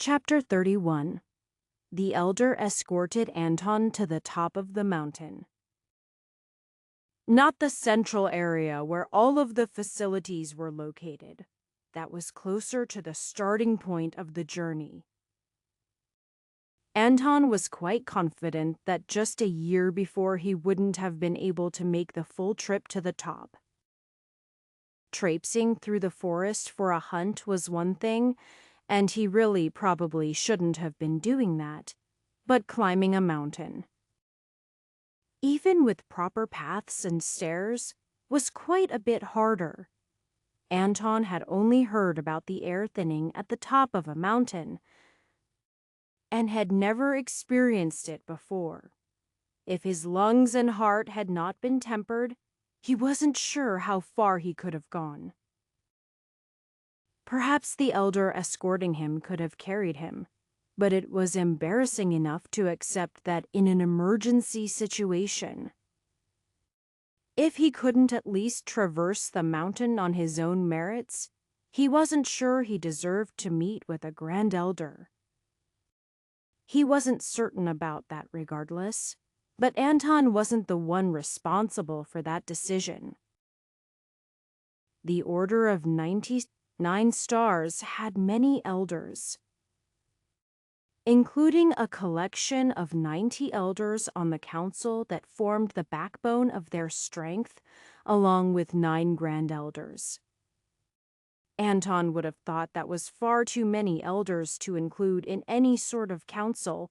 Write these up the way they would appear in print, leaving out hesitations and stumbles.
Chapter 31. The elder escorted Anton to the top of the mountain. Not the central area where all of the facilities were located. That was closer to the starting point of the journey. Anton was quite confident that just a year before he wouldn't have been able to make the full trip to the top. Traipsing through the forest for a hunt was one thing, and he really probably shouldn't have been doing that, but climbing a mountain, even with proper paths and stairs, was quite a bit harder. Anton had only heard about the air thinning at the top of a mountain and had never experienced it before. If his lungs and heart had not been tempered, he wasn't sure how far he could have gone. Perhaps the elder escorting him could have carried him, but it was embarrassing enough to accept that in an emergency situation. If he couldn't at least traverse the mountain on his own merits, he wasn't sure he deserved to meet with a grand elder. He wasn't certain about that regardless, but Anton wasn't the one responsible for that decision. The Order of 99 Stars had many elders, including a collection of 90 elders on the council that formed the backbone of their strength, along with 9 grand elders. Anton would have thought that was far too many elders to include in any sort of council,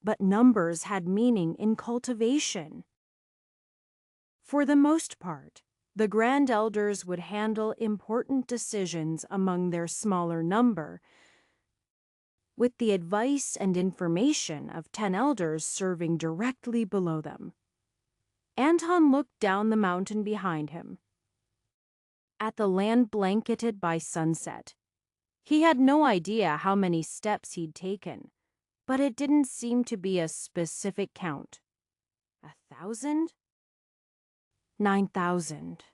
but numbers had meaning in cultivation. For the most part, the grand elders would handle important decisions among their smaller number, with the advice and information of 10 elders serving directly below them. Anton looked down the mountain behind him, at the land blanketed by sunset. He had no idea how many steps he'd taken, but it didn't seem to be a specific count. 1,000? 9,000.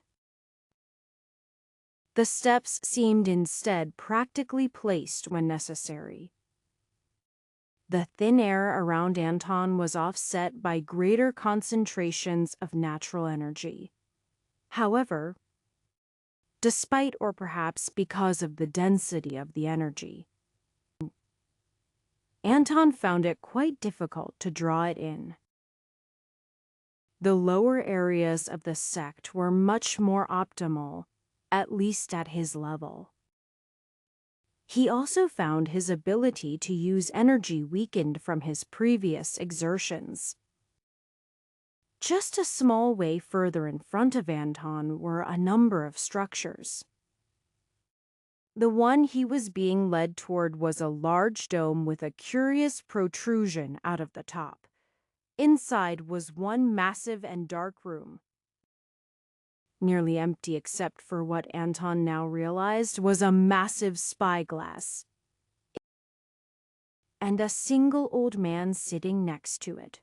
The steps seemed instead practically placed when necessary. The thin air around Anton was offset by greater concentrations of natural energy. However, despite or perhaps because of the density of the energy, Anton found it quite difficult to draw it in. The lower areas of the sect were much more optimal, at least at his level. He also found his ability to use energy weakened from his previous exertions. Just a small way further in front of Anton were a number of structures. The one he was being led toward was a large dome with a curious protrusion out of the top. Inside was one massive and dark room, nearly empty except for what Anton now realized was a massive spyglass, and a single old man sitting next to it.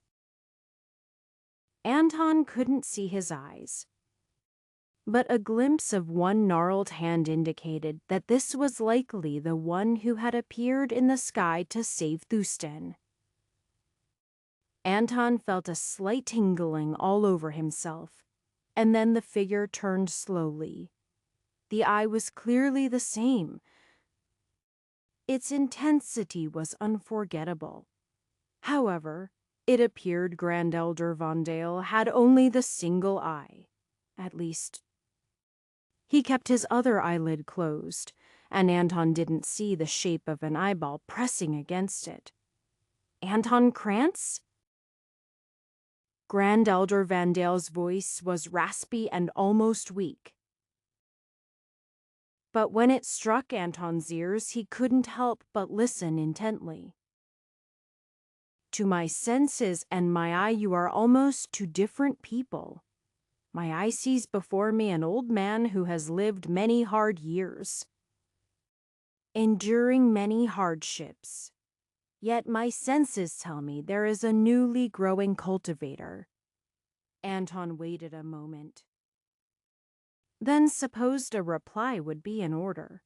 Anton couldn't see his eyes, but a glimpse of one gnarled hand indicated that this was likely the one who had appeared in the sky to save Thusten. Anton felt a slight tingling all over himself, and then the figure turned slowly. The eye was clearly the same. Its intensity was unforgettable. However, it appeared Grand Elder Vondale had only the single eye. At least, he kept his other eyelid closed, and Anton didn't see the shape of an eyeball pressing against it. Anton Krantz? Grand Elder Vandale's voice was raspy and almost weak. But when it struck Anton's ears, he couldn't help but listen intently. To my senses and my eye, you are almost two different people. My eye sees before me an old man who has lived many hard years, enduring many hardships. Yet my senses tell me there is a newly growing cultivator. Anton waited a moment, then supposed a reply would be in order.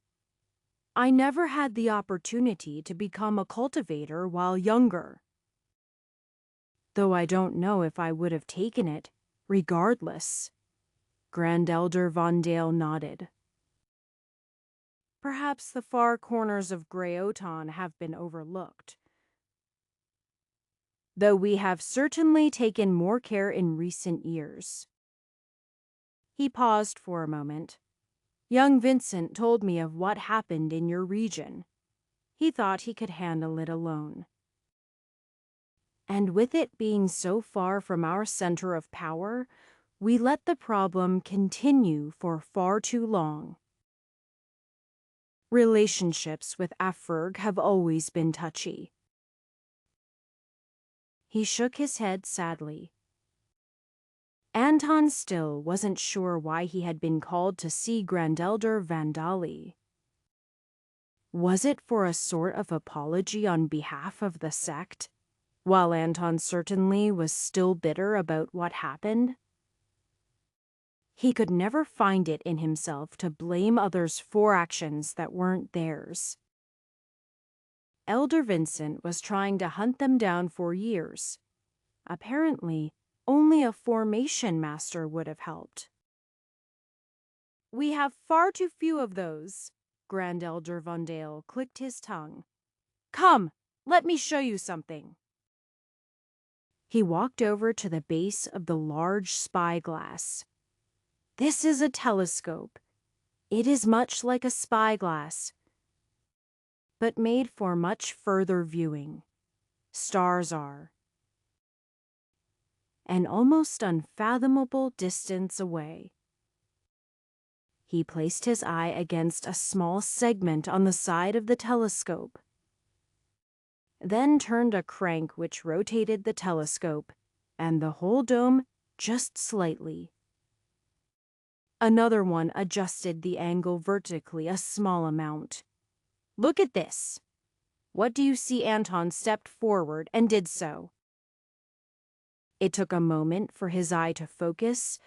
I never had the opportunity to become a cultivator while younger, though I don't know if I would have taken it, regardless. Grand Elder Vondale nodded. Perhaps the far corners of Greyoton have been overlooked, though we have certainly taken more care in recent years. He paused for a moment. Young Vincent told me of what happened in your region. He thought he could handle it alone. And with it being so far from our center of power, we let the problem continue for far too long. Relationships with Afrurg have always been touchy. He shook his head sadly. Anton still wasn't sure why he had been called to see Grandelder Vandali. Was it for a sort of apology on behalf of the sect, while Anton certainly was still bitter about what happened? He could never find it in himself to blame others for actions that weren't theirs. Elder Vincent was trying to hunt them down for years. Apparently, only a formation master would have helped. We have far too few of those. Grand Elder Vondale clicked his tongue. Come, let me show you something. He walked over to the base of the large spyglass. This is a telescope. It is much like a spyglass, but made for much further viewing. Stars are an almost unfathomable distance away. He placed his eye against a small segment on the side of the telescope, then turned a crank which rotated the telescope, and the whole dome just slightly. Another one adjusted the angle vertically a small amount. Look at this. What do you see? Anton stepped forward and did so. It took a moment for his eye to focus,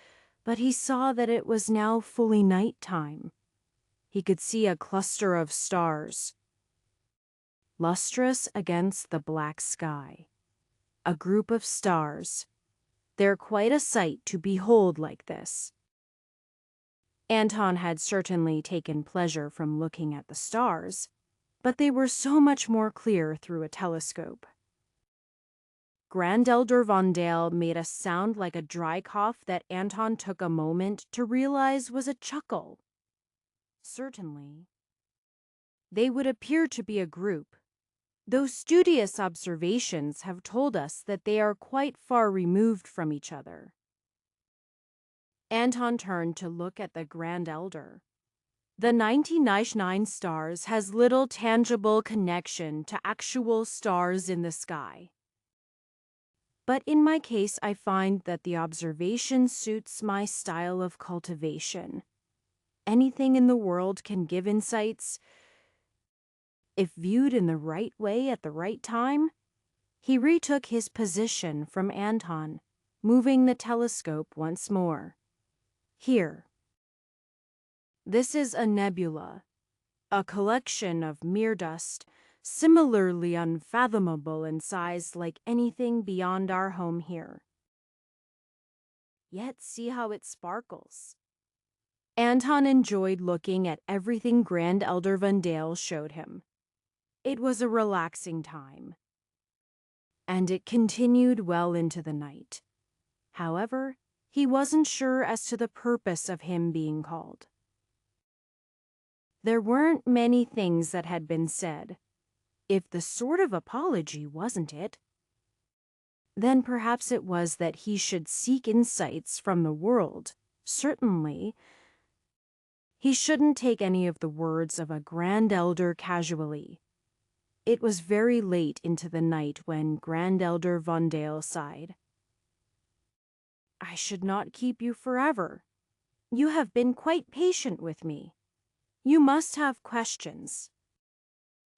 but he saw that it was now fully nighttime. He could see a cluster of stars, lustrous against the black sky. A group of stars. They're quite a sight to behold like this. Anton had certainly taken pleasure from looking at the stars, but they were so much more clear through a telescope. Grand Elder Vondale made a sound like a dry cough that Anton took a moment to realize was a chuckle. Certainly. They would appear to be a group, though studious observations have told us that they are quite far removed from each other. Anton turned to look at the Grand Elder. The 99 stars has little tangible connection to actual stars in the sky. But in my case, I find that the observation suits my style of cultivation. Anything in the world can give insights, if viewed in the right way at the right time. He retook his position from Anton, moving the telescope once more. Here. This is a nebula, a collection of mere dust, similarly unfathomable in size like anything beyond our home here. Yet see how it sparkles. Anton enjoyed looking at everything Grand Elder Vondale showed him. It was a relaxing time, and it continued well into the night. However, he wasn't sure as to the purpose of him being called. There weren't many things that had been said. If the sort of apology wasn't it, then perhaps it was that he should seek insights from the world. Certainly, he shouldn't take any of the words of a Grand Elder casually. It was very late into the night when Grand Elder Vondale sighed. I should not keep you forever. You have been quite patient with me. You must have questions.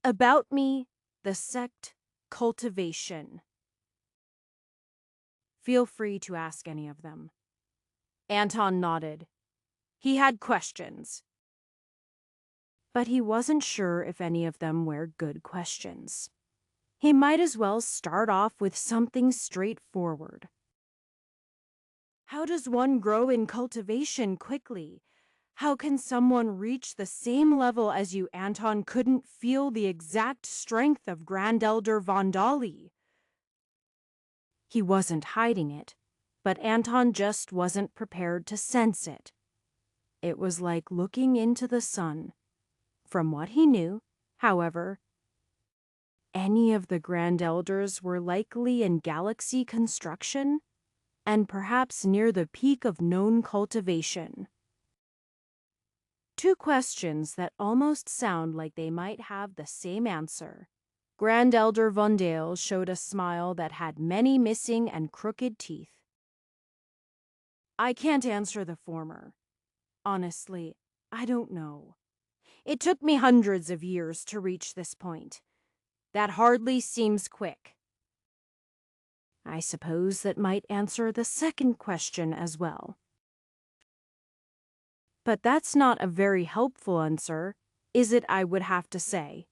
About me, the sect, cultivation. Feel free to ask any of them. Anton nodded. He had questions. but he wasn't sure if any of them were good questions. He might as well start off with something straightforward. How does one grow in cultivation quickly? How can someone reach the same level as you, Anton, couldn't feel the exact strength of Grand Elder Vandali? He wasn't hiding it, but Anton just wasn't prepared to sense it. It was like looking into the sun. From what he knew, however, any of the Grand Elders were likely in galaxy construction, and perhaps near the peak of known cultivation. Two questions that almost sound like they might have the same answer. Grand Elder Vondale showed a smile that had many missing and crooked teeth. I can't answer the former. Honestly, I don't know. It took me hundreds of years to reach this point. That hardly seems quick. I suppose that might answer the second question as well. But that's not a very helpful answer, is it, I would have to say.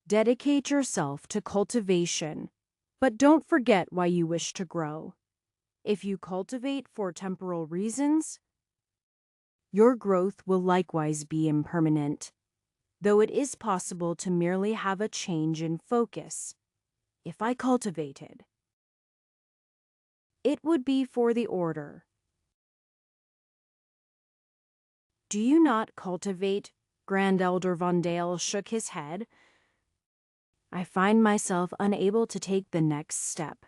Dedicate yourself to cultivation, but don't forget why you wish to grow. If you cultivate for temporal reasons, your growth will likewise be impermanent, though it is possible to merely have a change in focus. If I cultivated, it would be for the order. Do you not cultivate? Grand Elder Vondale shook his head. I find myself unable to take the next step.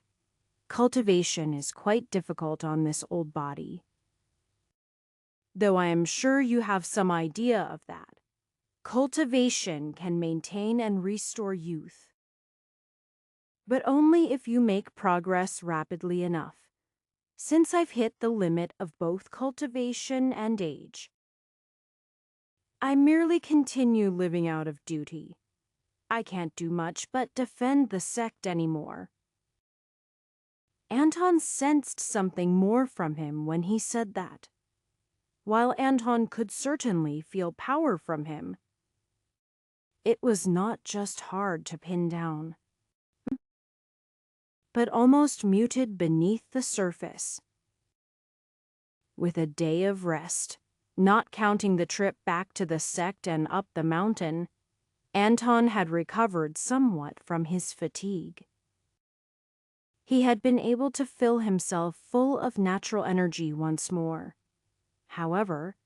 Cultivation is quite difficult on this old body. Though I am sure you have some idea of that. Cultivation can maintain and restore youth. But only if you make progress rapidly enough. Since I've hit the limit of both cultivation and age, I merely continue living out of duty. I can't do much but defend the sect anymore. Anton sensed something more from him when he said that. While Anton could certainly feel power from him, it was not just hard to pin down, but almost muted beneath the surface. With a day of rest, not counting the trip back to the sect and up the mountain, Anton had recovered somewhat from his fatigue. He had been able to fill himself full of natural energy once more. However,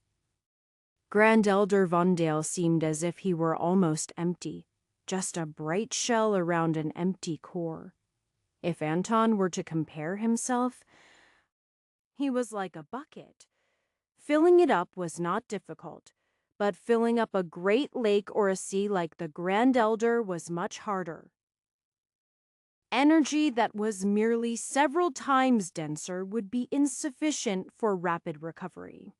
Grand Elder Vondale seemed as if he were almost empty, just a bright shell around an empty core. If Anton were to compare himself, he was like a bucket. Filling it up was not difficult, but filling up a great lake or a sea like the Grand Elder was much harder. Energy that was merely several times denser would be insufficient for rapid recovery.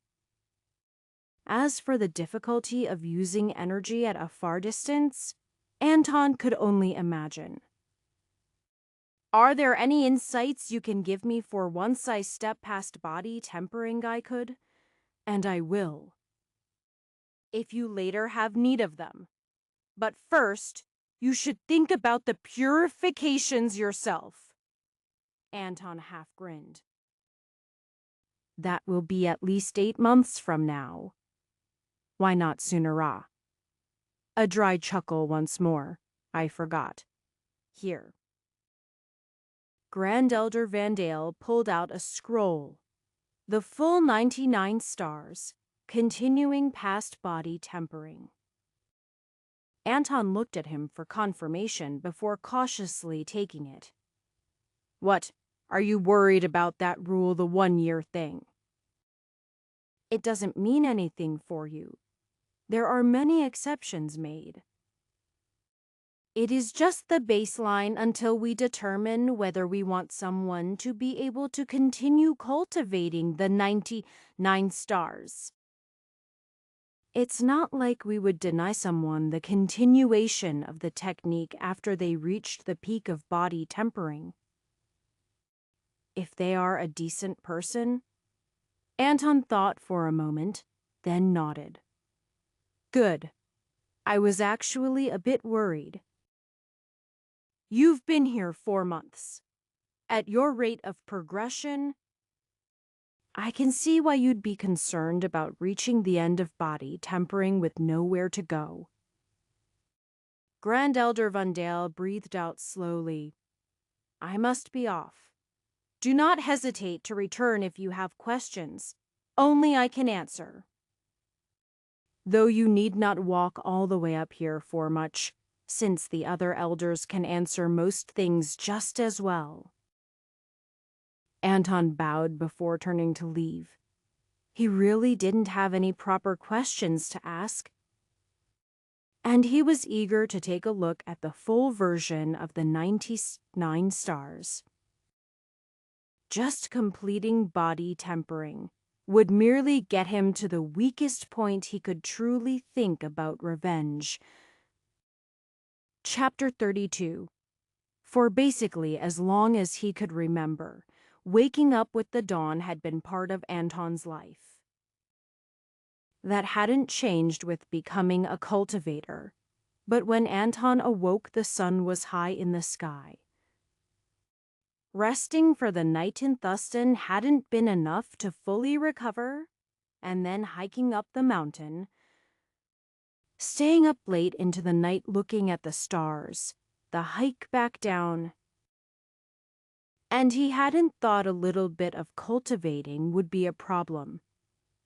As for the difficulty of using energy at a far distance, Anton could only imagine. Are there any insights you can give me for once I step past body tempering I could? And I will, if you later have need of them. But first, you should think about the purifications yourself. Anton half grinned. That will be at least 8 months from now. Why not sooner? A dry chuckle once more. I forgot. Here. Grand Elder Vandale pulled out a scroll. The full 99 stars, continuing past body tempering. Anton looked at him for confirmation before cautiously taking it. What, are you worried about that rule, the 1-year thing? It doesn't mean anything for you. There are many exceptions made. It is just the baseline until we determine whether we want someone to be able to continue cultivating the 99 stars. It's not like we would deny someone the continuation of the technique after they reached the peak of body tempering. If they are a decent person. Anton thought for a moment, then nodded. Good. I was actually a bit worried. You've been here 4 months. At your rate of progression, I can see why you'd be concerned about reaching the end of body tempering with nowhere to go. Grand Elder Vandale breathed out slowly. I must be off. Do not hesitate to return if you have questions. Only I can answer. Though you need not walk all the way up here for much, since the other elders can answer most things just as well. Anton bowed before turning to leave. He really didn't have any proper questions to ask, and he was eager to take a look at the full version of the 99 stars. Just completing body tempering would merely get him to the weakest point he could truly think about revenge. Chapter 32. For basically as long as he could remember, waking up with the dawn had been part of Anton's life. That hadn't changed with becoming a cultivator, but when Anton awoke the sun was high in the sky. Resting for the night in Thuston hadn't been enough to fully recover, and then hiking up the mountain, staying up late into the night looking at the stars, the hike back down. And he hadn't thought a little bit of cultivating would be a problem.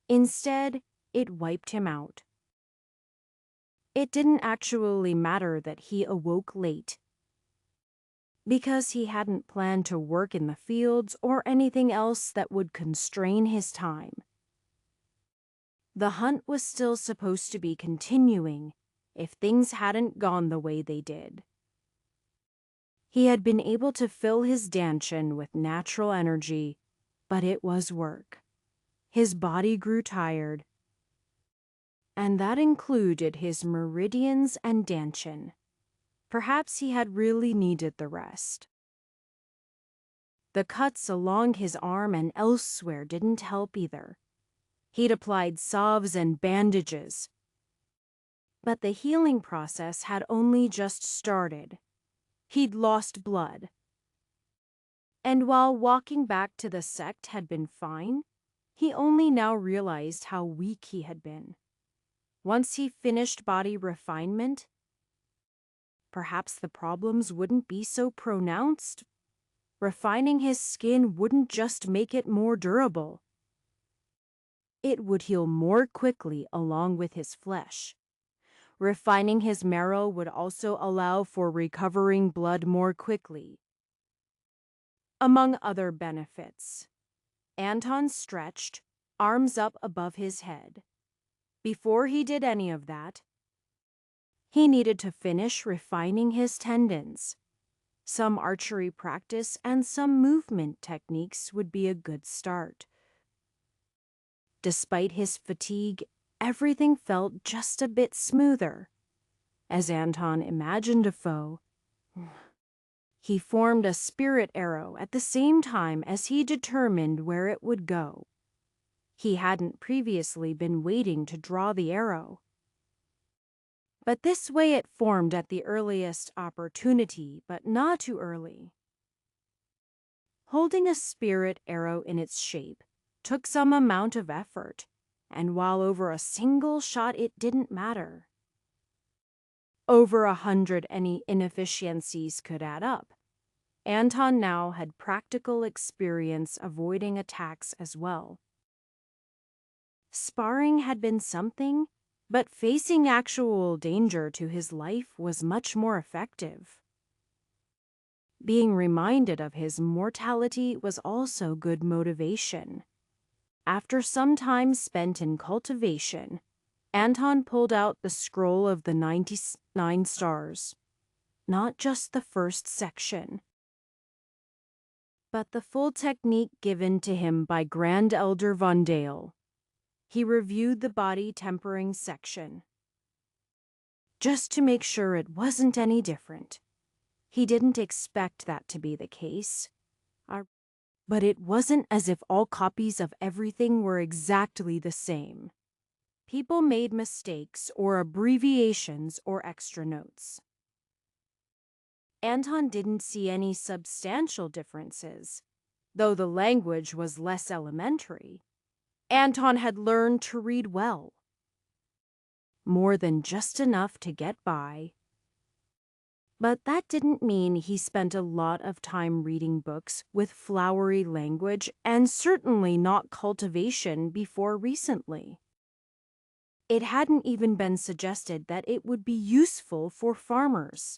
Instead, it wiped him out. It didn't actually matter that he awoke late, because he hadn't planned to work in the fields or anything else that would constrain his time. The hunt was still supposed to be continuing if things hadn't gone the way they did. He had been able to fill his dantian with natural energy, but it was work. His body grew tired, and that included his meridians and dantian. Perhaps he had really needed the rest. The cuts along his arm and elsewhere didn't help either. He'd applied salves and bandages, but the healing process had only just started. He'd lost blood. And while walking back to the sect had been fine, he only now realized how weak he had been. Once he finished body refinement, perhaps the problems wouldn't be so pronounced. Refining his skin wouldn't just make it more durable. It would heal more quickly along with his flesh. Refining his marrow would also allow for recovering blood more quickly. Among other benefits, Anton stretched, arms up above his head. Before he did any of that, he needed to finish refining his tendons. Some archery practice and some movement techniques would be a good start. Despite his fatigue, everything felt just a bit smoother. As Anton imagined a foe, he formed a spirit arrow at the same time as he determined where it would go. He hadn't previously been waiting to draw the arrow, but this way it formed at the earliest opportunity, but not too early. Holding a spirit arrow in its shape took some amount of effort, and while over a single shot it didn't matter, over 100 any inefficiencies could add up. Anton now had practical experience avoiding attacks as well. Sparring had been something, but facing actual danger to his life was much more effective. Being reminded of his mortality was also good motivation. After some time spent in cultivation, Anton pulled out the scroll of the 99 stars. Not just the first section, but the full technique given to him by Grand Elder Vandale. He reviewed the body tempering section, just to make sure it wasn't any different. He didn't expect that to be the case. But it wasn't as if all copies of everything were exactly the same. people made mistakes or abbreviations or extra notes. Anton didn't see any substantial differences, though the language was less elementary. Anton had learned to read well, more than just enough to get by. But that didn't mean he spent a lot of time reading books with flowery language, and certainly not cultivation before recently. It hadn't even been suggested that it would be useful for farmers.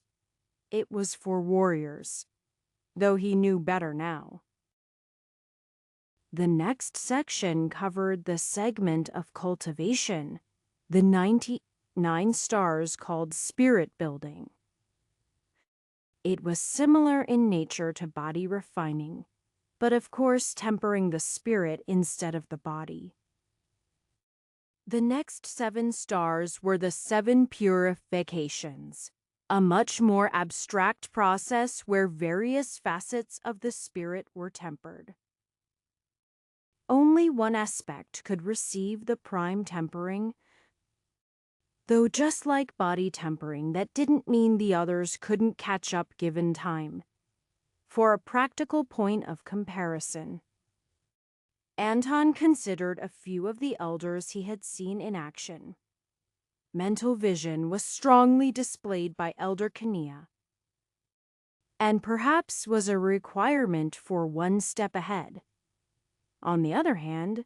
It was for warriors, though he knew better now. The next section covered the segment of cultivation, the 99 stars called spirit building. It was similar in nature to body refining, but of course tempering the spirit instead of the body. The next 7 stars were the 7 purifications, a much more abstract process where various facets of the spirit were tempered. Only one aspect could receive the prime tempering, though just like body tempering, that didn't mean the others couldn't catch up given time. For a practical point of comparison, Anton considered a few of the elders he had seen in action. Mental vision was strongly displayed by Elder Kania, and perhaps was a requirement for one step ahead. On the other hand,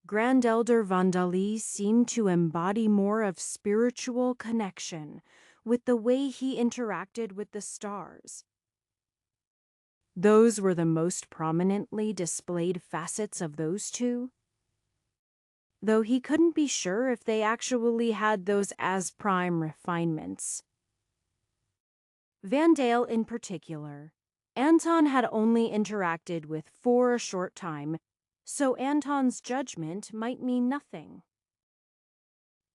Grand Elder Vandali seemed to embody more of spiritual connection with the way he interacted with the stars. Those were the most prominently displayed facets of those two, though he couldn't be sure if they actually had those as prime refinements. Vandale in particular, Anton had only interacted with for a short time, so Anton's judgment might mean nothing.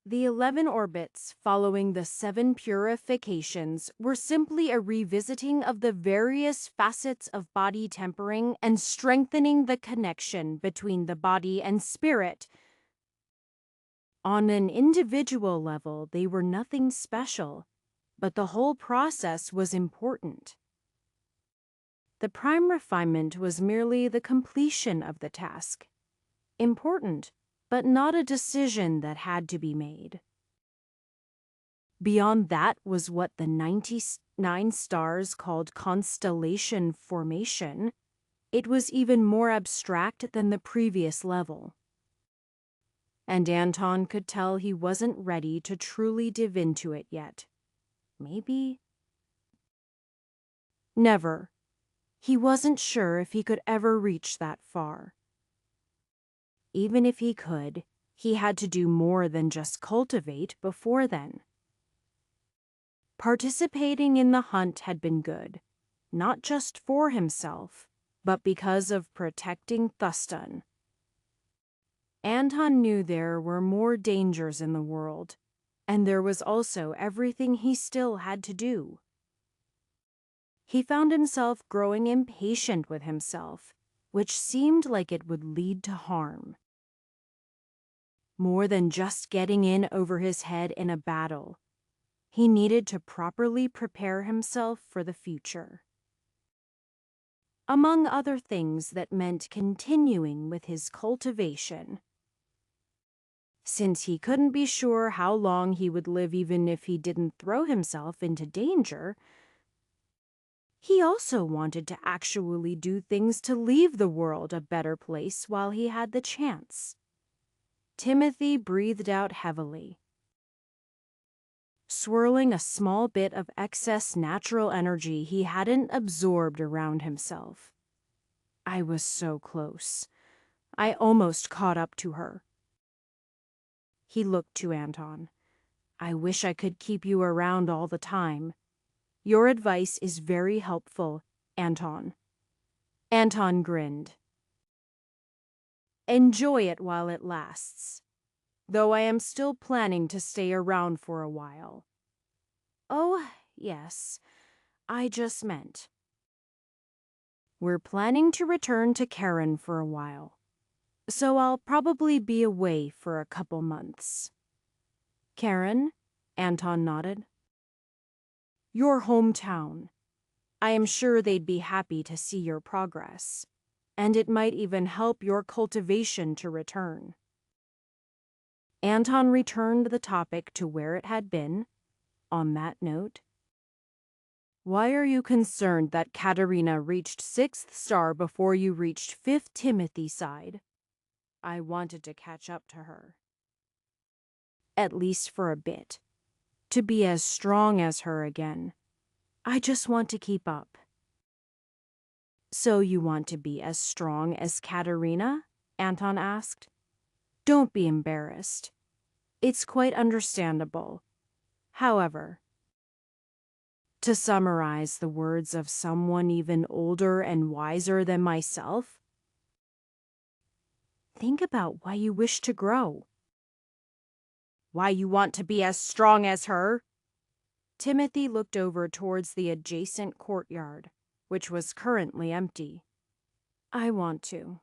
The 11 orbits following the 7 purifications were simply a revisiting of the various facets of body tempering and strengthening the connection between the body and spirit. On an individual level, they were nothing special, but the whole process was important. The prime refinement was merely the completion of the task. Important, but not a decision that had to be made. Beyond that was what the 99 stars called constellation formation. It was even more abstract than the previous level. And Anton could tell he wasn't ready to truly dive into it yet. Maybe? Never. He wasn't sure if he could ever reach that far. Even if he could, he had to do more than just cultivate before then. Participating in the hunt had been good, not just for himself, but because of protecting Thuston. Anton knew there were more dangers in the world, and there was also everything he still had to do. He found himself growing impatient with himself, which seemed like it would lead to harm. More than just getting in over his head in a battle, he needed to properly prepare himself for the future. Among other things that meant continuing with his cultivation. Since he couldn't be sure how long he would live even if he didn't throw himself into danger, he also wanted to actually do things to leave the world a better place while he had the chance. Timothy breathed out heavily, swirling a small bit of excess natural energy he hadn't absorbed around himself. I was so close. I almost caught up to her. He looked to Anton. I wish I could keep you around all the time. Your advice is very helpful, Anton. Anton grinned. Enjoy it while it lasts, though I am still planning to stay around for a while. Oh, yes, I just meant. We're planning to return to Karen for a while. So I'll probably be away for a couple months. Karen? Anton nodded. Your hometown. I am sure they'd be happy to see your progress, and it might even help your cultivation to return. Anton returned the topic to where it had been. On that note, why are you concerned that Katerina reached 6th star before you reached 5th Timothy side? I wanted to catch up to her. At least for a bit. To be as strong as her again. I just want to keep up. So you want to be as strong as Katerina? Anton asked. Don't be embarrassed. It's quite understandable. However, to summarize the words of someone even older and wiser than myself, think about why you wish to grow. Why you want to be as strong as her? Timothy looked over towards the adjacent courtyard, which was currently empty. I want to.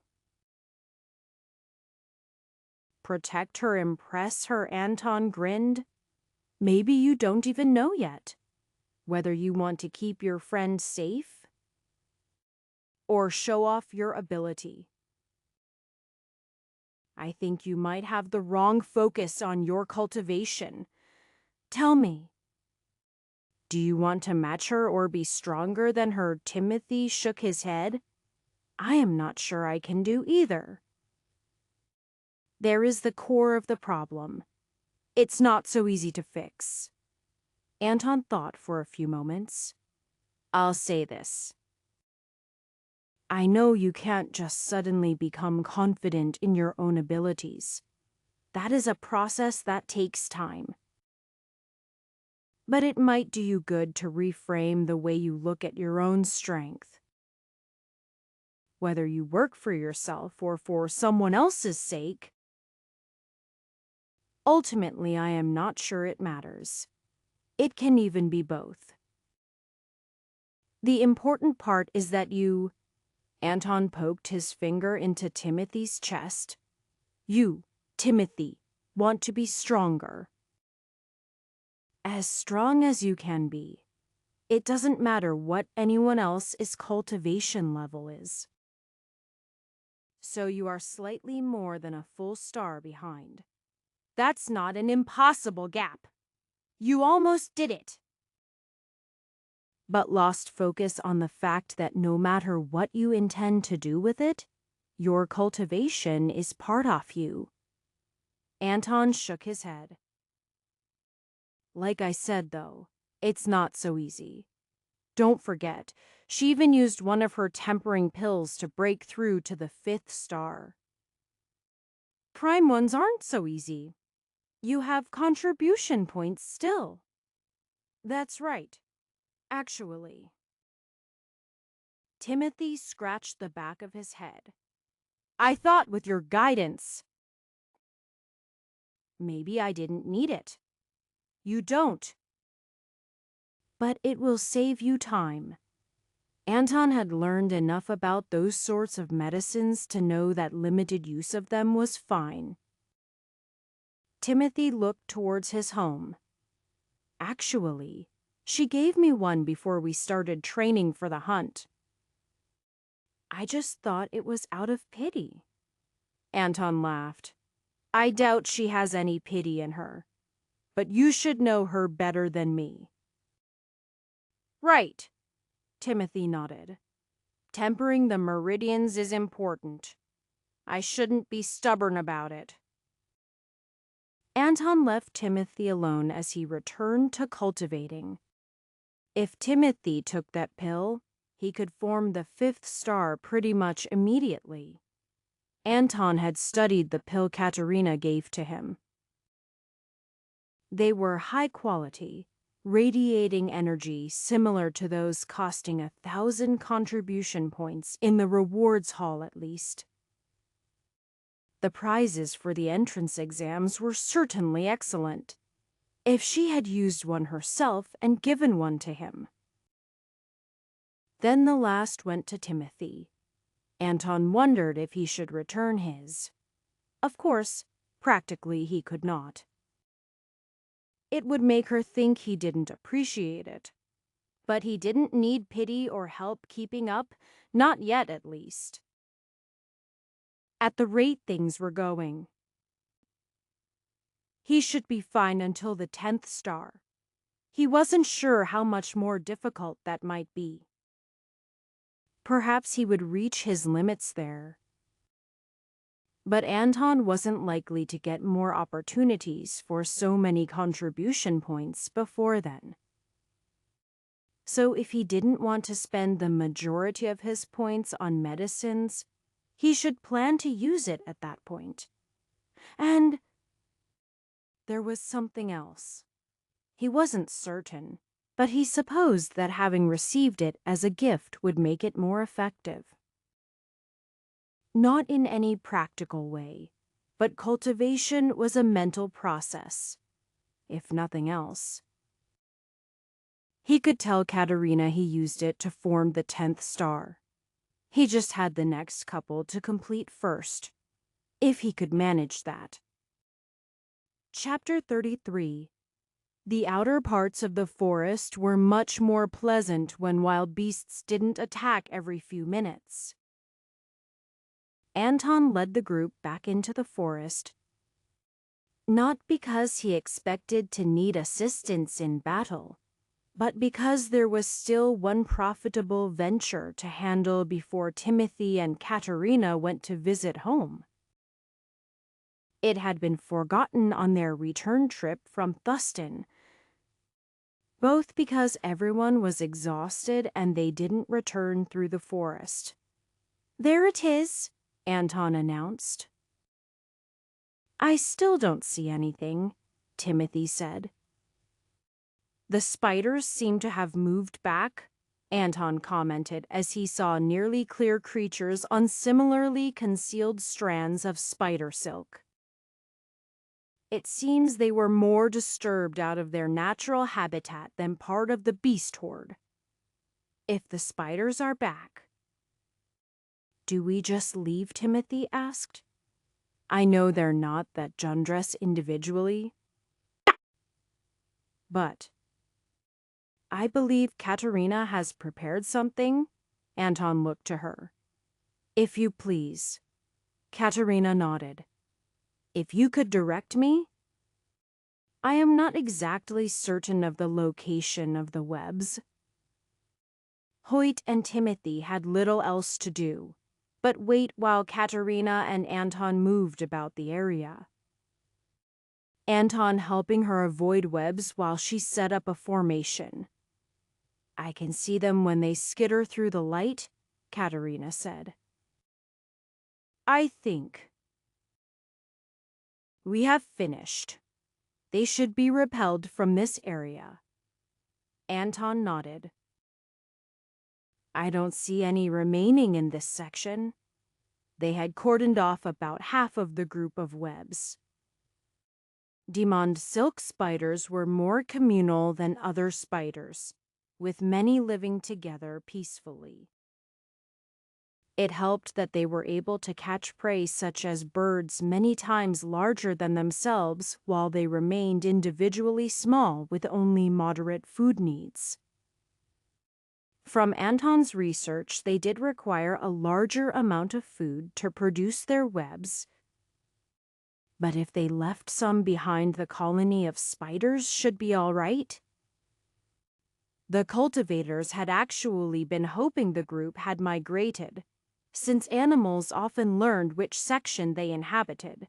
Protect her, impress her, Anton grinned. Maybe you don't even know yet whether you want to keep your friend safe or show off your ability. I think you might have the wrong focus on your cultivation. Tell me, do you want to match her or be stronger than her? Timothy shook his head. I am not sure I can do either. There is the core of the problem. It's not so easy to fix. Anton thought for a few moments. I'll say this. I know you can't just suddenly become confident in your own abilities. That is a process that takes time. But it might do you good to reframe the way you look at your own strength. Whether you work for yourself or for someone else's sake, ultimately I am not sure it matters. It can even be both. The important part is that you... Anton poked his finger into Timothy's chest. You, Timothy, want to be stronger. As strong as you can be. It doesn't matter what anyone else's cultivation level is. So you are slightly more than a full star behind. That's not an impossible gap. You almost did it. But lost focus on the fact that no matter what you intend to do with it, your cultivation is part of you. Anton shook his head. Like I said, though, it's not so easy. Don't forget, she even used one of her tempering pills to break through to the 5th star. Prime ones aren't so easy. You have contribution points still. That's right. Actually. Timothy scratched the back of his head. I thought with your guidance. Maybe I didn't need it. You don't. But it will save you time. Anton had learned enough about those sorts of medicines to know that limited use of them was fine. Timothy looked towards his home. Actually, she gave me one before we started training for the hunt. I just thought it was out of pity. Anton laughed. I doubt she has any pity in her. But you should know her better than me. Right, Timothy nodded. Tempering the meridians is important. I shouldn't be stubborn about it. Anton left Timothy alone as he returned to cultivating. If Timothy took that pill, he could form the 5th star pretty much immediately. Anton had studied the pill Katerina gave to him. They were high quality, radiating energy similar to those costing 1,000 contribution points in the rewards hall at least. The prizes for the entrance exams were certainly excellent. If she had used one herself and given one to him. Then the last went to Timothy. Anton wondered if he should return his. Of course, practically he could not. It would make her think he didn't appreciate it. But he didn't need pity or help keeping up, not yet at least. At the rate things were going, he should be fine until the 10th star. He wasn't sure how much more difficult that might be. Perhaps he would reach his limits there. But Anton wasn't likely to get more opportunities for so many contribution points before then. So if he didn't want to spend the majority of his points on medicines, he should plan to use it at that point. And there was something else. He wasn't certain, but he supposed that having received it as a gift would make it more effective. Not in any practical way, but cultivation was a mental process, if nothing else. He could tell Katerina he used it to form the 10th star. He just had the next couple to complete first, if he could manage that. Chapter 33. The outer parts of the forest were much more pleasant when wild beasts didn't attack every few minutes. Anton led the group back into the forest, not because he expected to need assistance in battle, but because there was still one profitable venture to handle before Timothy and Katerina went to visit home. It had been forgotten on their return trip from Thuston, both because everyone was exhausted and they didn't return through the forest. "There it is," Anton announced. "I still don't see anything," Timothy said. "The spiders seem to have moved back," Anton commented as he saw nearly clear creatures on similarly concealed strands of spider silk. "It seems they were more disturbed out of their natural habitat than part of the beast horde. If the spiders are back—" "Do we just leave?" Timothy asked. "I know they're not that Jundress individually, but I believe Katerina has prepared something." Anton looked to her. "If you please." Katerina nodded. "If you could direct me?" "I am not exactly certain of the location of the webs." Hoyt and Timothy had little else to do but wait while Katerina and Anton moved about the area. Anton helping her avoid webs while she set up a formation. "I can see them when they skitter through the light," Katerina said. "I think we have finished. They should be repelled from this area." Anton nodded. "I don't see any remaining in this section." They had cordoned off about half of the group of webs. Demond silk spiders were more communal than other spiders, with many living together peacefully. It helped that they were able to catch prey such as birds many times larger than themselves while they remained individually small with only moderate food needs. From Anton's research, they did require a larger amount of food to produce their webs, but if they left some behind, the colony of spiders should be all right. The cultivators had actually been hoping the group had migrated, since animals often learned which section they inhabited.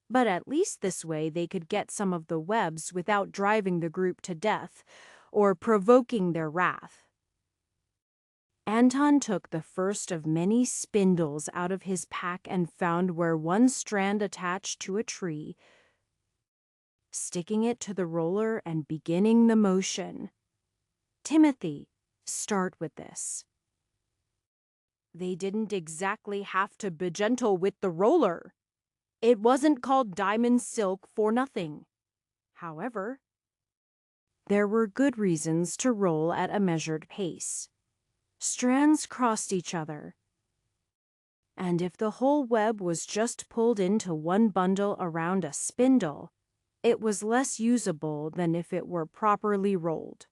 But at least this way they could get some of the webs without driving the group to death or provoking their wrath. Anton took the first of many spindles out of his pack and found where one strand attached to a tree, sticking it to the roller and beginning the motion. "Timothy, start with this." They didn't exactly have to be gentle with the roller. It wasn't called diamond silk for nothing. However, there were good reasons to roll at a measured pace. Strands crossed each other. And if the whole web was just pulled into one bundle around a spindle, it was less usable than if it were properly rolled.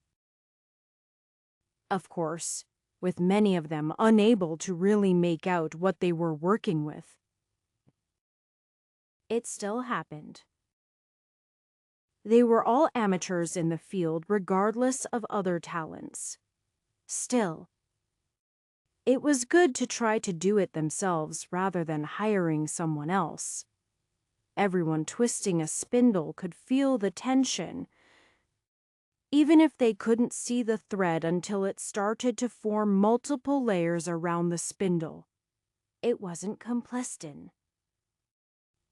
Of course, with many of them unable to really make out what they were working with. It still happened. They were all amateurs in the field regardless of other talents. Still, it was good to try to do it themselves rather than hiring someone else. Everyone twisting a spindle could feel the tension, even if they couldn't see the thread until it started to form multiple layers around the spindle. It wasn't complastin.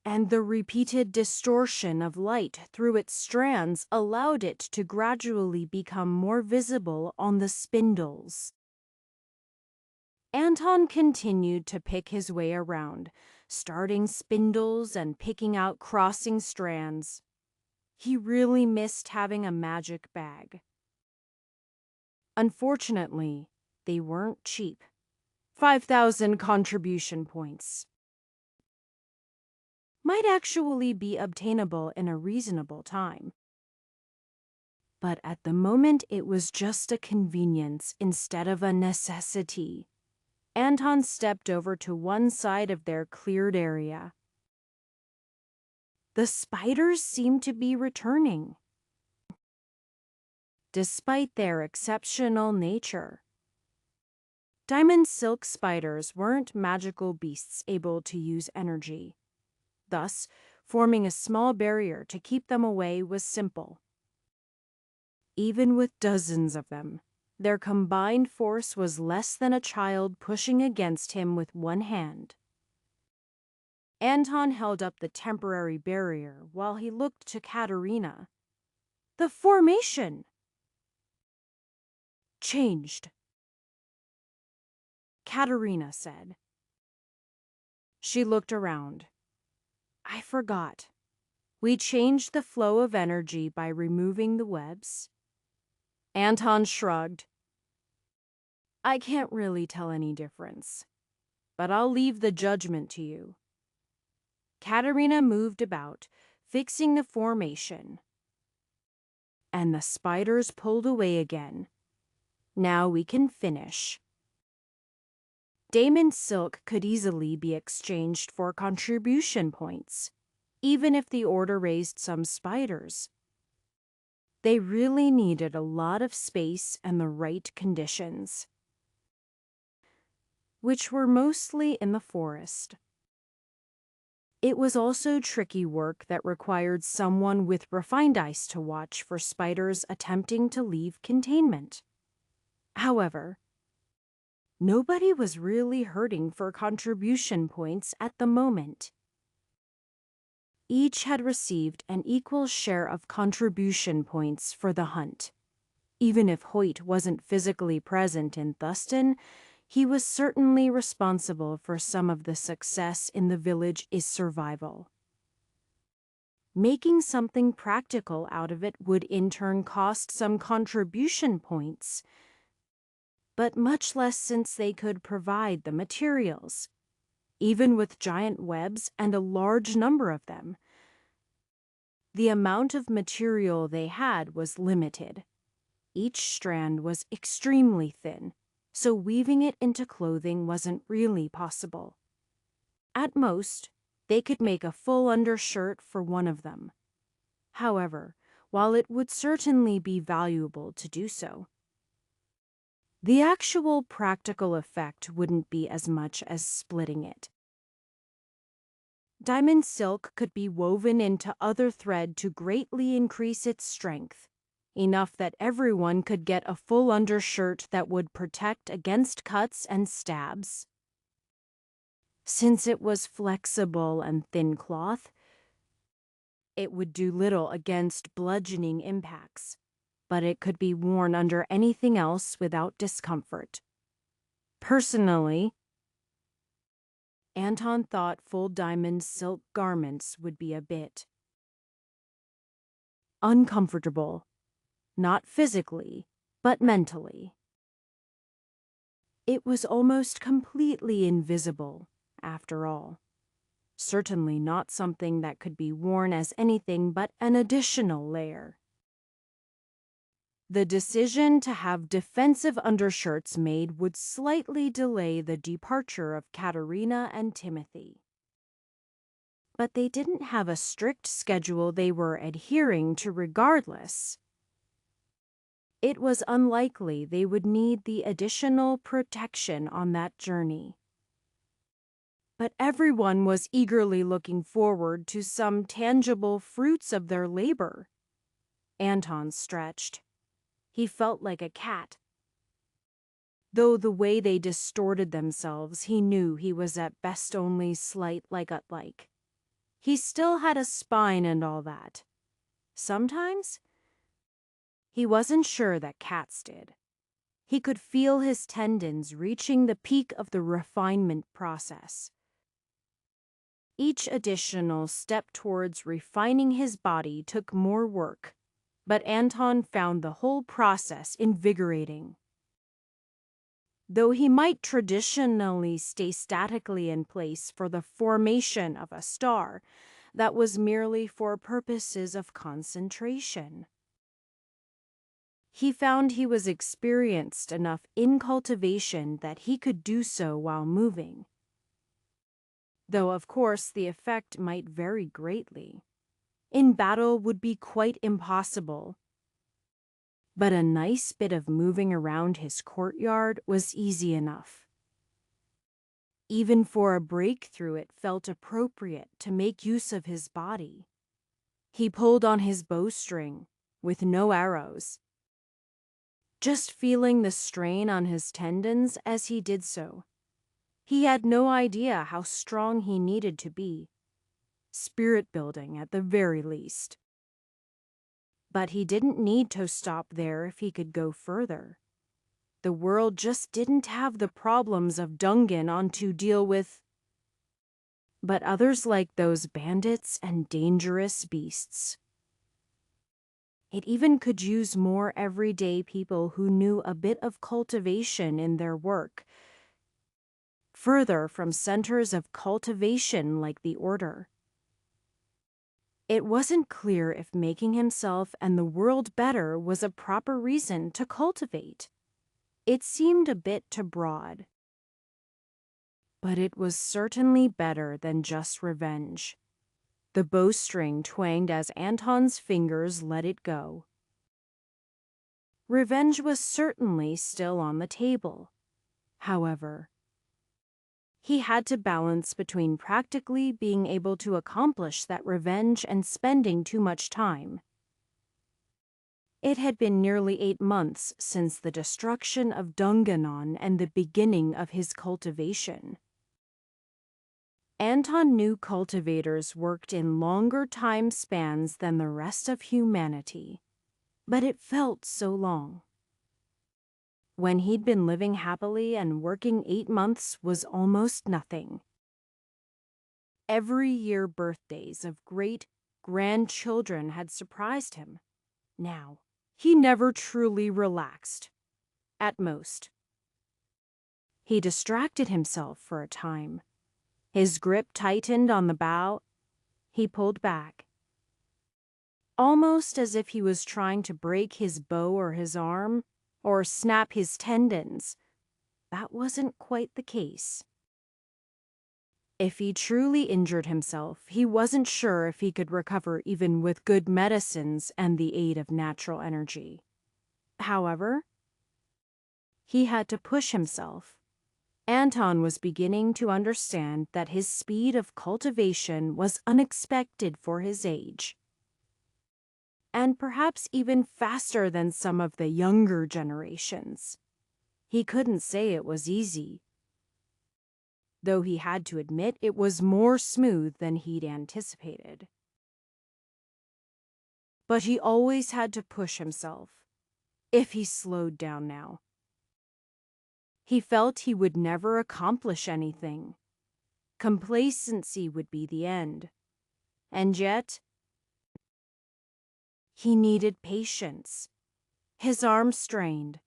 And the repeated distortion of light through its strands allowed it to gradually become more visible on the spindles. Anton continued to pick his way around, starting spindles and picking out crossing strands. He really missed having a magic bag. Unfortunately, they weren't cheap. 5,000 contribution points might actually be obtainable in a reasonable time. But at the moment, it was just a convenience instead of a necessity. Anton stepped over to one side of their cleared area. The spiders seemed to be returning. Despite their exceptional nature, diamond silk spiders weren't magical beasts able to use energy. Thus, forming a small barrier to keep them away was simple. Even with dozens of them, their combined force was less than a child pushing against him with one hand. Anton held up the temporary barrier while he looked to Katerina. The formation changed, Katerina said. She looked around. I forgot. We changed the flow of energy by removing the webs. Anton shrugged. I can't really tell any difference, but I'll leave the judgment to you. Katerina moved about, fixing the formation. And the spiders pulled away again. Now we can finish. Diamond silk could easily be exchanged for contribution points, even if the order raised some spiders. They really needed a lot of space and the right conditions, which were mostly in the forest. It was also tricky work that required someone with refined eyes to watch for spiders attempting to leave containment. However, nobody was really hurting for contribution points at the moment. Each had received an equal share of contribution points for the hunt. Even if Hoyt wasn't physically present in Thuston, he was certainly responsible for some of the success in the village's survival. Making something practical out of it would in turn cost some contribution points, but much less since they could provide the materials. Even with giant webs and a large number of them, the amount of material they had was limited. Each strand was extremely thin, so weaving it into clothing wasn't really possible. At most, they could make a full undershirt for one of them. However, while it would certainly be valuable to do so, the actual practical effect wouldn't be as much as splitting it. Diamond silk could be woven into other thread to greatly increase its strength, enough that everyone could get a full undershirt that would protect against cuts and stabs. Since it was flexible and thin cloth, it would do little against bludgeoning impacts, but it could be worn under anything else without discomfort. Personally, Anton thought full diamond silk garments would be a bit uncomfortable, not physically, but mentally. It was almost completely invisible, after all. Certainly not something that could be worn as anything but an additional layer. The decision to have defensive undershirts made would slightly delay the departure of Katerina and Timothy. But they didn't have a strict schedule they were adhering to regardless. It was unlikely they would need the additional protection on that journey. But everyone was eagerly looking forward to some tangible fruits of their labor. Anton stretched. He felt like a cat. Though the way they distorted themselves, he knew he was at best only slight like. He still had a spine and all that. Sometimes, he wasn't sure that cats did. He could feel his tendons reaching the peak of the refinement process. Each additional step towards refining his body took more work, but Anton found the whole process invigorating. Though he might traditionally stay statically in place for the formation of a star, that was merely for purposes of concentration. He found he was experienced enough in cultivation that he could do so while moving. Though, of course, the effect might vary greatly. In battle would be quite impossible. But a nice bit of moving around his courtyard was easy enough. Even for a breakthrough, it felt appropriate to make use of his body. He pulled on his bowstring, with no arrows, just feeling the strain on his tendons as he did so. He had no idea how strong he needed to be. Spirit building at the very least. But he didn't need to stop there if he could go further. The world just didn't have the problems of Dungan on to deal with. But others like those bandits and dangerous beasts. It even could use more everyday people who knew a bit of cultivation in their work. Further from centers of cultivation like the Order. It wasn't clear if making himself and the world better was a proper reason to cultivate. It seemed a bit too broad. But it was certainly better than just revenge. The bowstring twanged as Anton's fingers let it go. Revenge was certainly still on the table. However, he had to balance between practically being able to accomplish that revenge and spending too much time. It had been nearly 8 months since the destruction of Dunganon and the beginning of his cultivation. Anton knew cultivators worked in longer time spans than the rest of humanity, but it felt so long. When he'd been living happily and working 8 months was almost nothing. Every year birthdays of great-grandchildren had surprised him. Now, he never truly relaxed. At most. He distracted himself for a time. His grip tightened on the bow. He pulled back. Almost as if he was trying to break his bow or his arm, or snap his tendons. That wasn't quite the case. If he truly injured himself, he wasn't sure if he could recover even with good medicines and the aid of natural energy. However, he had to push himself. Anton was beginning to understand that his speed of cultivation was unexpected for his age. And perhaps even faster than some of the younger generations. He couldn't say it was easy, though he had to admit it was more smooth than he'd anticipated. But he always had to push himself, if he slowed down now. He felt he would never accomplish anything. Complacency would be the end. And yet, he needed patience. His arm strained.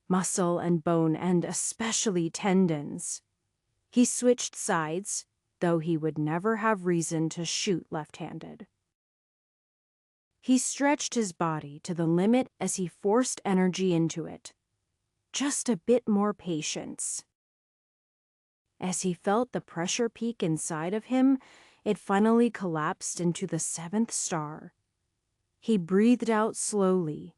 Muscle and bone, and especially tendons. He switched sides, though he would never have reason to shoot left-handed. He stretched his body to the limit as he forced energy into it. Just a bit more patience. As he felt the pressure peak inside of him, it finally collapsed into the 7th star. He breathed out slowly.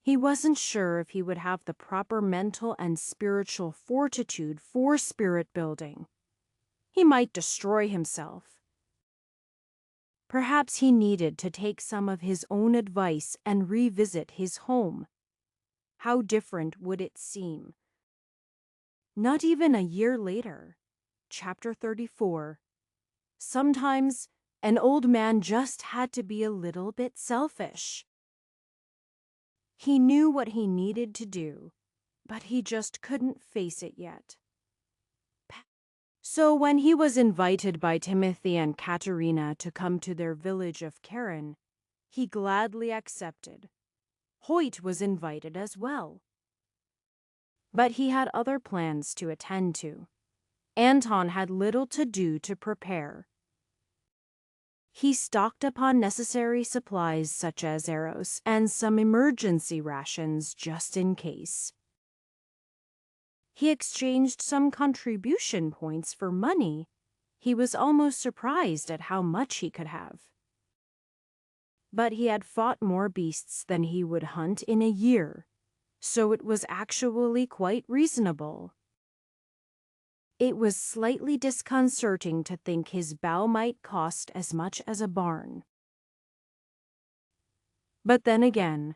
He wasn't sure if he would have the proper mental and spiritual fortitude for spirit building. He might destroy himself. Perhaps he needed to take some of his own advice and revisit his home. How different would it seem? Not even a year later. Chapter 34. Sometimes an old man just had to be a little bit selfish. He knew what he needed to do, but he just couldn't face it yet. So when he was invited by Timothy and Katerina to come to their village of Karen, he gladly accepted. Hoyt was invited as well. But he had other plans to attend to. Anton had little to do to prepare. He stocked upon necessary supplies such as arrows and some emergency rations just in case. He exchanged some contribution points for money. He was almost surprised at how much he could have. But he had fought more beasts than he would hunt in a year, so it was actually quite reasonable. It was slightly disconcerting to think his bow might cost as much as a barn. But then again,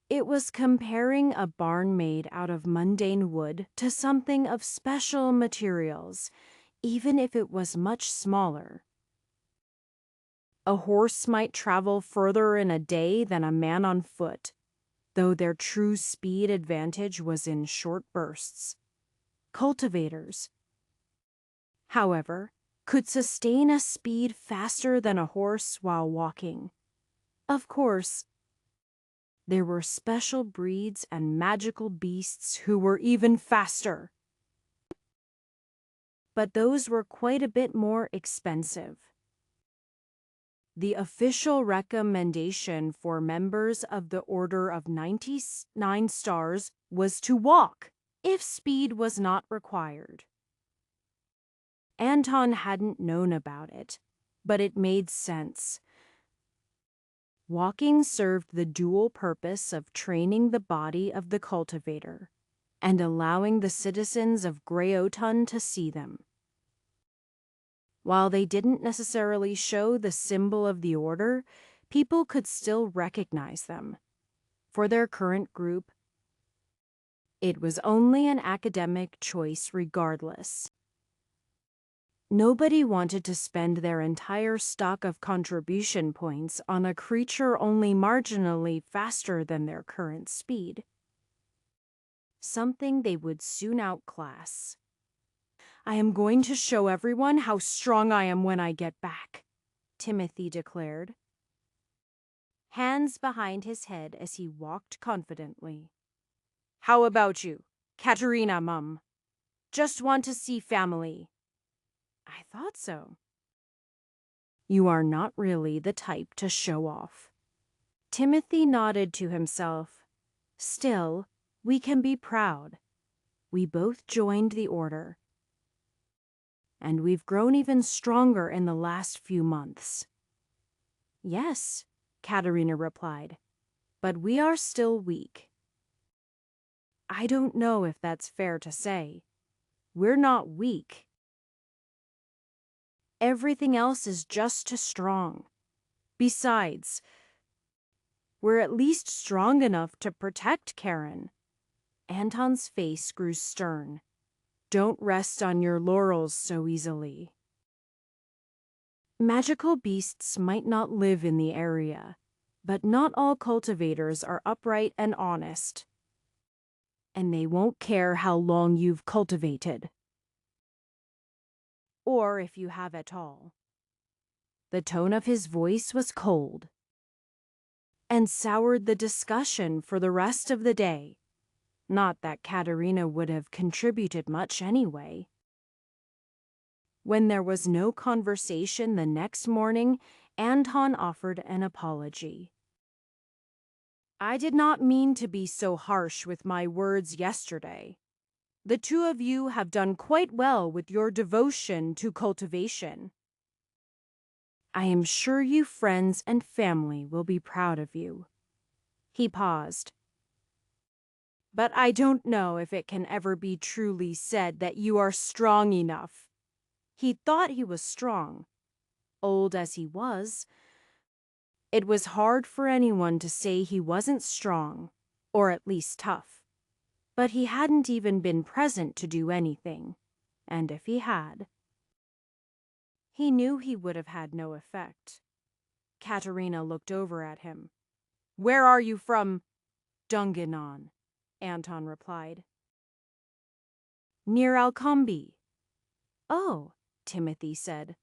it was comparing a barn made out of mundane wood to something of special materials, even if it was much smaller. A horse might travel further in a day than a man on foot, though their true speed advantage was in short bursts. Cultivators, however, could sustain a speed faster than a horse while walking. Of course, there were special breeds and magical beasts who were even faster. But those were quite a bit more expensive. The official recommendation for members of the Order of 99 Stars was to walk, if speed was not required. Anton hadn't known about it, but it made sense. Walking served the dual purpose of training the body of the cultivator and allowing the citizens of Greyoton to see them. While they didn't necessarily show the symbol of the order, people could still recognize them. For their current group, it was only an academic choice regardless. Nobody wanted to spend their entire stock of contribution points on a creature only marginally faster than their current speed. Something they would soon outclass. "I am going to show everyone how strong I am when I get back," Timothy declared, hands behind his head as he walked confidently. "How about you, Katerina, Mum? Just want to see family." "I thought so." "You are not really the type to show off." Timothy nodded to himself. "Still, we can be proud. We both joined the order. And we've grown even stronger in the last few months." "Yes," Katerina replied, "but we are still weak." "I don't know if that's fair to say. We're not weak. Everything else is just as strong. Besides, we're at least strong enough to protect Karen." Anton's face grew stern. "Don't rest on your laurels so easily. Magical beasts might not live in the area, but not all cultivators are upright and honest. And they won't care how long you've cultivated. Or if you have at all." The tone of his voice was cold and soured the discussion for the rest of the day. Not that Katerina would have contributed much anyway. When there was no conversation the next morning, Anton offered an apology. I did not mean to be so harsh with my words yesterday. The two of you have done quite well with your devotion to cultivation. I am sure you friends and family will be proud of you. He paused. But I don't know if it can ever be truly said that you are strong enough. He thought he was strong. Old as he was, it was hard for anyone to say he wasn't strong, or at least tough. But he hadn't even been present to do anything, and if he had, he knew he would have had no effect. Katerina looked over at him. Where are you from? Dunganon, Anton replied. Near Alcombe. Oh, Timothy said.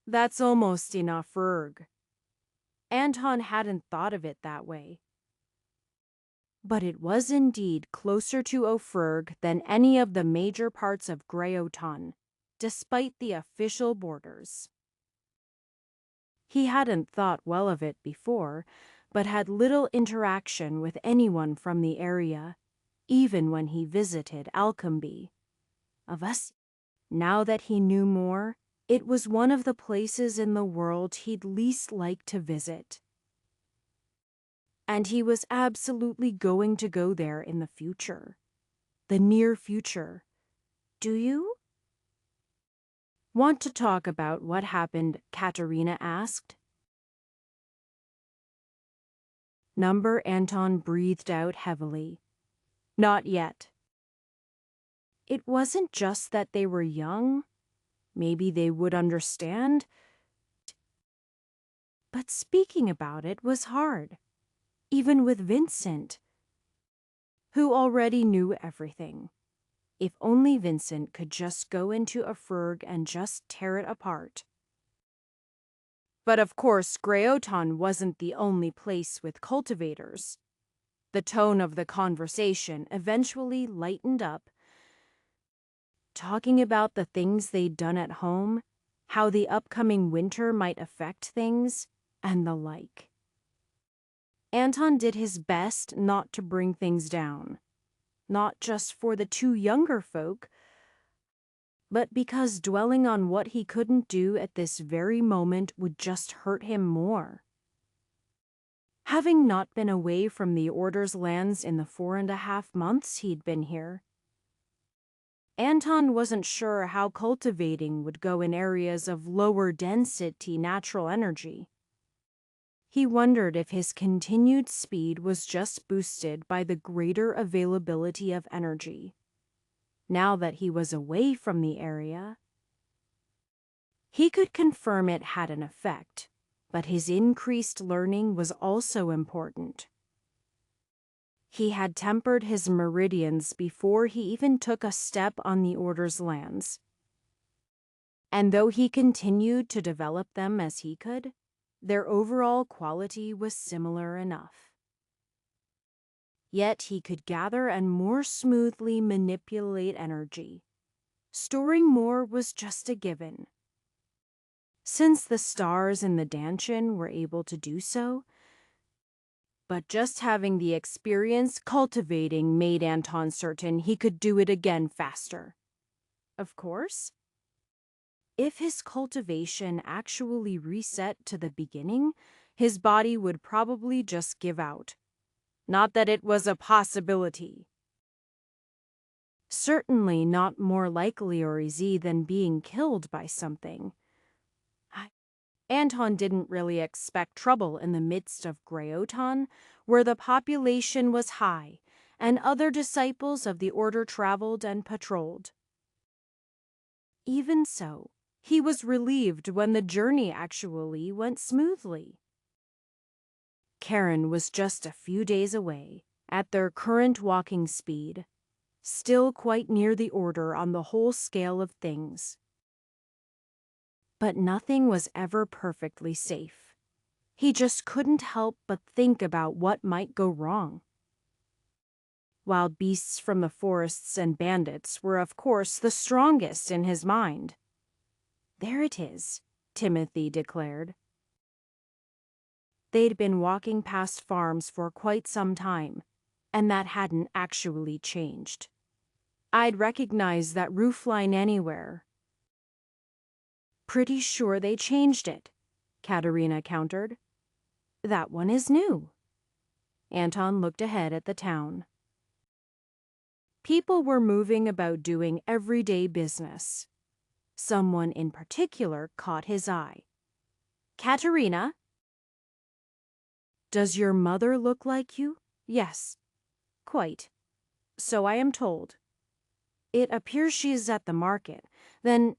That's almost enough Erg. Anton hadn't thought of it that way. But it was indeed closer to Ofurg than any of the major parts of Greoton, despite the official borders. He hadn't thought well of it before, but had little interaction with anyone from the area, even when he visited Alcombe. Of us, now that he knew more, it was one of the places in the world he'd least like to visit. And he was absolutely going to go there in the future. The near future. Do you? Want to talk about what happened? Katerina asked. Number Anton breathed out heavily. Not yet. It wasn't just that they were young. Maybe they would understand. But speaking about it was hard. Even with Vincent, who already knew everything. If only Vincent could just go into a Ferg and just tear it apart. But of course, Greoton wasn't the only place with cultivators. The tone of the conversation eventually lightened up, talking about the things they'd done at home, how the upcoming winter might affect things, and the like. Anton did his best not to bring things down, not just for the two younger folk, but because dwelling on what he couldn't do at this very moment would just hurt him more. Having not been away from the Order's lands in the 4.5 months he'd been here, Anton wasn't sure how cultivating would go in areas of lower density natural energy. He wondered if his continued speed was just boosted by the greater availability of energy. Now that he was away from the area, he could confirm it had an effect, but his increased learning was also important. He had tempered his meridians before he even took a step on the Order's lands. And though he continued to develop them as he could, their overall quality was similar enough. Yet he could gather and more smoothly manipulate energy. Storing more was just a given. Since the stars in the Danshin were able to do so, but just having the experience cultivating made Anton certain he could do it again faster. Of course, if his cultivation actually reset to the beginning, his body would probably just give out. Not that it was a possibility. Certainly not more likely or easy than being killed by something. Anton didn't really expect trouble in the midst of Greoton, where the population was high, and other disciples of the Order traveled and patrolled. Even so, he was relieved when the journey actually went smoothly. Karen was just a few days away, at their current walking speed, still quite near the Order on the whole scale of things. But nothing was ever perfectly safe. He just couldn't help but think about what might go wrong. Wild beasts from the forests and bandits were, of course, the strongest in his mind. "There it is," Timothy declared. They'd been walking past farms for quite some time, and that hadn't actually changed. "I'd recognize that roofline anywhere." "Pretty sure they changed it," Katerina countered. "That one is new." Anton looked ahead at the town. People were moving about doing everyday business. Someone in particular caught his eye. "Katerina, does your mother look like you?" "Yes, quite. So I am told." "It appears she is at the market. Then—"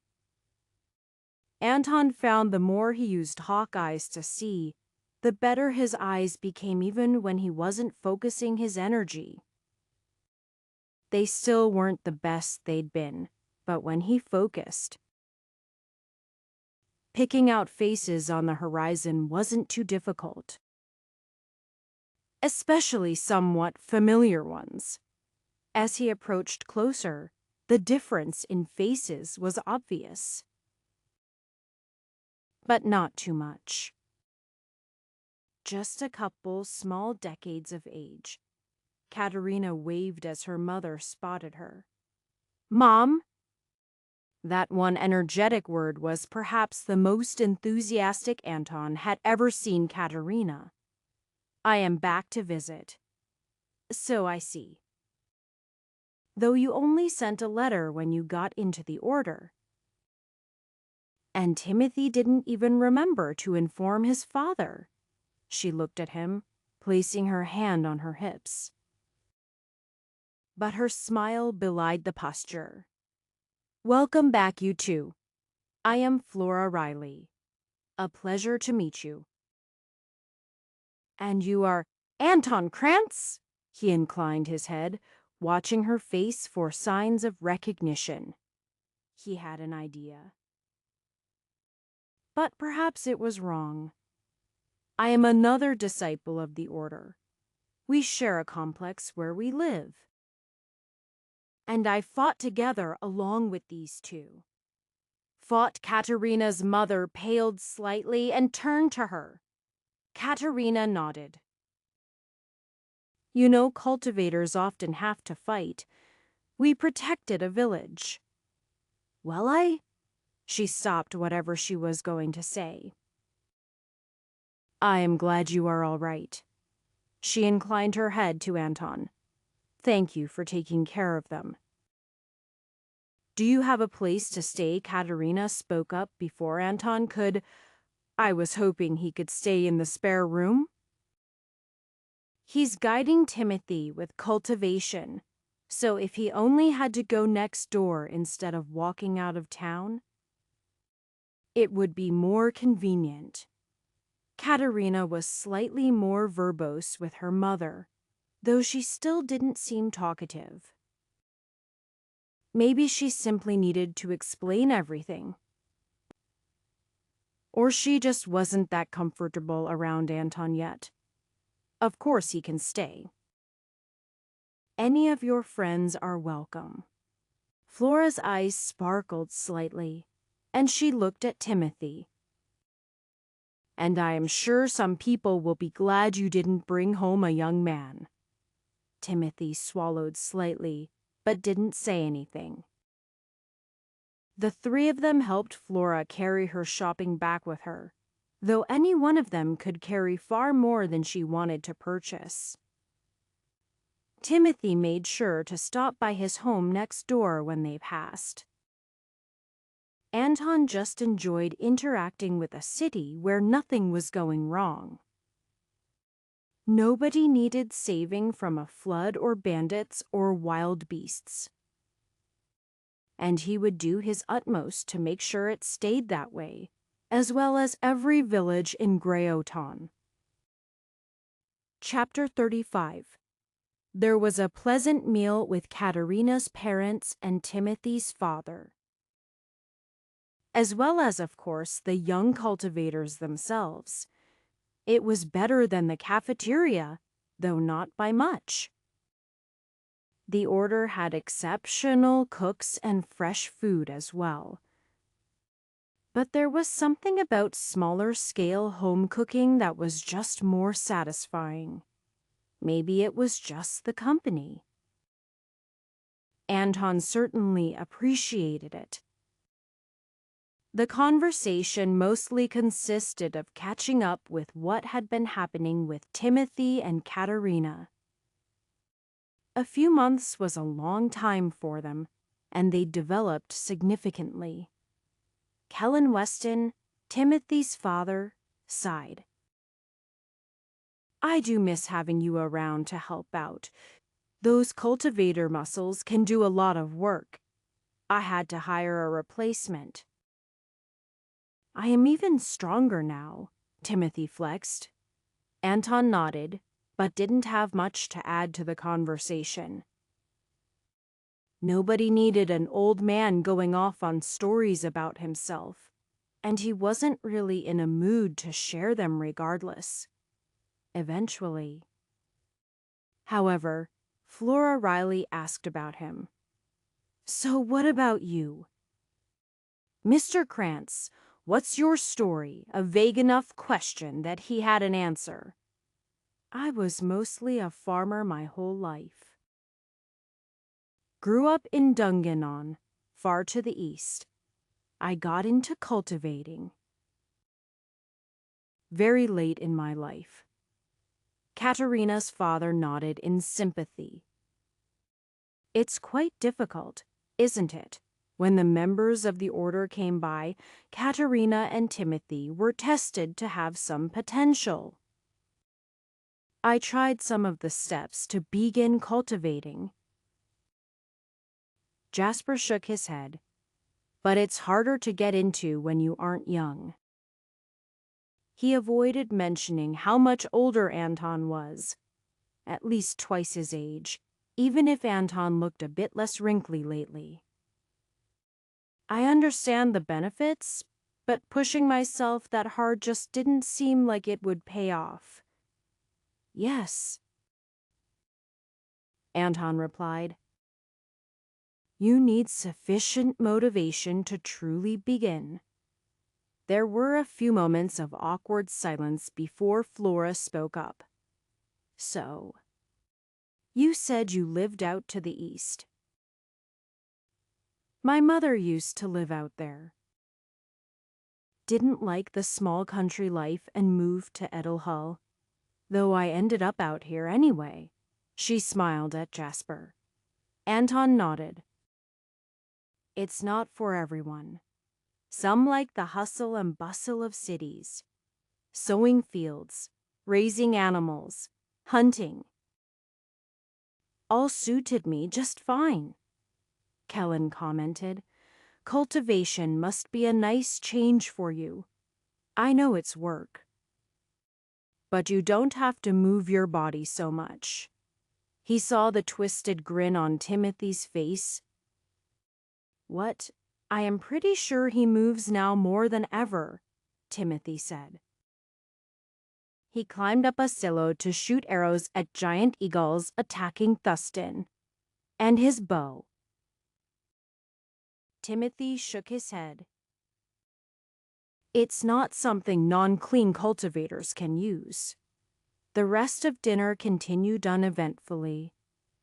Anton found the more he used hawk eyes to see, the better his eyes became even when he wasn't focusing his energy. They still weren't the best they'd been, but when he focused, picking out faces on the horizon wasn't too difficult. Especially somewhat familiar ones. As he approached closer, the difference in faces was obvious. But not too much. Just a couple small decades of age. Katerina waved as her mother spotted her. "Mom!" That one energetic word was perhaps the most enthusiastic Anton had ever seen Katerina. "I am back to visit." "So I see. Though you only sent a letter when you got into the order." And Timothy didn't even remember to inform his father. She looked at him, placing her hand on her hips. But her smile belied the posture. "Welcome back, you two. I am Flora Riley. A pleasure to meet you." "And you are Anton Krantz?" He inclined his head, watching her face for signs of recognition. He had an idea. But perhaps it was wrong. "I am another disciple of the order. We share a complex where we live. And I fought together along with these two." Katerina's mother paled slightly and turned to her. Katerina nodded. "You know, cultivators often have to fight. We protected a village." "Well, She stopped whatever she was going to say. "I am glad you are all right." She inclined her head to Anton. "Thank you for taking care of them." "Do you have a place to stay?" Katerina spoke up before Anton could. "I was hoping he could stay in the spare room." "He's guiding Timothy with cultivation, so if he only had to go next door instead of walking out of town, it would be more convenient." Katerina was slightly more verbose with her mother, though she still didn't seem talkative. Maybe she simply needed to explain everything. Or she just wasn't that comfortable around Anton yet. "Of course he can stay. Any of your friends are welcome." Flora's eyes sparkled slightly, and she looked at Timothy. "And I am sure some people will be glad you didn't bring home a young man." Timothy swallowed slightly, but didn't say anything. The three of them helped Flora carry her shopping bag with her, though any one of them could carry far more than she wanted to purchase. Timothy made sure to stop by his home next door when they passed. Anton just enjoyed interacting with a city where nothing was going wrong. Nobody needed saving from a flood or bandits or wild beasts. And he would do his utmost to make sure it stayed that way, as well as every village in Greyoton. Chapter 35. There was a pleasant meal with Katerina's parents and Timothy's father, as well as, of course, the young cultivators themselves. It was better than the cafeteria, though not by much. The order had exceptional cooks and fresh food as well. But there was something about smaller-scale home cooking that was just more satisfying. Maybe it was just the company. Anton certainly appreciated it. The conversation mostly consisted of catching up with what had been happening with Timothy and Katerina. A few months was a long time for them, and they developed significantly. Kellen Weston, Timothy's father, sighed. I do miss having you around to help out. Those cultivator muscles can do a lot of work. I had to hire a replacement. I am even stronger now, Timothy flexed. Anton nodded, but didn't have much to add to the conversation. Nobody needed an old man going off on stories about himself, and he wasn't really in a mood to share them regardless. Eventually. However, Flora Riley asked about him. So what about you? Mr. Krantz, what's your story? A vague enough question that he had an answer. I was mostly a farmer my whole life. Grew up in Dungannon, far to the east. I got into cultivating very late in my life. Katerina's father nodded in sympathy. It's quite difficult, isn't it? When the members of the order came by, Katerina and Timothy were tested to have some potential. I tried some of the steps to begin cultivating. Jasper shook his head. But it's harder to get into when you aren't young. He avoided mentioning how much older Anton was, at least twice his age, even if Anton looked a bit less wrinkly lately. I understand the benefits, but pushing myself that hard just didn't seem like it would pay off. Yes, Anton replied. You need sufficient motivation to truly begin. There were a few moments of awkward silence before Flora spoke up. So, you said you lived out to the east. My mother used to live out there. Didn't like the small country life and moved to Edelhull, though I ended up out here anyway. She smiled at Jasper. Anton nodded. It's not for everyone. Some like the hustle and bustle of cities. Sowing fields, raising animals, hunting. All suited me just fine, Kellen commented. Cultivation must be a nice change for you. I know it's work. But you don't have to move your body so much. He saw the twisted grin on Timothy's face. What? I am pretty sure he moves now more than ever, Timothy said. He climbed up a silo to shoot arrows at giant eagles attacking Thuston, and his bow. Timothy shook his head. It's not something non-clean cultivators can use. The rest of dinner continued uneventfully,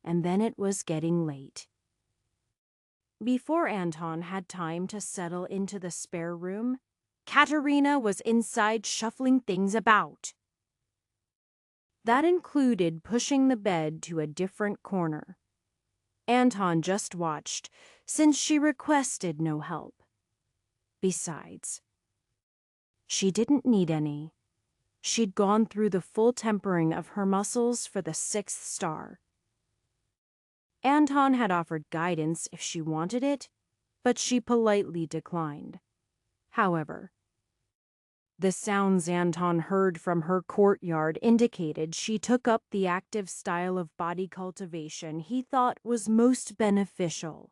and then it was getting late. Before Anton had time to settle into the spare room, Katerina was inside shuffling things about. That included pushing the bed to a different corner. Anton just watched, since she requested no help. Besides, she didn't need any. She'd gone through the full tempering of her muscles for the 6th star. Anton had offered guidance if she wanted it, but she politely declined. However, the sounds Anton heard from her courtyard indicated she took up the active style of body cultivation he thought was most beneficial.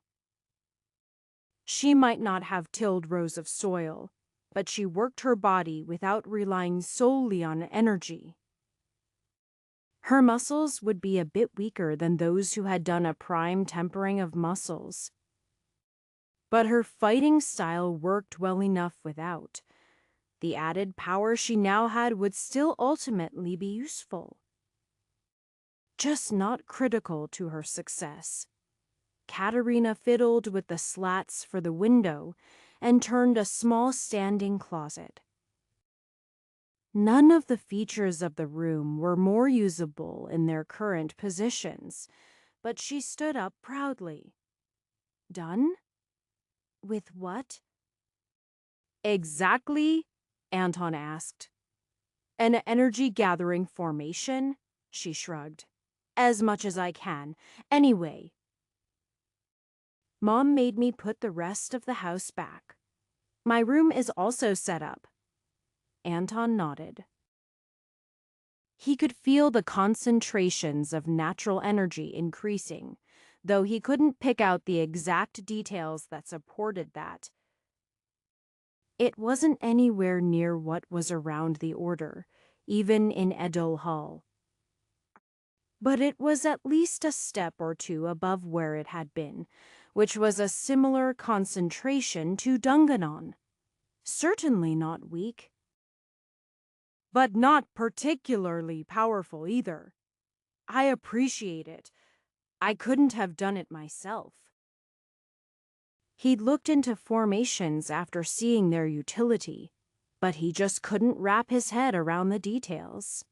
She might not have tilled rows of soil, but she worked her body without relying solely on energy. Her muscles would be a bit weaker than those who had done a prime tempering of muscles. But her fighting style worked well enough without. The added power she now had would still ultimately be useful, just not critical to her success. Katerina fiddled with the slats for the window and turned a small standing closet. None of the features of the room were more usable in their current positions, but she stood up proudly. Done? With what? Exactly, Anton asked. An energy-gathering formation? She shrugged. As much as I can. Anyway. Mom made me put the rest of the house back. My room is also set up. Anton nodded. He could feel the concentrations of natural energy increasing, though he couldn't pick out the exact details that supported that. It wasn't anywhere near what was around the Order, even in Edul Hall. But it was at least a step or two above where it had been, which was a similar concentration to Dunganon. Certainly not weak. But not particularly powerful either. I appreciate it. I couldn't have done it myself. He'd looked into formations after seeing their utility, but he just couldn't wrap his head around the details.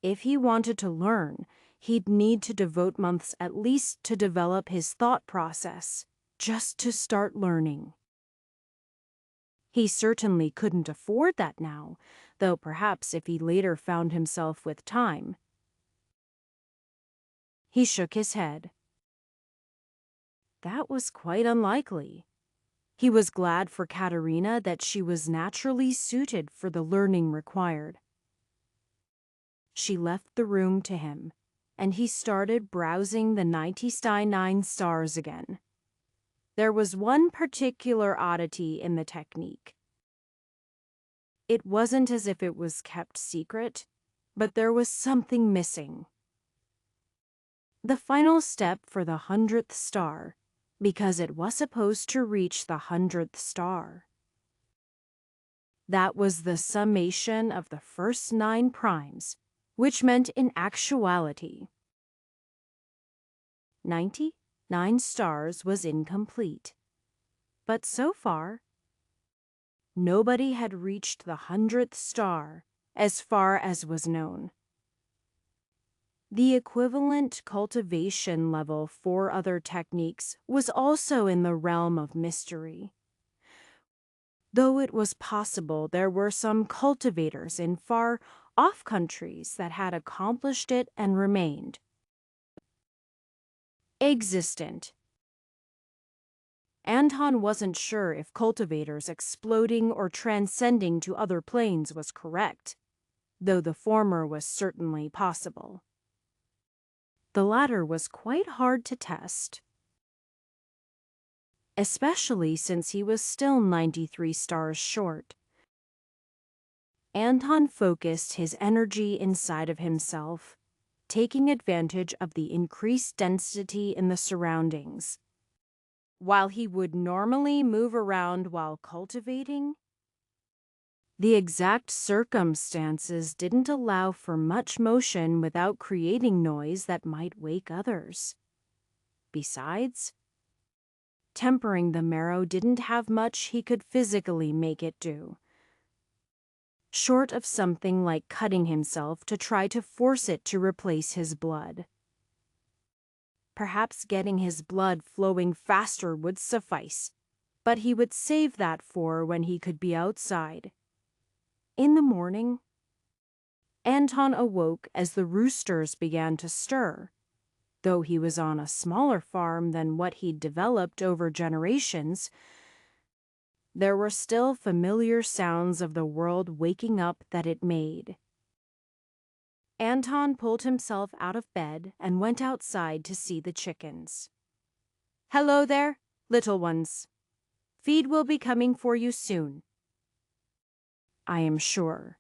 If he wanted to learn, he'd need to devote months at least to develop his thought process, just to start learning. He certainly couldn't afford that now, though perhaps if he later found himself with time. He shook his head. That was quite unlikely. He was glad for Katerina that she was naturally suited for the learning required. She left the room to him, and he started browsing the 99 stars again. There was one particular oddity in the technique. It wasn't as if it was kept secret, but there was something missing. The final step for the 100th star, because it was supposed to reach the 100th star. That was the summation of the first 9 primes, which meant in actuality 99 stars was incomplete. But so far, nobody had reached the 100th star, as far as was known. The equivalent cultivation level for other techniques was also in the realm of mystery. Though it was possible there were some cultivators in far-off countries that had accomplished it and remained existent. Anton wasn't sure if cultivators exploding or transcending to other planes was correct, though the former was certainly possible. The latter was quite hard to test, especially since he was still 93 stars short. Anton focused his energy inside of himself, taking advantage of the increased density in the surroundings. While he would normally move around while cultivating, the exact circumstances didn't allow for much motion without creating noise that might wake others. Besides, tempering the marrow didn't have much he could physically make it do, short of something like cutting himself to try to force it to replace his blood. Perhaps getting his blood flowing faster would suffice, but he would save that for when he could be outside. In the morning, Anton awoke as the roosters began to stir. Though he was on a smaller farm than what he'd developed over generations, there were still familiar sounds of the world waking up that it made. Anton pulled himself out of bed and went outside to see the chickens. "Hello there, little ones. Feed will be coming for you soon." I am sure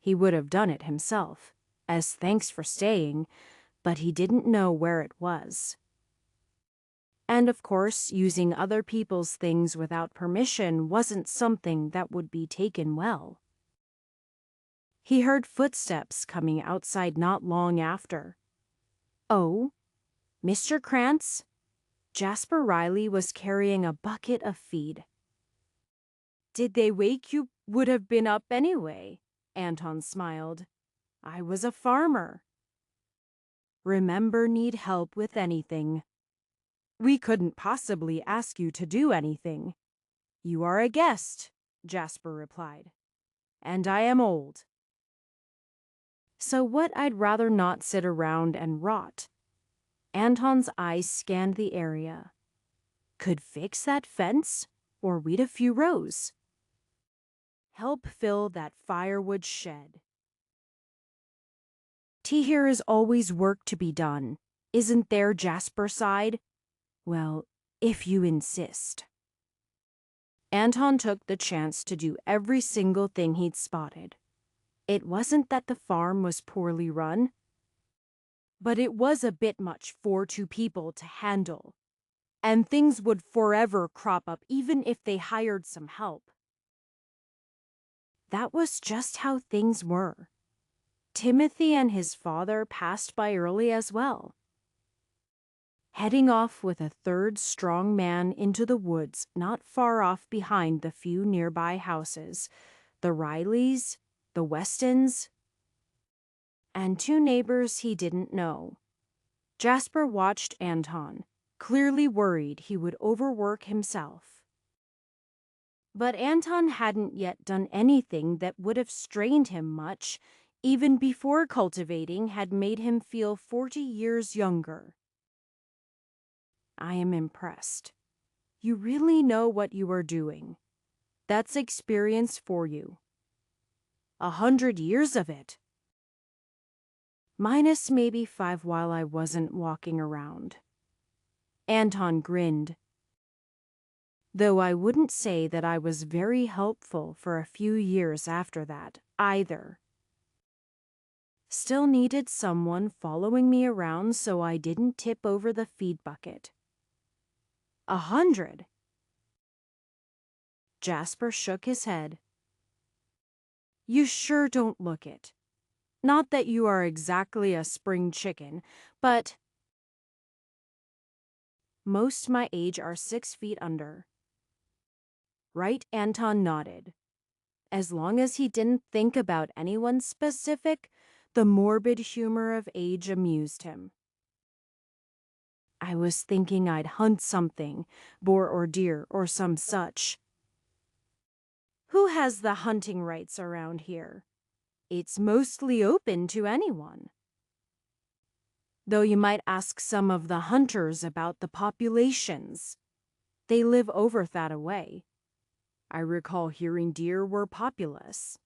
he would have done it himself, as thanks for staying, but he didn't know where it was. And of course, using other people's things without permission wasn't something that would be taken well. He heard footsteps coming outside not long after. Oh, Mr. Krantz? Jasper Riley was carrying a bucket of feed. Did they wake you? Would have been up anyway, Anton smiled. I was a farmer. Remember, need help with anything. We couldn't possibly ask you to do anything. You are a guest, Jasper replied. And I am old. So what? I'd rather not sit around and rot. Anton's eyes scanned the area. Could fix that fence or weed a few rows. Help fill that firewood shed. Here is always work to be done. Isn't there, Jasper sighed? Well, if you insist. Anton took the chance to do every single thing he'd spotted. It wasn't that the farm was poorly run, but it was a bit much for two people to handle, and things would forever crop up even if they hired some help. That was just how things were. Timothy and his father passed by early as well, heading off with a third strong man into the woods not far off behind the few nearby houses, the Rileys, the Westons, and two neighbors he didn't know. Jasper watched Anton, clearly worried he would overwork himself. But Anton hadn't yet done anything that would have strained him much, even before cultivating had made him feel 40 years younger. I am impressed. You really know what you are doing. That's experience for you. 100 years of it. Minus maybe 5 while I wasn't walking around. Anton grinned. Though I wouldn't say that I was very helpful for a few years after that, either. Still needed someone following me around so I didn't tip over the feed bucket. 100? Jasper shook his head. You sure don't look it. Not that you are exactly a spring chicken, but most my age are 6 feet under. Right? Anton nodded. As long as he didn't think about anyone specific, the morbid humor of age amused him. I was thinking I'd hunt something, boar or deer or some such. Who has the hunting rights around here? It's mostly open to anyone. Though you might ask some of the hunters about the populations. They live over that away. I recall hearing deer were populous.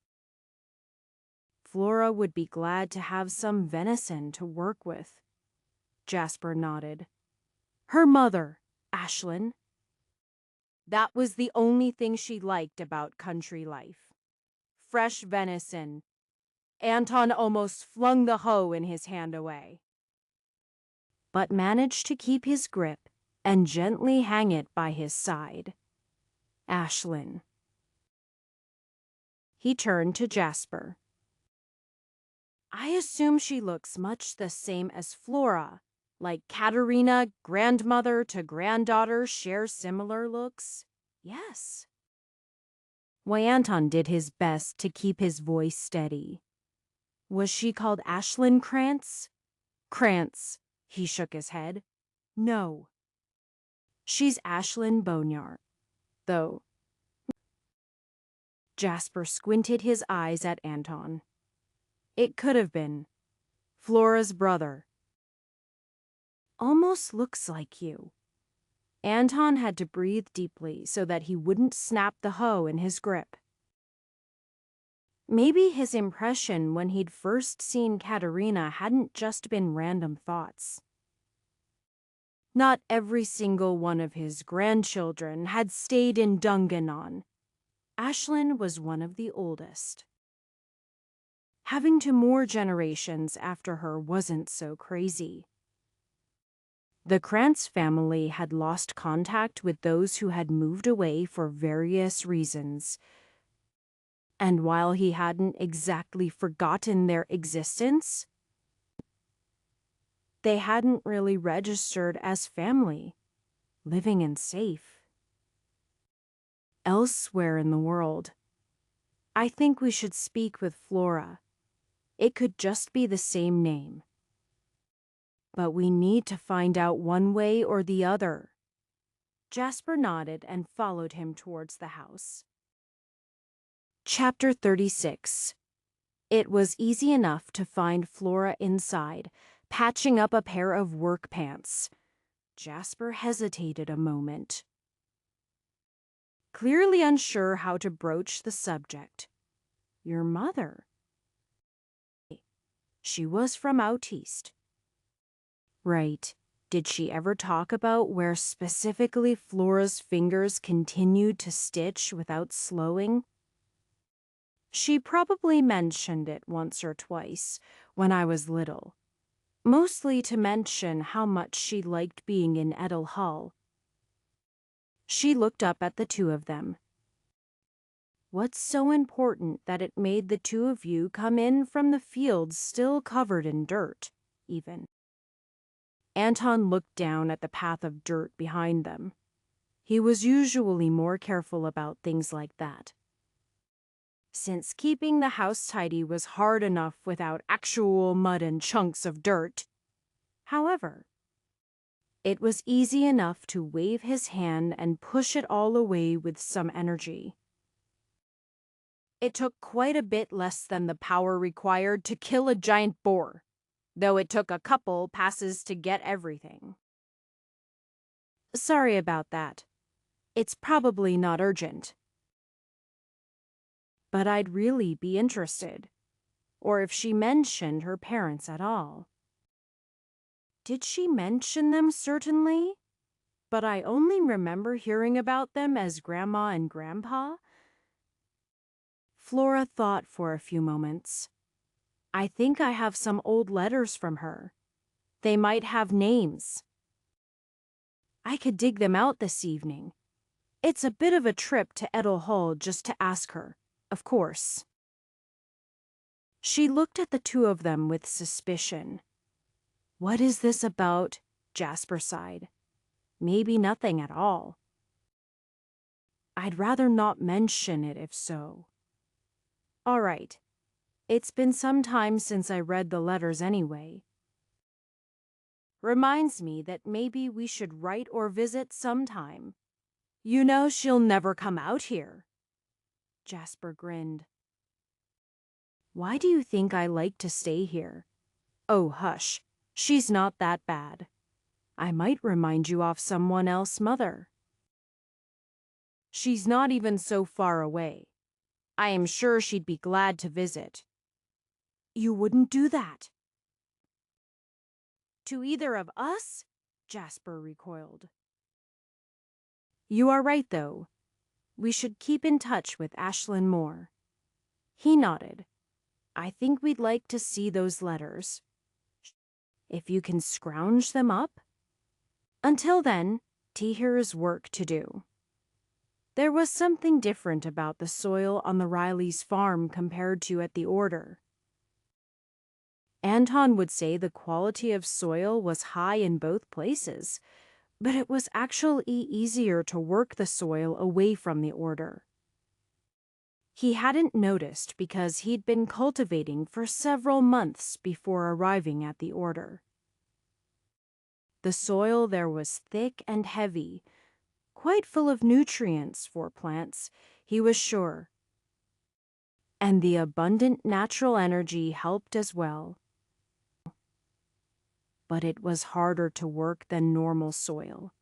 Flora would be glad to have some venison to work with. Jasper nodded. Her mother, Ashlyn. That was the only thing she liked about country life. Fresh venison. Anton almost flung the hoe in his hand away, but managed to keep his grip and gently hang it by his side. Ashlyn. He turned to Jasper. I assume she looks much the same as Flora, like Katerina, grandmother to granddaughter, share similar looks. Yes. Why, Anton did his best to keep his voice steady. Was she called Ashlyn Krantz? Krantz. He shook his head. No. She's Ashlyn Boneyard, though. Jasper squinted his eyes at Anton. It could have been. Flora's brother. Almost looks like you. Anton had to breathe deeply so that he wouldn't snap the hoe in his grip. Maybe his impression when he'd first seen Katerina hadn't just been random thoughts. Not every single one of his grandchildren had stayed in Dungannon. Ashlyn was one of the oldest. Having to more generations after her wasn't so crazy. The Krantz family had lost contact with those who had moved away for various reasons. And while he hadn't exactly forgotten their existence, they hadn't really registered as family, living and safe. Elsewhere in the world, I think we should speak with Flora. It could just be the same name. But we need to find out one way or the other. Jasper nodded and followed him towards the house. Chapter 36. It was easy enough to find Flora inside, patching up a pair of work pants. Jasper hesitated a moment, clearly unsure how to broach the subject. Your mother? She was from out east. Right. Did she ever talk about where specifically Flora's fingers continued to stitch without slowing? She probably mentioned it once or twice when I was little, mostly to mention how much she liked being in Edel Hall. She looked up at the two of them. What's so important that it made the two of you come in from the fields still covered in dirt, even? Anton looked down at the path of dirt behind them. He was usually more careful about things like that. Since keeping the house tidy was hard enough without actual mud and chunks of dirt. However, it was easy enough to wave his hand and push it all away with some energy. It took quite a bit less than the power required to kill a giant boar, though it took a couple passes to get everything. Sorry about that. It's probably not urgent. But I'd really be interested. Or if she mentioned her parents at all. Did she mention them, certainly? But I only remember hearing about them as Grandma and Grandpa. Flora thought for a few moments. I think I have some old letters from her. They might have names. I could dig them out this evening. It's a bit of a trip to Edel Hall just to ask her, of course. She looked at the two of them with suspicion. What is this about? Jasper sighed. Maybe nothing at all. I'd rather not mention it if so. All right. It's been some time since I read the letters anyway. Reminds me that maybe we should write or visit sometime. You know she'll never come out here. Jasper grinned. Why do you think I like to stay here? Oh, hush. She's not that bad. I might remind you of someone else, Mother. She's not even so far away. I am sure she'd be glad to visit. You wouldn't do that. To either of us? Jasper recoiled. You are right, though. We should keep in touch with Ashlyn more. He nodded. I think we'd like to see those letters. If you can scrounge them up. Until then, Tahir's work to do. There was something different about the soil on the Rileys' farm compared to at the Order. Anton would say the quality of soil was high in both places, but it was actually easier to work the soil away from the Order. He hadn't noticed because he'd been cultivating for several months before arriving at the Order. The soil there was thick and heavy, quite full of nutrients for plants, he was sure. And the abundant natural energy helped as well. But it was harder to work than normal soil.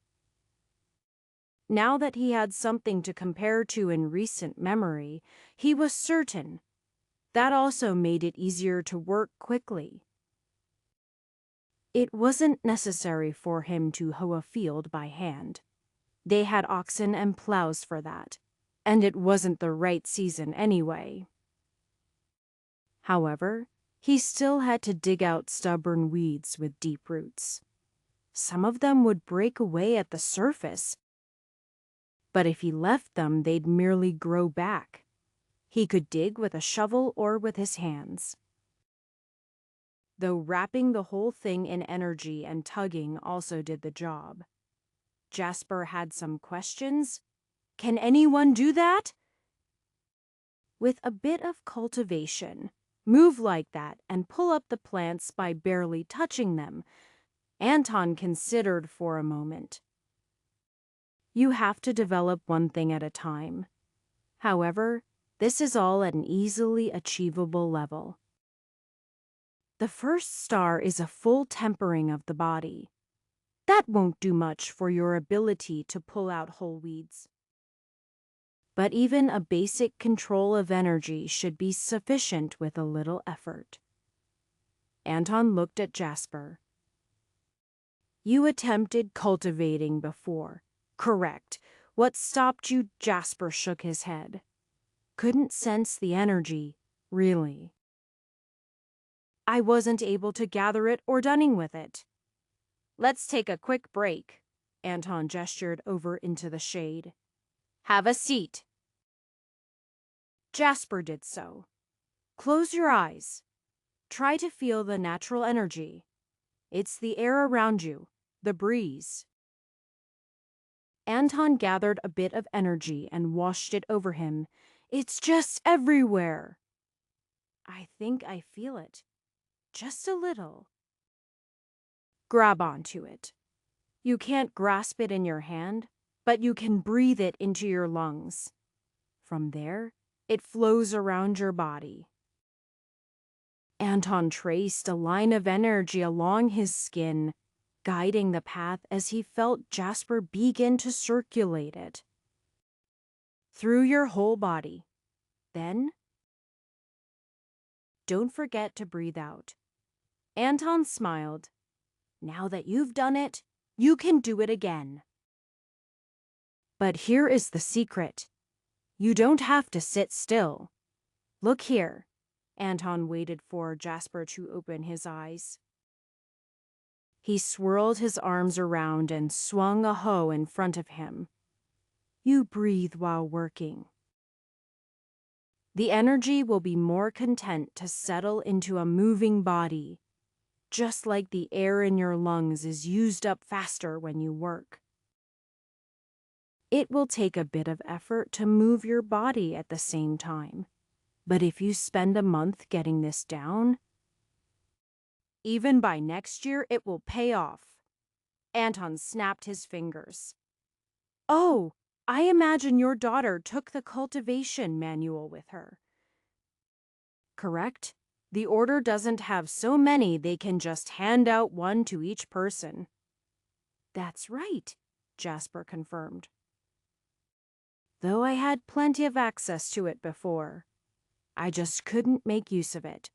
Now that he had something to compare to in recent memory, he was certain that also made it easier to work quickly. It wasn't necessary for him to hoe a field by hand. They had oxen and plows for that, and it wasn't the right season anyway. However, he still had to dig out stubborn weeds with deep roots. Some of them would break away at the surface, but if he left them, they'd merely grow back. He could dig with a shovel or with his hands. Though wrapping the whole thing in energy and tugging also did the job. Jasper had some questions. Can anyone do that? With a bit of cultivation, move like that and pull up the plants by barely touching them. Anton considered for a moment. You have to develop one thing at a time. However, this is all at an easily achievable level. The first star is a full tempering of the body. That won't do much for your ability to pull out whole weeds. But even a basic control of energy should be sufficient with a little effort. Anton looked at Jasper. You attempted cultivating before. Correct. What stopped you? Jasper shook his head. Couldn't sense the energy, really. I wasn't able to gather it or done with it. Let's take a quick break. Anton gestured over into the shade. Have a seat. Jasper did so. Close your eyes. Try to feel the natural energy. It's the air around you, the breeze. Anton gathered a bit of energy and washed it over him. It's just everywhere. I think I feel it. Just a little. Grab onto it. You can't grasp it in your hand, but you can breathe it into your lungs. From there, it flows around your body. Anton traced a line of energy along his skin, guiding the path as he felt Jasper begin to circulate it through your whole body. Then, don't forget to breathe out. Anton smiled. Now that you've done it, you can do it again. But here is the secret. You don't have to sit still. Look here. Anton waited for Jasper to open his eyes. He swirled his arms around and swung a hoe in front of him. You breathe while working. The energy will be more content to settle into a moving body, just like the air in your lungs is used up faster when you work. It will take a bit of effort to move your body at the same time, but if you spend a month getting this down, even by next year it will pay off. Anton snapped his fingers. Oh, I imagine your daughter took the cultivation manual with her. Correct? The order doesn't have so many they can just hand out one to each person. That's right, Jasper confirmed. Though I had plenty of access to it before, I just couldn't make use of it.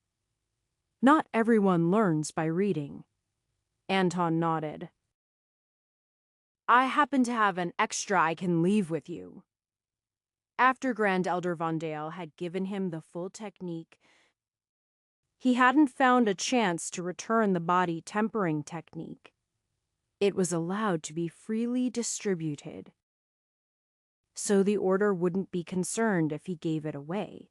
Not everyone learns by reading. Anton nodded. I happen to have an extra I can leave with you. After Grand Elder Vondale had given him the full technique, he hadn't found a chance to return the body tempering technique. It was allowed to be freely distributed, so the order wouldn't be concerned if he gave it away.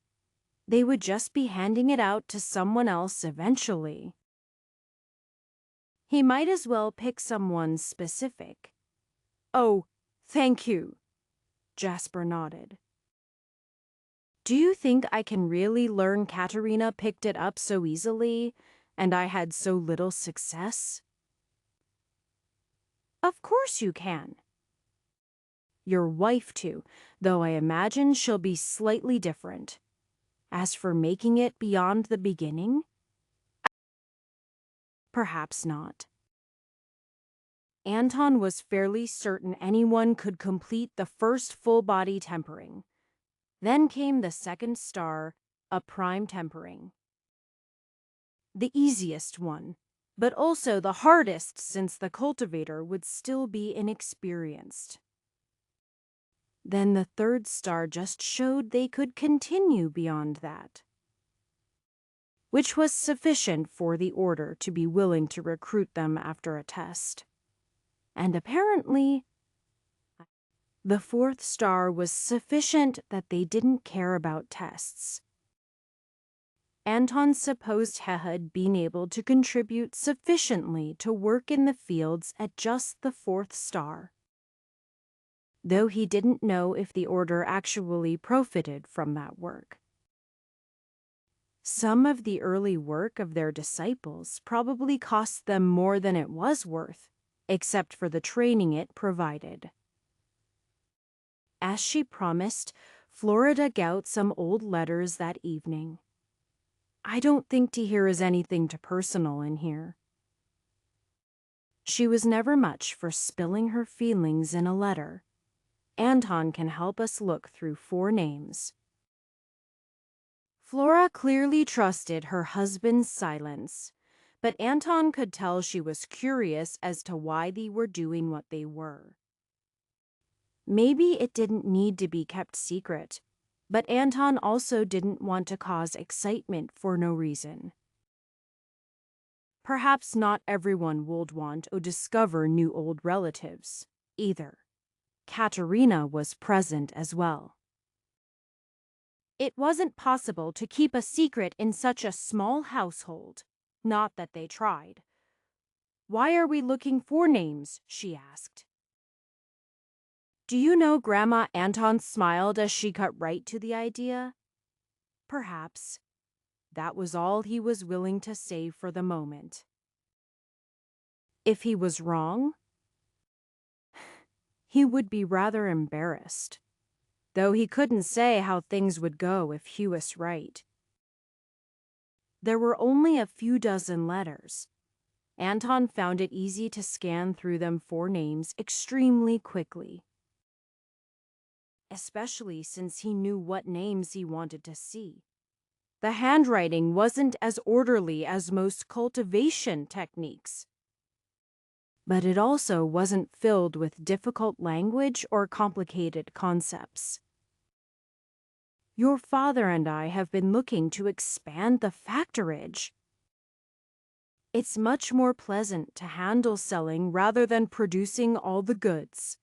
They would just be handing it out to someone else eventually. He might as well pick someone specific. Oh, thank you. Jasper nodded. Do you think I can really learn Katerina picked it up so easily, and I had so little success? Of course you can. Your wife too, though I imagine she'll be slightly different. As for making it beyond the beginning, perhaps not. Anton was fairly certain anyone could complete the first full-body tempering. Then came the second star, a prime tempering. The easiest one, but also the hardest since the cultivator would still be inexperienced. Then the third star just showed they could continue beyond that. which was sufficient for the order to be willing to recruit them after a test. And apparently, the 4th star was sufficient that they didn't care about tests. Anton supposed He had been able to contribute sufficiently to work in the fields at just the 4th star, though he didn't know if the order actually profited from that work. Some of the early work of their disciples probably cost them more than it was worth, except for the training it provided. As she promised, Flora dug out some old letters that evening. I don't think here is anything too personal in here. She was never much for spilling her feelings in a letter. Anton can help us look through 4 names. Flora clearly trusted her husband's silence, but Anton could tell she was curious as to why they were doing what they were. Maybe it didn't need to be kept secret, but Anton also didn't want to cause excitement for no reason. Perhaps not everyone would want to discover new old relatives, either. Katerina was present as well. It wasn't possible to keep a secret in such a small household, not that they tried. "Why are we looking for names?" she asked. Do you know, Grandma, Anton smiled as she cut right to the idea. Perhaps. That was all he was willing to say for the moment. If he was wrong, he would be rather embarrassed, though he couldn't say how things would go if he was right. There were only a few dozen letters. Anton found it easy to scan through them for names extremely quickly, especially since he knew what names he wanted to see. The handwriting wasn't as orderly as most cultivation techniques, but it also wasn't filled with difficult language or complicated concepts. Your father and I have been looking to expand the factorage. It's much more pleasant to handle selling rather than producing all the goods.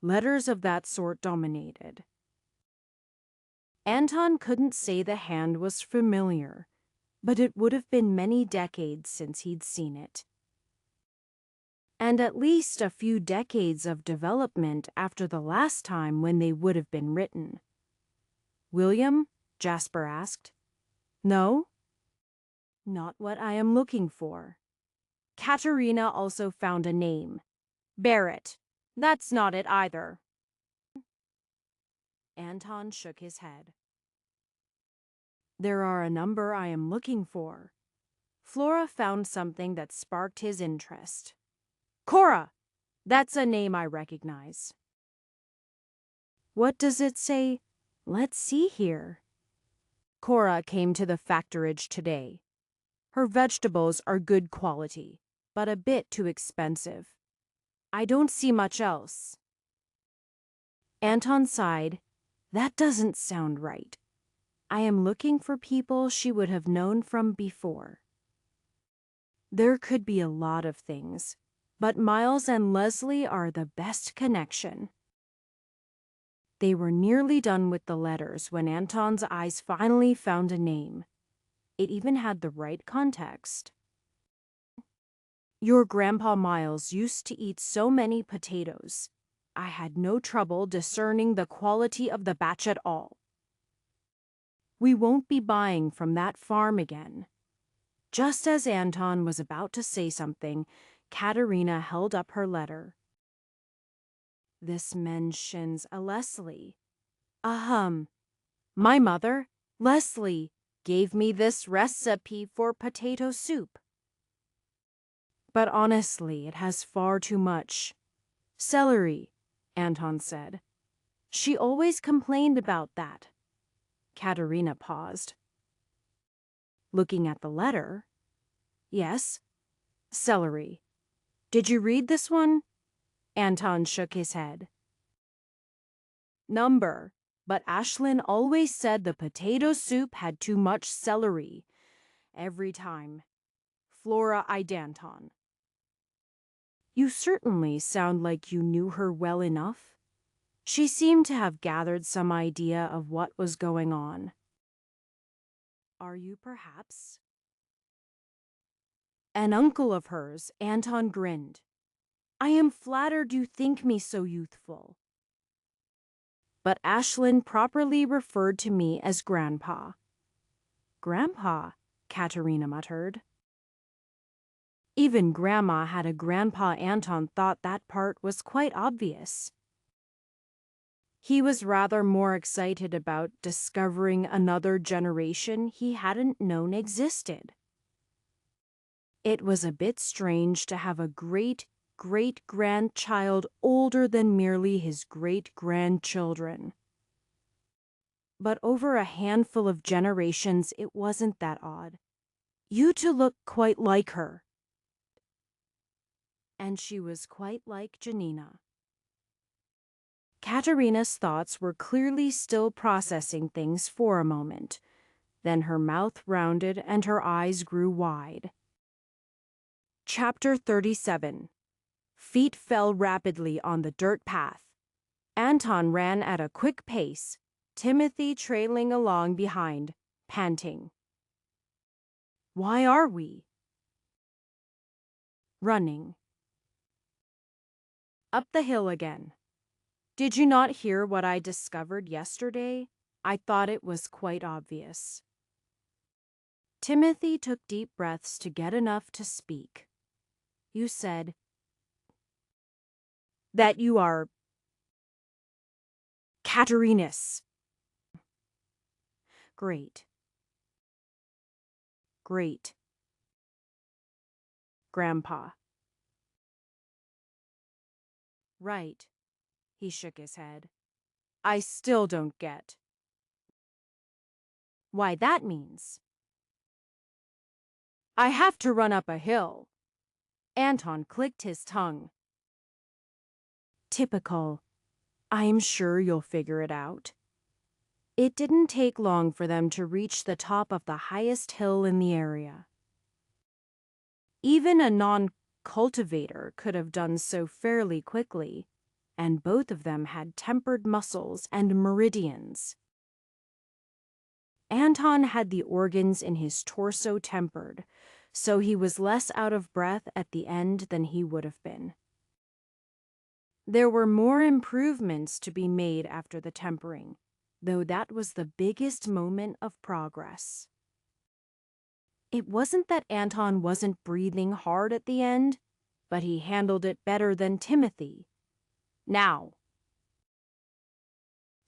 Letters of that sort dominated. Anton couldn't say the hand was familiar, but it would have been many decades since he'd seen it. And at least a few decades of development after the last time when they would have been written. "William?" Jasper asked. "No? Not what I am looking for." Katerina also found a name. "Barrett. That's not it either." Anton shook his head. "There are a number I am looking for." Flora found something that sparked his interest. "Cora! That's a name I recognize." "What does it say? Let's see here." Cora came to the factorage today. Her vegetables are good quality, but a bit too expensive. I don't see much else. Anton sighed. That doesn't sound right. I am looking for people she would have known from before. There could be a lot of things, but Miles and Leslie are the best connection. They were nearly done with the letters when Anton's eyes finally found a name. It even had the right context. Your Grandpa Miles used to eat so many potatoes. I had no trouble discerning the quality of the batch at all. We won't be buying from that farm again. Just as Anton was about to say something, Katerina held up her letter. This mentions a Leslie. Ahem. My mother, Leslie, gave me this recipe for potato soup. But honestly, it has far too much. Celery, Anton said. She always complained about that. Katerina paused. Looking at the letter. Yes, celery. Did you read this one? Anton shook his head. Number, But Ashlyn always said the potato soup had too much celery. Every time. Flora Idanton. You certainly sound like you knew her well enough. She seemed to have gathered some idea of what was going on. Are you perhaps? An uncle of hers, Anton grinned. I am flattered you think me so youthful. But Ashlyn properly referred to me as Grandpa. Grandpa, Katerina muttered. Even Grandma had a Grandpa Anton thought that part was quite obvious. He was rather more excited about discovering another generation he hadn't known existed. It was a bit strange to have a great-great-grandchild older than merely his great-grandchildren. But over a handful of generations, it wasn't that odd. You two look quite like her. And she was quite like Janina. Katerina's thoughts were clearly still processing things for a moment. Then her mouth rounded and her eyes grew wide. Chapter 37. Feet fell rapidly on the dirt path. Anton ran at a quick pace, Timothy trailing along behind, panting. Why are we running? Up the hill again. Did you not hear what I discovered yesterday? I thought it was quite obvious. Timothy took deep breaths to get enough to speak. You said that you are Caterinus. Great. Great. Grandpa. Right. He shook his head. I still don't get why that means. I have to run up a hill. Anton clicked his tongue. Typical. I'm sure you'll figure it out. It didn't take long for them to reach the top of the highest hill in the area. Even a non-cultivator could have done so fairly quickly, and both of them had tempered muscles and meridians. Anton had the organs in his torso tempered, so he was less out of breath at the end than he would have been. There were more improvements to be made after the tempering, though that was the biggest moment of progress. It wasn't that Anton wasn't breathing hard at the end, but he handled it better than Timothy. Now.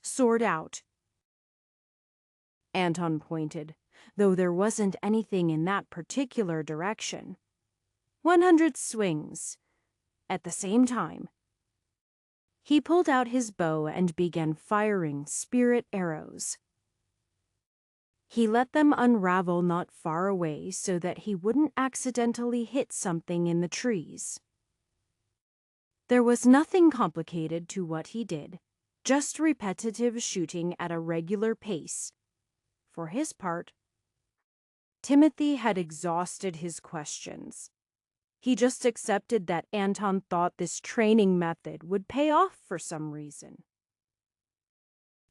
Sword out. Anton pointed, though there wasn't anything in that particular direction. 100 swings. At the same time. He pulled out his bow and began firing spirit arrows. He let them unravel not far away so that he wouldn't accidentally hit something in the trees. There was nothing complicated to what he did, just repetitive shooting at a regular pace. For his part, Timothy had exhausted his questions. He just accepted that Anton thought this training method would pay off for some reason.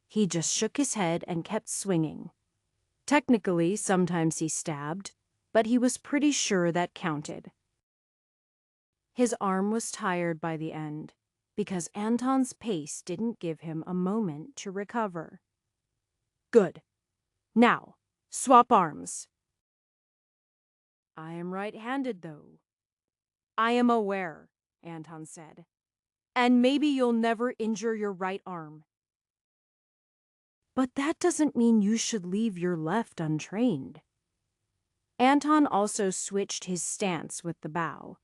He just shook his head and kept swinging. Technically, sometimes he stabbed, but he was pretty sure that counted. His arm was tired by the end, because Anton's pace didn't give him a moment to recover. Good. Now, swap arms. I am right-handed, though. I am aware, Anton said. And maybe you'll never injure your right arm. But that doesn't mean you should leave your left untrained. Anton also switched his stance with the bow.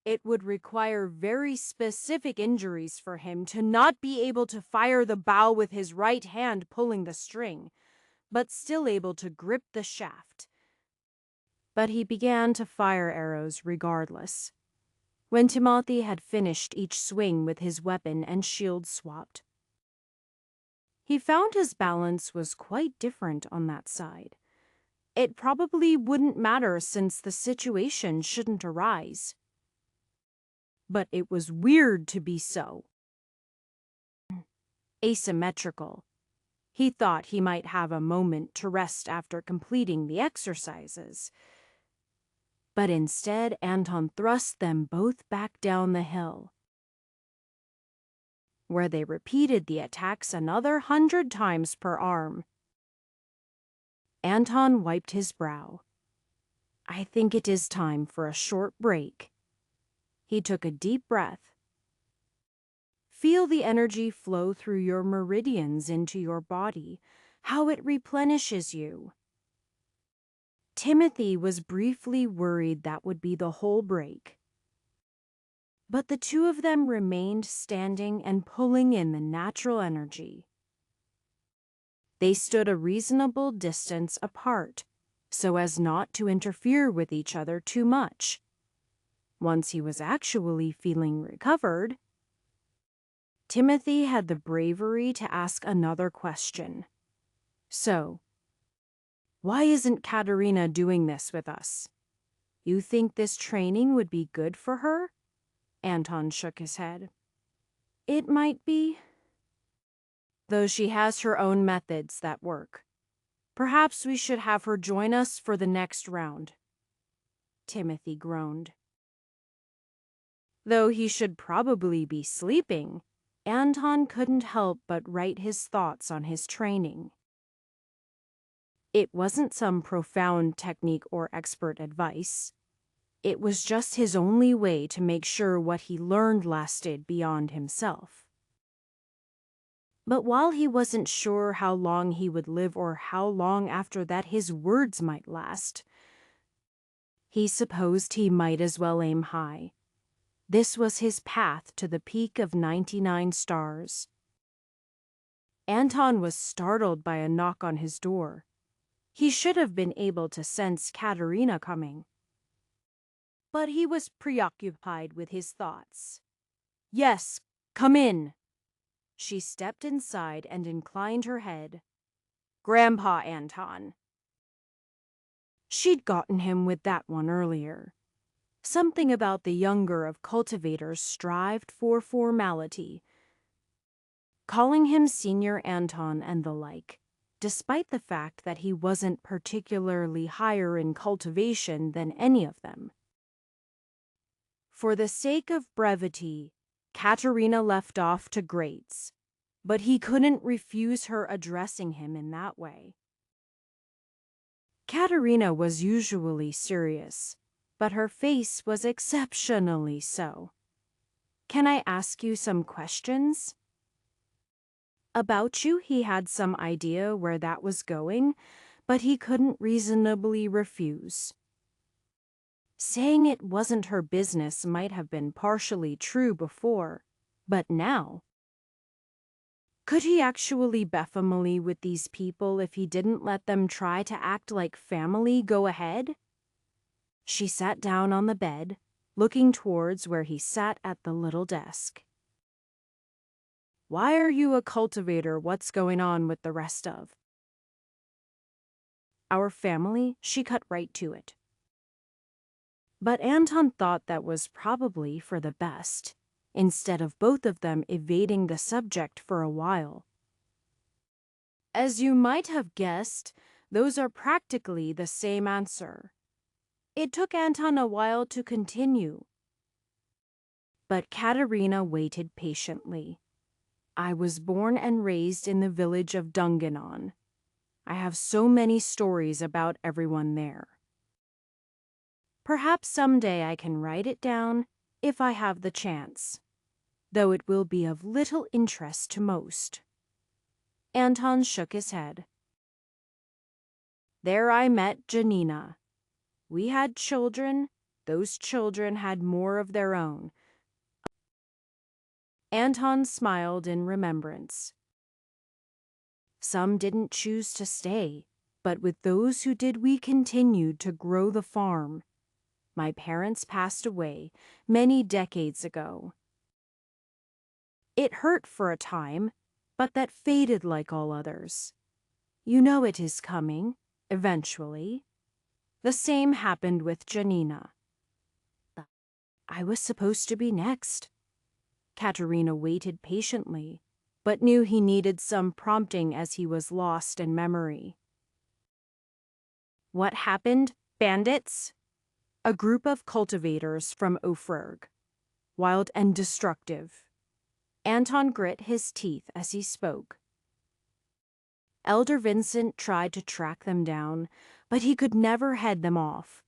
It would require very specific injuries for him to not be able to fire the bow with his right hand pulling the string, but still able to grip the shaft. But he began to fire arrows regardless. When Timothy had finished each swing with his weapon and shield swapped, He found his balance was quite different on that side. It probably wouldn't matter since the situation shouldn't arise. But it was weird to be so asymmetrical. He thought he might have a moment to rest after completing the exercises. But instead, Anton thrust them both back down the hill, where they repeated the attacks another 100 times per arm. Anton wiped his brow. I think it is time for a short break. He took a deep breath. Feel the energy flow through your meridians into your body, how it replenishes you. Timothy was briefly worried that would be the whole break. But the two of them remained standing and pulling in the natural energy. They stood a reasonable distance apart, so as not to interfere with each other too much. Once he was actually feeling recovered, Timothy had the bravery to ask another question. So, why isn't Katerina doing this with us? You think this training would be good for her? Anton shook his head. It might be, though she has her own methods that work. Perhaps we should have her join us for the next round. Timothy groaned. Though he should probably be sleeping, Anton couldn't help but write his thoughts on his training. It wasn't some profound technique or expert advice. It was just his only way to make sure what he learned lasted beyond himself. But while he wasn't sure how long he would live or how long after that his words might last, he supposed he might as well aim high. This was his path to the peak of 99 stars. Anton was startled by a knock on his door. He should have been able to sense Katerina coming. But he was preoccupied with his thoughts. Yes, come in. She stepped inside and inclined her head. Grandpa Anton. She'd gotten him with that one earlier. Something about the younger of cultivators strived for formality, calling him Senior Anton and the like, despite the fact that he wasn't particularly higher in cultivation than any of them. For the sake of brevity, Katerina left off to greats, but he couldn't refuse her addressing him in that way. Katerina was usually serious, but her face was exceptionally so. Can I ask you some questions? About you, he had some idea where that was going, but he couldn't reasonably refuse. Saying it wasn't her business might have been partially true before, but now? Could he actually be family with these people if he didn't let them try to act like family go ahead? She sat down on the bed, looking towards where he sat at the little desk. Why are you a cultivator? What's going on with the rest of our family? She cut right to it. But Anton thought that was probably for the best, instead of both of them evading the subject for a while. As you might have guessed, those are practically the same answer. It took Anton a while to continue, but Katerina waited patiently. I was born and raised in the village of Dunganon. I have so many stories about everyone there. Perhaps someday I can write it down if I have the chance, though it will be of little interest to most. Anton shook his head. There I met Janina. We had children. Those children had more of their own. Anton smiled in remembrance. Some didn't choose to stay, but with those who did we continued to grow the farm. My parents passed away many decades ago. It hurt for a time, but that faded like all others. You know it is coming, eventually. The same happened with Janina. I was supposed to be next. Katerina waited patiently, but knew he needed some prompting as he was lost in memory. What happened, bandits? A group of cultivators from Ofrurg, wild and destructive. Anton grit his teeth as he spoke. Elder Vincent tried to track them down, but he could never head them off.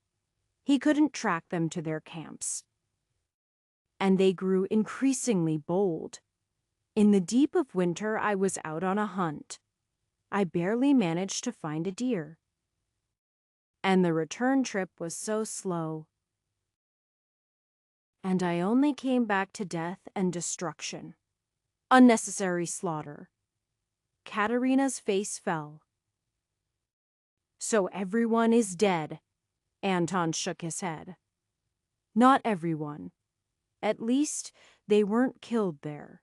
He couldn't track them to their camps. And they grew increasingly bold. In the deep of winter, I was out on a hunt. I barely managed to find a deer. And the return trip was so slow. And I only came back to death and destruction. Unnecessary slaughter. Katerina's face fell. So everyone is dead. Anton shook his head. Not everyone. At least, they weren't killed there.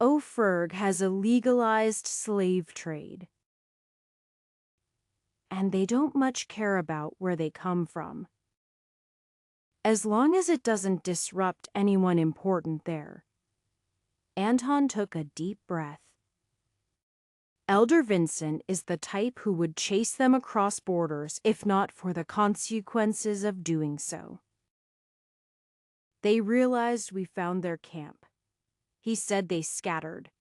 Ofrurg has a legalized slave trade. And they don't much care about where they come from. As long as it doesn't disrupt anyone important there. Anton took a deep breath. Elder Vincent is the type who would chase them across borders if not for the consequences of doing so. They realized we found their camp. He said they scattered.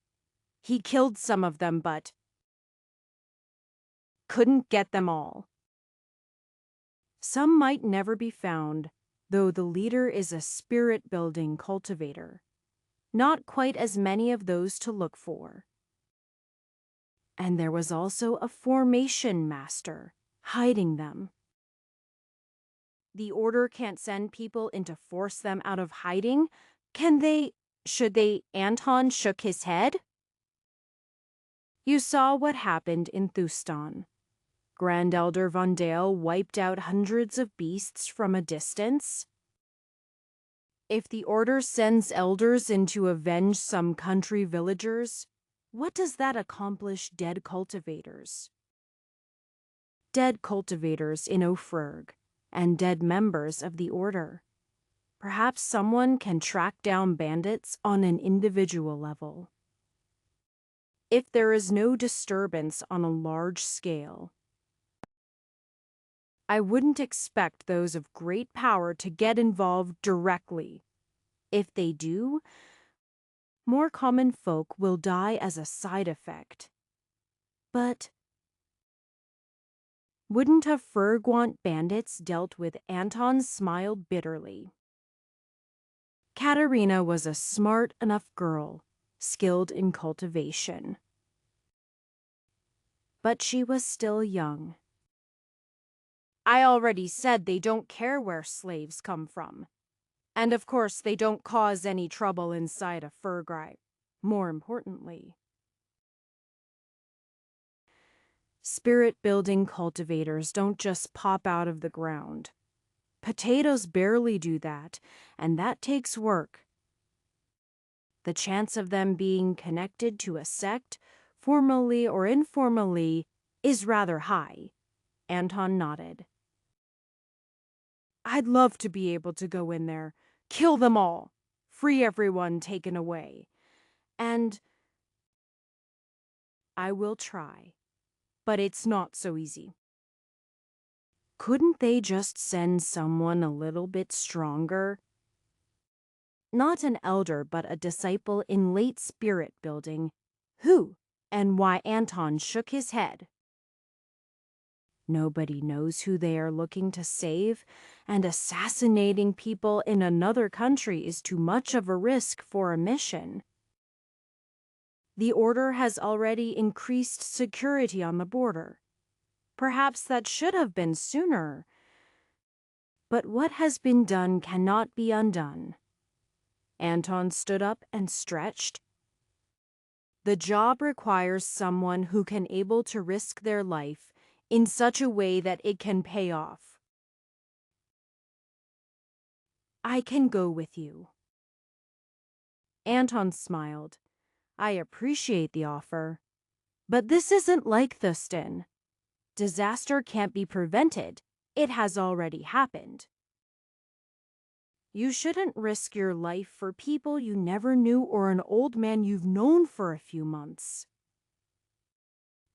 He killed some of them, but couldn't get them all. Some might never be found, though the leader is a spirit-building cultivator. Not quite as many of those to look for. And there was also a formation master, hiding them. The Order can't send people in to force them out of hiding. Can they? Should they? Anton shook his head. You saw what happened in Thustan. Grand Elder Von Dale wiped out hundreds of beasts from a distance. If the Order sends elders in to avenge some country villagers, what does that accomplish dead cultivators? Dead cultivators in Ofrurg, and dead members of the Order. Perhaps someone can track down bandits on an individual level. If there is no disturbance on a large scale, I wouldn't expect those of great power to get involved directly. If they do, more common folk will die as a side effect. But wouldn't a Frurg want bandits dealt with? Anton smiled bitterly. Katerina was a smart enough girl, skilled in cultivation. But she was still young. I already said they don't care where slaves come from. And of course they don't cause any trouble inside a Frurg. More importantly, spirit-building cultivators don't just pop out of the ground. Potatoes barely do that, and that takes work. The chance of them being connected to a sect, formally or informally, is rather high. Anton nodded. I'd love to be able to go in there, kill them all, free everyone taken away. And I will try, but it's not so easy. Couldn't they just send someone a little bit stronger? Not an elder, but a disciple in late spirit building. Who? And why? Anton shook his head. Nobody knows who they are looking to save, and assassinating people in another country is too much of a risk for a mission. The Order has already increased security on the border. Perhaps that should have been sooner. But what has been done cannot be undone. Anton stood up and stretched. The job requires someone who can able to risk their life in such a way that it can pay off. I can go with you. Anton smiled. I appreciate the offer, but this isn't like Thuston. Disaster can't be prevented. It has already happened. You shouldn't risk your life for people you never knew or an old man you've known for a few months.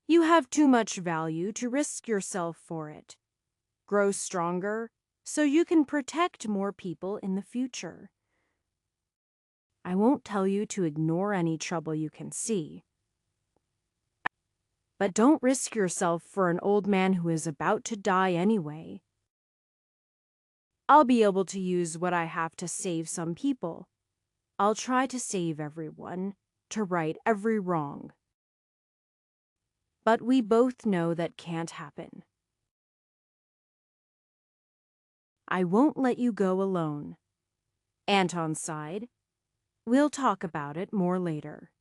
You have too much value to risk yourself for it. Grow stronger so you can protect more people in the future. I won't tell you to ignore any trouble you can see. But don't risk yourself for an old man who is about to die anyway. I'll be able to use what I have to save some people. I'll try to save everyone, to right every wrong. But we both know that can't happen. I won't let you go alone. Anton sighed. We'll talk about it more later.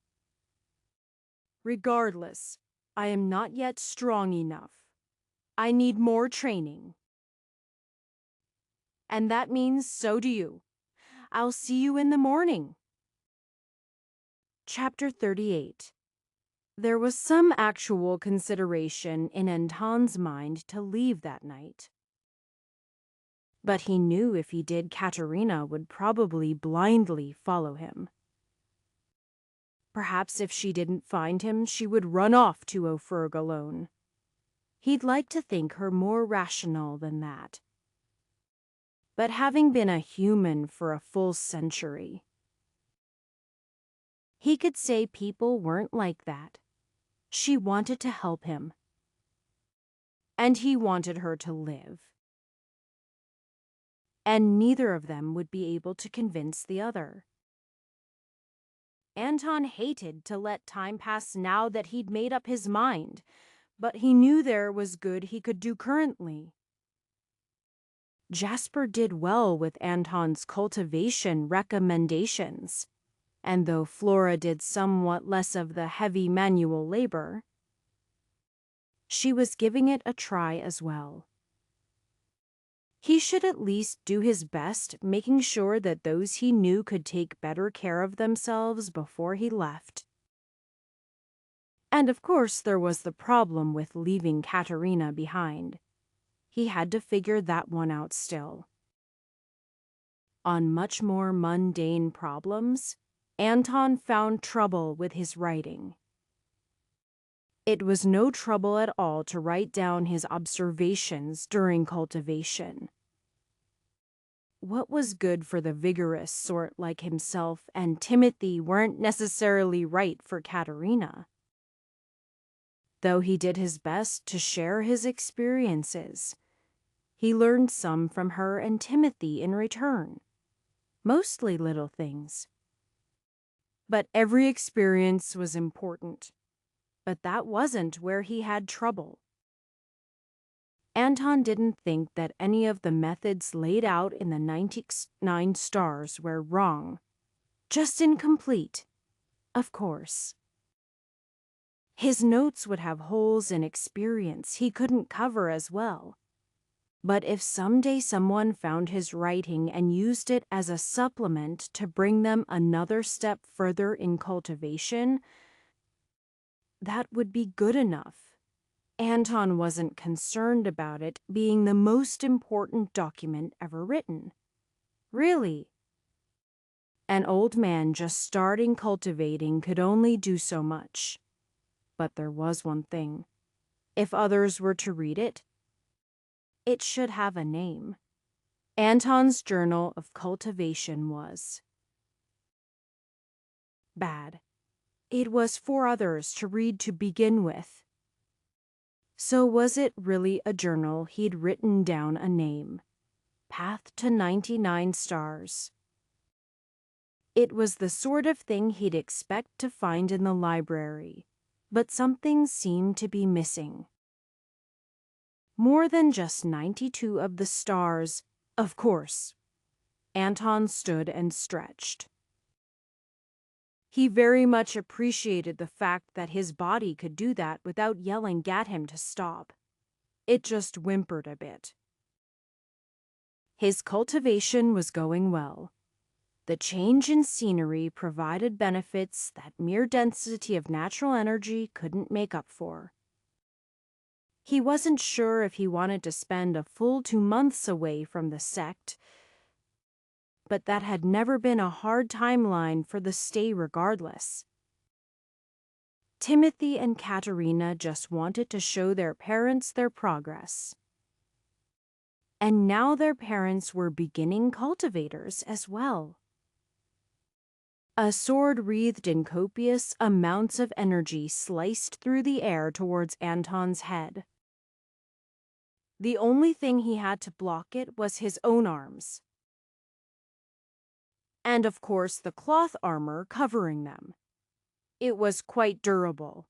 Regardless, I am not yet strong enough. I need more training. And that means so do you. I'll see you in the morning. Chapter 38. There was some actual consideration in Anton's mind to leave that night. But he knew if he did, Katerina would probably blindly follow him. Perhaps if she didn't find him, she would run off to Ophirg alone. He'd like to think her more rational than that. But having been a human for a full century, he could say people weren't like that. She wanted to help him. And he wanted her to live. And neither of them would be able to convince the other. Anton hated to let time pass now that he'd made up his mind, but he knew there was good he could do currently. Jasper did well with Anton's cultivation recommendations, and though Flora did somewhat less of the heavy manual labor, she was giving it a try as well. He should at least do his best, making sure that those he knew could take better care of themselves before he left. And of course there was the problem with leaving Katerina behind. He had to figure that one out still. On much more mundane problems, Anton found trouble with his writing. It was no trouble at all to write down his observations during cultivation. What was good for the vigorous sort like himself and Timothy weren't necessarily right for Katerina. Though he did his best to share his experiences, he learned some from her and Timothy in return. Mostly little things. But every experience was important. But that wasn't where he had trouble. Anton didn't think that any of the methods laid out in the 99 stars were wrong. Just incomplete, of course. His notes would have holes in experience he couldn't cover as well. But if someday someone found his writing and used it as a supplement to bring them another step further in cultivation, that would be good enough. Anton wasn't concerned about it being the most important document ever written. Really. An old man just starting cultivating could only do so much. But there was one thing. If others were to read it, it should have a name. Anton's journal of cultivation was bad. It was for others to read to begin with. So was it really a journal he'd written down a name? Path to 99 Stars. It was the sort of thing he'd expect to find in the library, but something seemed to be missing. More than just 92 of the stars, of course. Anton stood and stretched. He very much appreciated the fact that his body could do that without yelling at him to stop. It just whimpered a bit. His cultivation was going well. The change in scenery provided benefits that mere density of natural energy couldn't make up for. He wasn't sure if he wanted to spend a full 2 months away from the sect, but that had never been a hard timeline for the stay regardless. Timothy and Katerina just wanted to show their parents their progress. And now their parents were beginning cultivators as well. A sword wreathed in copious amounts of energy sliced through the air towards Anton's head. The only thing he had to block it was his own arms. And of course the cloth armor covering them. It was quite durable,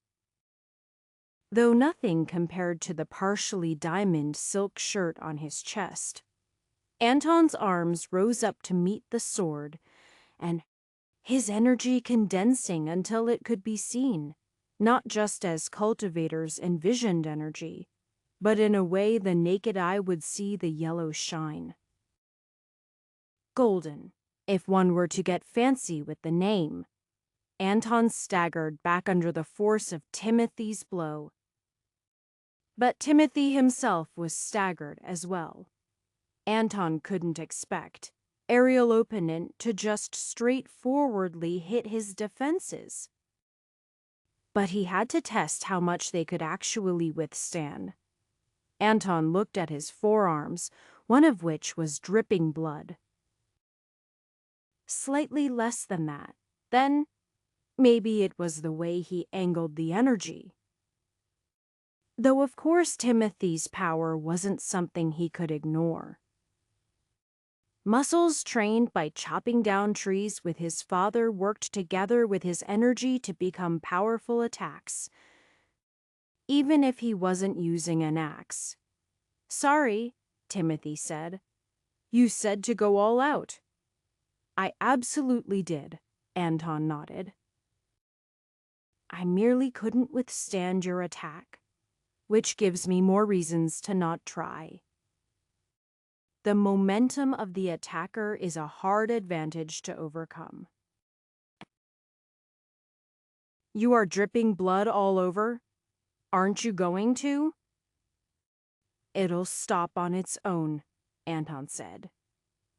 though nothing compared to the partially diamond silk shirt on his chest. Anton's arms rose up to meet the sword, and his energy condensing until it could be seen, not just as cultivators envisioned energy, but in a way the naked eye would see the yellow shine. Golden, if one were to get fancy with the name. Anton staggered back under the force of Timothy's blow. But Timothy himself was staggered as well. Anton couldn't expect aerial opponent to just straightforwardly hit his defenses. But he had to test how much they could actually withstand. Anton looked at his forearms, one of which was dripping blood. Slightly less than that. Then, maybe it was the way he angled the energy. Though of course Timothy's power wasn't something he could ignore. Muscles trained by chopping down trees with his father worked together with his energy to become powerful attacks, even if he wasn't using an axe. "Sorry," Timothy said. "You said to go all out." "I absolutely did," Anton nodded. "I merely couldn't withstand your attack, which gives me more reasons to not try." The momentum of the attacker is a hard advantage to overcome. "You are dripping blood all over. Aren't you going to?" "It'll stop on its own," Anton said.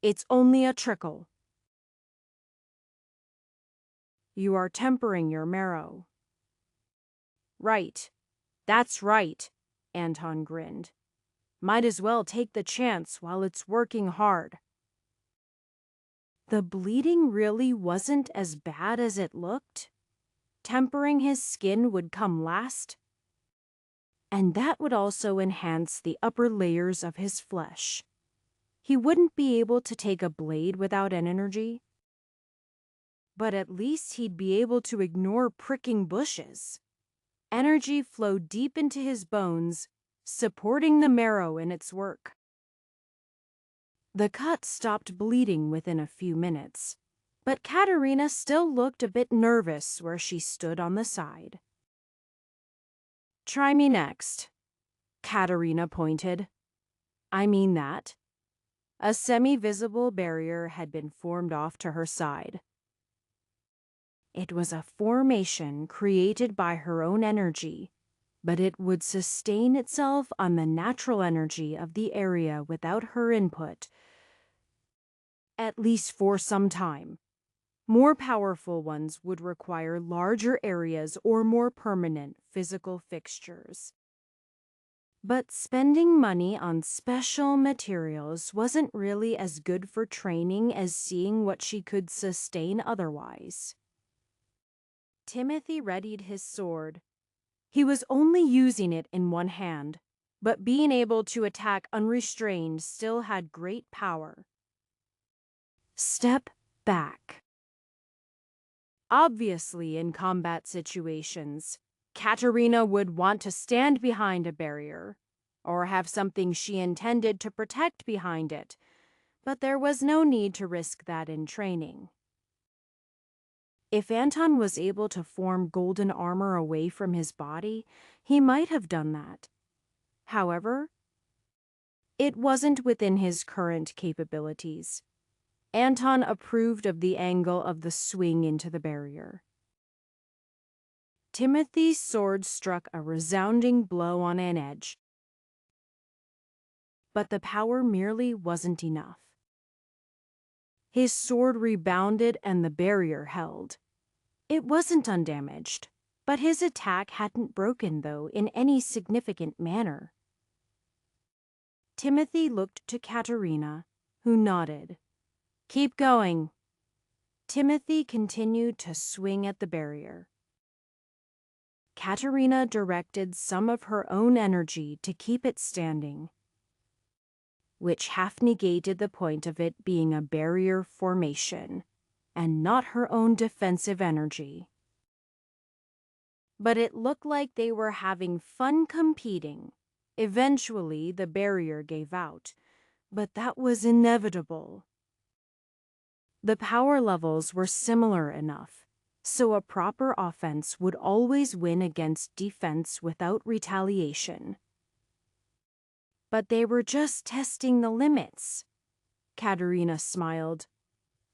"It's only a trickle." "You are tempering your marrow." "Right. That's right," Anton grinned. "Might as well take the chance while it's working hard." The bleeding really wasn't as bad as it looked. Tempering his skin would come last, and that would also enhance the upper layers of his flesh. He wouldn't be able to take a blade without an energy, but at least he'd be able to ignore pricking bushes. Energy flowed deep into his bones, supporting the marrow in its work. The cut stopped bleeding within a few minutes, but Katerina still looked a bit nervous where she stood on the side. "Try me next," Katerina pointed. "I mean that." A semi-visible barrier had been formed off to her side. It was a formation created by her own energy, but it would sustain itself on the natural energy of the area without her input, at least for some time. More powerful ones would require larger areas or more permanent physical fixtures. But spending money on special materials wasn't really as good for training as seeing what she could sustain otherwise. Timothy readied his sword. He was only using it in one hand, but being able to attack unrestrained still had great power. Step back. Obviously, in combat situations, Katerina would want to stand behind a barrier, or have something she intended to protect behind it, but there was no need to risk that in training. If Anton was able to form golden armor away from his body, he might have done that. However, it wasn't within his current capabilities. Anton approved of the angle of the swing into the barrier. Timothy's sword struck a resounding blow on an edge, but the power merely wasn't enough. His sword rebounded and the barrier held. It wasn't undamaged, but his attack hadn't broken, though, in any significant manner. Timothy looked to Katerina, who nodded. "Keep going." Timothy continued to swing at the barrier. Katerina directed some of her own energy to keep it standing, which half negated the point of it being a barrier formation and not her own defensive energy. But it looked like they were having fun competing. Eventually, the barrier gave out, but that was inevitable. The power levels were similar enough, so a proper offense would always win against defense without retaliation. But they were just testing the limits. Katerina smiled.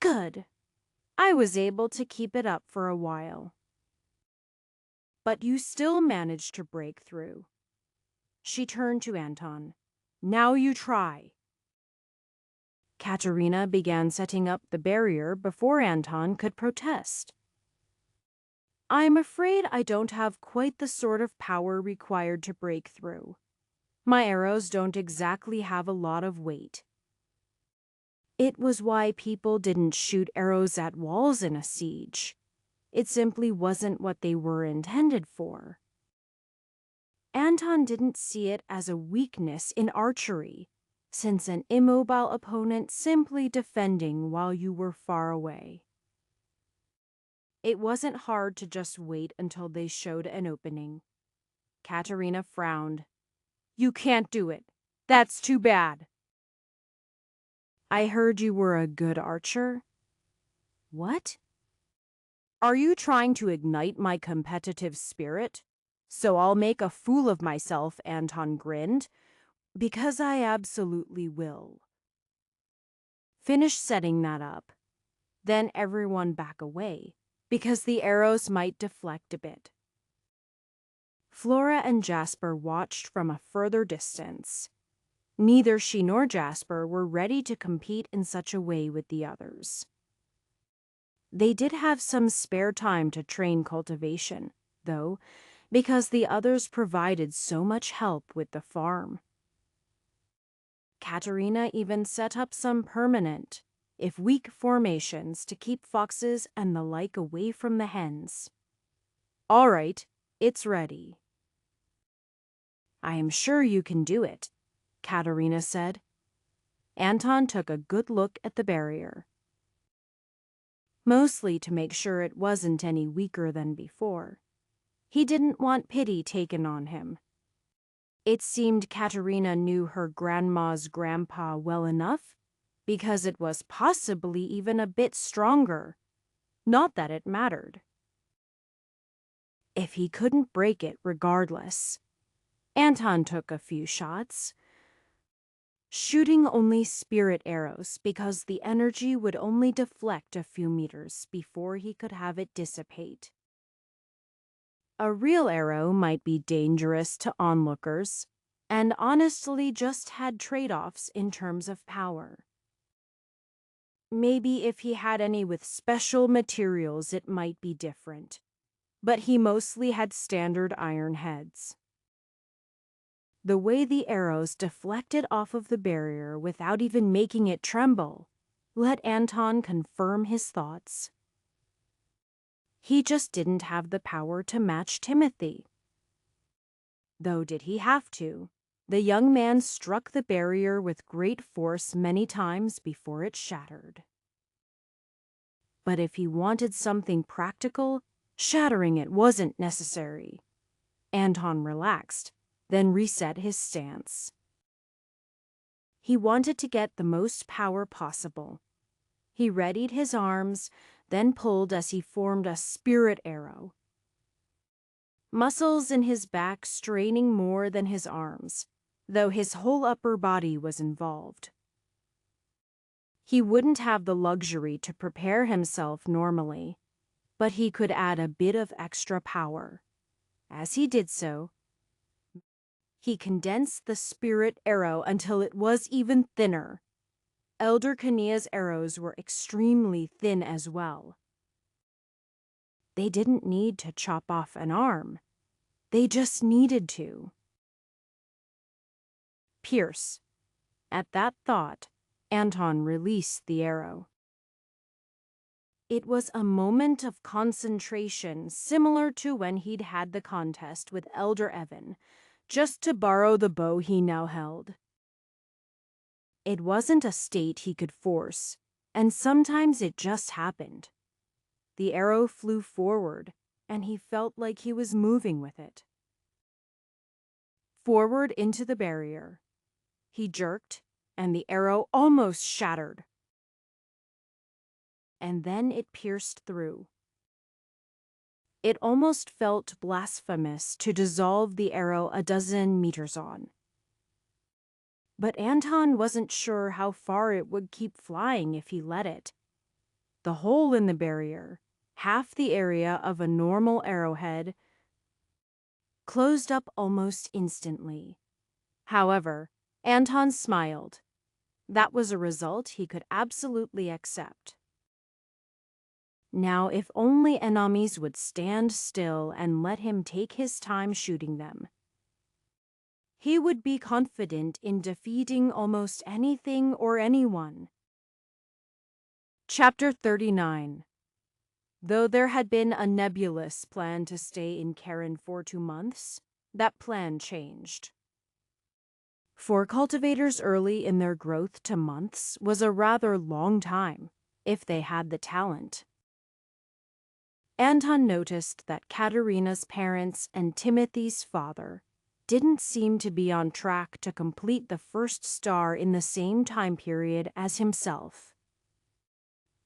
"Good. I was able to keep it up for a while." "But you still managed to break through." She turned to Anton. "Now you try." Katerina began setting up the barrier before Anton could protest. "I'm afraid I don't have quite the sort of power required to break through. My arrows don't exactly have a lot of weight." It was why people didn't shoot arrows at walls in a siege. It simply wasn't what they were intended for. Anton didn't see it as a weakness in archery, since an immobile opponent simply defending while you were far away. It wasn't hard to just wait until they showed an opening. Katerina frowned. "You can't do it. That's too bad." "I heard you were a good archer." "What?" "Are you trying to ignite my competitive spirit? So I'll make a fool of myself," Anton grinned. "Because I absolutely will." "Finish setting that up. Then everyone back away, because the arrows might deflect a bit." Flora and Jasper watched from a further distance. Neither she nor Jasper were ready to compete in such a way with the others. They did have some spare time to train cultivation, though, because the others provided so much help with the farm. Katerina even set up some permanent, if weak, formations to keep foxes and the like away from the hens. "All right, it's ready." "I am sure you can do it," Katerina said. Anton took a good look at the barrier, mostly to make sure it wasn't any weaker than before. He didn't want pity taken on him. It seemed Katerina knew her grandma's grandpa well enough, because it was possibly even a bit stronger. Not that it mattered. If he couldn't break it regardless. Anton took a few shots, shooting only spirit arrows because the energy would only deflect a few meters before he could have it dissipate. A real arrow might be dangerous to onlookers, and honestly just had trade-offs in terms of power. Maybe if he had any with special materials it might be different, but he mostly had standard iron heads. The way the arrows deflected off of the barrier without even making it tremble let Anton confirm his thoughts. He just didn't have the power to match Timothy. Though did he have to? The young man struck the barrier with great force many times before it shattered. But if he wanted something practical, shattering it wasn't necessary. Anton relaxed, then reset his stance. He wanted to get the most power possible. He readied his arms, then pulled as he formed a spirit arrow. Muscles in his back straining more than his arms, though his whole upper body was involved. He wouldn't have the luxury to prepare himself normally, but he could add a bit of extra power. As he did so, he condensed the spirit arrow until it was even thinner. Elder Kanea's arrows were extremely thin as well. They didn't need to chop off an arm. They just needed to pierce. At that thought, Anton released the arrow. It was a moment of concentration similar to when he'd had the contest with Elder Evan, just to borrow the bow he now held. It wasn't a state he could force, and sometimes it just happened. The arrow flew forward, and he felt like he was moving with it. Forward into the barrier. He jerked, and the arrow almost shattered. And then it pierced through. It almost felt blasphemous to dissolve the arrow a dozen meters on. But Anton wasn't sure how far it would keep flying if he let it. The hole in the barrier, half the area of a normal arrowhead, closed up almost instantly. However, Anton smiled. That was a result he could absolutely accept. Now, if only enemies would stand still and let him take his time shooting them, he would be confident in defeating almost anything or anyone. Chapter 39. Though there had been a nebulous plan to stay in Karen for 2 months, that plan changed. For cultivators early in their growth, 2 months was a rather long time, if they had the talent. Anton noticed that Katerina's parents and Timothy's father didn't seem to be on track to complete the first star in the same time period as himself.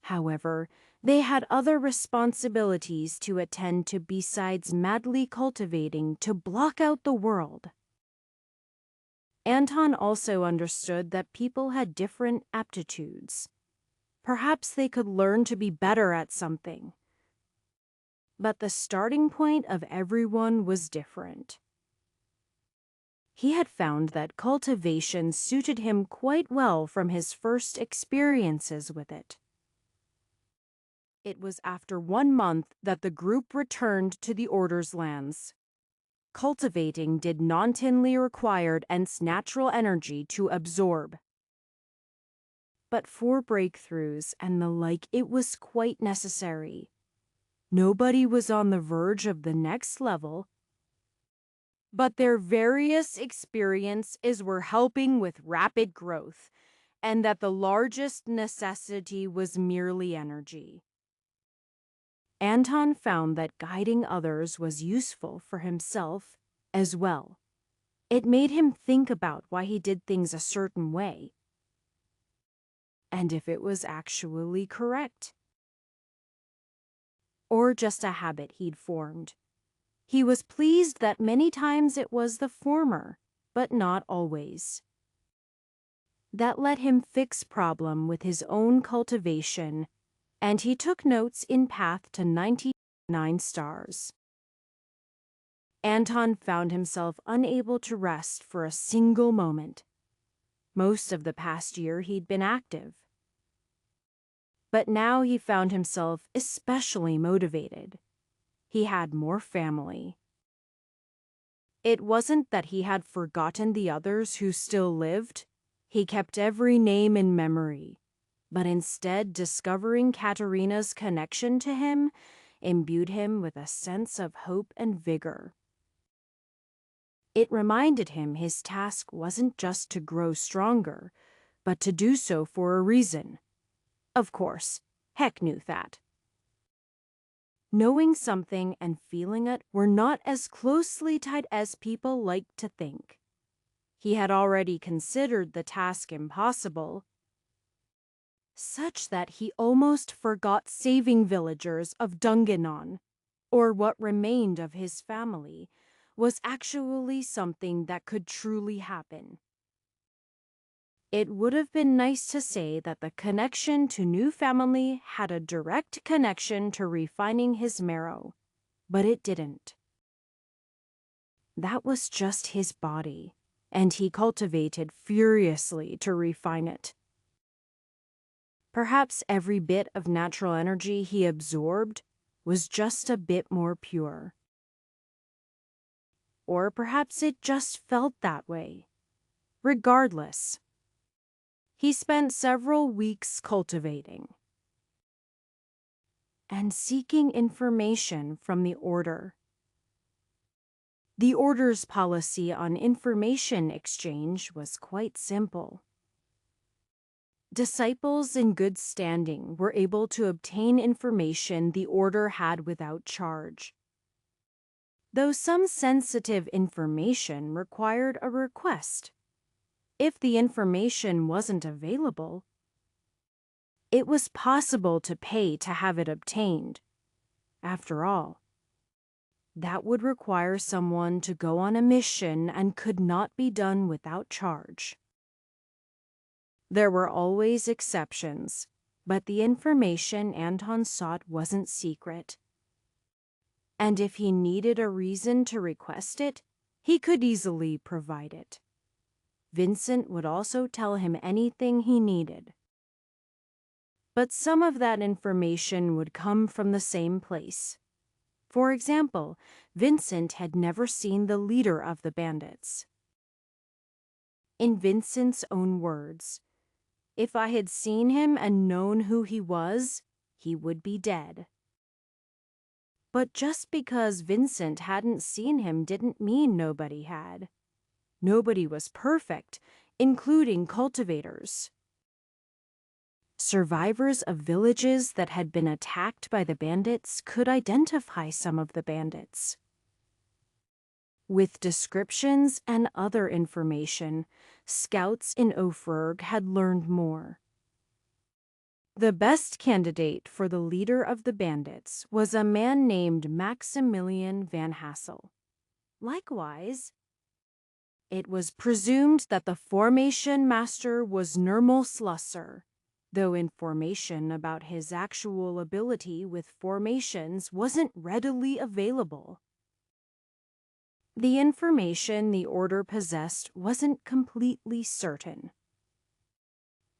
However, they had other responsibilities to attend to besides madly cultivating to block out the world. Anton also understood that people had different aptitudes. Perhaps they could learn to be better at something. But the starting point of everyone was different. He had found that cultivation suited him quite well from his first experiences with it. It was after 1 month that the group returned to the Order's lands. Cultivating did non-tinly required Ent's natural energy to absorb. But for breakthroughs and the like, it was quite necessary. Nobody was on the verge of the next level, but their various experiences were helping with rapid growth, and that the largest necessity was merely energy. Anton found that guiding others was useful for himself as well. It made him think about why he did things a certain way, and if it was actually correct, or just a habit he'd formed. He was pleased that many times it was the former, but not always. That let him fix problem with his own cultivation, and he took notes in path to 99 stars. Anton found himself unable to rest for a single moment. Most of the past year he'd been active. But now he found himself especially motivated. He had more family. It wasn't that he had forgotten the others who still lived. He kept every name in memory. But instead, discovering Katerina's connection to him imbued him with a sense of hope and vigor. It reminded him his task wasn't just to grow stronger, but to do so for a reason. Of course, Heck knew that. Knowing something and feeling it were not as closely tied as people like to think. He had already considered the task impossible, such that he almost forgot saving villagers of Dunganon, or what remained of his family, was actually something that could truly happen. It would have been nice to say that the connection to new family had a direct connection to refining his marrow, but it didn't. That was just his body, and he cultivated furiously to refine it. Perhaps every bit of natural energy he absorbed was just a bit more pure. Or perhaps it just felt that way. Regardless, he spent several weeks cultivating and seeking information from the order. The order's policy on information exchange was quite simple. Disciples in good standing were able to obtain information the order had without charge, though some sensitive information required a request. If the information wasn't available, it was possible to pay to have it obtained. After all, that would require someone to go on a mission and could not be done without charge. There were always exceptions, but the information Anton sought wasn't secret. And if he needed a reason to request it, he could easily provide it. Vincent would also tell him anything he needed. But some of that information would come from the same place. For example, Vincent had never seen the leader of the bandits. In Vincent's own words, "If I had seen him and known who he was, he would be dead." But just because Vincent hadn't seen him didn't mean nobody had. Nobody was perfect, including cultivators. Survivors of villages that had been attacked by the bandits could identify some of the bandits. With descriptions and other information, scouts in Ofurg had learned more. The best candidate for the leader of the bandits was a man named Maximilian van Hassel. Likewise, it was presumed that the formation master was Nirmal Slusser, though information about his actual ability with formations wasn't readily available. The information the order possessed wasn't completely certain,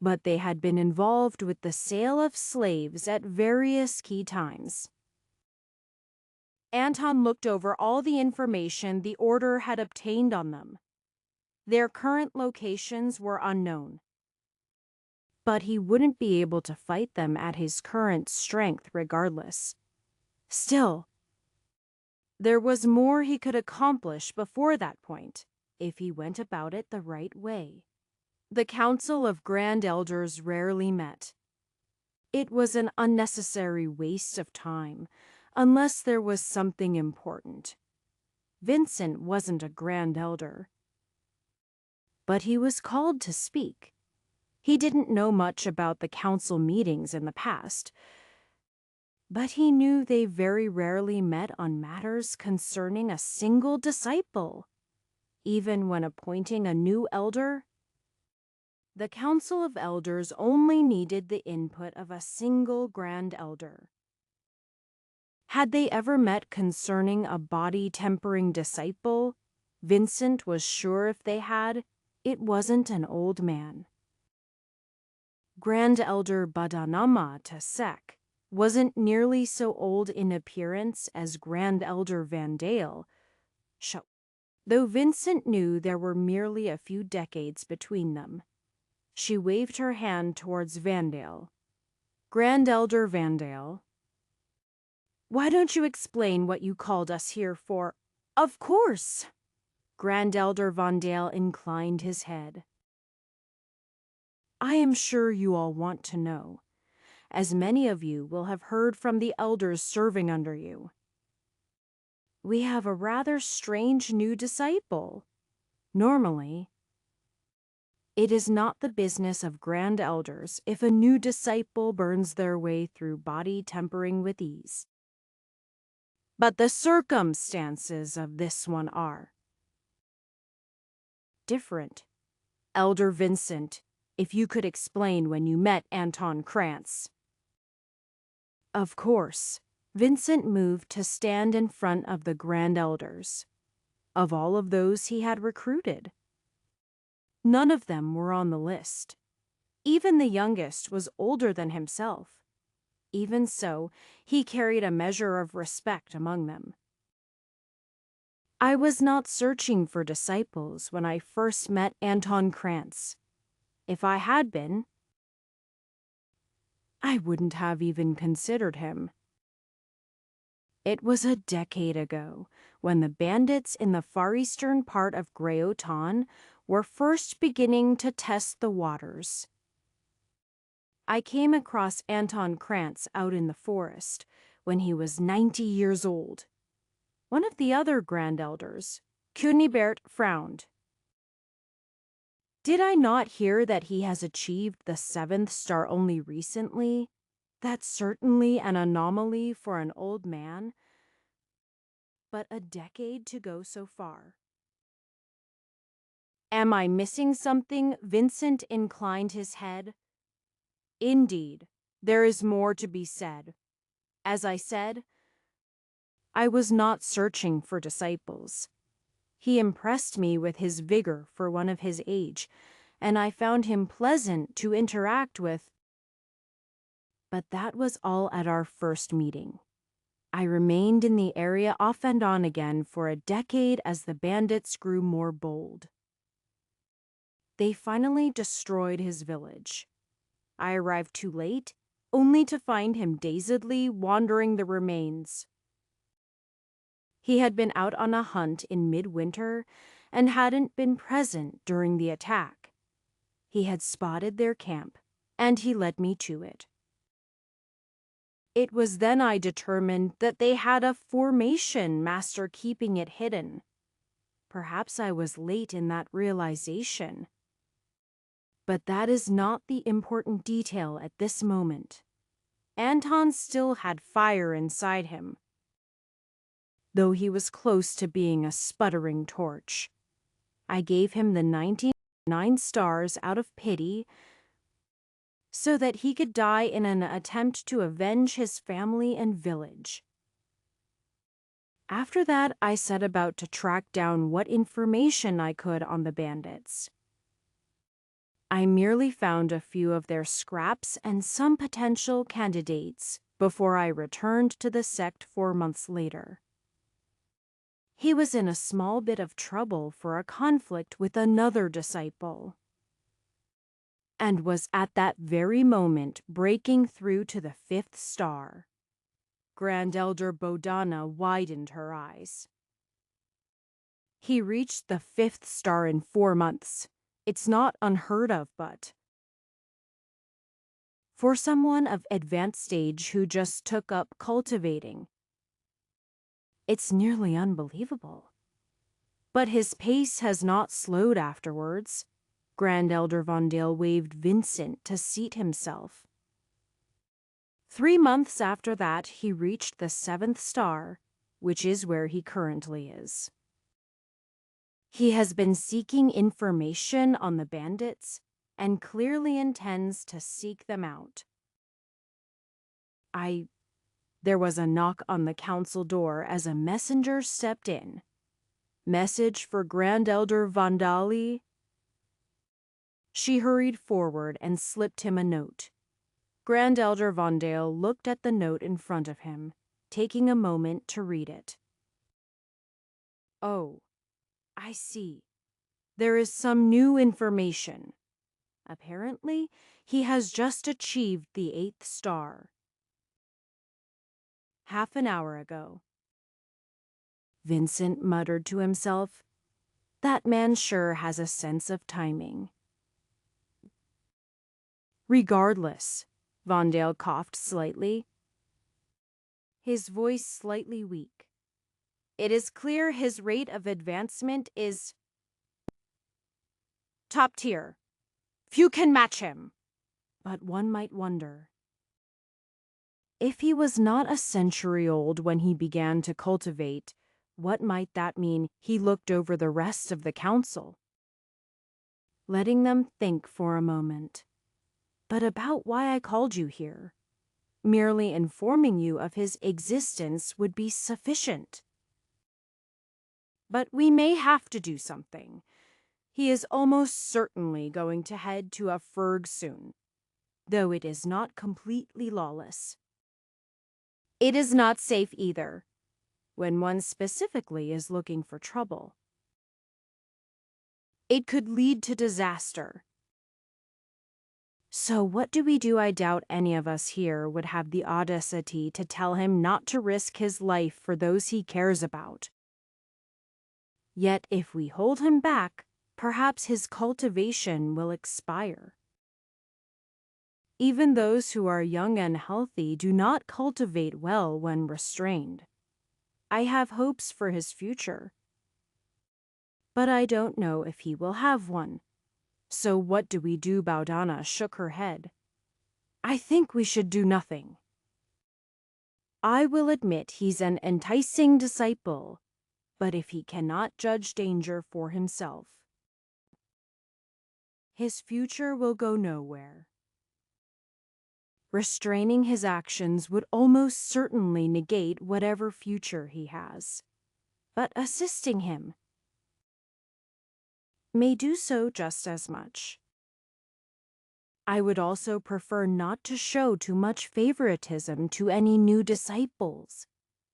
but they had been involved with the sale of slaves at various key times. Anton looked over all the information the order had obtained on them. Their current locations were unknown, but he wouldn't be able to fight them at his current strength regardless. Still, there was more he could accomplish before that point, if he went about it the right way. The Council of Grand Elders rarely met. It was an unnecessary waste of time, unless there was something important. Vincent wasn't a Grand Elder, but he was called to speak. He didn't know much about the council meetings in the past, but he knew they very rarely met on matters concerning a single disciple. Even when appointing a new elder, the Council of Elders only needed the input of a single Grand Elder. Had they ever met concerning a body-tempering disciple, Vincent was sure if they had, it wasn't an old man. Grand Elder Badanama Tasek wasn't nearly so old in appearance as Grand Elder Vandale, though Vincent knew there were merely a few decades between them. She waved her hand towards Vandale. "Grand Elder Vandale, why don't you explain what you called us here for?" "Of course." Grand Elder Vandale inclined his head. "I am sure you all want to know, as many of you will have heard from the elders serving under you. We have a rather strange new disciple. Normally, it is not the business of Grand Elders if a new disciple burns their way through body tempering with ease. But the circumstances of this one are different. Elder Vincent, if you could explain when you met Anton Krantz." Of course, Vincent moved to stand in front of the Grand Elders. Of all of those he had recruited, none of them were on the list. Even the youngest was older than himself. Even so, he carried a measure of respect among them. I was not searching for disciples when I first met Anton Krantz. If I had been, I wouldn't have even considered him. It was a decade ago, when the bandits in the far eastern part of Grey-Otan were first beginning to test the waters. I came across Anton Krantz out in the forest when he was 90 years old. One of the other Grand Elders, Cultivator, frowned. "Did I not hear that he has achieved the 7th star only recently? That's certainly an anomaly for an old man, but a decade to go so far." "Am I missing something?" Vincent inclined his head. "Indeed, there is more to be said. As I said, I was not searching for disciples. He impressed me with his vigor for one of his age, and I found him pleasant to interact with. But that was all at our first meeting. I remained in the area off and on again for a decade as the bandits grew more bold. They finally destroyed his village. I arrived too late, only to find him dazedly wandering the remains. He had been out on a hunt in midwinter and hadn't been present during the attack. He had spotted their camp, and he led me to it. It was then I determined that they had a formation master keeping it hidden. Perhaps I was late in that realization. But that is not the important detail at this moment. Anton still had fire inside him, though he was close to being a sputtering torch. I gave him the 99 stars out of pity, so that he could die in an attempt to avenge his family and village. After that, I set about to track down what information I could on the bandits. I merely found a few of their scraps and some potential candidates before I returned to the sect 4 months later. He was in a small bit of trouble for a conflict with another disciple, and was at that very moment breaking through to the 5th star. Grand Elder Bodana widened her eyes. "He reached the 5th star in 4 months. It's not unheard of, but for someone of advanced stage who just took up cultivating, it's nearly unbelievable. But his pace has not slowed afterwards." Grand Elder Vondale waved Vincent to seat himself. 3 months after that, he reached the 7th star, which is where he currently is. He has been seeking information on the bandits and clearly intends to seek them out. There was a knock on the council door as a messenger stepped in. "Message for Grand Elder Vandali?" She hurried forward and slipped him a note. Grand Elder Vondale looked at the note in front of him, taking a moment to read it. "Oh, I see. There is some new information. Apparently, he has just achieved the 8th star. Half an hour ago." Vincent muttered to himself, "That man sure has a sense of timing." "Regardless," Vondale coughed slightly, his voice slightly weak, "it is clear his rate of advancement is top tier. Few can match him." But one might wonder, if he was not a century old when he began to cultivate, what might that mean he looked over the rest of the council? letting them think for a moment. But about why I called you here. Merely informing you of his existence would be sufficient. But we may have to do something. He is almost certainly going to head to a Ferg soon, though it is not completely lawless. It is not safe either, when one specifically is looking for trouble. It could lead to disaster. So what do we do? I doubt any of us here would have the audacity to tell him not to risk his life for those he cares about. Yet if we hold him back, perhaps his cultivation will expire. Even those who are young and healthy do not cultivate well when restrained. I have hopes for his future, but I don't know if he will have one. So what do we do? Baudana shook her head. I think we should do nothing. I will admit he's an enticing disciple, but if he cannot judge danger for himself, his future will go nowhere. Restraining his actions would almost certainly negate whatever future he has, but assisting him may do so just as much. I would also prefer not to show too much favoritism to any new disciples,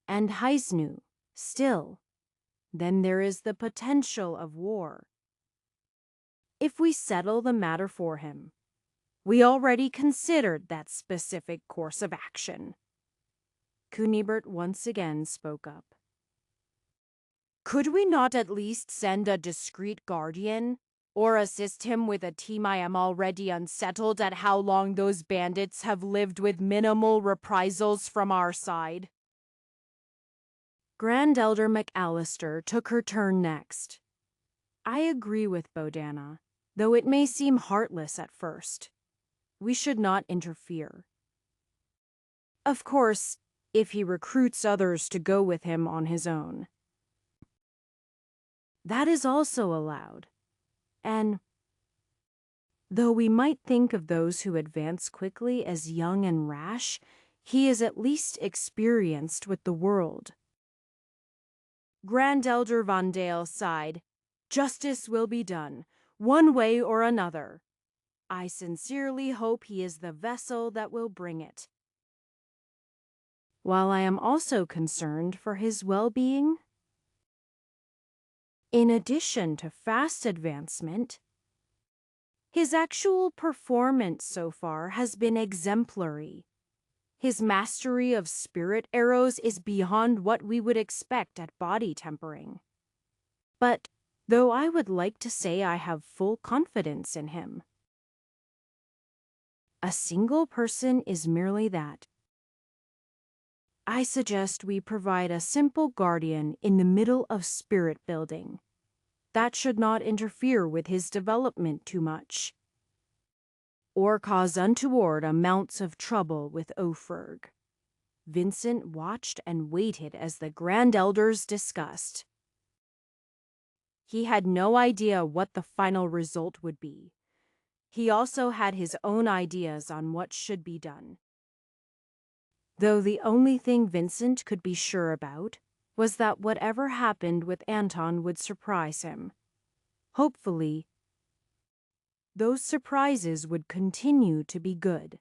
and Haisnu, still. Then there is the potential of war. If we settle the matter for him, we already considered that specific course of action. Kunibert once again spoke up. Could we not at least send a discreet guardian, or assist him with a team? I am already unsettled at how long those bandits have lived with minimal reprisals from our side. Grand Elder McAllister took her turn next. I agree with Baudana, though it may seem heartless at first. We should not interfere. Of course, if he recruits others to go with him on his own. That is also allowed. And though we might think of those who advance quickly as young and rash, he is at least experienced with the world. Grand Elder Von Dale sighed. Justice will be done, one way or another. I sincerely hope he is the vessel that will bring it. While I am also concerned for his well-being. In addition to fast advancement, his actual performance so far has been exemplary. His mastery of spirit arrows is beyond what we would expect at body tempering. But though I would like to say I have full confidence in him, a single person is merely that. I suggest we provide a simple guardian in the middle of spirit building. That should not interfere with his development too much, or cause untoward amounts of trouble with Oferg. Vincent watched and waited as the Grand Elders discussed. He had no idea what the final result would be. He also had his own ideas on what should be done. Though the only thing Vincent could be sure about was that whatever happened with Anton would surprise him. Hopefully, those surprises would continue to be good.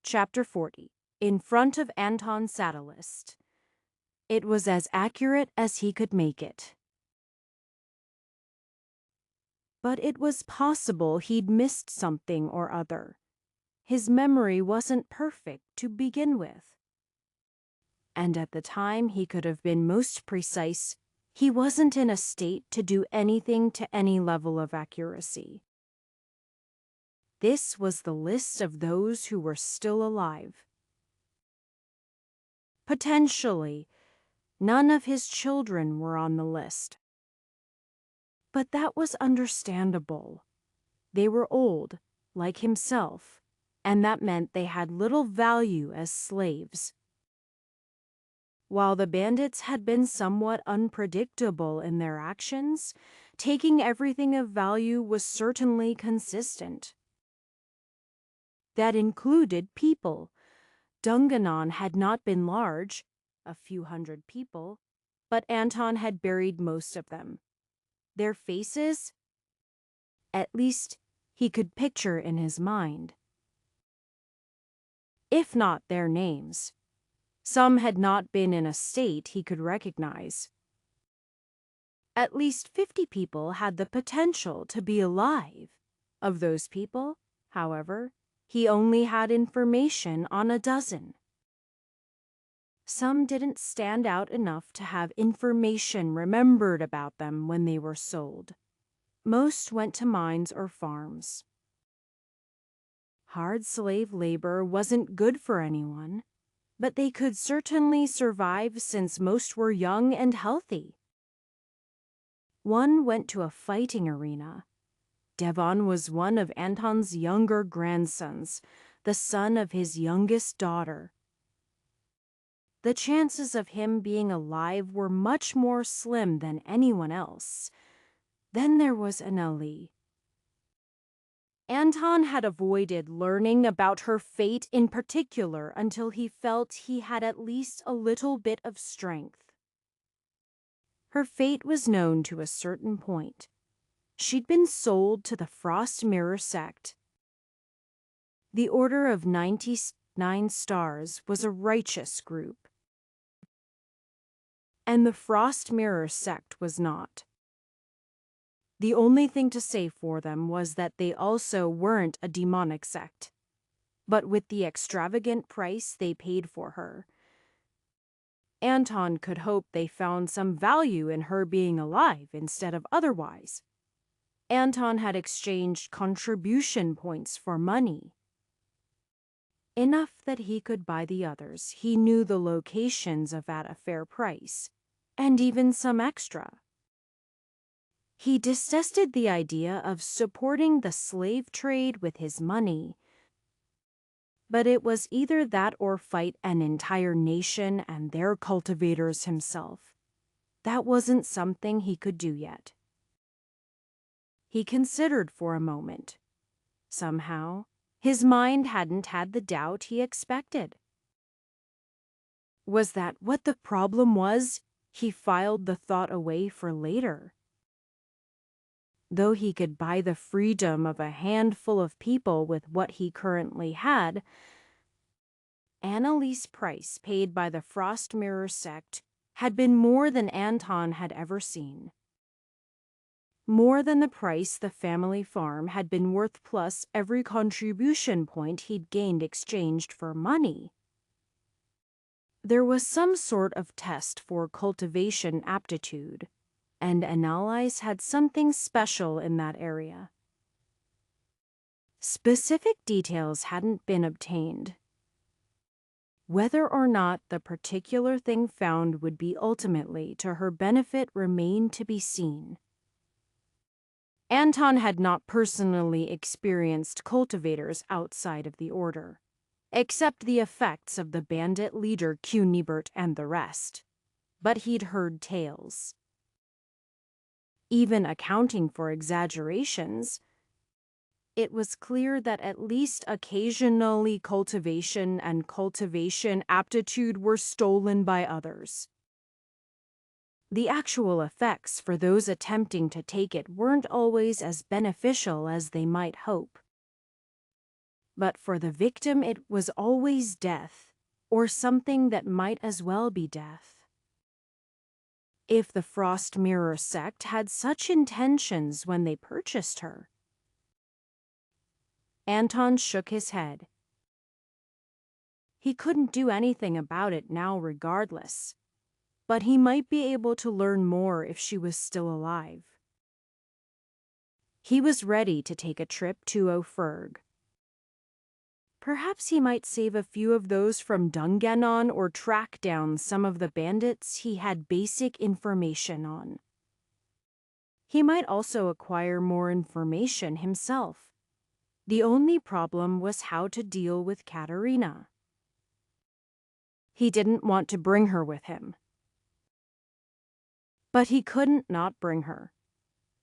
Chapter 40. In front of Anton's saddlist. It was as accurate as he could make it. But it was possible he'd missed something or other. His memory wasn't perfect to begin with. And at the time he could have been most precise, he wasn't in a state to do anything to any level of accuracy. This was the list of those who were still alive. Potentially, none of his children were on the list. But that was understandable. They were old, like himself, and that meant they had little value as slaves. While the bandits had been somewhat unpredictable in their actions, Taking everything of value was certainly consistent. That included people. Dungannon had not been large, a few hundred people, but Anton had buried most of them. Their faces, at least, he could picture in his mind. If not their names. Some had not been in a state he could recognize. At least 50 people had the potential to be alive. Of those people, however, he only had information on a dozen. Some didn't stand out enough to have information remembered about them when they were sold. Most went to mines or farms. Hard slave labor wasn't good for anyone, but they could certainly survive since most were young and healthy. One went to a fighting arena. Devon was one of Anton's younger grandsons, the son of his youngest daughter. The chances of him being alive were much more slim than anyone else. Then there was Anali. Anton had avoided learning about her fate in particular until he felt he had at least a little bit of strength. Her fate was known to a certain point. She'd been sold to the Frost Mirror sect. The Order of 99 Stars was a righteous group, and the Frost Mirror sect was not. The only thing to say for them was that they also weren't a demonic sect. But with the extravagant price they paid for her, Anton could hope they found some value in her being alive instead of otherwise. Anton had exchanged contribution points for money. Enough that he could buy the others. He knew the locations of at a fair price, and even some extra. He detested the idea of supporting the slave trade with his money, but it was either that or fight an entire nation and their cultivators himself. That wasn't something he could do yet. He considered for a moment. Somehow, his mind hadn't had the doubt he expected. Was that what the problem was? He filed the thought away for later. Though he could buy the freedom of a handful of people with what he currently had, Annalise price paid by the Frost Mirror sect had been more than Anton had ever seen. More than the price the family farm had been worth plus every contribution point he'd gained exchanged for money. There was some sort of test for cultivation aptitude, and Annalise had something special in that area. Specific details hadn't been obtained. Whether or not the particular thing found would be ultimately to her benefit remained to be seen. Anton had not personally experienced cultivators outside of the order, except the effects of the bandit leader Cunibert and the rest. But he'd heard tales. Even accounting for exaggerations, it was clear that at least occasionally cultivation and cultivation aptitude were stolen by others. The actual effects for those attempting to take it weren't always as beneficial as they might hope. But for the victim it was always death, or something that might as well be death. If the Frost Mirror sect had such intentions when they purchased her. Anton shook his head. He couldn't do anything about it now regardless, but he might be able to learn more if she was still alive. He was ready to take a trip to Ophirg. Perhaps he might save a few of those from Dungannon or track down some of the bandits he had basic information on. He might also acquire more information himself. The only problem was how to deal with Katerina. He didn't want to bring her with him. But he couldn't not bring her.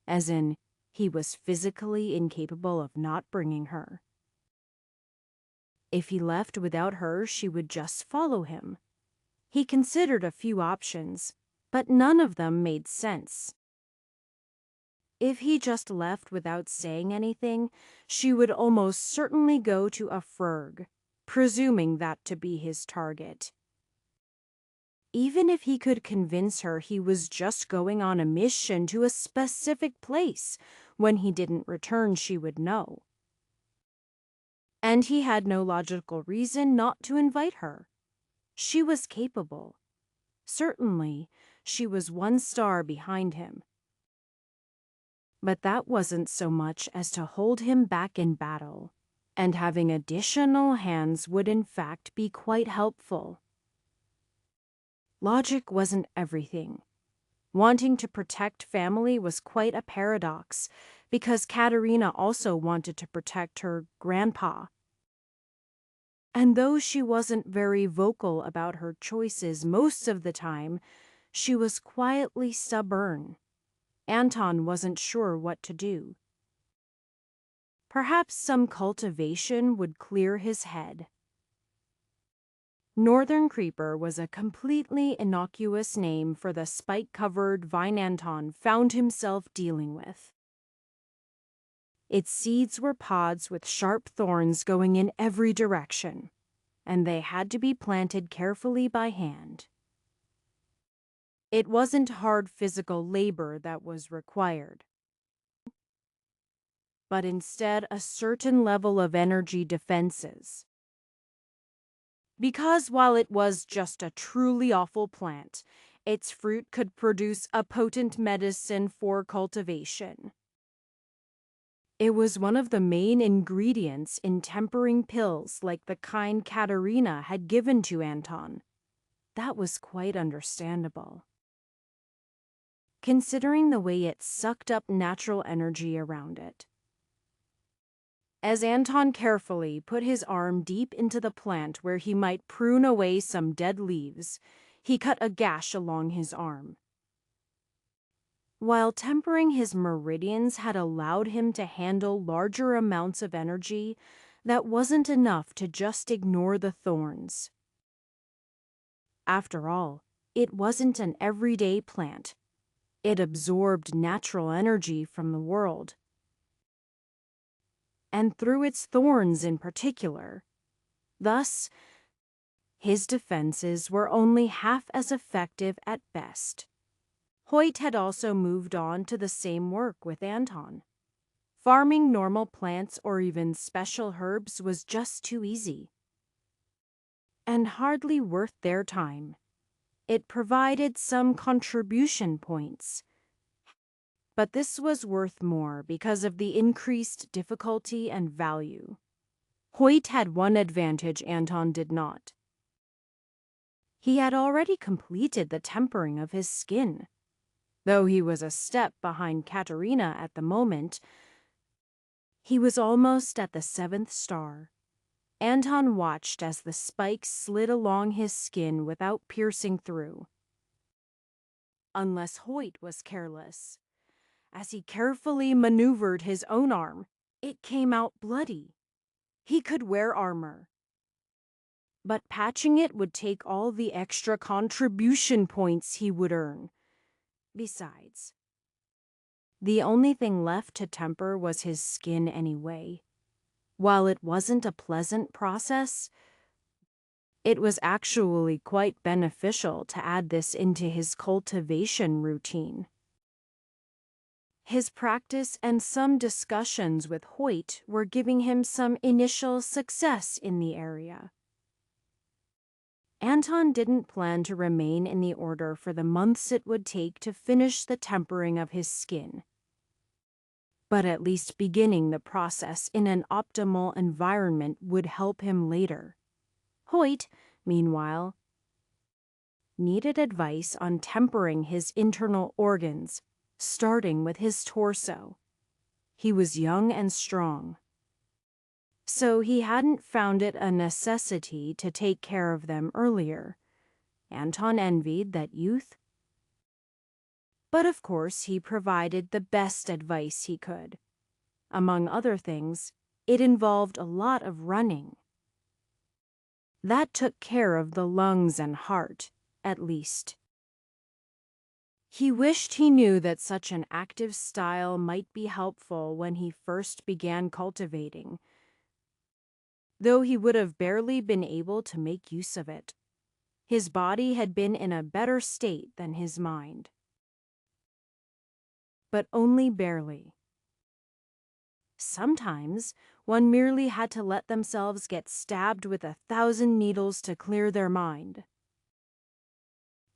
as in, he was physically incapable of not bringing her. If he left without her, she would just follow him. He considered a few options, but none of them made sense. If he just left without saying anything, she would almost certainly go to a frog, presuming that to be his target. Even if he could convince her he was just going on a mission to a specific place, when he didn't return, she would know. And he had no logical reason not to invite her. She was capable. Certainly, she was one star behind him. But that wasn't so much as to hold him back in battle, and having additional hands would in fact be quite helpful. Logic wasn't everything. Wanting to protect family was quite a paradox, because Katerina also wanted to protect her grandpa. And though she wasn't very vocal about her choices most of the time, she was quietly stubborn. Anton wasn't sure what to do. Perhaps some cultivation would clear his head. Northern Creeper was a completely innocuous name for the spike-covered vine Anton found himself dealing with. Its seeds were pods with sharp thorns going in every direction, and they had to be planted carefully by hand. It wasn't hard physical labor that was required, but instead a certain level of energy defenses. Because while it was just a truly awful plant, its fruit could produce a potent medicine for cultivation. It was one of the main ingredients in tempering pills like the kind Katerina had given to Anton. That was quite understandable, considering the way it sucked up natural energy around it. As Anton carefully put his arm deep into the plant where he might prune away some dead leaves, he cut a gash along his arm. While tempering his meridians had allowed him to handle larger amounts of energy, that wasn't enough to just ignore the thorns. After all, it wasn't an everyday plant. It absorbed natural energy from the world. And through its thorns in particular. Thus, his defenses were only half as effective at best. Hoyt had also moved on to the same work with Anton. Farming normal plants or even special herbs was just too easy, and hardly worth their time. It provided some contribution points, but this was worth more because of the increased difficulty and value. Hoyt had one advantage Anton did not. He had already completed the tempering of his skin. Though he was a step behind Katerina at the moment, he was almost at the 7th star. Anton watched as the spikes slid along his skin without piercing through. Unless Hoyt was careless. As he carefully maneuvered his own arm, it came out bloody. He could wear armor, but patching it would take all the extra contribution points he would earn. Besides, the only thing left to temper was his skin anyway. While it wasn't a pleasant process, it was actually quite beneficial to add this into his cultivation routine. His practice and some discussions with Hoyt were giving him some initial success in the area. Anton didn't plan to remain in the order for the months it would take to finish the tempering of his skin. But at least beginning the process in an optimal environment would help him later. Hoyt, meanwhile, needed advice on tempering his internal organs, starting with his torso. He was young and strong, so he hadn't found it a necessity to take care of them earlier. Anton envied that youth. But of course, he provided the best advice he could. Among other things, it involved a lot of running. That took care of the lungs and heart, at least. He wished he knew that such an active style might be helpful when he first began cultivating, though he would have barely been able to make use of it. His body had been in a better state than his mind. But only barely. Sometimes one merely had to let themselves get stabbed with 1,000 needles to clear their mind.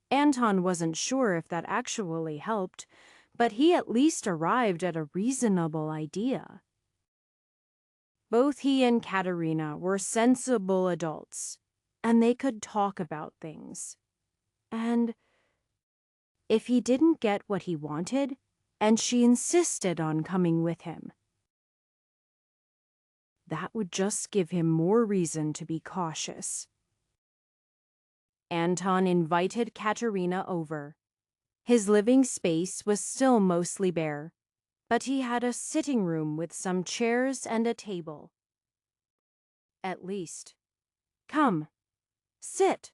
Anton wasn't sure if that actually helped, but he at least arrived at a reasonable idea. Both he and Katerina were sensible adults, and they could talk about things. And if he didn't get what he wanted, and she insisted on coming with him, that would just give him more reason to be cautious. Anton invited Katerina over. His living space was still mostly bare, but he had a sitting room with some chairs and a table. At least. Come, sit.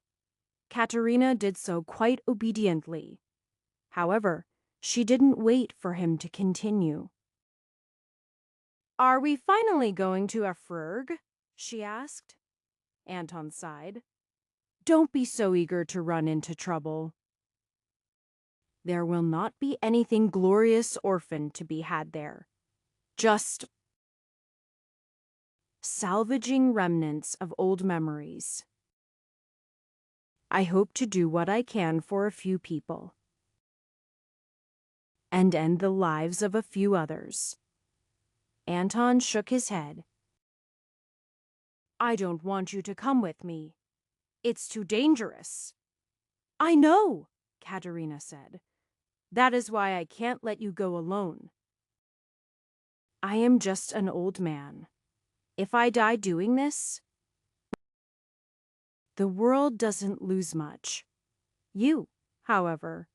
Katerina did so quite obediently. However, she didn't wait for him to continue. "Are we finally going to a frerg?" she asked. Anton sighed. "Don't be so eager to run into trouble. There will not be anything glorious orphan to be had there. Just salvaging remnants of old memories. I hope to do what I can for a few people and end the lives of a few others." Anton shook his head. "I don't want you to come with me. It's too dangerous." "I know," Katerina said. "That is why I can't let you go alone. I am just an old man. If I die doing this, the world doesn't lose much. You, however,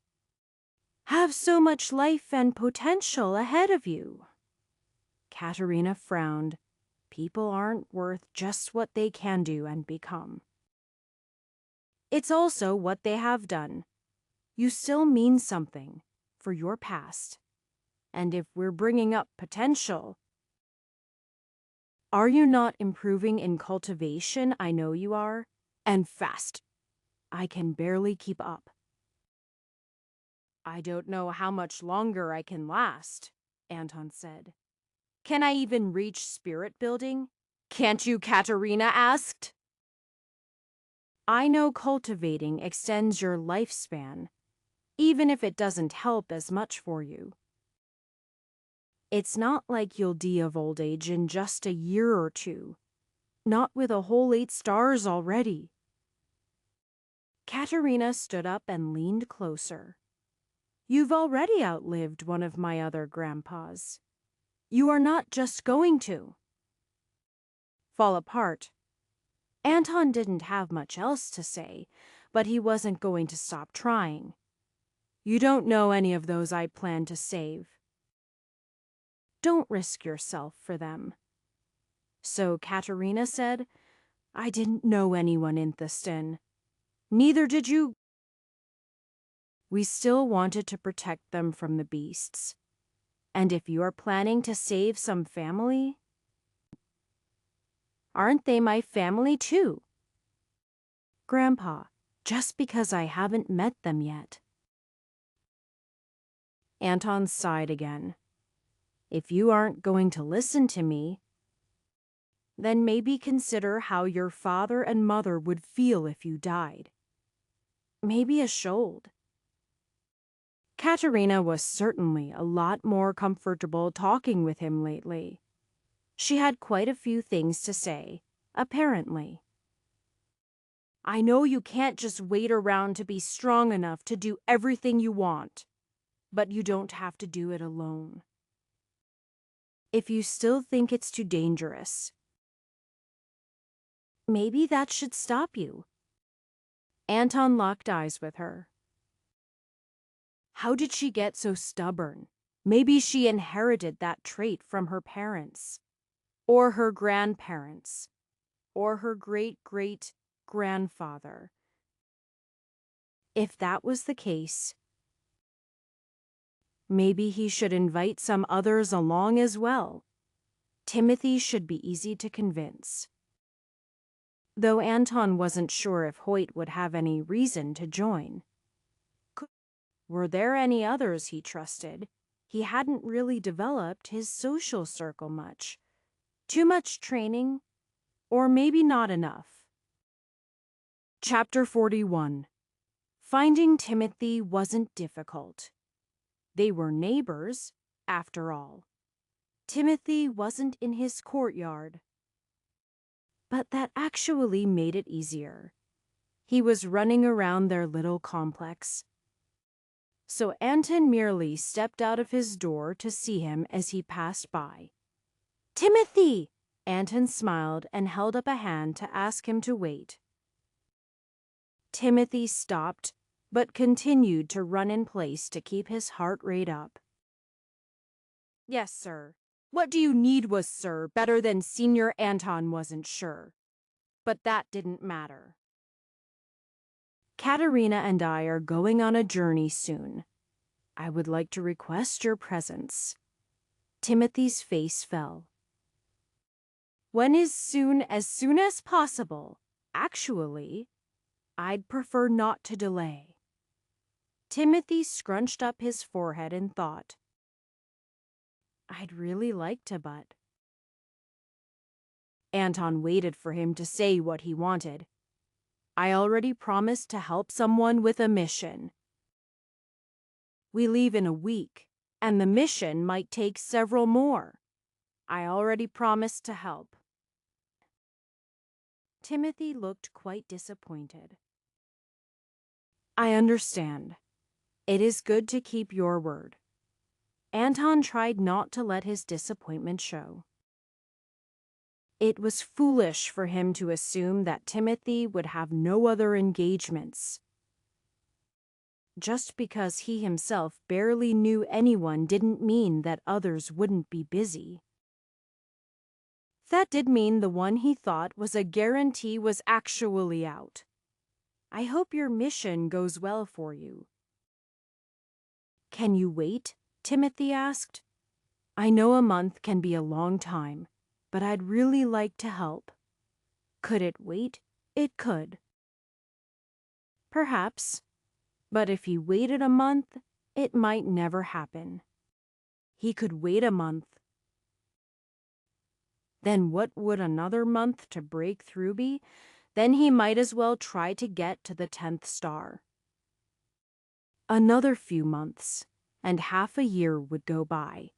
have so much life and potential ahead of you." Katerina frowned. People aren't worth just what they can do and become. It's also what they have done. You still mean something for your past. And if we're bringing up potential, are you not improving in cultivation? I know you are. And fast. I can barely keep up. "I don't know how much longer I can last," Anton said. "Can I even reach spirit building?" "Can't you?" Katerina asked. "I know cultivating extends your lifespan, even if it doesn't help as much for you. It's not like you'll die of old age in just a year or two. Not with a whole 8 stars already." Katerina stood up and leaned closer. "You've already outlived one of my other grandpas. You are not just going to fall apart." Anton didn't have much else to say, but he wasn't going to stop trying. "You don't know any of those I plan to save. Don't risk yourself for them." So Katerina said, "I didn't know anyone in Thistin. Neither did you." "We still wanted to protect them from the beasts. And if you are planning to save some family, aren't they my family too?" "Grandpa, just because I haven't met them yet." Anton sighed again. "If you aren't going to listen to me, then maybe consider how your father and mother would feel if you died. Maybe a should." Katerina was certainly a lot more comfortable talking with him lately. She had quite a few things to say, apparently. "I know you can't just wait around to be strong enough to do everything you want, but you don't have to do it alone. If you still think it's too dangerous, maybe that should stop you." Anton locked eyes with her. How did she get so stubborn? Maybe she inherited that trait from her parents, or her grandparents, or her great-great-grandfather. If that was the case, maybe he should invite some others along as well. Timothy should be easy to convince. Though Anton wasn't sure if Hoyt would have any reason to join. Were there any others he trusted? He hadn't really developed his social circle much. Too much training, or maybe not enough. Chapter 41. Finding Timothy wasn't difficult. They were neighbors, after all. Timothy wasn't in his courtyard. But that actually made it easier. He was running around their little complex. So Anton merely stepped out of his door to see him as he passed by. "Timothy!" Anton smiled and held up a hand to ask him to wait. Timothy stopped, but continued to run in place to keep his heart rate up. "Yes, sir. What do you need was sir better than Senior Anton wasn't sure." But that didn't matter. "Katerina and I are going on a journey soon. I would like to request your presence." Timothy's face fell. "When is soon as possible? Actually, I'd prefer not to delay." Timothy scrunched up his forehead and thought. "I'd really like to, but..." Anton waited for him to say what he wanted. "I already promised to help someone with a mission. We leave in a week, and the mission might take several more. I already promised to help." Timothy looked quite disappointed. "I understand. It is good to keep your word." Anton tried not to let his disappointment show. It was foolish for him to assume that Timothy would have no other engagements. Just because he himself barely knew anyone didn't mean that others wouldn't be busy. That did mean the one he thought was a guarantee was actually out. "I hope your mission goes well for you." "Can you wait?" Timothy asked. "I know a month can be a long time, but I'd really like to help." Could it wait? It could. Perhaps. But if he waited a month, it might never happen. He could wait a month. Then what would another month to break through be? Then he might as well try to get to the 10th star. Another few months, and half a year would go by.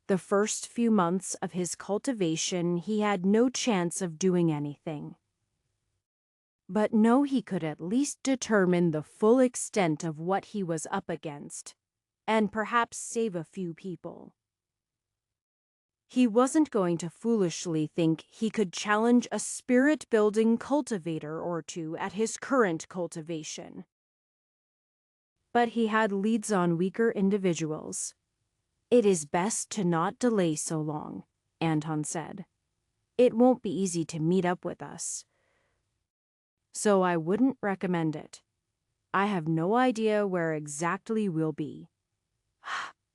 The first few months of his cultivation, he had no chance of doing anything. But no, he could at least determine the full extent of what he was up against, and perhaps save a few people. He wasn't going to foolishly think he could challenge a spirit-building cultivator or two at his current cultivation. But he had leads on weaker individuals. "It is best to not delay so long," Anton said. "It won't be easy to meet up with us. So I wouldn't recommend it. I have no idea where exactly we'll be."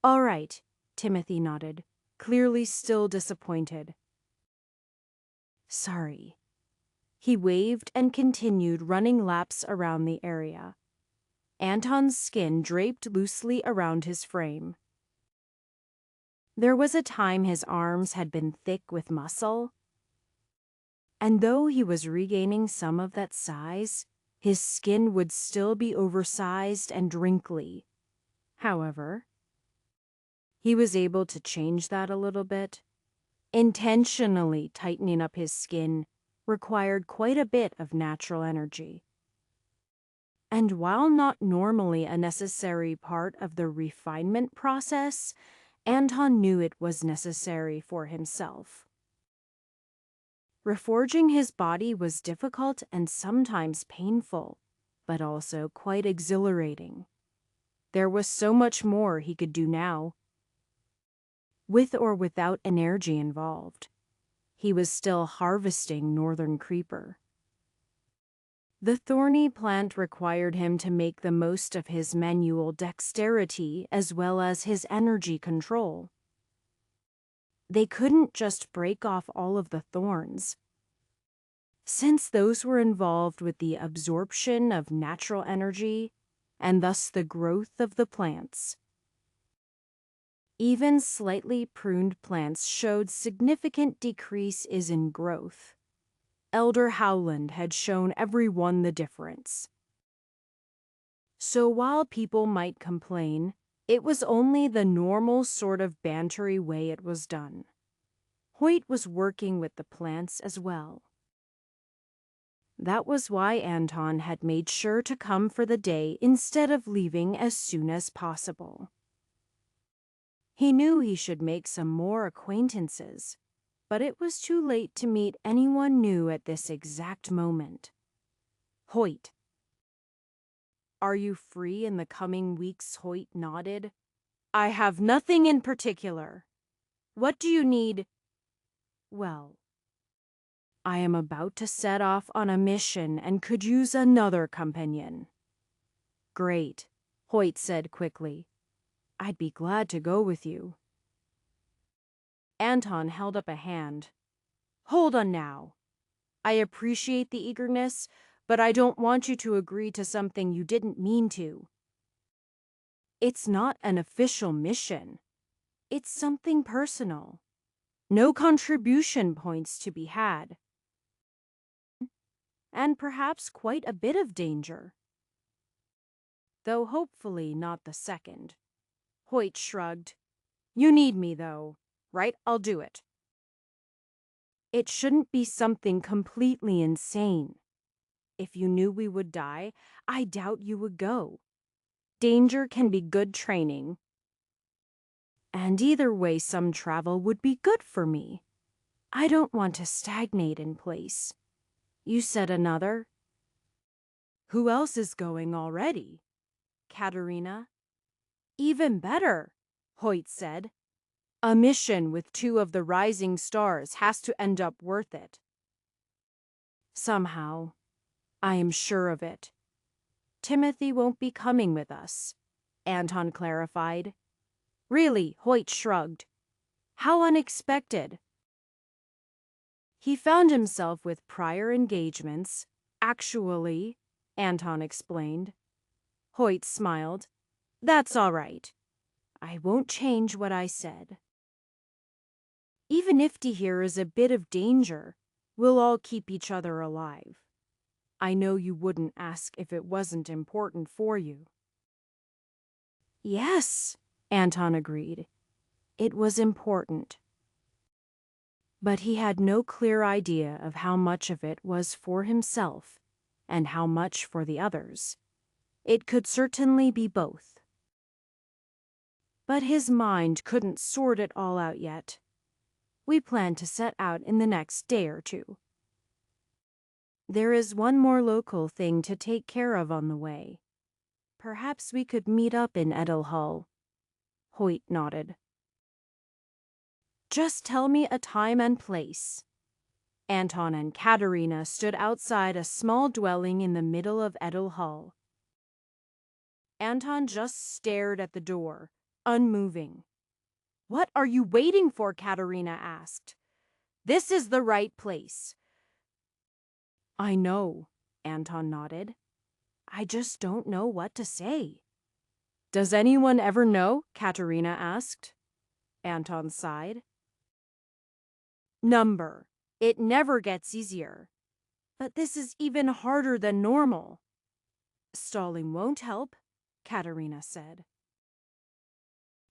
"All right," Timothy nodded, clearly still disappointed. "Sorry." He waved and continued running laps around the area. Anton's skin draped loosely around his frame. There was a time his arms had been thick with muscle, and though he was regaining some of that size, his skin would still be oversized and wrinkly. However, he was able to change that a little bit. Intentionally tightening up his skin required quite a bit of natural energy. And while not normally a necessary part of the refinement process, Anton knew it was necessary for himself. Reforging his body was difficult and sometimes painful, but also quite exhilarating. There was so much more he could do now. With or without energy involved, he was still harvesting northern creeper. The thorny plant required him to make the most of his manual dexterity as well as his energy control. They couldn't just break off all of the thorns, since those were involved with the absorption of natural energy and thus the growth of the plants. Even slightly pruned plants showed significant decreases in growth. Elder Howland had shown everyone the difference. So while people might complain, it was only the normal sort of bantery way it was done. Hoyt was working with the plants as well. That was why Anton had made sure to come for the day instead of leaving as soon as possible. He knew he should make some more acquaintances, but it was too late to meet anyone new at this exact moment. Hoyt. Are you free in the coming weeks? Hoyt nodded. I have nothing in particular. What do you need? Well, I am about to set off on a mission and could use another companion. Great, Hoyt said quickly. I'd be glad to go with you. Anton held up a hand. Hold on now. I appreciate the eagerness, but I don't want you to agree to something you didn't mean to. It's not an official mission. It's something personal. No contribution points to be had. And perhaps quite a bit of danger. Though hopefully not the second. Hoyt shrugged. You need me, though, right? I'll do it. It shouldn't be something completely insane. If you knew we would die, I doubt you would go. Danger can be good training. And either way, some travel would be good for me. I don't want to stagnate in place. You said another. Who else is going already? Katerina. Even better, Hoyt said. A mission with 2 of the rising stars has to end up worth it. Somehow, I am sure of it. Timothy won't be coming with us, Anton clarified. Really, Hoyt shrugged. How unexpected. He found himself with prior engagements. Actually, Anton explained. Hoyt smiled. That's all right. I won't change what I said. Even if here is a bit of danger, we'll all keep each other alive. I know you wouldn't ask if it wasn't important for you. Yes, Anton agreed. It was important. But he had no clear idea of how much of it was for himself and how much for the others. It could certainly be both. But his mind couldn't sort it all out yet. We plan to set out in the next day or two. There is one more local thing to take care of on the way. Perhaps we could meet up in Edelhull. Hoyt nodded. Just tell me a time and place. Anton and Katerina stood outside a small dwelling in the middle of Edelhull. Anton just stared at the door, unmoving. What are you waiting for? Katerina asked. This is the right place. I know, Anton nodded. I just don't know what to say. Does anyone ever know? Katerina asked. Anton sighed. Number. It never gets easier. But this is even harder than normal. Stalling won't help, Katerina said.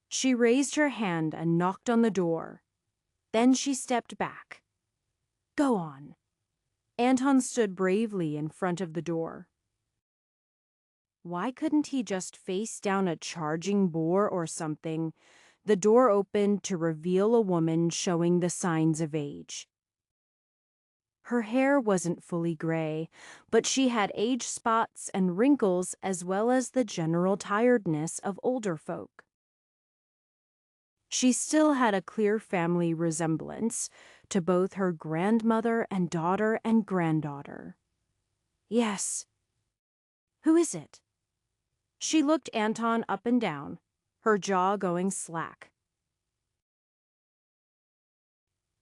She raised her hand and knocked on the door. Then she stepped back. Go on. Anton stood bravely in front of the door. Why couldn't he just face down a charging boar or something? The door opened to reveal a woman showing the signs of age. Her hair wasn't fully gray, but she had age spots and wrinkles as well as the general tiredness of older folk. She still had a clear family resemblance to both her grandmother and daughter and granddaughter. Yes. Who is it? She looked Anton up and down, her jaw going slack.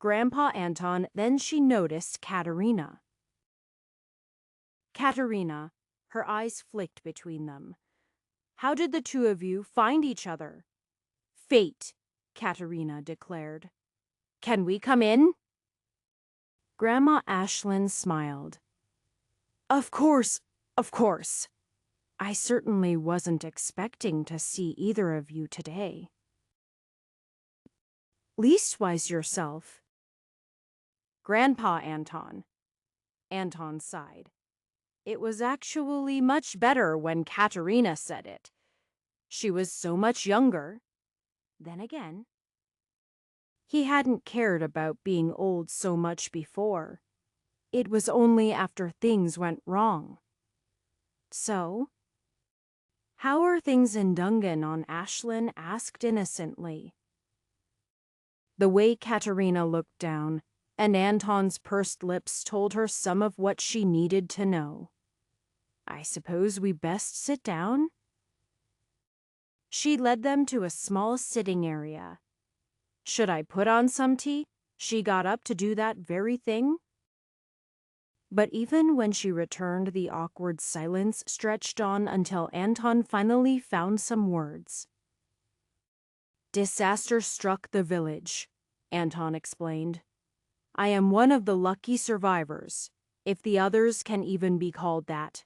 Grandpa Anton, then she noticed Katerina. Katerina, her eyes flicked between them. How did the two of you find each other? Fate, Katerina declared. Can we come in? Grandma Ashlyn smiled. Of course, of course. I certainly wasn't expecting to see either of you today. Leastwise yourself. Grandpa Anton. Anton sighed. It was actually much better when Katerina said it. She was so much younger. Then again, he hadn't cared about being old so much before. It was only after things went wrong. So, how are things in Dungan? Ashlyn asked innocently. The way Katerina looked down, and Anton's pursed lips told her some of what she needed to know. I suppose we best sit down? She led them to a small sitting area. Should I put on some tea? She got up to do that very thing. But even when she returned, the awkward silence stretched on until Anton finally found some words. Disaster struck the village, Anton explained. I am one of the lucky survivors, if the others can even be called that.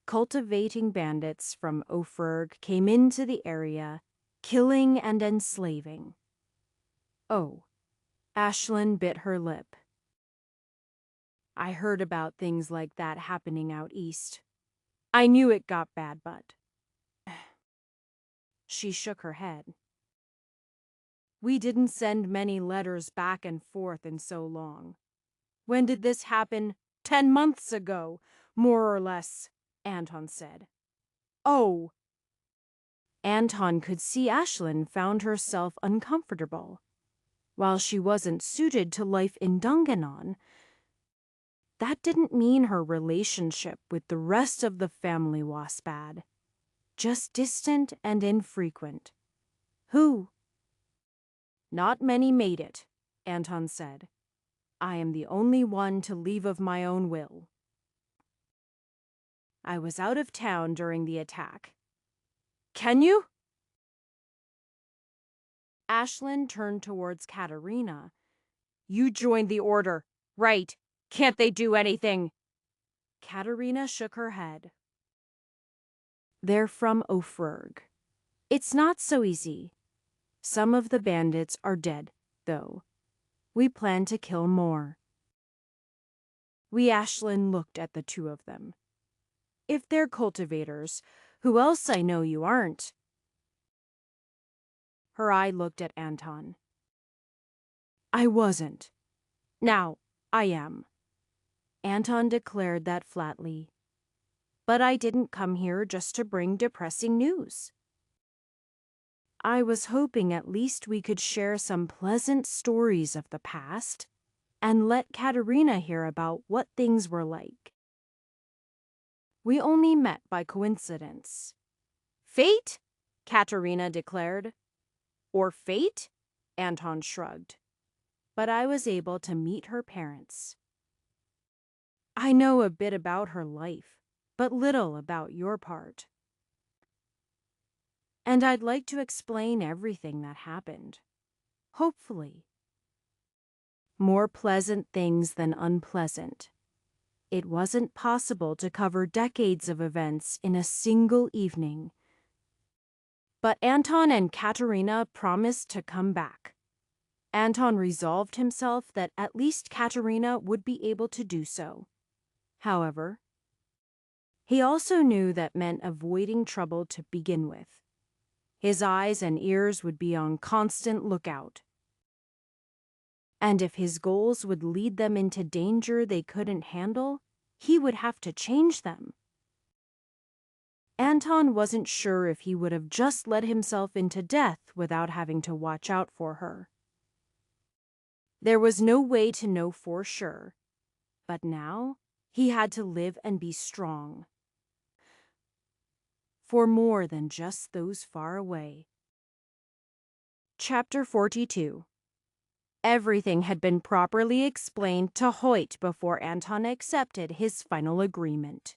Cultivating bandits from Ofurg came into the area, killing and enslaving. Oh, Ashlyn bit her lip. I heard about things like that happening out east. I knew it got bad, but... She shook her head. We didn't send many letters back and forth in so long. When did this happen? 10 months ago, more or less, Anton said. Oh! Anton could see Ashlyn found herself uncomfortable. While she wasn't suited to life in Dunganon, that didn't mean her relationship with the rest of the family was bad. Just distant and infrequent. Who? Not many made it, Anton said. I am the only one to leave of my own will. I was out of town during the attack. Can you? Ashlyn turned towards Katerina. You joined the order. Right. Can't they do anything? Katerina shook her head. They're from Ofurg. It's not so easy. Some of the bandits are dead, though. We plan to kill more. Ashlyn looked at the two of them. If they're cultivators, who else I know you aren't? Her eye looked at Anton. I wasn't. Now, I am. Anton declared that flatly. But I didn't come here just to bring depressing news. I was hoping at least we could share some pleasant stories of the past and let Katerina hear about what things were like. We only met by coincidence. Fate? Katerina declared. Or fate? Anton shrugged. But I was able to meet her parents. I know a bit about her life, but little about your part. And I'd like to explain everything that happened. Hopefully. More pleasant things than unpleasant. It wasn't possible to cover decades of events in a single evening. But Anton and Katerina promised to come back. Anton resolved himself that at least Katerina would be able to do so. However, he also knew that meant avoiding trouble to begin with. His eyes and ears would be on constant lookout. And if his goals would lead them into danger they couldn't handle, he would have to change them. Anton wasn't sure if he would have just led himself into death without having to watch out for her. There was no way to know for sure, but now he had to live and be strong. For more than just those far away. Chapter 42. Everything had been properly explained to Hoyt before Anton accepted his final agreement.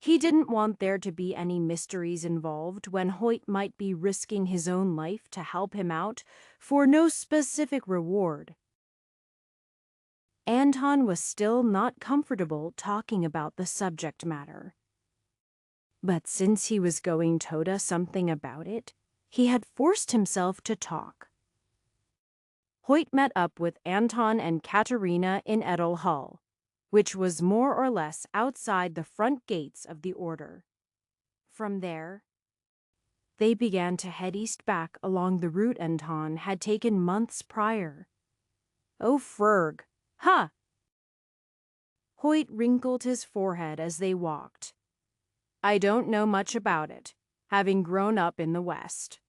He didn't want there to be any mysteries involved when Hoyt might be risking his own life to help him out for no specific reward. Anton was still not comfortable talking about the subject matter. But since he was going Toda something about it, he had forced himself to talk. Hoyt met up with Anton and Katerina in Edel Hall, which was more or less outside the front gates of the Order. From there, they began to head east back along the route Anton had taken months prior. Oh, Ferg! Ha! Hoyt wrinkled his forehead as they walked. I don't know much about it, having grown up in the West.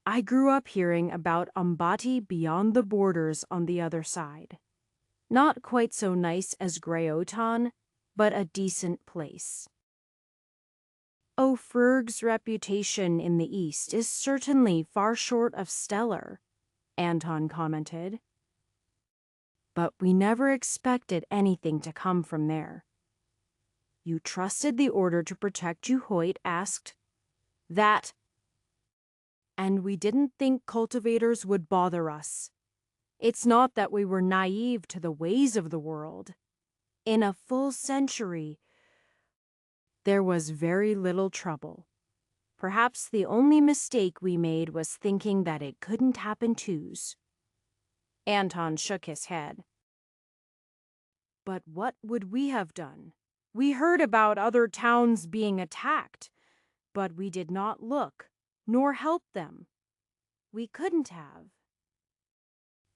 I grew up hearing about Umbati beyond the borders on the other side. Not quite so nice as Greotan, but a decent place. Ferg's reputation in the East is certainly far short of stellar, Anton commented. But we never expected anything to come from there. You trusted the Order to protect you, Hoyt asked. That. And we didn't think cultivators would bother us. It's not that we were naive to the ways of the world. In a full century, there was very little trouble. Perhaps the only mistake we made was thinking that it couldn't happen twos. Anton shook his head. But what would we have done? We heard about other towns being attacked, but we did not look, nor help them. We couldn't have.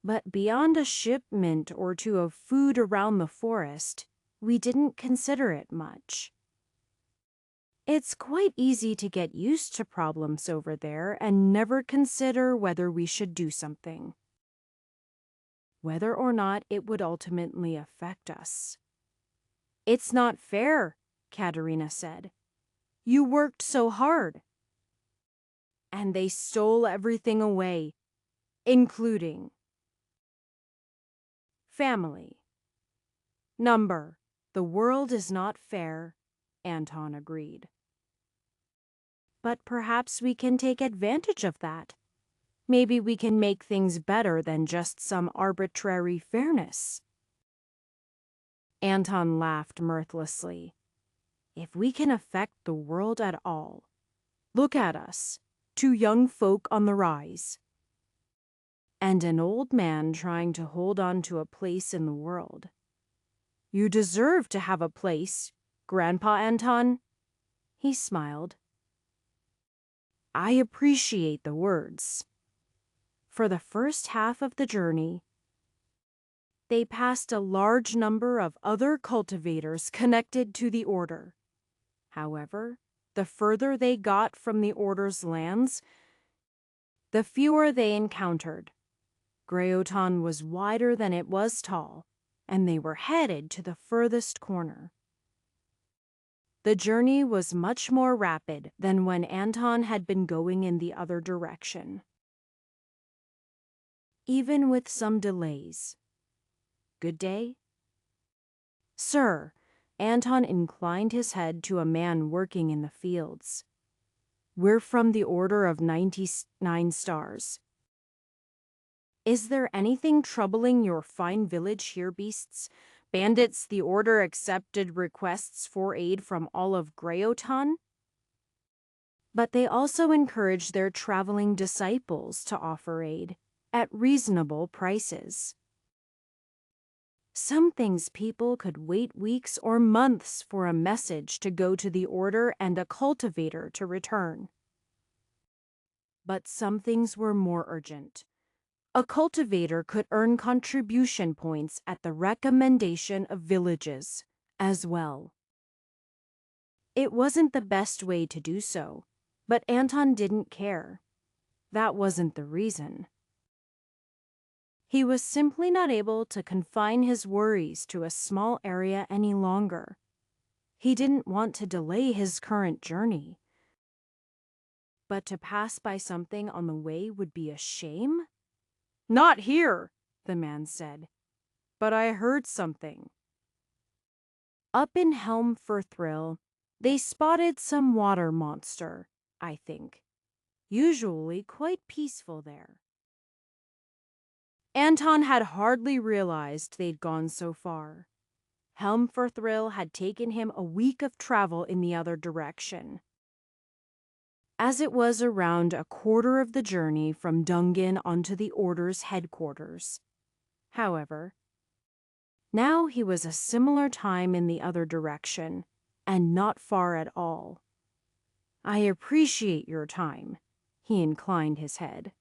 But beyond a shipment or two of food around the forest, we didn't consider it much. It's quite easy to get used to problems over there and never consider whether we should do something. Whether or not it would ultimately affect us. It's not fair, Katerina said. You worked so hard. And they stole everything away, including family. Number, the world is not fair, Anton agreed. But perhaps we can take advantage of that. Maybe we can make things better than just some arbitrary fairness. Anton laughed mirthlessly. If we can affect the world at all, look at us, two young folk on the rise. And an old man trying to hold on to a place in the world. You deserve to have a place, Grandpa Anton. He smiled. I appreciate the words. For the first half of the journey, they passed a large number of other cultivators connected to the Order. However, the further they got from the Order's lands, the fewer they encountered. Greotan was wider than it was tall, and they were headed to the furthest corner. The journey was much more rapid than when Anton had been going in the other direction. Even with some delays. Good day? Sir, Anton inclined his head to a man working in the fields. We're from the Order of 99 Stars. Is there anything troubling your fine village here, beasts? Bandits, the Order accepted requests for aid from all of Greotan? But they also encourage their traveling disciples to offer aid at reasonable prices. Some things people could wait weeks or months for a message to go to the Order and a cultivator to return. But some things were more urgent. A cultivator could earn contribution points at the recommendation of villages as well. It wasn't the best way to do so, but Anton didn't care. That wasn't the reason. He was simply not able to confine his worries to a small area any longer. He didn't want to delay his current journey. But to pass by something on the way would be a shame? Not here, the man said. But I heard something. Up in Helm Firthril, they spotted some water monster, I think. Usually quite peaceful there. Anton had hardly realized they'd gone so far. Helm Firthril had taken him a week of travel in the other direction. As it was around a quarter of the journey from Dungan onto the Order's headquarters. However, now he was a similar time in the other direction, and not far at all. I appreciate your time, he inclined his head.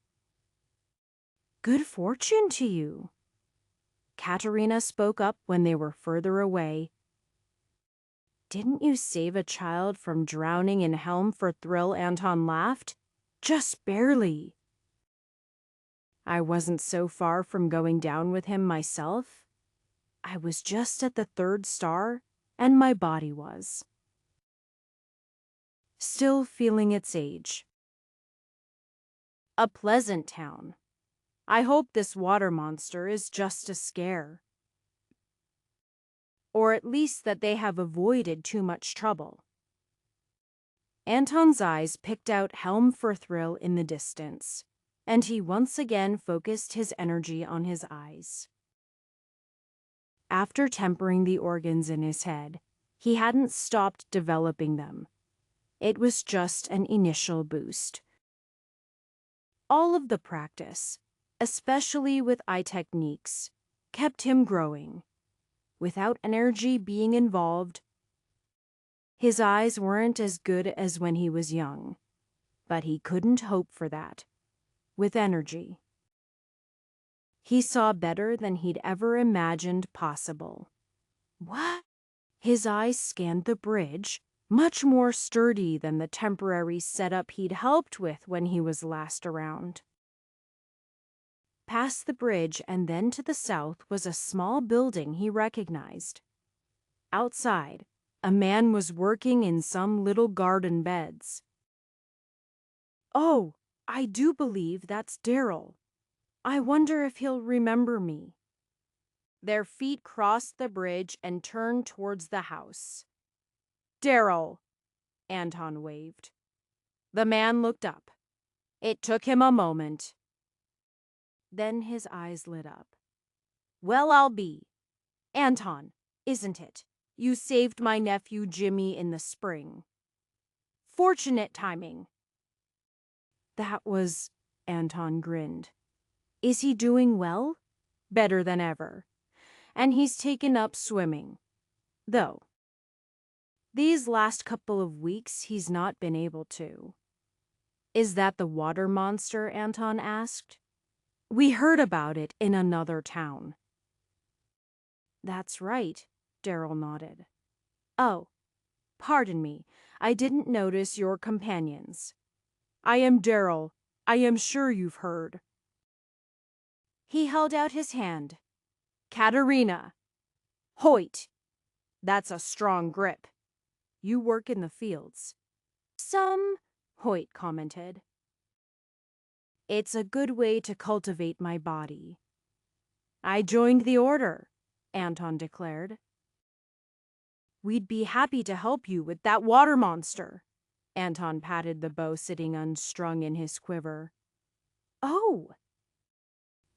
Good fortune to you. Katerina spoke up when they were further away. Didn't you save a child from drowning in Helm Firthril? Anton laughed. Just barely. I wasn't so far from going down with him myself. I was just at the 3rd star, and my body was. Still feeling its age. A pleasant town. I hope this water monster is just a scare. Or at least that they have avoided too much trouble. Anton's eyes picked out Helm Firthril in the distance, and he once again focused his energy on his eyes. After tempering the organs in his head, he hadn't stopped developing them. It was just an initial boost. All of the practice, especially with eye techniques, kept him growing. Without energy being involved, his eyes weren't as good as when he was young, but he couldn't hope for that. With energy, he saw better than he'd ever imagined possible. What? His eyes scanned the bridge, much more sturdy than the temporary setup he'd helped with when he was last around. Past the bridge and then to the south was a small building he recognized. Outside, a man was working in some little garden beds. Oh, I do believe that's Daryl. I wonder if he'll remember me. Their feet crossed the bridge and turned towards the house. Daryl, Anton waved. The man looked up. It took him a moment. Then his eyes lit up. Well, I'll be. Anton, isn't it? You saved my nephew Jimmy in the spring. Fortunate timing. That was... Anton grinned. Is he doing well? Better than ever. And he's taken up swimming. Though, these last couple of weeks he's not been able to. Is that the water monster? Anton asked. We heard about it in another town. That's right, Daryl nodded. Oh, pardon me, I didn't notice your companions. I am Daryl. I am sure you've heard. He held out his hand. Katerina. Hoyt. That's a strong grip. You work in the fields. Some, Hoyt commented. It's a good way to cultivate my body. I joined the order, Anton declared. We'd be happy to help you with that water monster. Anton patted the bow sitting unstrung in his quiver. Oh!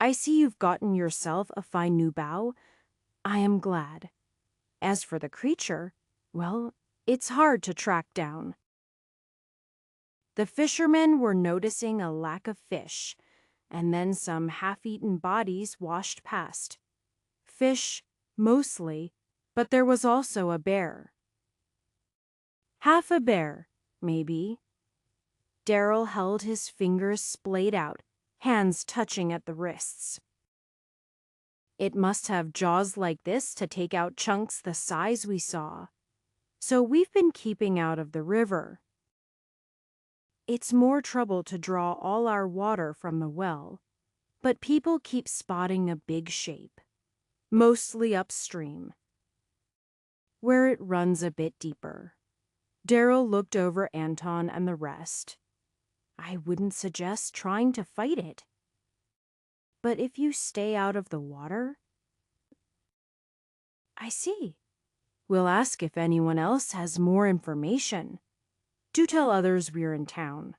I see you've gotten yourself a fine new bow. I am glad. As for the creature, well, it's hard to track down. The fishermen were noticing a lack of fish, and then some half-eaten bodies washed past. Fish, mostly, but there was also a bear. Half a bear, maybe. Daryl held his fingers splayed out, hands touching at the wrists. It must have jaws like this to take out chunks the size we saw. So we've been keeping out of the river. It's more trouble to draw all our water from the well, but people keep spotting a big shape, mostly upstream, where it runs a bit deeper. Daryl looked over Anton and the rest. I wouldn't suggest trying to fight it. But if you stay out of the water... I see. We'll ask if anyone else has more information. Do tell others we're in town.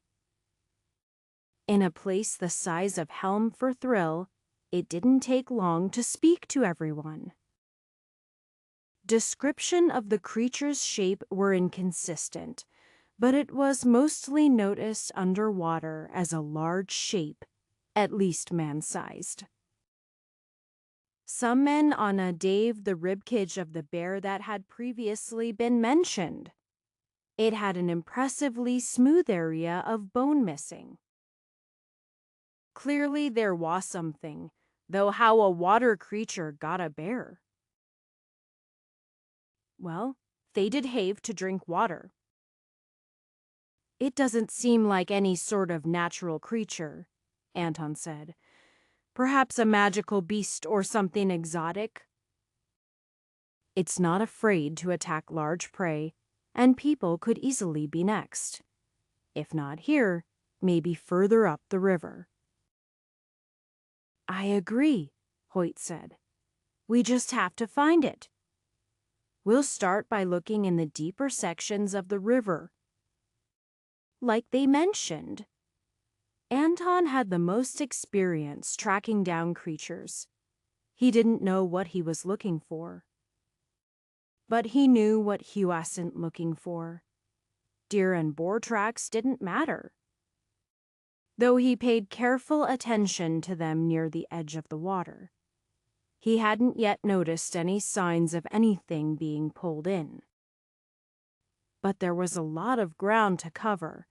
In a place the size of Helm for Thrill, it didn't take long to speak to everyone. Description of the creature's shape were inconsistent, but it was mostly noticed underwater as a large shape, at least man-sized. Some men on a Dave the ribcage of the bear that had previously been mentioned. It had an impressively smooth area of bone missing. Clearly there was something, though how a water creature got a bear. Well, they did have to drink water. It doesn't seem like any sort of natural creature, Anton said. Perhaps a magical beast or something exotic. It's not afraid to attack large prey, and people could easily be next. If not here, maybe further up the river. I agree, Hoyt said. We just have to find it. We'll start by looking in the deeper sections of the river. Like they mentioned, Anton had the most experience tracking down creatures. He didn't know what he was looking for. But he knew what he wasn't looking for. Deer and boar tracks didn't matter, though he paid careful attention to them near the edge of the water. He hadn't yet noticed any signs of anything being pulled in. But there was a lot of ground to cover.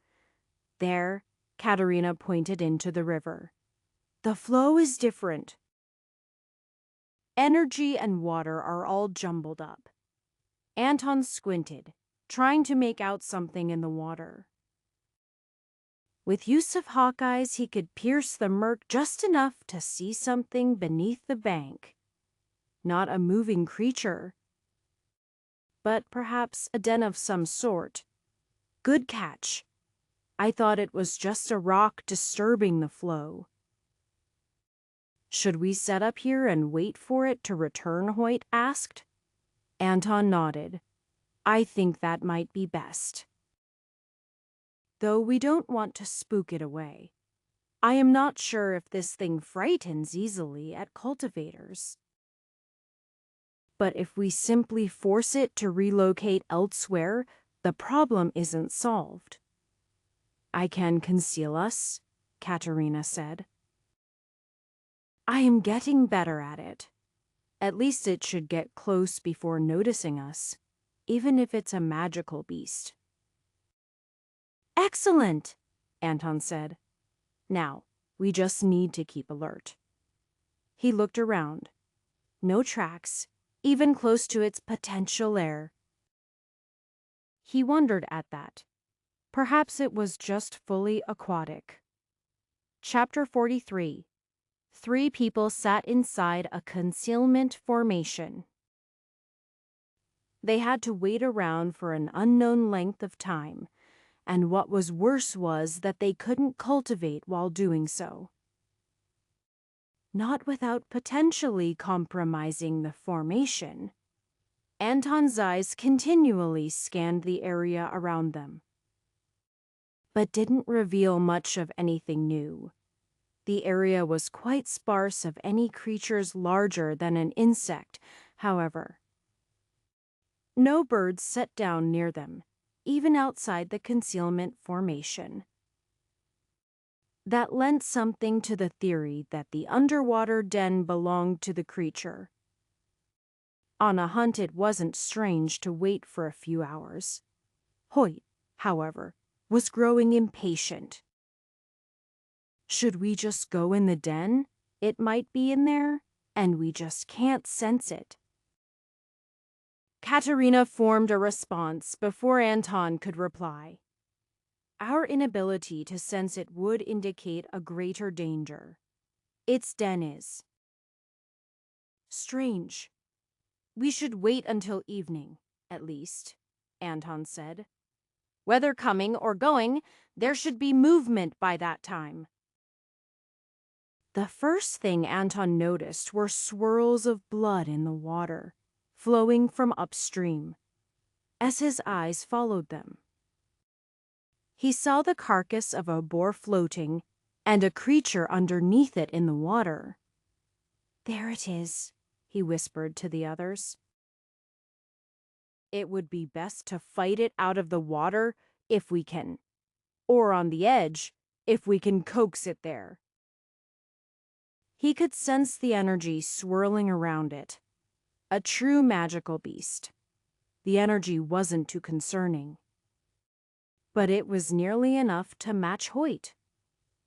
There, Katerina pointed into the river. The flow is different. Energy and water are all jumbled up. Anton squinted, trying to make out something in the water. With use of Hawkeyes, he could pierce the murk just enough to see something beneath the bank. Not a moving creature, but perhaps a den of some sort. Good catch. I thought it was just a rock disturbing the flow. Should we set up here and wait for it to return, Hoyt asked. Anton nodded. I think that might be best. Though we don't want to spook it away. I am not sure if this thing frightens easily at cultivators. But if we simply force it to relocate elsewhere, the problem isn't solved. I can conceal us, Katerina said. I am getting better at it. At least it should get close before noticing us, even if it's a magical beast. Excellent, Anton said. Now, we just need to keep alert. He looked around. No tracks, even close to its potential lair. He wondered at that. Perhaps it was just fully aquatic. Chapter 43. 3 people sat inside a concealment formation. They had to wait around for an unknown length of time, and what was worse was that they couldn't cultivate while doing so. Not without potentially compromising the formation. Anton's eyes continually scanned the area around them, but didn't reveal much of anything new. The area was quite sparse of any creatures larger than an insect, however. No birds set down near them, even outside the concealment formation. That lent something to the theory that the underwater den belonged to the creature. On a hunt, it wasn't strange to wait for a few hours. Hoyt, however, was growing impatient. Should we just go in the den? It might be in there, and we just can't sense it. Katerina formed a response before Anton could reply. Our inability to sense it would indicate a greater danger. Its den is. Strange. We should wait until evening, at least, Anton said. Whether coming or going, there should be movement by that time. The first thing Anton noticed were swirls of blood in the water, flowing from upstream. As his eyes followed them, he saw the carcass of a boar floating and a creature underneath it in the water. There it is, he whispered to the others. It would be best to fight it out of the water if we can, or on the edge if we can coax it there. He could sense the energy swirling around it. A true magical beast. The energy wasn't too concerning. But it was nearly enough to match Hoyt.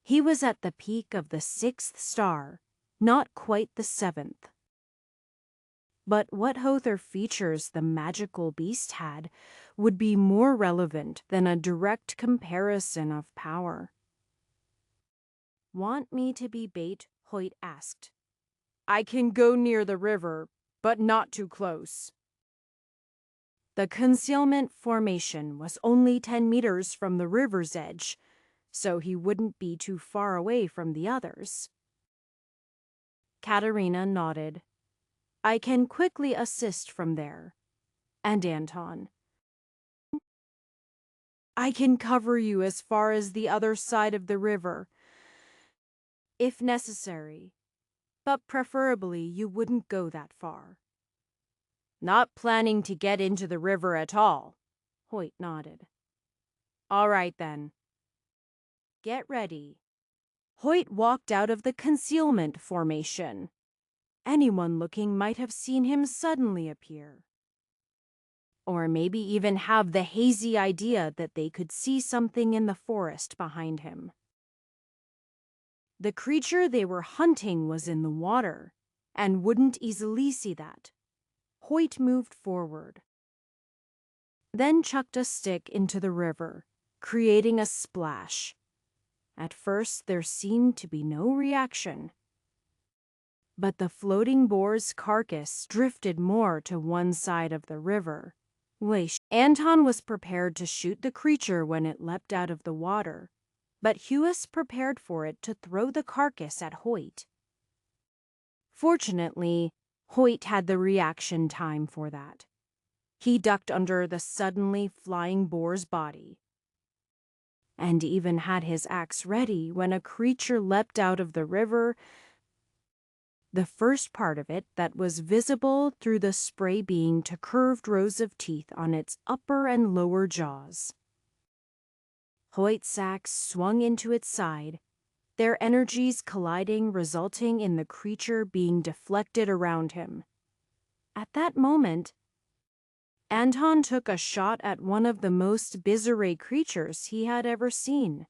He was at the peak of the 6th star, not quite the 7th. But what other features the magical beast had would be more relevant than a direct comparison of power. Want me to be bait? Hoyt asked. I can go near the river, but not too close. The concealment formation was only 10 meters from the river's edge, so he wouldn't be too far away from the others. Katerina nodded. I can quickly assist from there. And Anton. I can cover you as far as the other side of the river, if necessary, but preferably you wouldn't go that far. Not planning to get into the river at all, Hoyt nodded. All right then. Get ready. Hoyt walked out of the concealment formation. Anyone looking might have seen him suddenly appear. Or maybe even have the hazy idea that they could see something in the forest behind him. The creature they were hunting was in the water, and wouldn't easily see that. Hoyt moved forward, then chucked a stick into the river, creating a splash. At first there seemed to be no reaction. But the floating boar's carcass drifted more to one side of the river. Anton was prepared to shoot the creature when it leapt out of the water, but Hewis prepared for it to throw the carcass at Hoyt. Fortunately, Hoyt had the reaction time for that. He ducked under the suddenly flying boar's body, and even had his axe ready when a creature leapt out of the river, the first part of it that was visible through the spray being to curved rows of teeth on its upper and lower jaws. Hoyt's axe swung into its side, their energies colliding, resulting in the creature being deflected around him. At that moment, Anton took a shot at one of the most bizarre creatures he had ever seen.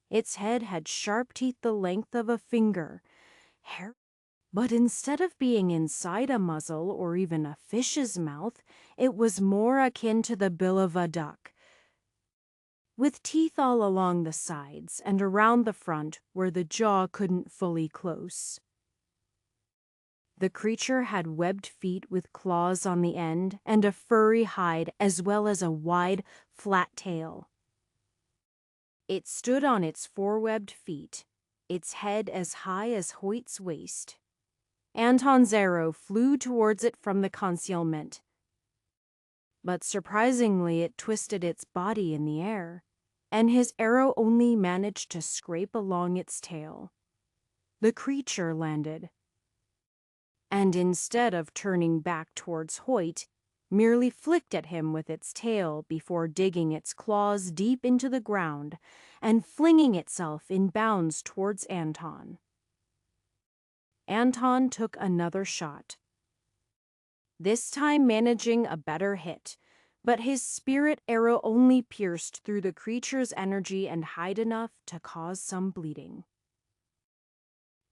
Its head had sharp teeth the length of a finger, but instead of being inside a muzzle or even a fish's mouth, it was more akin to the bill of a duck, with teeth all along the sides and around the front where the jaw couldn't fully close. The creature had webbed feet with claws on the end and a furry hide as well as a wide, flat tail. It stood on its four-webbed feet, its head as high as Hoyt's waist. Anton's arrow flew towards it from the concealment, but surprisingly it twisted its body in the air, and his arrow only managed to scrape along its tail. The creature landed, and instead of turning back towards Hoyt, merely flicked at him with its tail before digging its claws deep into the ground and flinging itself in bounds towards Anton. Anton took another shot, this time managing a better hit, but his spirit arrow only pierced through the creature's energy and hide enough to cause some bleeding.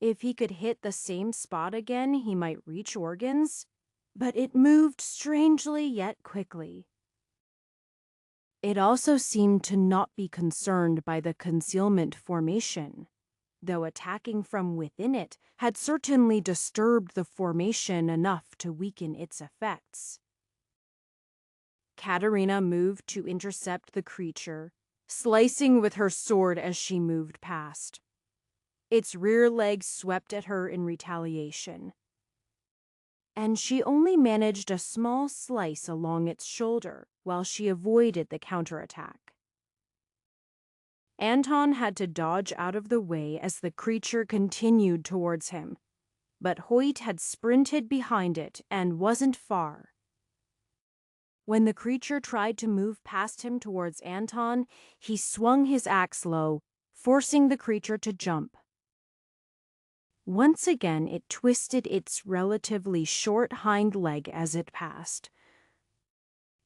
If he could hit the same spot again, he might reach organs, but it moved strangely yet quickly. It also seemed to not be concerned by the concealment formation, though attacking from within it had certainly disturbed the formation enough to weaken its effects. Katerina moved to intercept the creature, slicing with her sword as she moved past. Its rear leg swept at her in retaliation, and she only managed a small slice along its shoulder while she avoided the counterattack. Anton had to dodge out of the way as the creature continued towards him, but Hoyt had sprinted behind it and wasn't far. When the creature tried to move past him towards Anton, he swung his axe low, forcing the creature to jump. Once again, it twisted its relatively short hind leg as it passed,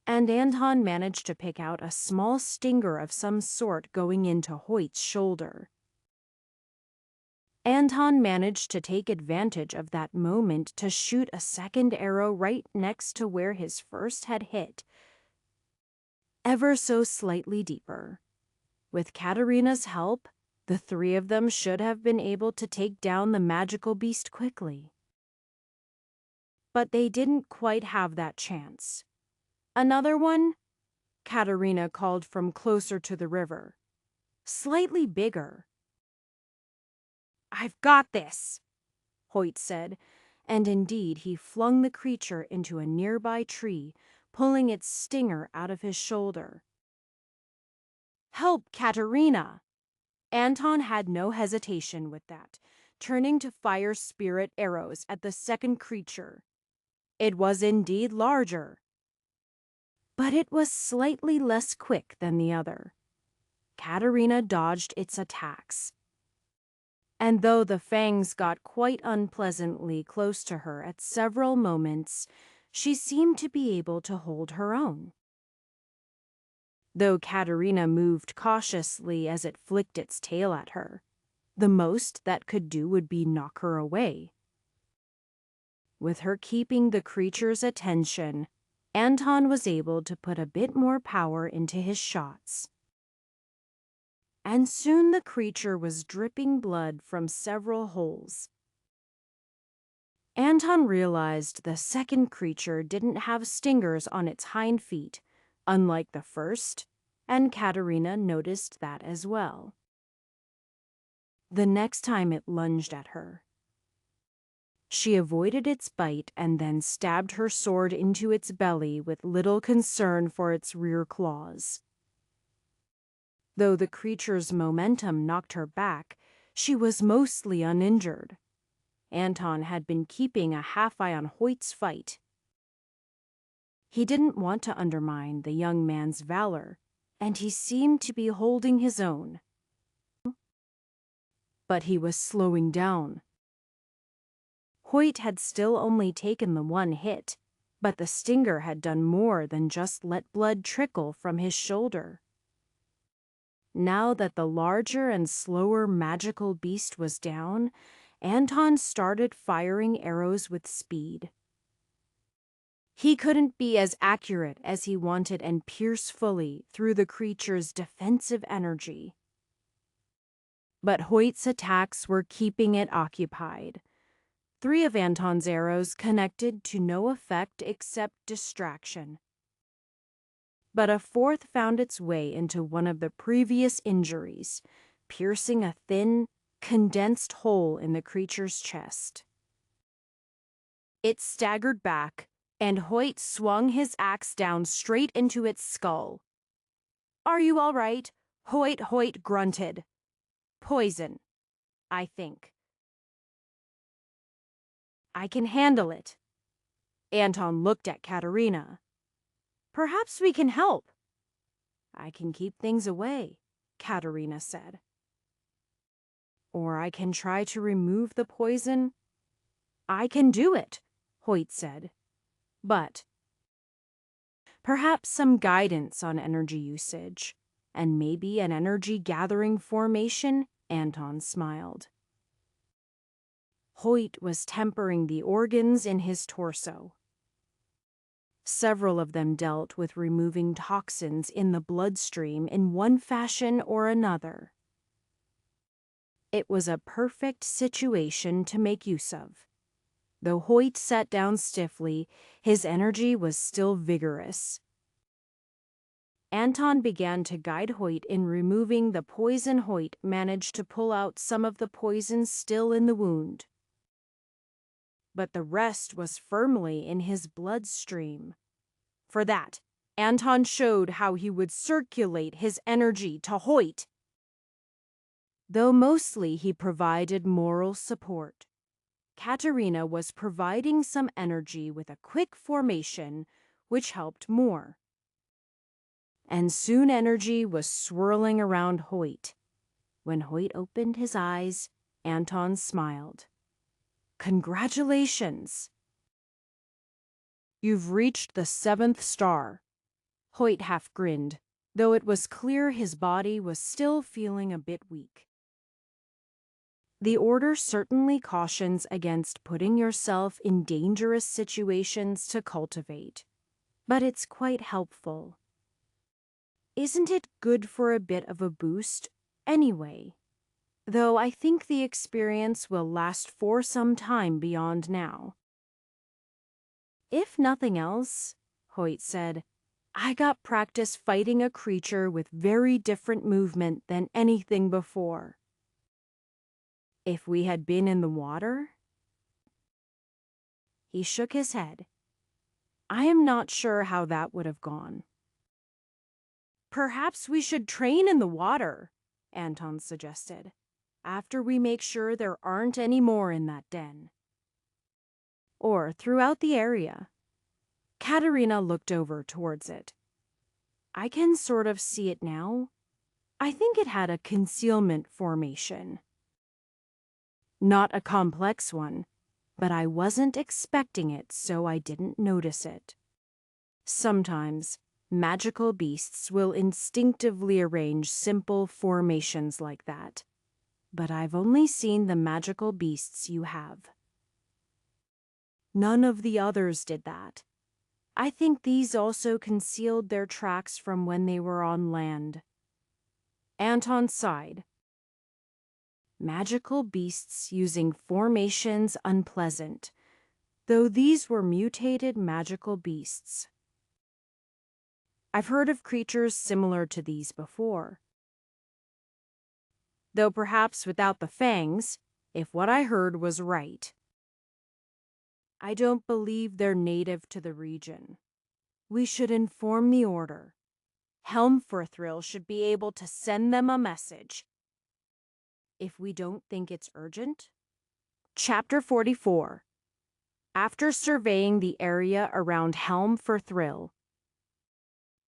and Anton managed to pick out a small stinger of some sort going into Hoyt's shoulder. Anton managed to take advantage of that moment to shoot a second arrow right next to where his first had hit, ever so slightly deeper. With Katerina's help, the three of them should have been able to take down the magical beast quickly. But they didn't quite have that chance. Another one? Katerina called from closer to the river. Slightly bigger. "I've got this," Hoyt said, and indeed he flung the creature into a nearby tree, pulling its stinger out of his shoulder. "Help, Katerina!" Anton had no hesitation with that, turning to fire spirit arrows at the second creature. It was indeed larger, but it was slightly less quick than the other. Katerina dodged its attacks, and though the fangs got quite unpleasantly close to her at several moments, she seemed to be able to hold her own. Though Katerina moved cautiously as it flicked its tail at her, the most that could do would be knock her away. With her keeping the creature's attention, Anton was able to put a bit more power into his shots. And soon the creature was dripping blood from several holes. Anton realized the second creature didn't have stingers on its hind feet, unlike the first, and Katerina noticed that as well. The next time it lunged at her, she avoided its bite and then stabbed her sword into its belly with little concern for its rear claws. Though the creature's momentum knocked her back, she was mostly uninjured. Anton had been keeping a half eye on Hoyt's fight. He didn't want to undermine the young man's valor, and he seemed to be holding his own. But he was slowing down. Hoyt had still only taken the one hit, but the stinger had done more than just let blood trickle from his shoulder. Now that the larger and slower magical beast was down, Anton started firing arrows with speed. He couldn't be as accurate as he wanted and pierce fully through the creature's defensive energy. But Hoyt's attacks were keeping it occupied. 3 of Anton's arrows connected to no effect except distraction. But a 4th found its way into one of the previous injuries, piercing a thin, condensed hole in the creature's chest. It staggered back, and Hoyt swung his axe down straight into its skull. "Are you all right?" Hoyt grunted. "Poison, I think." "I can handle it." Anton looked at Katerina. "Perhaps we can help." "I can keep things away," Katerina said. "Or I can try to remove the poison." "I can do it," Hoyt said. "But perhaps some guidance on energy usage, and maybe an energy gathering formation," Anton smiled. Hoyt was tempering the organs in his torso. Several of them dealt with removing toxins in the bloodstream in one fashion or another. It was a perfect situation to make use of. Though Hoyt sat down stiffly, his energy was still vigorous. Anton began to guide Hoyt in removing the poison. Hoyt managed to pull out some of the poison still in the wound, but the rest was firmly in his bloodstream. For that, Anton showed how he would circulate his energy to Hoyt, though mostly he provided moral support. Katerina was providing some energy with a quick formation, which helped more. And soon energy was swirling around Hoyt. When Hoyt opened his eyes, Anton smiled. "Congratulations! You've reached the 7th star." Hoyt half grinned, though it was clear his body was still feeling a bit weak. The order certainly cautions against putting yourself in dangerous situations to cultivate, but it's quite helpful. Isn't it good for a bit of a boost anyway? Though I think the experience will last for some time beyond now. If nothing else, Hoyt said, I got practice fighting a creature with very different movement than anything before. If we had been in the water? He shook his head. I am not sure how that would have gone. Perhaps we should train in the water, Anton suggested, after we make sure there aren't any more in that den. Or throughout the area. Katerina looked over towards it. I can sort of see it now. I think it had a concealment formation. Not a complex one, but I wasn't expecting it, so I didn't notice it. Sometimes, magical beasts will instinctively arrange simple formations like that, but I've only seen the magical beasts you have. None of the others did that. I think these also concealed their tracks from when they were on land. Anton sighed. Magical beasts using formations unpleasant, though these were mutated magical beasts. I've heard of creatures similar to these before. Though perhaps without the fangs, if what I heard was right. I don't believe they're native to the region. We should inform the Order. Helmforthrill should be able to send them a message. If we don't think it's urgent. Chapter 44. After surveying the area around Helmforthrill,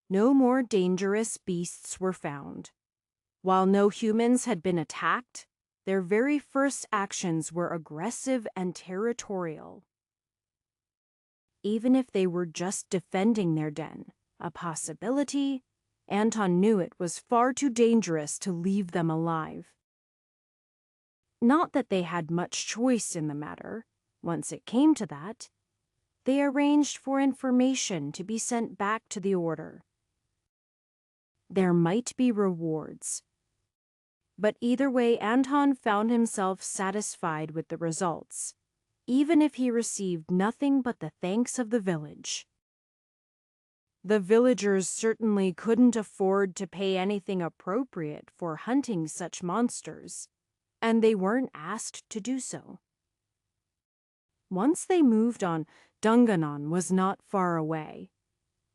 no more dangerous beasts were found. While no humans had been attacked, their very first actions were aggressive and territorial. Even if they were just defending their den, a possibility, Anton knew it was far too dangerous to leave them alive. Not that they had much choice in the matter. Once it came to that, they arranged for information to be sent back to the Order. There might be rewards. But either way, Anton found himself satisfied with the results, even if he received nothing but the thanks of the village. The villagers certainly couldn't afford to pay anything appropriate for hunting such monsters, and they weren't asked to do so. Once they moved on, Dunganon was not far away.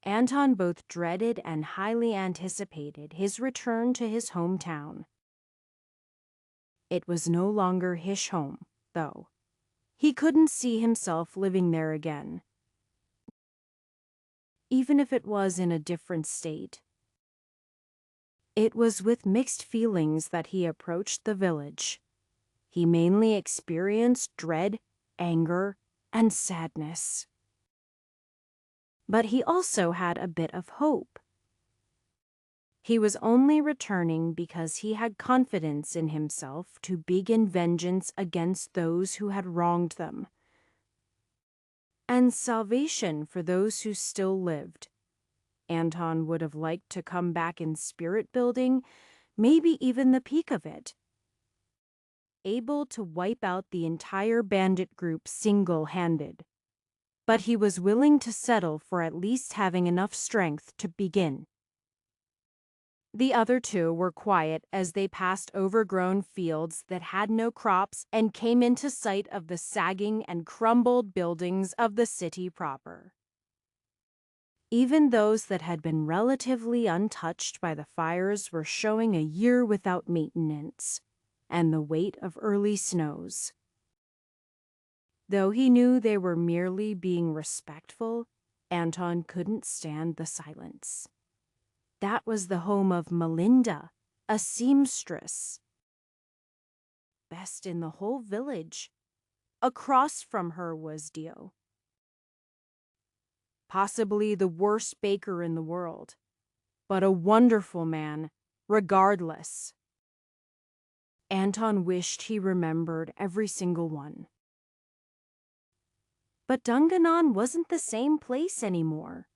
Anton both dreaded and highly anticipated his return to his hometown. It was no longer his home, though. He couldn't see himself living there again, even if it was in a different state. It was with mixed feelings that he approached the village. He mainly experienced dread, anger, and sadness. But he also had a bit of hope. He was only returning because he had confidence in himself to begin vengeance against those who had wronged them, and salvation for those who still lived. Anton would have liked to come back in spirit building, maybe even the peak of it, able to wipe out the entire bandit group single-handed. But he was willing to settle for at least having enough strength to begin. The other two were quiet as they passed overgrown fields that had no crops and came into sight of the sagging and crumbled buildings of the city proper. Even those that had been relatively untouched by the fires were showing a year without maintenance and the weight of early snows. Though he knew they were merely being respectful, Anton couldn't stand the silence. That was the home of Melinda, a seamstress. Best in the whole village. Across from her was Dio, possibly the worst baker in the world, but a wonderful man, regardless. Anton wished he remembered every single one. But Dunganon wasn't the same place anymore.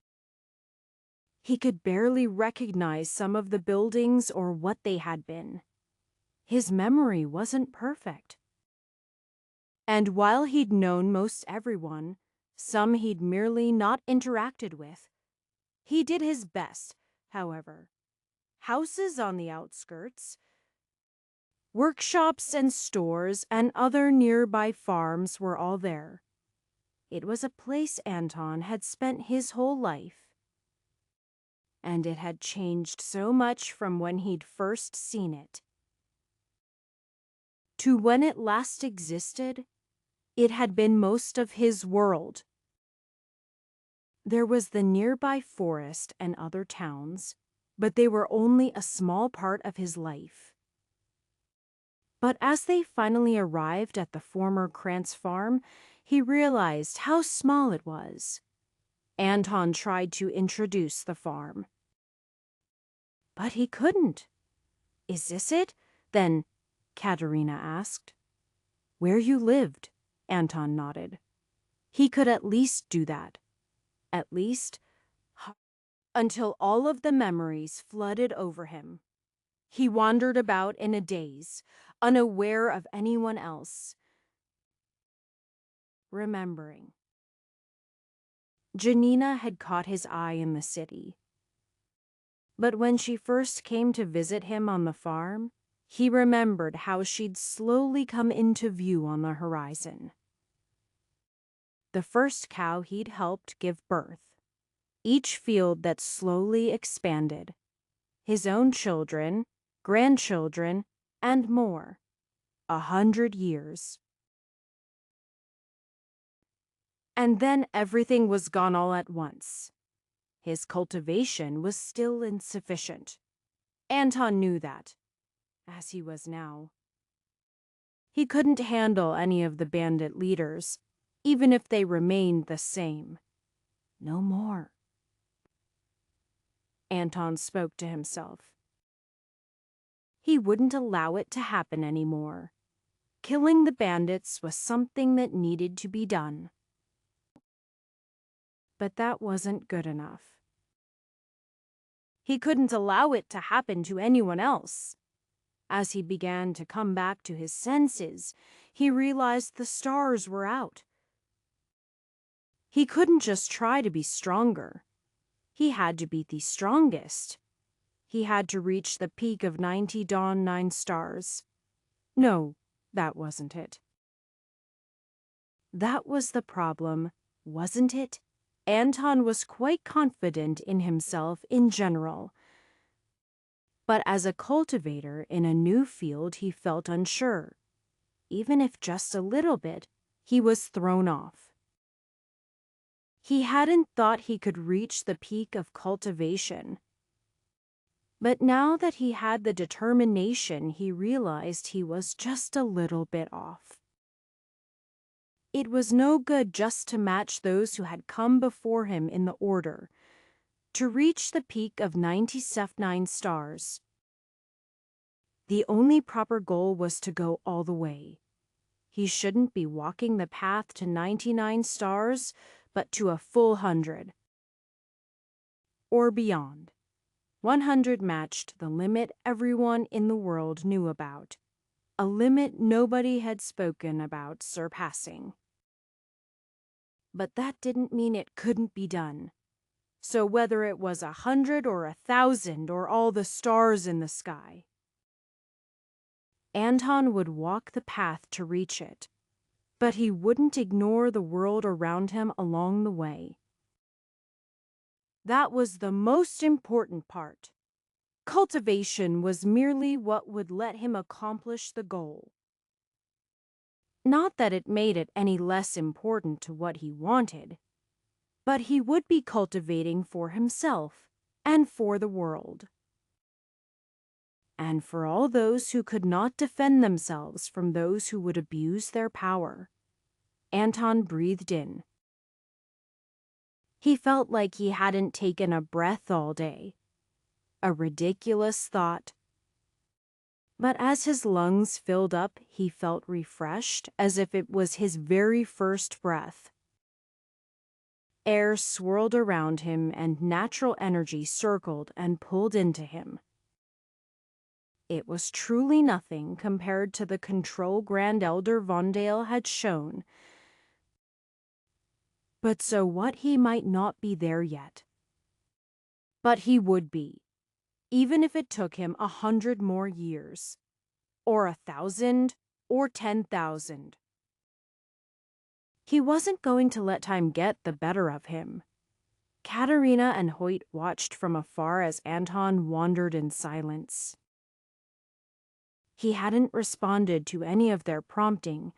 He could barely recognize some of the buildings or what they had been. His memory wasn't perfect. And while he'd known most everyone, some he'd merely not interacted with, he did his best, however. Houses on the outskirts, workshops and stores and other nearby farms were all there. It was a place Anton had spent his whole life. And it had changed so much from when he'd first seen it to when it last existed. It had been most of his world. There was the nearby forest and other towns, but they were only a small part of his life. But as they finally arrived at the former Krantz farm, he realized how small it was. Anton tried to introduce the farm. But he couldn't. "Is this it? Then," Katerina asked. "Where you lived," Anton nodded. He could at least do that. At least, until all of the memories flooded over him. He wandered about in a daze, unaware of anyone else. Remembering. Janina had caught his eye in the city. But when she first came to visit him on the farm, he remembered how she'd slowly come into view on the horizon. The first cow he'd helped give birth. Each field that slowly expanded. His own children, grandchildren, and more. 100 years. And then everything was gone all at once. His cultivation was still insufficient. Anton knew that, as he was now. He couldn't handle any of the bandit leaders, even if they remained the same. No more. Anton spoke to himself. He wouldn't allow it to happen anymore. Killing the bandits was something that needed to be done. But that wasn't good enough. He couldn't allow it to happen to anyone else. As he began to come back to his senses, he realized the stars were out. He couldn't just try to be stronger. He had to be the strongest. He had to reach the peak of 90 Dawn 9 stars. No, that wasn't it. That was the problem, wasn't it? Anton was quite confident in himself in general. But as a cultivator in a new field, he felt unsure. Even if just a little bit, he was thrown off. He hadn't thought he could reach the peak of cultivation. But now that he had the determination, he realized he was just a little bit off. It was no good just to match those who had come before him in the order. to reach the peak of 99 stars. The only proper goal was to go all the way. He shouldn't be walking the path to 99 stars, but to a full 100. Or beyond. 100 matched the limit everyone in the world knew about, a limit nobody had spoken about surpassing. But that didn't mean it couldn't be done. So whether it was 100 or 1,000 or all the stars in the sky, Anton would walk the path to reach it, but he wouldn't ignore the world around him along the way. That was the most important part. Cultivation was merely what would let him accomplish the goal. Not that it made it any less important to what he wanted, but he would be cultivating for himself and for the world. And for all those who could not defend themselves from those who would abuse their power. Anton breathed in. He felt like he hadn't taken a breath all day. A ridiculous thought. But as his lungs filled up, he felt refreshed, as if it was his very first breath. Air swirled around him and natural energy circled and pulled into him. It was truly nothing compared to the control Grand Elder Vondale had shown. But so what, he might not be there yet. But he would be, even if it took him 100 more years, or 1,000, or 10,000. He wasn't going to let time get the better of him. Katerina and Hoyt watched from afar as Anton wandered in silence. He hadn't responded to any of their prompting,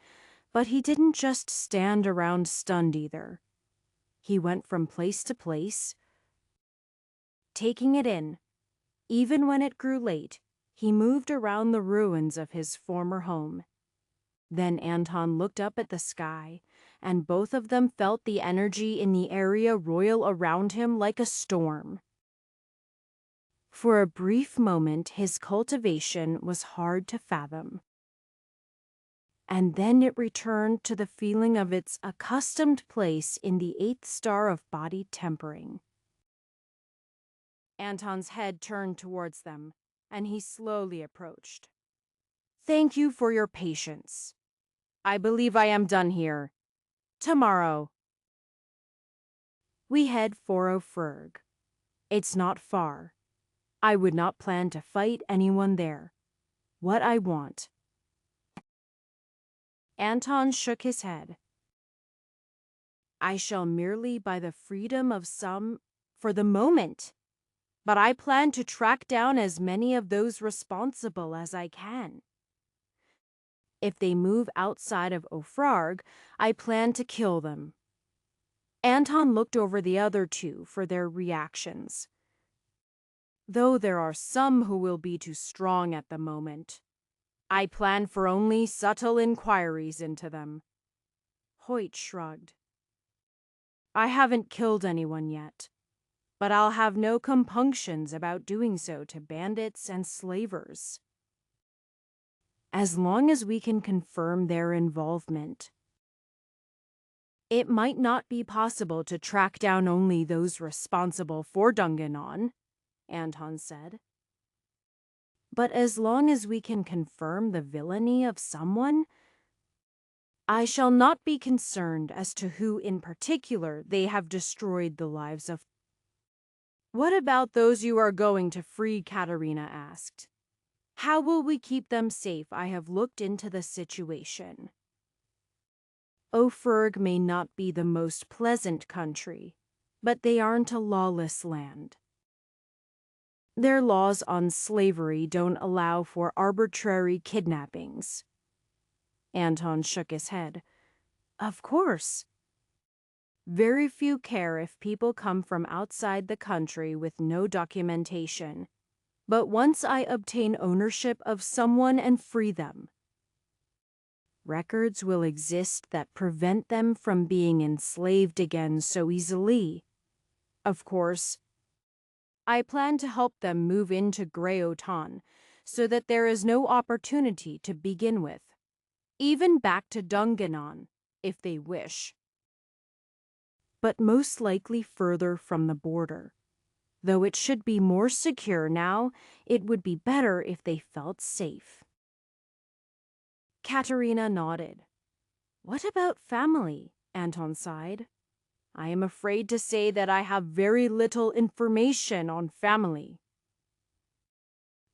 but he didn't just stand around stunned either. He went from place to place, taking it in. Even when it grew late, he moved around the ruins of his former home. Then Anton looked up at the sky, and both of them felt the energy in the area roil around him like a storm. For a brief moment, his cultivation was hard to fathom. And then it returned to the feeling of its accustomed place in the 8th star of body tempering. Anton's head turned towards them, and he slowly approached. "Thank you for your patience. I believe I am done here. Tomorrow we head for Ofurg. It's not far. I would not plan to fight anyone there. What I want." Anton shook his head. "I shall merely buy the freedom of some for the moment, but I plan to track down as many of those responsible as I can. If they move outside of Ofrarg, I plan to kill them." Anton looked over the other two for their reactions. "Though there are some who will be too strong at the moment, I plan for only subtle inquiries into them." Hoyt shrugged. "I haven't killed anyone yet, but I'll have no compunctions about doing so to bandits and slavers. As long as we can confirm their involvement. It might not be possible to track down only those responsible for Dunganon," Anton said. "But as long as we can confirm the villainy of someone, I shall not be concerned as to who in particular they have destroyed the lives of." "What about those you are going to free?" Katerina asked. "How will we keep them safe? I have looked into the situation. Ofurg may not be the most pleasant country, but they aren't a lawless land. Their laws on slavery don't allow for arbitrary kidnappings." Anton shook his head. "Of course. Very few care if people come from outside the country with no documentation. But once I obtain ownership of someone and free them, records will exist that prevent them from being enslaved again so easily. Of course, I plan to help them move into Greotan so that there is no opportunity to begin with, even back to Dunganon, if they wish. But most likely further from the border. Though it should be more secure now, it would be better if they felt safe. Katerina nodded. What about family? Anton sighed. I am afraid to say that I have very little information on family.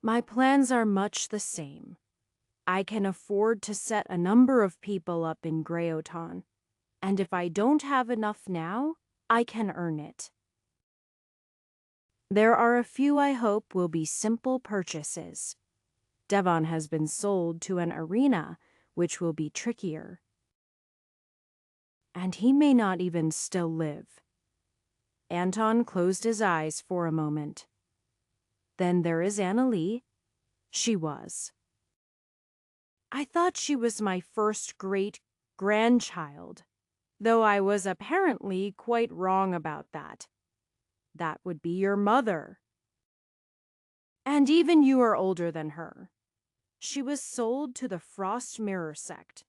My plans are much the same. I can afford to set a number of people up in Greotan, and if I don't have enough now, I can earn it. There are a few I hope will be simple purchases. Devon has been sold to an arena, which will be trickier. And he may not even still live. Anton closed his eyes for a moment. Then there is Annalie. She was. I thought she was my first great-grandchild, though I was apparently quite wrong about that. That would be your mother. And even you are older than her. She was sold to the Frost Mirror sect.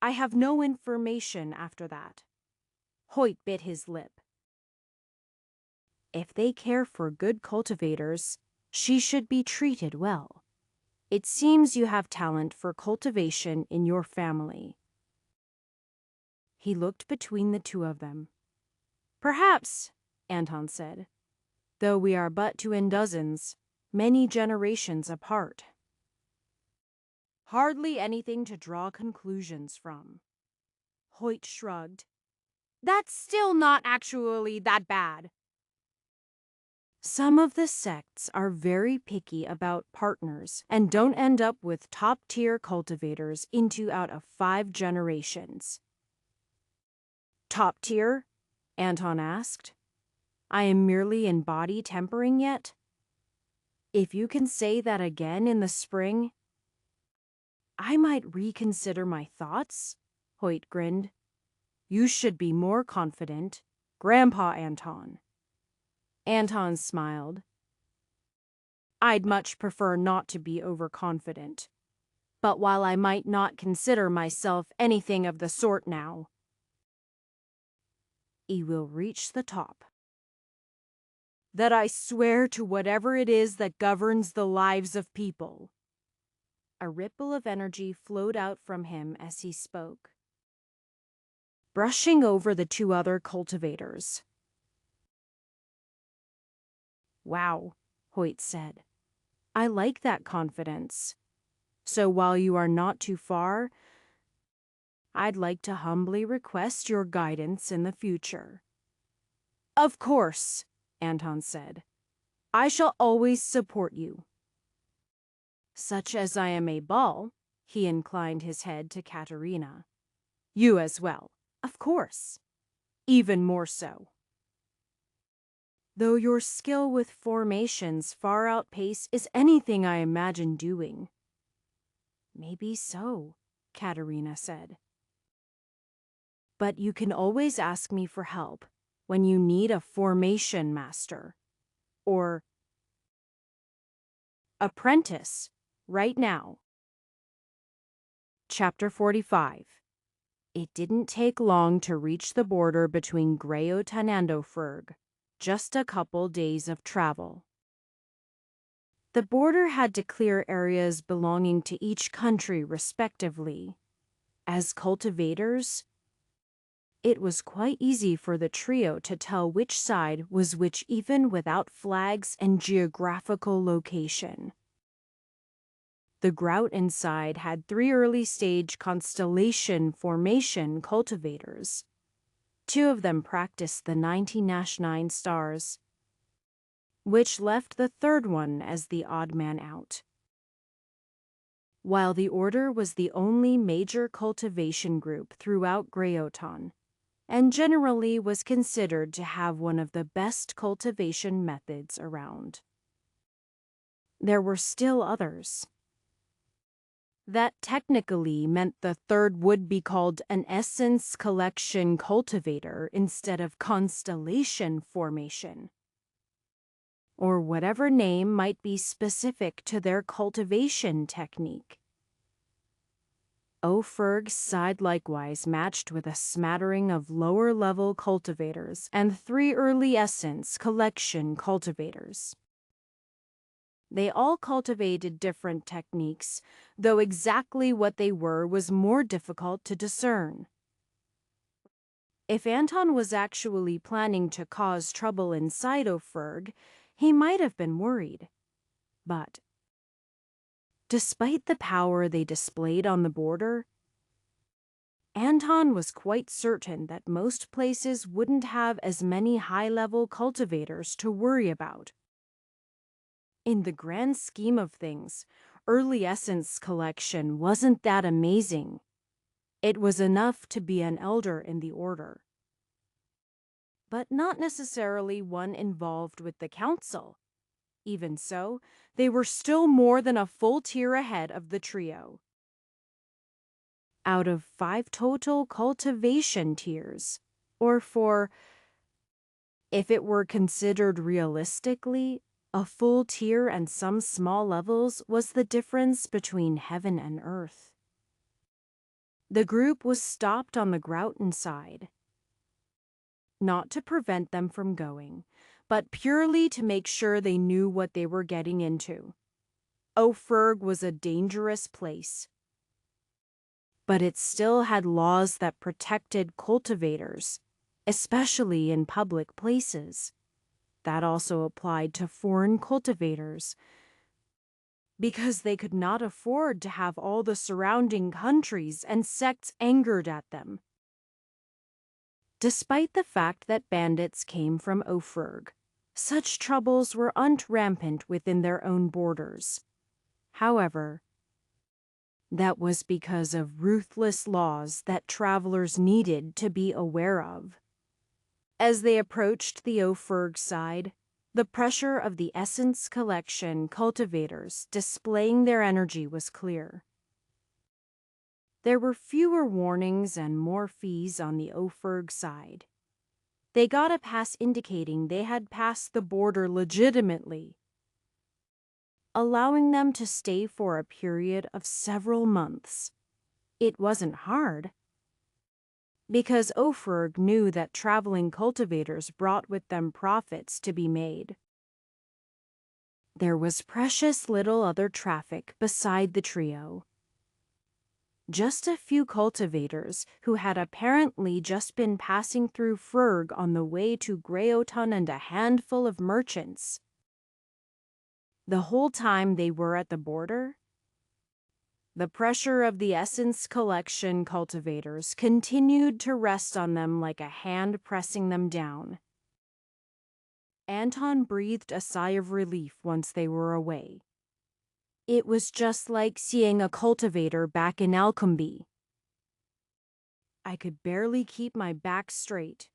I have no information after that. Hoyt bit his lip. If they care for good cultivators, she should be treated well. It seems you have talent for cultivation in your family. He looked between the two of them. Perhaps, Anton said, though we are but 2 in dozens, many generations apart. Hardly anything to draw conclusions from. Hoyt shrugged. That's still not actually that bad. Some of the sects are very picky about partners and don't end up with top-tier cultivators into out of 5 generations. Top tier? Anton asked. I am merely in body tempering yet? If you can say that again in the spring, I might reconsider my thoughts, Hoyt grinned. You should be more confident, Grandpa Anton. Anton smiled. I'd much prefer not to be overconfident. But while I might not consider myself anything of the sort now, he will reach the top. That I swear to whatever it is that governs the lives of people. A ripple of energy flowed out from him as he spoke. Brushing over the 2 other cultivators. Wow, Hoyt said. I like that confidence. So while you are not too far, I'd like to humbly request your guidance in the future. Of course, Anton said. I shall always support you. Such as I am a ball, he inclined his head to Katerina. You as well, of course. Even more so. Though your skill with formations far outpaces anything I imagine doing. Maybe so, Katerina said. But you can always ask me for help when you need a formation master. Or apprentice, right now. Chapter 45. It didn't take long to reach the border between Greotan and Ofurg. Just a couple days of travel. The border had to clear areas belonging to each country respectively. As cultivators, it was quite easy for the trio to tell which side was which even without flags and geographical location. The Grouten side had 3 early-stage constellation formation cultivators. 2 of them practiced the 19-9 stars, which left the 3rd one as the odd man out. While the Order was the only major cultivation group throughout Greotan, and generally was considered to have one of the best cultivation methods around. There were still others. That technically meant the 3rd would be called an essence collection cultivator instead of constellation formation. or whatever name might be specific to their cultivation technique. Ophirg's side likewise matched with a smattering of lower-level cultivators and 3 early essence collection cultivators. They all cultivated different techniques, though exactly what they were was more difficult to discern. If Anton was actually planning to cause trouble inside Ophirg, he might have been worried. But despite the power they displayed on the border, Anton was quite certain that most places wouldn't have as many high-level cultivators to worry about. In the grand scheme of things, early essence collection wasn't that amazing. It was enough to be an elder in the order, but not necessarily one involved with the council. Even so, they were still more than a full tier ahead of the trio. Out of 5 total cultivation tiers, or if it were considered realistically, a full tier and some small levels was the difference between heaven and earth. The group was stopped on the Groton side, not to prevent them from going, but purely to make sure they knew what they were getting into. Ophirg was a dangerous place, but it still had laws that protected cultivators, especially in public places. That also applied to foreign cultivators, because they could not afford to have all the surrounding countries and sects angered at them. Despite the fact that bandits came from Ophirg, such troubles were rampant within their own borders. However, that was because of ruthless laws that travelers needed to be aware of. As they approached the Ophirg side, the pressure of the essence collection cultivators displaying their energy was clear. There were fewer warnings and more fees on the Ophirg side. They got a pass indicating they had passed the border legitimately, allowing them to stay for a period of several months. It wasn't hard, because Ophirg knew that traveling cultivators brought with them profits to be made. There was precious little other traffic beside the trio. Just a few cultivators who had apparently just been passing through Frurg on the way to Greoton and a handful of merchants. The whole time they were at the border, the pressure of the essence collection cultivators continued to rest on them like a hand pressing them down. Anton breathed a sigh of relief once they were away. It was just like seeing a cultivator back in Alcombe. I could barely keep my back straight.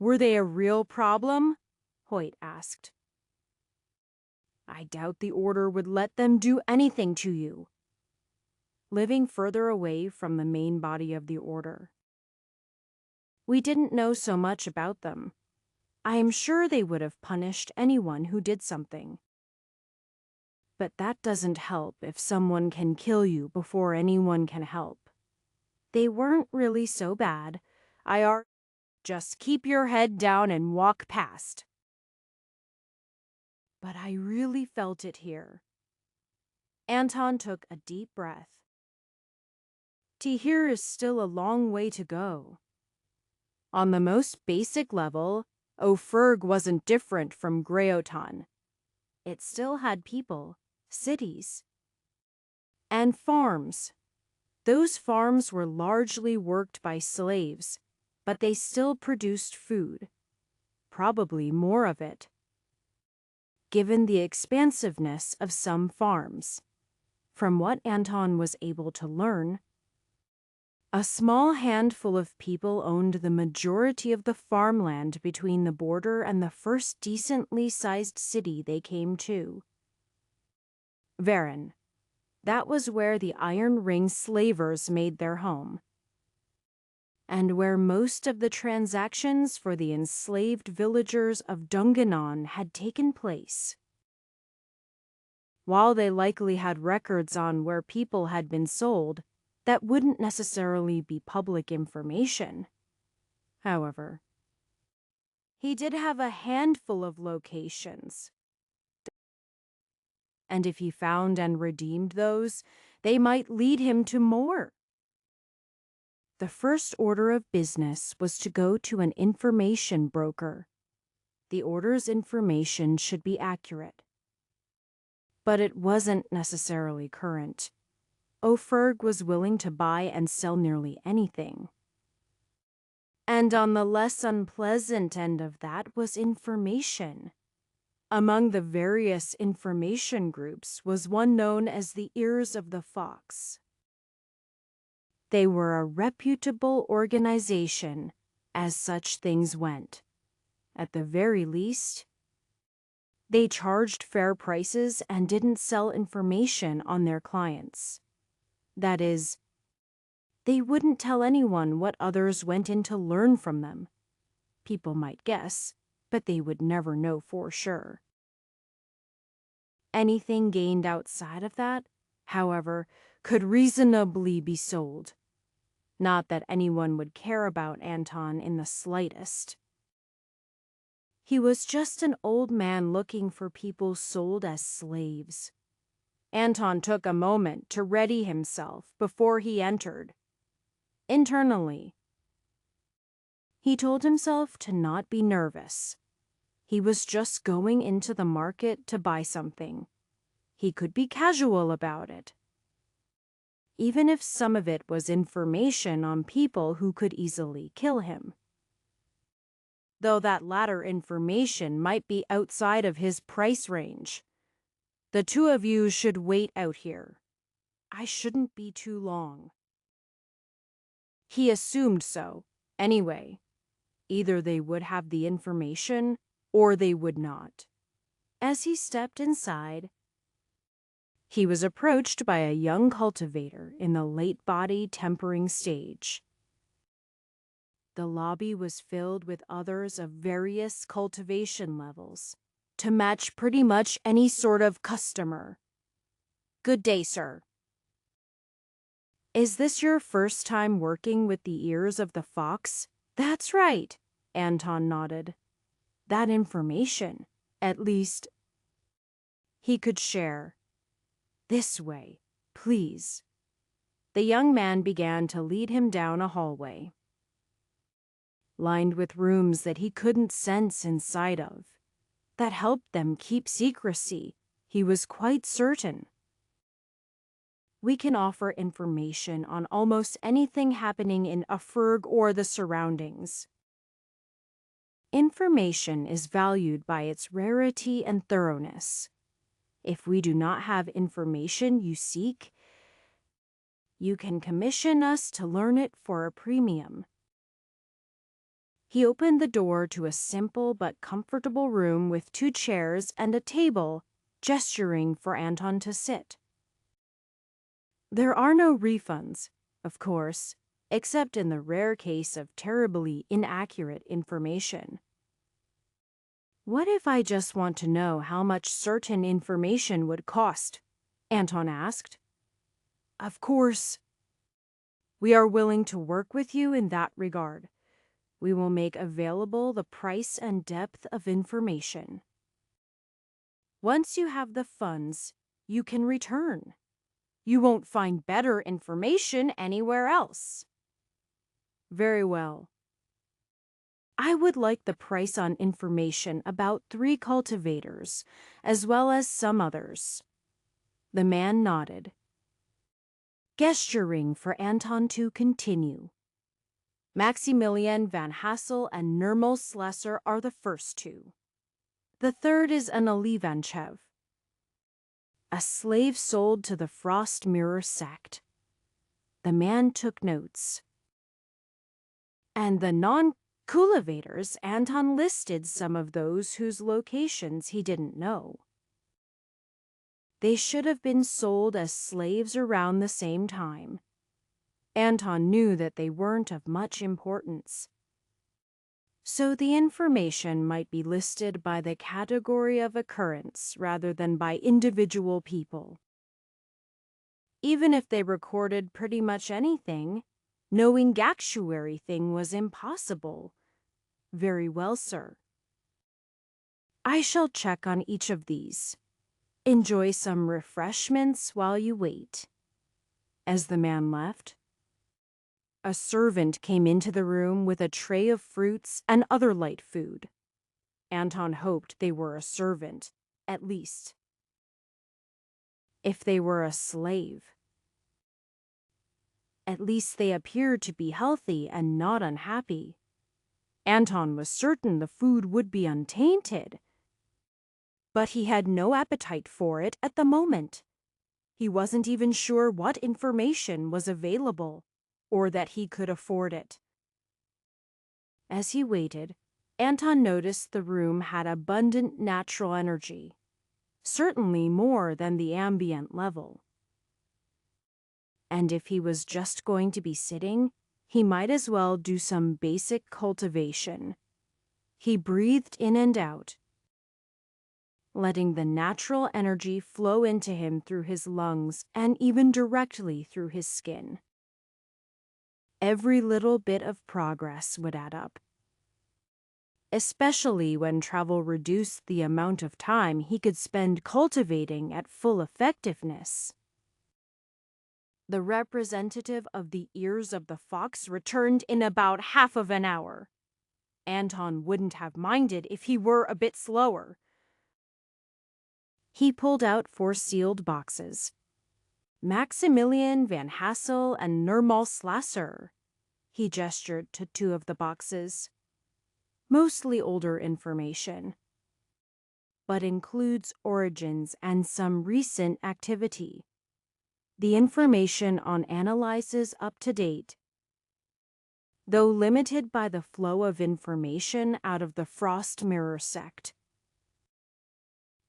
Were they a real problem? Hoyt asked. I doubt the order would let them do anything to you. Living further away from the main body of the order, we didn't know so much about them. I am sure they would have punished anyone who did something. But that doesn't help if someone can kill you before anyone can help. They weren't really so bad. Just keep your head down and walk past. But I really felt it here. Anton took a deep breath. Here is still a long way to go. On the most basic level, Ophirg wasn't different from Greoton. It still had people, cities, and farms. Those farms were largely worked by slaves, but they still produced food, probably more of it, given the expansiveness of some farms. From what Anton was able to learn, a small handful of people owned the majority of the farmland between the border and the first decently sized city they came to. Varen. That was where the Iron Ring slavers made their home. and where most of the transactions for the enslaved villagers of Dungannon had taken place. While they likely had records on where people had been sold, that wouldn't necessarily be public information. However, he did have a handful of locations, and if he found and redeemed those, they might lead him to more. The first order of business was to go to an information broker. The order's information should be accurate, but it wasn't necessarily current. Oferg was willing to buy and sell nearly anything. And on the less unpleasant end of that was information. Among the various information groups was one known as the Ears of the Fox. They were a reputable organization, as such things went. At the very least, they charged fair prices and didn't sell information on their clients. That is, they wouldn't tell anyone what others went in to learn from them. People might guess, but they would never know for sure. Anything gained outside of that, however, could reasonably be sold. Not that anyone would care about Anton in the slightest. He was just an old man looking for people sold as slaves. Anton took a moment to ready himself before he entered. Internally, he told himself to not be nervous. He was just going into the market to buy something. He could be casual about it, even if some of it was information on people who could easily kill him. Though that latter information might be outside of his price range. The two of you should wait out here. I shouldn't be too long. He assumed so, anyway. Either they would have the information, or they would not. As he stepped inside, he was approached by a young cultivator in the late body tempering stage. The lobby was filled with others of various cultivation levels, to match pretty much any sort of customer. Good day, sir. Is this your first time working with the Ears of the Fox? That's right, Anton nodded. That information, at least, he could share. This way, please. The young man began to lead him down a hallway, lined with rooms that he couldn't sense inside of, that helped them keep secrecy, he was quite certain. We can offer information on almost anything happening in Oferg or the surroundings. Information is valued by its rarity and thoroughness. If we do not have information you seek, you can commission us to learn it for a premium. He opened the door to a simple but comfortable room with 2 chairs and a table, gesturing for Anton to sit. There are no refunds, of course, except in the rare case of terribly inaccurate information. What if I just want to know how much certain information would cost? Anton asked. Of course. We are willing to work with you in that regard. We will make available the price and depth of information. Once you have the funds, you can return. You won't find better information anywhere else. Very well. I would like the price on information about 3 cultivators, as well as some others. The man nodded, gesturing for Anton to continue. Maximilian van Hassel and Nirmal Slesser are the first 2. The third is an Alivanchev, a slave sold to the Frost Mirror sect. The man took notes. And the non-cultivators, Anton listed some of those whose locations he didn't know. They should have been sold as slaves around the same time. Anton knew that they weren't of much importance. So the information might be listed by the category of occurrence rather than by individual people. Even if they recorded pretty much anything, knowing actuary thing was impossible. Very well, sir. I shall check on each of these. Enjoy some refreshments while you wait. As the man left, a servant came into the room with a tray of fruits and other light food. Anton hoped they were a servant, at least. If they were a slave, at least they appeared to be healthy and not unhappy. Anton was certain the food would be untainted, but he had no appetite for it at the moment. He wasn't even sure what information was available, or that he could afford it. As he waited, Anton noticed the room had abundant natural energy, certainly more than the ambient level. And if he was just going to be sitting, he might as well do some basic cultivation. He breathed in and out, letting the natural energy flow into him through his lungs and even directly through his skin. Every little bit of progress would add up, especially when travel reduced the amount of time he could spend cultivating at full effectiveness. The representative of the ears of the fox returned in about half of an hour. Anton wouldn't have minded if he were a bit slower. He pulled out 4 sealed boxes. Maximilian van Hassel and Nirmal Slasser. He gestured to 2 of the boxes. Mostly older information, but includes origins and some recent activity. The information on analyses up to date, though limited by the flow of information out of the Frost Mirror sect.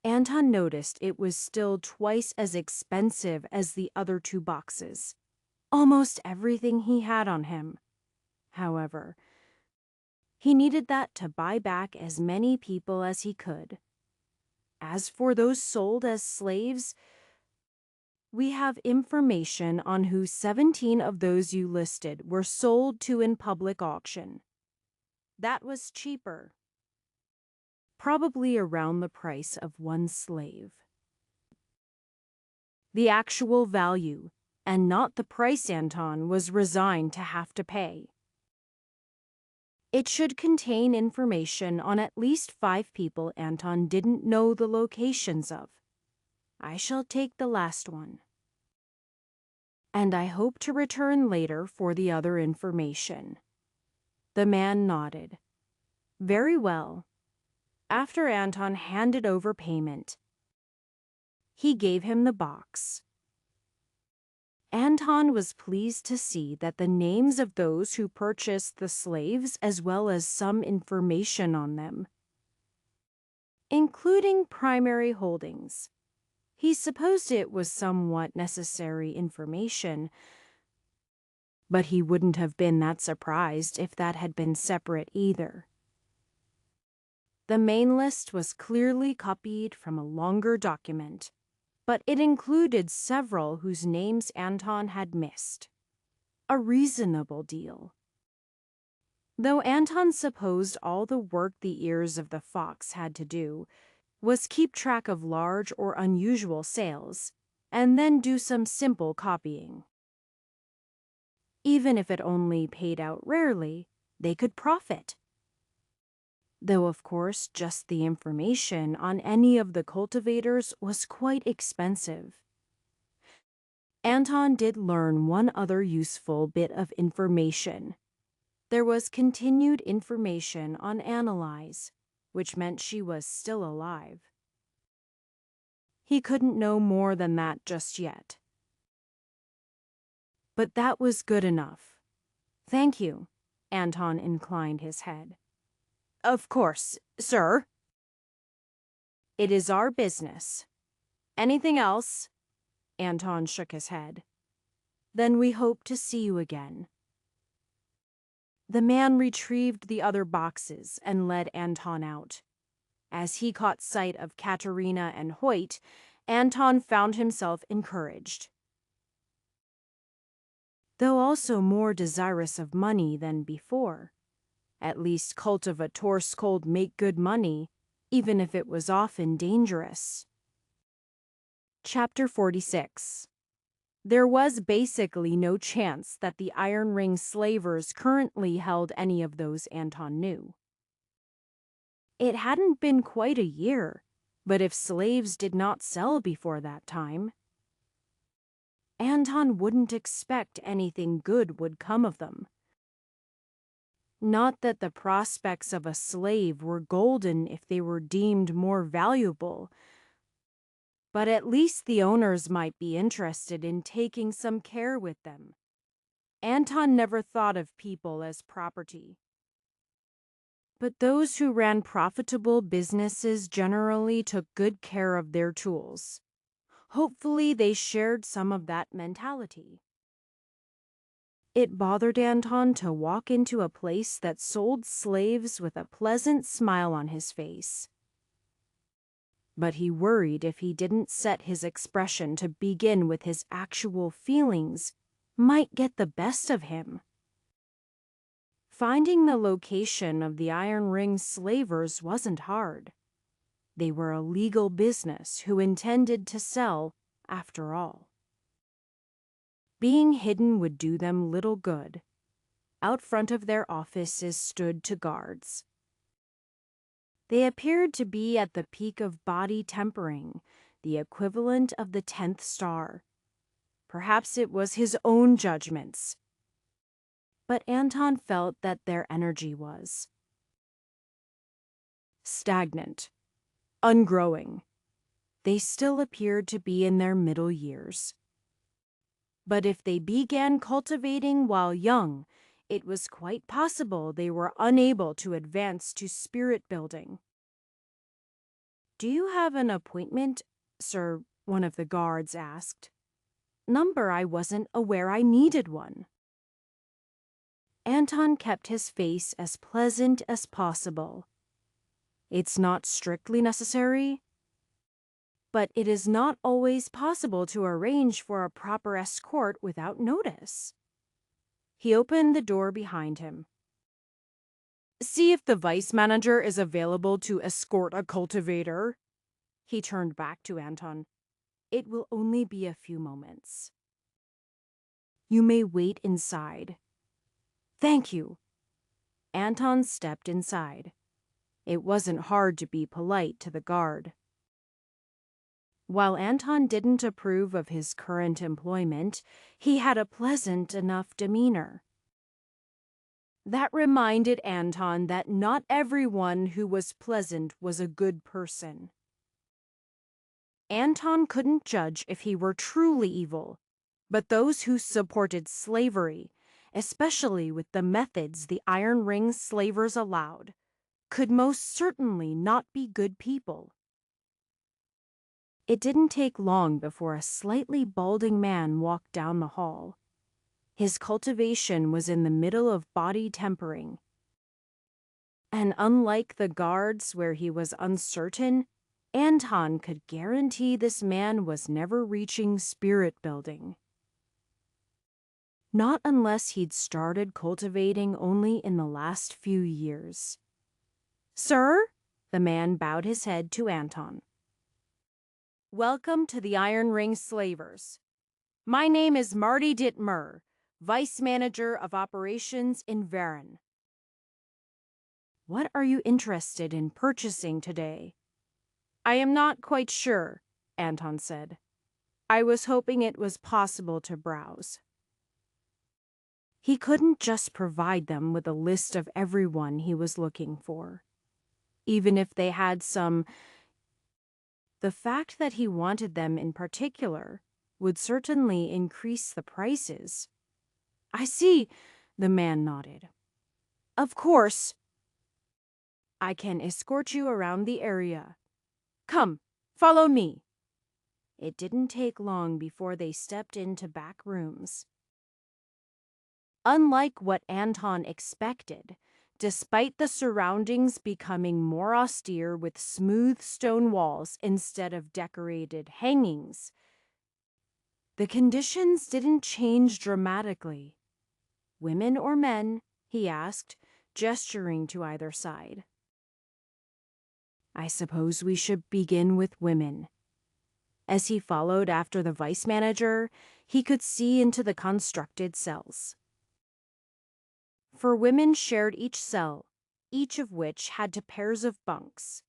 Anton noticed it was still twice as expensive as the other 2 boxes. Almost everything he had on him. However, he needed that to buy back as many people as he could. As for those sold as slaves, we have information on who 17 of those you listed were sold to in public auction. That was cheaper. Probably around the price of 1 slave. The actual value, and not the price Anton was resigned to have to pay. It should contain information on at least 5 people Anton didn't know the locations of. I shall take the last one. And I hope to return later for the other information. The man nodded. Very well. After Anton handed over payment, he gave him the box. Anton was pleased to see that the names of those who purchased the slaves as well as some information on them, including primary holdings. He supposed it was somewhat necessary information, but he wouldn't have been that surprised if that had been separate either. The main list was clearly copied from a longer document, but it included several whose names Anton had missed. A reasonable deal. Though Anton supposed all the work the ears of the fox had to do was keep track of large or unusual sales, and then do some simple copying. Even if it only paid out rarely, they could profit. Though, of course, just the information on any of the cultivators was quite expensive. Anton did learn one other useful bit of information. There was continued information on Analyze, which meant she was still alive. He couldn't know more than that just yet. But that was good enough. Thank you, Anton inclined his head. Of course, sir. It is our business. Anything else? Anton shook his head. Then we hope to see you again. The man retrieved the other boxes and led Anton out. As he caught sight of Katerina and Hoyt, Anton found himself encouraged. Though also more desirous of money than before. At least cultivators could make good money, even if it was often dangerous. Chapter 46. There was basically no chance that the Iron Ring slavers currently held any of those Anton knew. It hadn't been quite a year, but if slaves did not sell before that time, Anton wouldn't expect anything good would come of them. Not that the prospects of a slave were golden if they were deemed more valuable, but at least the owners might be interested in taking some care with them. Anton never thought of people as property. But those who ran profitable businesses generally took good care of their tools. Hopefully, they shared some of that mentality. It bothered Anton to walk into a place that sold slaves with a pleasant smile on his face. But he worried if he didn't set his expression to begin with his actual feelings might get the best of him. Finding the location of the Iron Ring slavers wasn't hard. They were a legal business who intended to sell, after all. Being hidden would do them little good. Out front of their offices stood two guards. They appeared to be at the peak of body tempering, the equivalent of the 10th star. Perhaps it was his own judgments. But Anton felt that their energy was stagnant, ungrowing. They still appeared to be in their middle years. But if they began cultivating while young, it was quite possible they were unable to advance to spirit building. "Do you have an appointment, sir?" one of the guards asked. "Number, I wasn't aware I needed one." Anton kept his face as pleasant as possible. "It's not strictly necessary, but it is not always possible to arrange for a proper escort without notice." He opened the door behind him. "See if the vice manager is available to escort a cultivator." He turned back to Anton. "It will only be a few moments. You may wait inside." "Thank you." Anton stepped inside. It wasn't hard to be polite to the guard. While Anton didn't approve of his current employment, he had a pleasant enough demeanor. That reminded Anton that not everyone who was pleasant was a good person. Anton couldn't judge if he were truly evil, but those who supported slavery, especially with the methods the Iron Ring slavers allowed, could most certainly not be good people. It didn't take long before a slightly balding man walked down the hall. His cultivation was in the middle of body tempering. And unlike the guards where he was uncertain, Anton could guarantee this man was never reaching spirit building. Not unless he'd started cultivating only in the last few years. "Sir?" The man bowed his head to Anton. "Welcome to the Iron Ring slavers. My name is Marty Dittmer, Vice Manager of Operations in Varen." "What are you interested in purchasing today?" "I am not quite sure," Anton said. "I was hoping it was possible to browse." He couldn't just provide them with a list of everyone he was looking for. Even if they had some, the fact that he wanted them in particular would certainly increase the prices. "I see," the man nodded. "Of course. I can escort you around the area. Come, follow me." It didn't take long before they stepped into back rooms. Unlike what Anton expected, despite the surroundings becoming more austere with smooth stone walls instead of decorated hangings, the conditions didn't change dramatically. Women or men? He asked, gesturing to either side. I suppose we should begin with women. As he followed after the vice manager, he could see into the constructed cells. For women shared each cell, each of which had two pairs of bunks.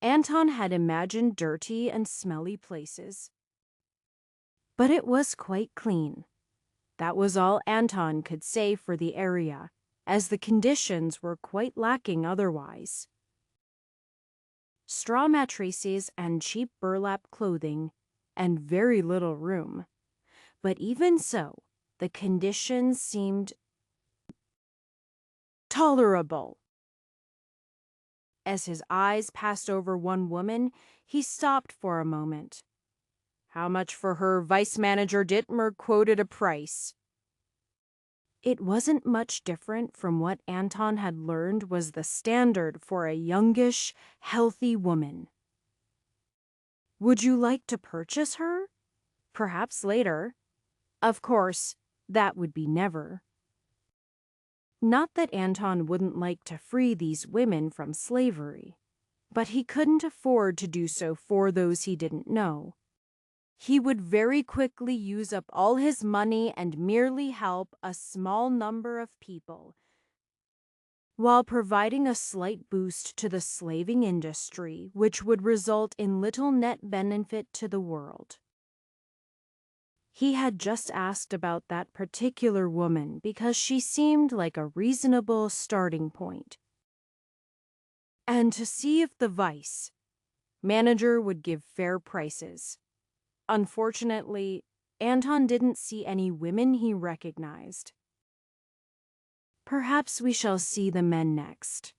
Anton had imagined dirty and smelly places. But it was quite clean. That was all Anton could say for the area, as the conditions were quite lacking otherwise. Straw mattresses and cheap burlap clothing, and very little room. But even so, the conditions seemed tolerable. As his eyes passed over one woman, he stopped for a moment. How much for her? Vice Manager Dittmer quoted a price. It wasn't much different from what Anton had learned was the standard for a youngish, healthy woman. Would you like to purchase her? Perhaps later. Of course, that would be never. Not that Anton wouldn't like to free these women from slavery, but he couldn't afford to do so for those he didn't know. He would very quickly use up all his money and merely help a small number of people, while providing a slight boost to the slaving industry, which would result in little net benefit to the world. He had just asked about that particular woman because she seemed like a reasonable starting point. And to see if the vice manager would give fair prices. Unfortunately, Anton didn't see any women he recognized. Perhaps we shall see the men next.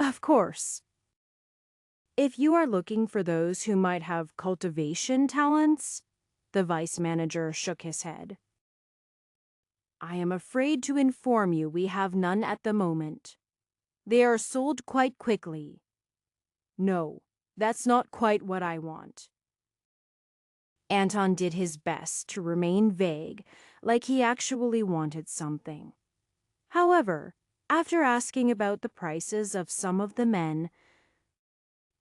Of course. If you are looking for those who might have cultivation talents, the vice manager shook his head. I am afraid to inform you we have none at the moment. They are sold quite quickly. No, that's not quite what I want. Anton did his best to remain vague, like he actually wanted something. However, after asking about the prices of some of the men,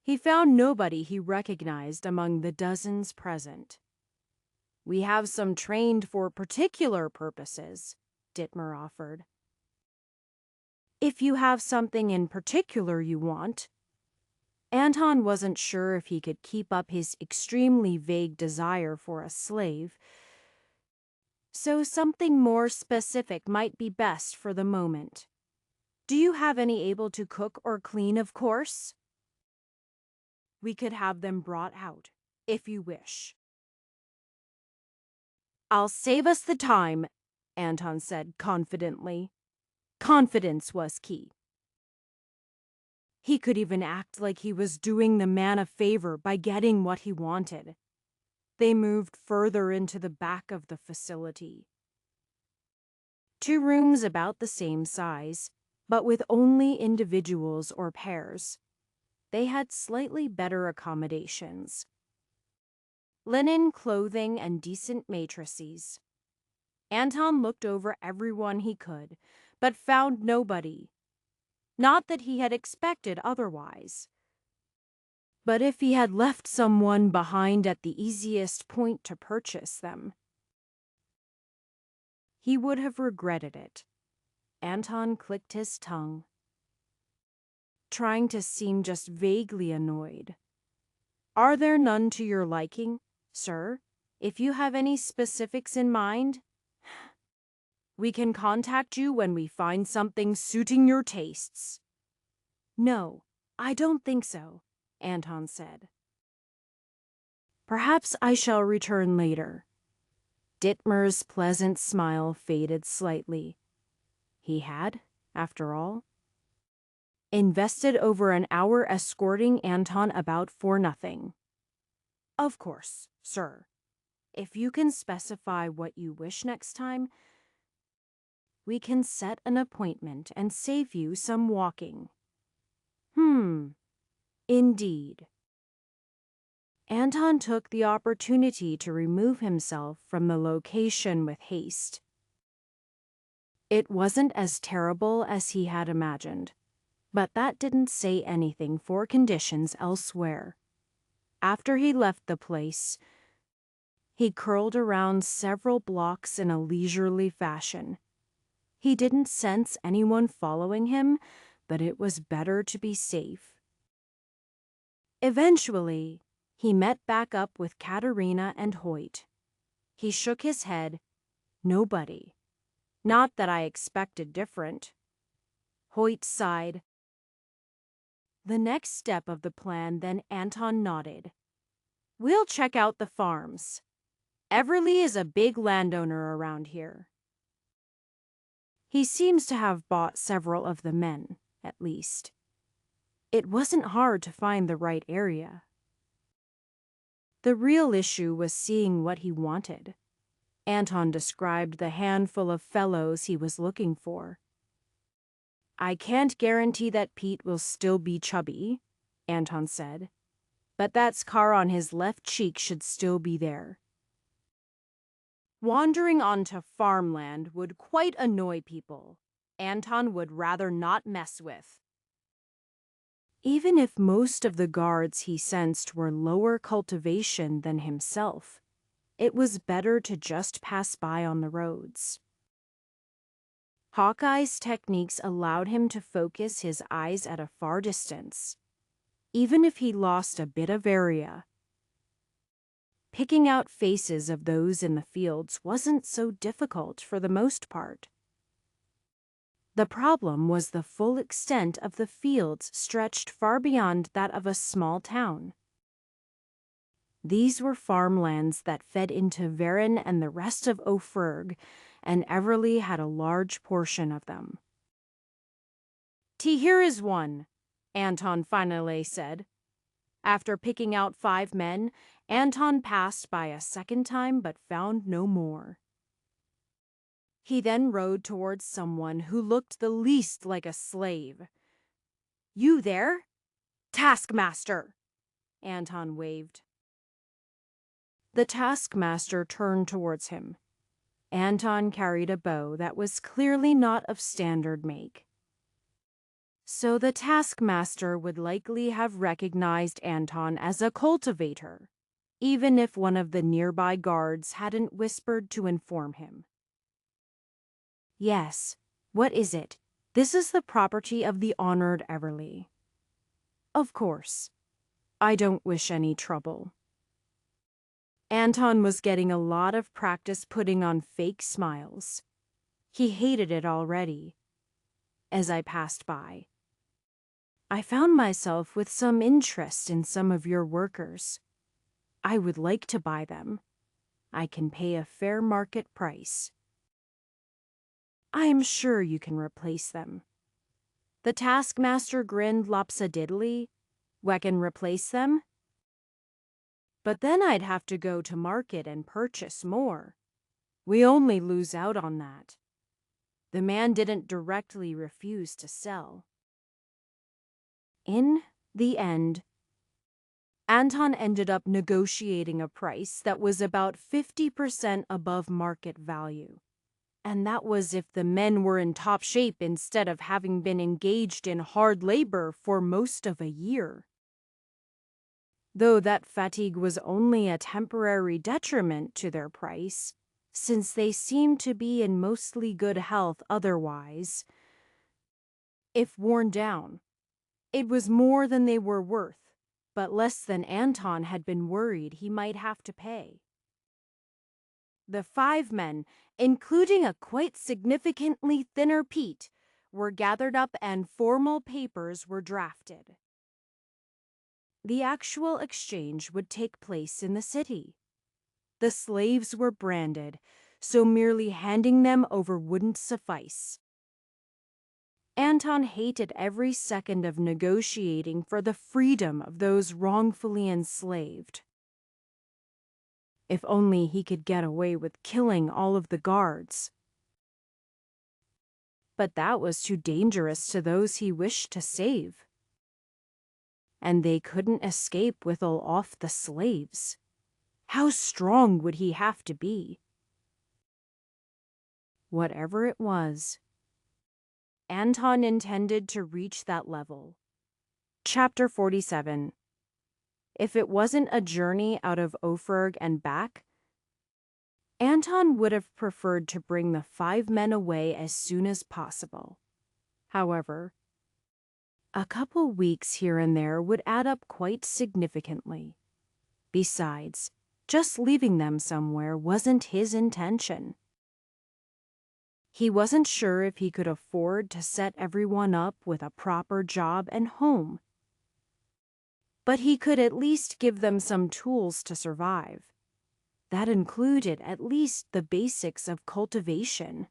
he found nobody he recognized among the dozens present. We have some trained for particular purposes, Dittmer offered. If you have something in particular you want. Anton wasn't sure if he could keep up his extremely vague desire for a slave, so something more specific might be best for the moment. Do you have any able to cook or clean, of course? We could have them brought out, if you wish. I'll save us the time, Anton said confidently. Confidence was key. He could even act like he was doing the man a favor by getting what he wanted. They moved further into the back of the facility. 2 rooms about the same size, but with only individuals or pairs. They had slightly better accommodations. Linen clothing and decent matrices. Anton looked over everyone he could, but found nobody. Not that he had expected otherwise. But if he had left someone behind at the easiest point to purchase them, he would have regretted it. Anton clicked his tongue, trying to seem just vaguely annoyed. Are there none to your liking, sir? If you have any specifics in mind, we can contact you when we find something suiting your tastes. No, I don't think so, Anton said. Perhaps I shall return later. Dittmer's pleasant smile faded slightly. He had, after all, invested over an hour escorting Anton about for nothing. Of course, sir. If you can specify what you wish next time, we can set an appointment and save you some walking." Indeed. Anton took the opportunity to remove himself from the location with haste. It wasn't as terrible as he had imagined, but that didn't say anything for conditions elsewhere. After he left the place, he curled around several blocks in a leisurely fashion. He didn't sense anyone following him, but it was better to be safe. Eventually, he met back up with Katerina and Hoyt. He shook his head. Nobody. Not that I expected different. Hoyt sighed. The next step of the plan, then Anton nodded. "We'll check out the farms. Everly is a big landowner around here. He seems to have bought several of the men, at least. It wasn't hard to find the right area. The real issue was seeing what he wanted. Anton described the handful of fellows he was looking for. "I can't guarantee that Pete will still be chubby," Anton said, "but that scar on his left cheek should still be there. Wandering onto farmland would quite annoy people. Anton would rather not mess with." Even if most of the guards he sensed were lower cultivation than himself, it was better to just pass by on the roads. Hawkeye's techniques allowed him to focus his eyes at a far distance, even if he lost a bit of area. Picking out faces of those in the fields wasn't so difficult for the most part. The problem was the full extent of the fields stretched far beyond that of a small town. These were farmlands that fed into Varen and the rest of Ophirg, and Everly had a large portion of them. "Here is one," Anton finally said. After picking out 5 men, Anton passed by a second time but found no more. He then rode towards someone who looked the least like a slave. "You there?" "Taskmaster!" Anton waved. The taskmaster turned towards him. Anton carried a bow that was clearly not of standard make. So the taskmaster would likely have recognized Anton as a cultivator, even if one of the nearby guards hadn't whispered to inform him. "Yes, what is it? This is the property of the honored Everly." "Of course. I don't wish any trouble." Anton was getting a lot of practice putting on fake smiles. He hated it already. As I passed by, "I found myself with some interest in some of your workers. I would like to buy them. I can pay a fair market price." "I am sure you can replace them." The taskmaster grinned lopsidedly. "We can replace them? But then I'd have to go to market and purchase more. We only lose out on that." The man didn't directly refuse to sell. In the end, Anton ended up negotiating a price that was about 50% above market value. And that was if the men were in top shape instead of having been engaged in hard labor for most of a year. Though that fatigue was only a temporary detriment to their price, since they seemed to be in mostly good health otherwise. If worn down, it was more than they were worth, but less than Anton had been worried he might have to pay. The 5 men, including a quite significantly thinner Pete, were gathered up and formal papers were drafted. The actual exchange would take place in the city. The slaves were branded, so merely handing them over wouldn't suffice. Anton hated every second of negotiating for the freedom of those wrongfully enslaved. If only he could get away with killing all of the guards. but that was too dangerous to those he wished to save. And they couldn't escape with off the slaves. How strong would he have to be? Whatever it was, Anton intended to reach that level. Chapter 47. If it wasn't a journey out of Ophirg and back, Anton would have preferred to bring the 5 men away as soon as possible. However, a couple weeks here and there would add up quite significantly. Besides, just leaving them somewhere wasn't his intention. He wasn't sure if he could afford to set everyone up with a proper job and home. But he could at least give them some tools to survive. That included at least the basics of cultivation.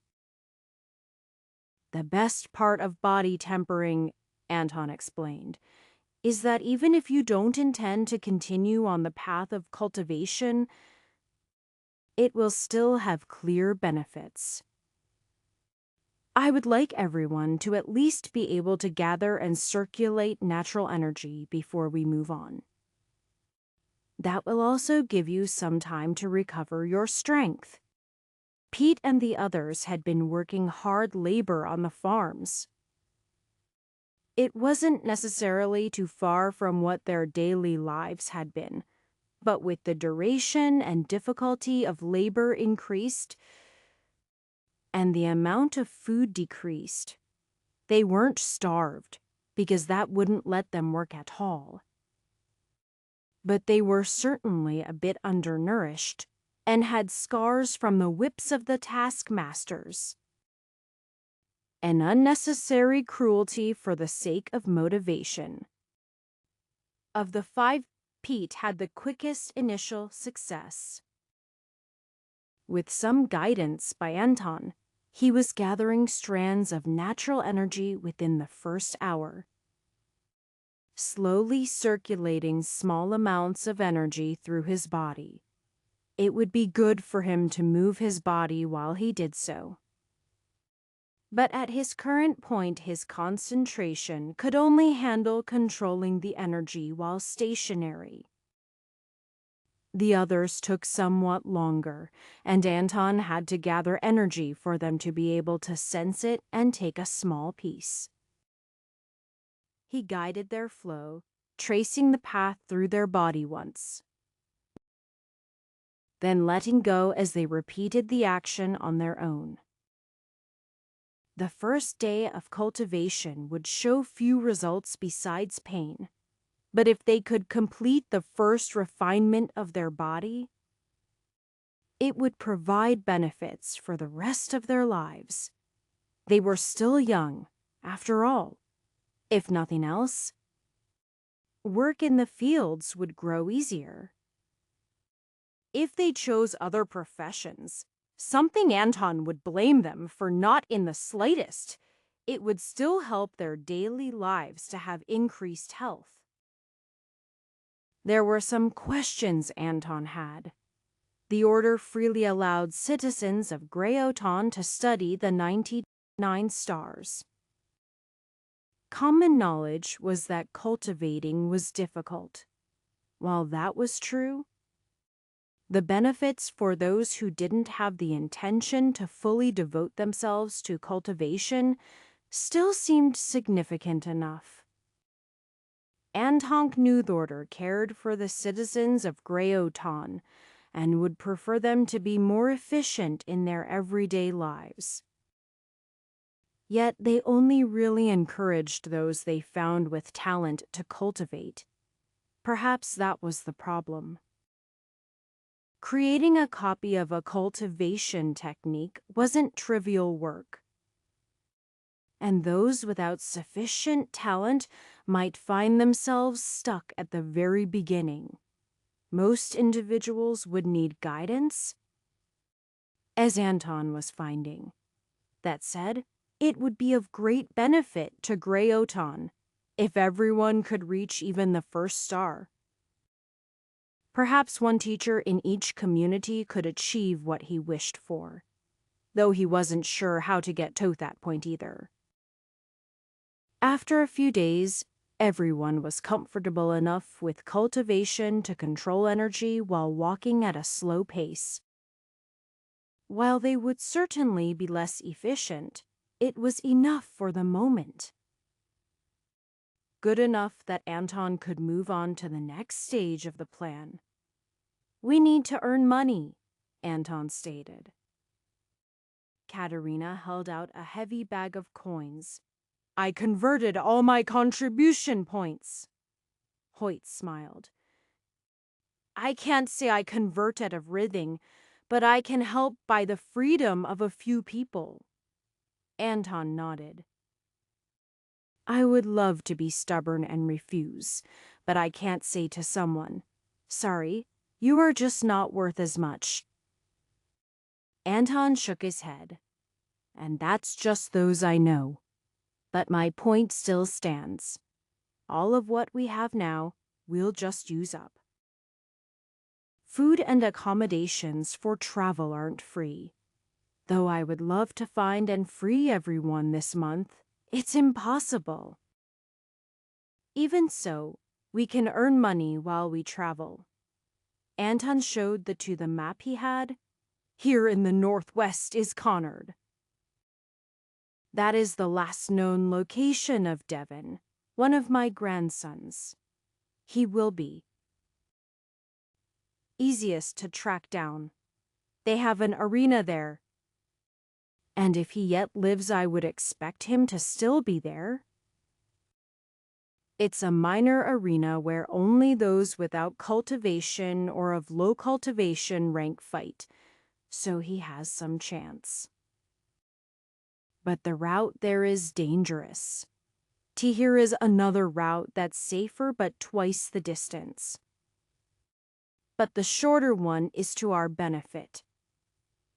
The best part of body tempering, Anton explained, is that even if you don't intend to continue on the path of cultivation, it will still have clear benefits. I would like everyone to at least be able to gather and circulate natural energy before we move on. That will also give you some time to recover your strength. Pete and the others had been working hard labor on the farms. It wasn't necessarily too far from what their daily lives had been, but with the duration and difficulty of labor increased and the amount of food decreased. They weren't starved, because that wouldn't let them work at all. But they were certainly a bit undernourished and had scars from the whips of the taskmasters. An unnecessary cruelty for the sake of motivation. Of the 5, Pete had the quickest initial success. With some guidance by Anton, he was gathering strands of natural energy within the first hour, slowly circulating small amounts of energy through his body. It would be good for him to move his body while he did so. But at his current point, his concentration could only handle controlling the energy while stationary. The others took somewhat longer, and Anton had to gather energy for them to be able to sense it and take a small piece. He guided their flow, tracing the path through their body once, then letting go as they repeated the action on their own. The first day of cultivation would show few results besides pain. But if they could complete the first refinement of their body, it would provide benefits for the rest of their lives. They were still young, after all. If nothing else, work in the fields would grow easier. If they chose other professions, something Anton would blame them for not in the slightest. It would still help their daily lives to have increased health. There were some questions Anton had. The order freely allowed citizens of Greyoton to study the 99 stars. Common knowledge was that cultivating was difficult. While that was true, the benefits for those who didn't have the intention to fully devote themselves to cultivation still seemed significant enough. Anton Newthorder cared for the citizens of Greyoton and would prefer them to be more efficient in their everyday lives. Yet they only really encouraged those they found with talent to cultivate. Perhaps that was the problem. Creating a copy of a cultivation technique wasn't trivial work. And those without sufficient talent might find themselves stuck at the very beginning. Most individuals would need guidance, as Anton was finding. That said, it would be of great benefit to Greyoton if everyone could reach even the first star. Perhaps one teacher in each community could achieve what he wished for. though he wasn't sure how to get to that point either. After a few days, everyone was comfortable enough with cultivation to control energy while walking at a slow pace. While they would certainly be less efficient, it was enough for the moment. Good enough that Anton could move on to the next stage of the plan. "We need to earn money," Anton stated. Katerina held out a heavy bag of coins. "I converted all my contribution points." Hoyt smiled. "I can't say I convert at everything, but I can help by the freedom of a few people." Anton nodded. "I would love to be stubborn and refuse, but I can't say to someone, 'Sorry, you are just not worth as much.'" Anton shook his head. "And that's just those I know. But my point still stands. All of what we have now, we'll just use up. Food and accommodations for travel aren't free. Though I would love to find and free everyone this month, it's impossible. Even so, we can earn money while we travel." Anton showed the two the map he had. "Here in the northwest is Connard. That is the last known location of Devon, one of my grandsons. He will be easiest to track down. They have an arena there. And if he yet lives, I would expect him to still be there. It's a minor arena where only those without cultivation or of low cultivation rank fight, so he has some chance. But the route there is dangerous. Here is another route that's safer but twice the distance. But the shorter one is to our benefit.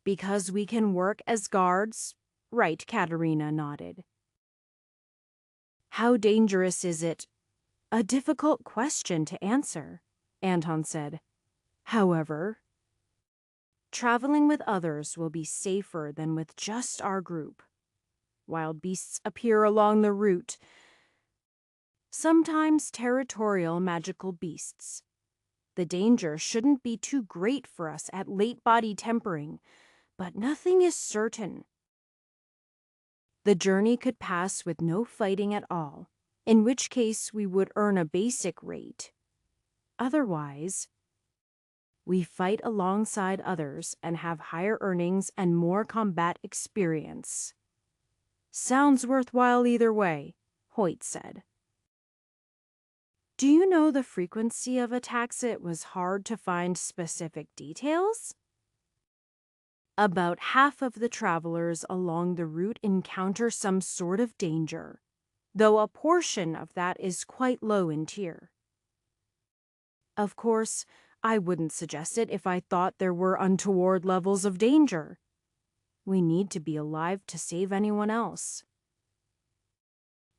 Because we can work as guards." "Right," Katerina nodded. "How dangerous is it?" "A difficult question to answer," Anton said. "However, traveling with others will be safer than with just our group. Wild beasts appear along the route. Sometimes territorial magical beasts. The danger shouldn't be too great for us at late body tempering, but nothing is certain. The journey could pass with no fighting at all, in which case we would earn a basic rate. Otherwise, we fight alongside others and have higher earnings and more combat experience." "Sounds worthwhile either way," Hoyt said. "Do you know the frequency of attacks? It was hard to find specific details." "About half of the travelers along the route encounter some sort of danger, though a portion of that is quite low in tier. Of course, I wouldn't suggest it if I thought there were untoward levels of danger. We need to be alive to save anyone else."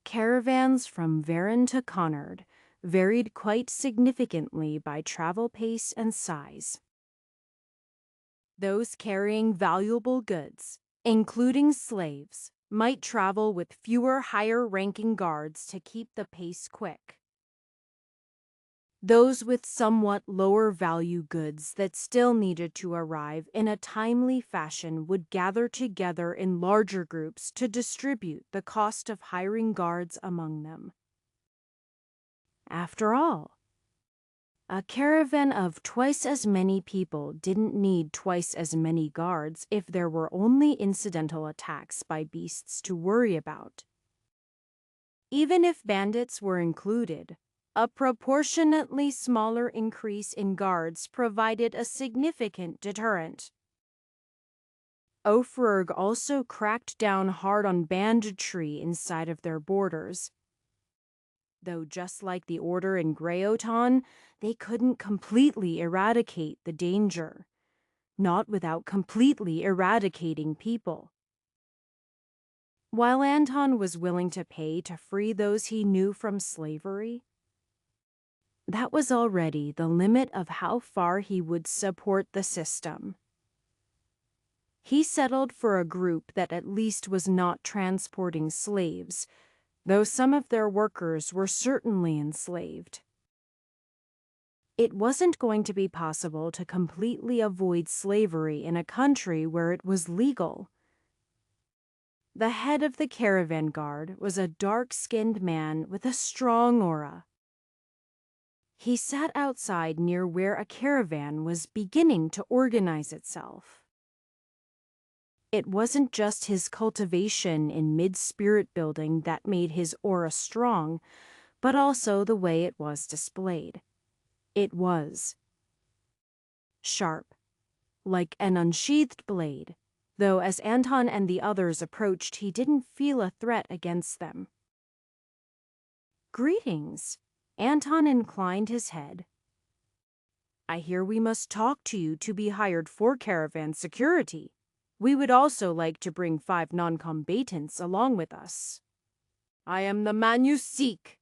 Caravans from Varan to Connard varied quite significantly by travel pace and size. Those carrying valuable goods, including slaves, might travel with fewer higher-ranking guards to keep the pace quick. Those with somewhat lower-value goods that still needed to arrive in a timely fashion would gather together in larger groups to distribute the cost of hiring guards among them. After all, a caravan of twice as many people didn't need twice as many guards if there were only incidental attacks by beasts to worry about. Even if bandits were included, a proportionately smaller increase in guards provided a significant deterrent. Ofrurg also cracked down hard on banditry inside of their borders. Though just like the Order in Greyotan, they couldn't completely eradicate the danger, not without completely eradicating people. While Anton was willing to pay to free those he knew from slavery, that was already the limit of how far he would support the system. He settled for a group that at least was not transporting slaves, though some of their workers were certainly enslaved. It wasn't going to be possible to completely avoid slavery in a country where it was legal. The head of the caravan guard was a dark-skinned man with a strong aura. He sat outside near where a caravan was beginning to organize itself. It wasn't just his cultivation in mid-spirit building that made his aura strong, but also the way it was displayed. It was sharp, like an unsheathed blade, though as Anton and the others approached, he didn't feel a threat against them. "Greetings." Anton inclined his head. "I hear we must talk to you to be hired for caravan security. We would also like to bring 5 non-combatants along with us." "I am the man you seek."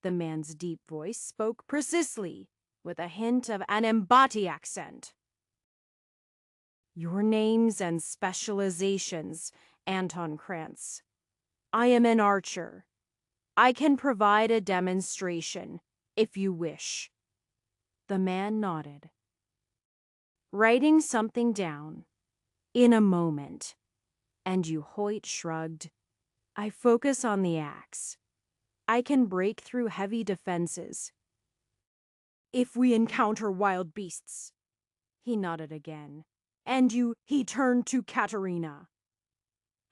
The man's deep voice spoke precisely, with a hint of an Embati accent. "Your names and specializations," Anton Krantz. "I am an archer. I can provide a demonstration, if you wish." The man nodded. Writing something down. "In a moment." And Hoyt shrugged. "I focus on the axe. I can break through heavy defenses. If we encounter wild beasts." He nodded again. "And you," he turned to Katerina.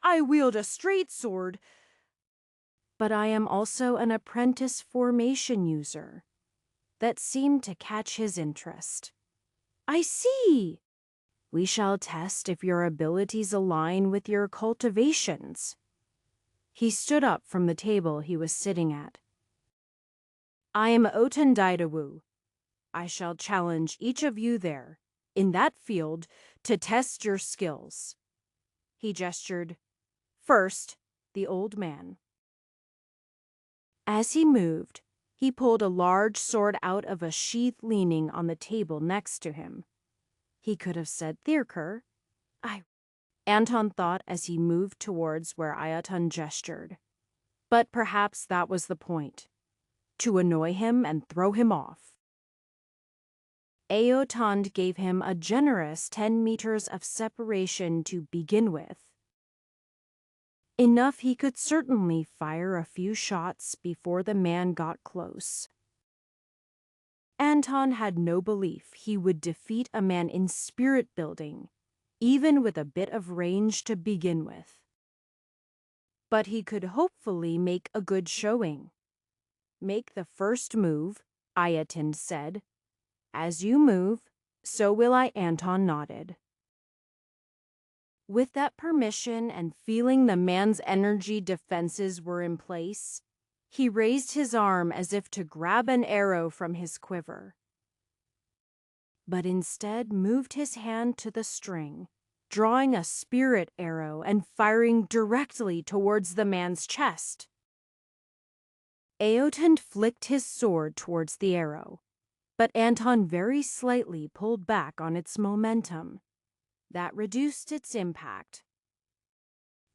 "I wield a straight sword, but I am also an apprentice formation user." That seemed to catch his interest. "I see." "We shall test if your abilities align with your cultivations." He stood up from the table he was sitting at. "I am Oten Daidawu. I shall challenge each of you there, in that field, to test your skills." He gestured. "First, the old man." As he moved, he pulled a large sword out of a sheath leaning on the table next to him. He could have said Thirker. Anton thought as he moved towards where Ayatun gestured. But perhaps that was the point, to annoy him and throw him off. Aotand gave him a generous 10 meters of separation to begin with. Enough he could certainly fire a few shots before the man got close. Anton had no belief he would defeat a man in spirit building, even with a bit of range to begin with. But he could hopefully make a good showing. "Make the first move," Ayatun said. "As you move, so will I." Anton nodded. With that permission and feeling the man's energy defenses were in place, he raised his arm as if to grab an arrow from his quiver, but instead moved his hand to the string, drawing a spirit arrow and firing directly towards the man's chest. Aotun flicked his sword towards the arrow, but Anton very slightly pulled back on its momentum. That reduced its impact,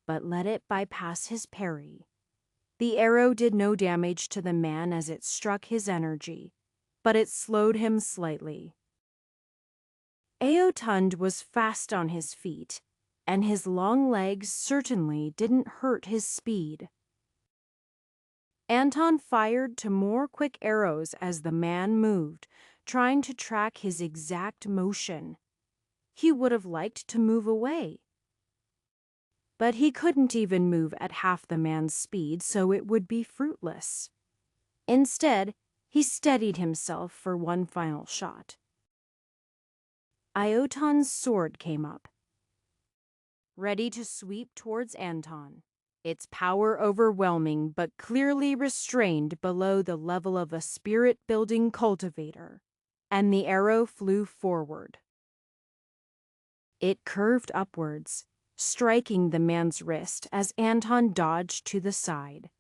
but let it bypass his parry. The arrow did no damage to the man as it struck his energy, but it slowed him slightly. Aotund was fast on his feet, and his long legs certainly didn't hurt his speed. Anton fired 2 more quick arrows as the man moved, trying to track his exact motion. He would have liked to move away, but he couldn't even move at half the man's speed, so it would be fruitless. Instead, he steadied himself for one final shot. Iotan's sword came up, ready to sweep towards Anton, its power overwhelming but clearly restrained below the level of a spirit-building cultivator, and the arrow flew forward. It curved upwards, striking the man's wrist as Anton dodged to the side,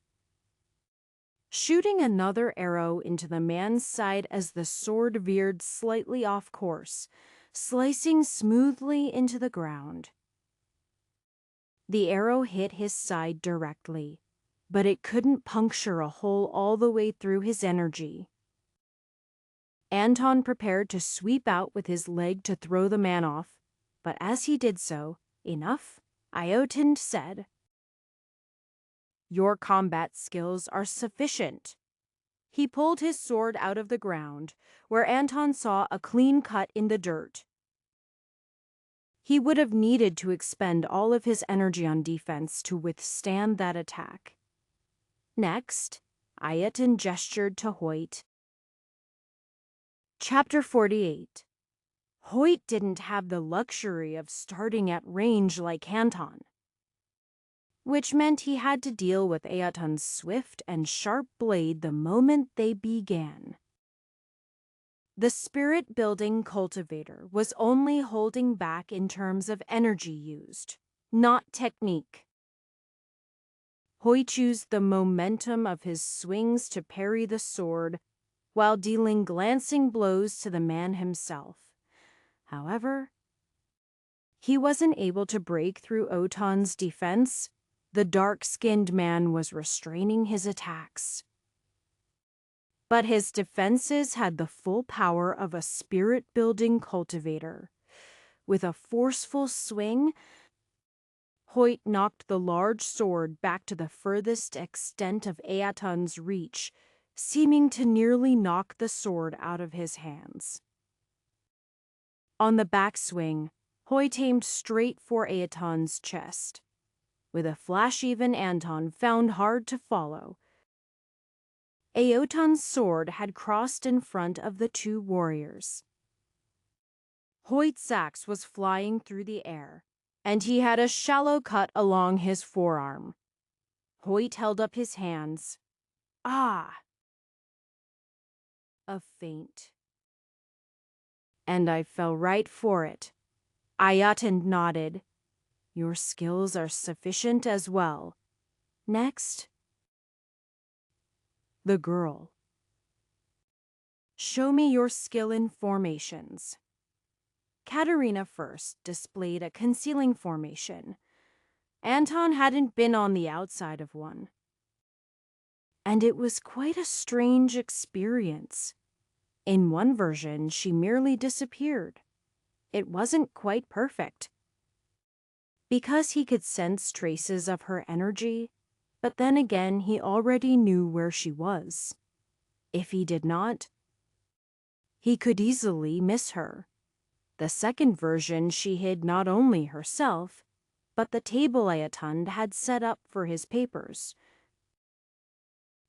shooting another arrow into the man's side as the sword veered slightly off course, slicing smoothly into the ground. The arrow hit his side directly, but it couldn't puncture a hole all the way through his energy. Anton prepared to sweep out with his leg to throw the man off, but as he did so, enough, Iotund said, "Your combat skills are sufficient." He pulled his sword out of the ground, where Anton saw a clean cut in the dirt. He would have needed to expend all of his energy on defense to withstand that attack. Next, Iotund gestured to Hoyt. Chapter 48. Hoyt didn't have the luxury of starting at range like Anton, which meant he had to deal with Eotund's swift and sharp blade the moment they began. The spirit-building cultivator was only holding back in terms of energy used, not technique. Hoyt used the momentum of his swings to parry the sword while dealing glancing blows to the man himself. However, he wasn't able to break through Oton's defense. The dark-skinned man was restraining his attacks. But his defenses had the full power of a spirit-building cultivator. With a forceful swing, Hoyt knocked the large sword back to the furthest extent of Eotund's reach, seeming to nearly knock the sword out of his hands. On the backswing, Hoyt aimed straight for Eotund's chest. With a flash even Anton found hard to follow, Eotund's sword had crossed in front of the two warriors. Hoyt's axe was flying through the air, and he had a shallow cut along his forearm. Hoyt held up his hands. Ah! A feint. And I fell right for it. Iotund nodded. Your skills are sufficient as well. Next, the girl. Show me your skill in formations. Katerina first displayed a concealing formation. Anton hadn't been on the outside of one. And it was quite a strange experience. In one version, she merely disappeared. It wasn't quite perfect. Because he could sense traces of her energy, but then again he already knew where she was. If he did not, he could easily miss her. The second version, she hid not only herself, but the table Iotund had set up for his papers.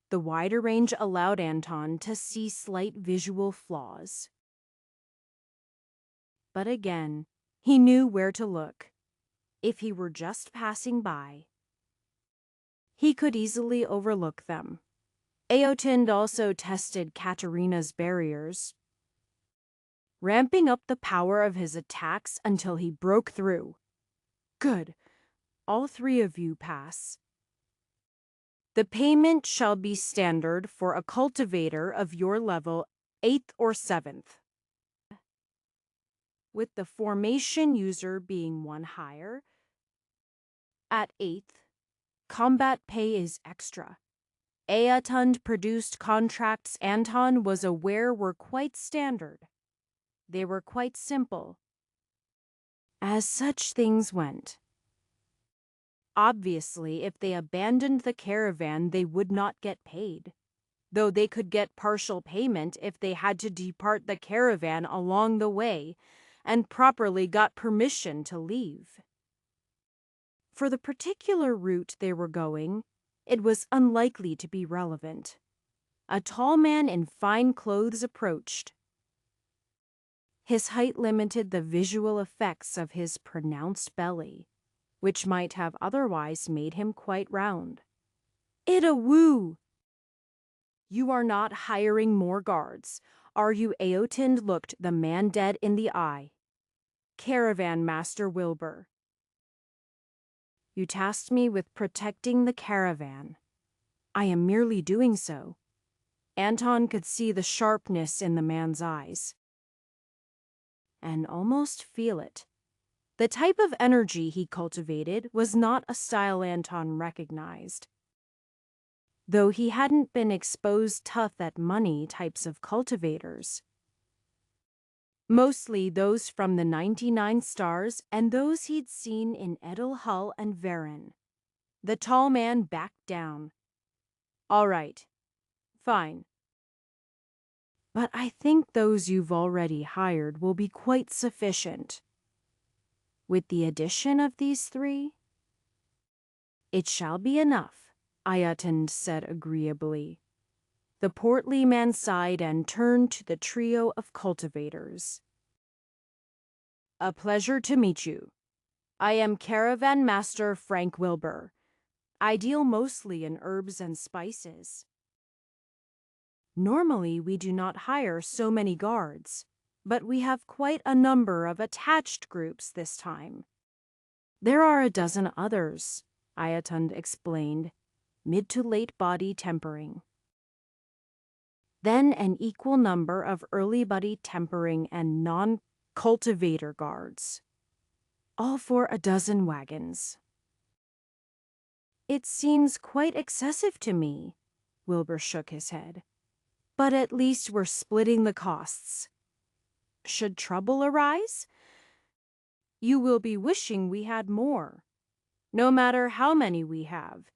The wider range allowed Anton to see slight visual flaws. But again, he knew where to look. If he were just passing by, he could easily overlook them. Eotund also tested Katerina's barriers, ramping up the power of his attacks until he broke through. Good. All three of you pass. The payment shall be standard for a cultivator of your level 8th or 7th. With the formation user being one higher, at 8th, combat pay is extra. Eotund produced contracts Anton was aware were quite standard. They were quite simple. As such things went. Obviously, if they abandoned the caravan, they would not get paid, though they could get partial payment if they had to depart the caravan along the way and properly got permission to leave. For the particular route they were going, it was unlikely to be relevant. A tall man in fine clothes approached. His height limited the visual effects of his pronounced belly, which might have otherwise made him quite round. Ida-woo! You are not hiring more guards, are you? Eotund looked the man dead in the eye. Caravan Master Wilbur. You tasked me with protecting the caravan. I am merely doing so. Anton could see the sharpness in the man's eyes, and almost feel it. The type of energy he cultivated was not a style Anton recognized. Though he hadn't been exposed tough at money types of cultivators. Mostly those from the 99 stars and those he'd seen in Edelhull and Varen. The tall man backed down. All right, fine. But I think those you've already hired will be quite sufficient. With the addition of these three, it shall be enough, Ayatand said agreeably. The portly man sighed and turned to the trio of cultivators. A pleasure to meet you. I am Caravan Master Frank Wilbur. I deal mostly in herbs and spices. Normally, we do not hire so many guards, but we have quite a number of attached groups this time. There are a dozen others, Ayatund explained, mid to late body tempering. Then an equal number of early body tempering and non-cultivator guards, all for a dozen wagons. It seems quite excessive to me, Wilbur shook his head. But at least we're splitting the costs. Should trouble arise, you will be wishing we had more. No matter how many we have.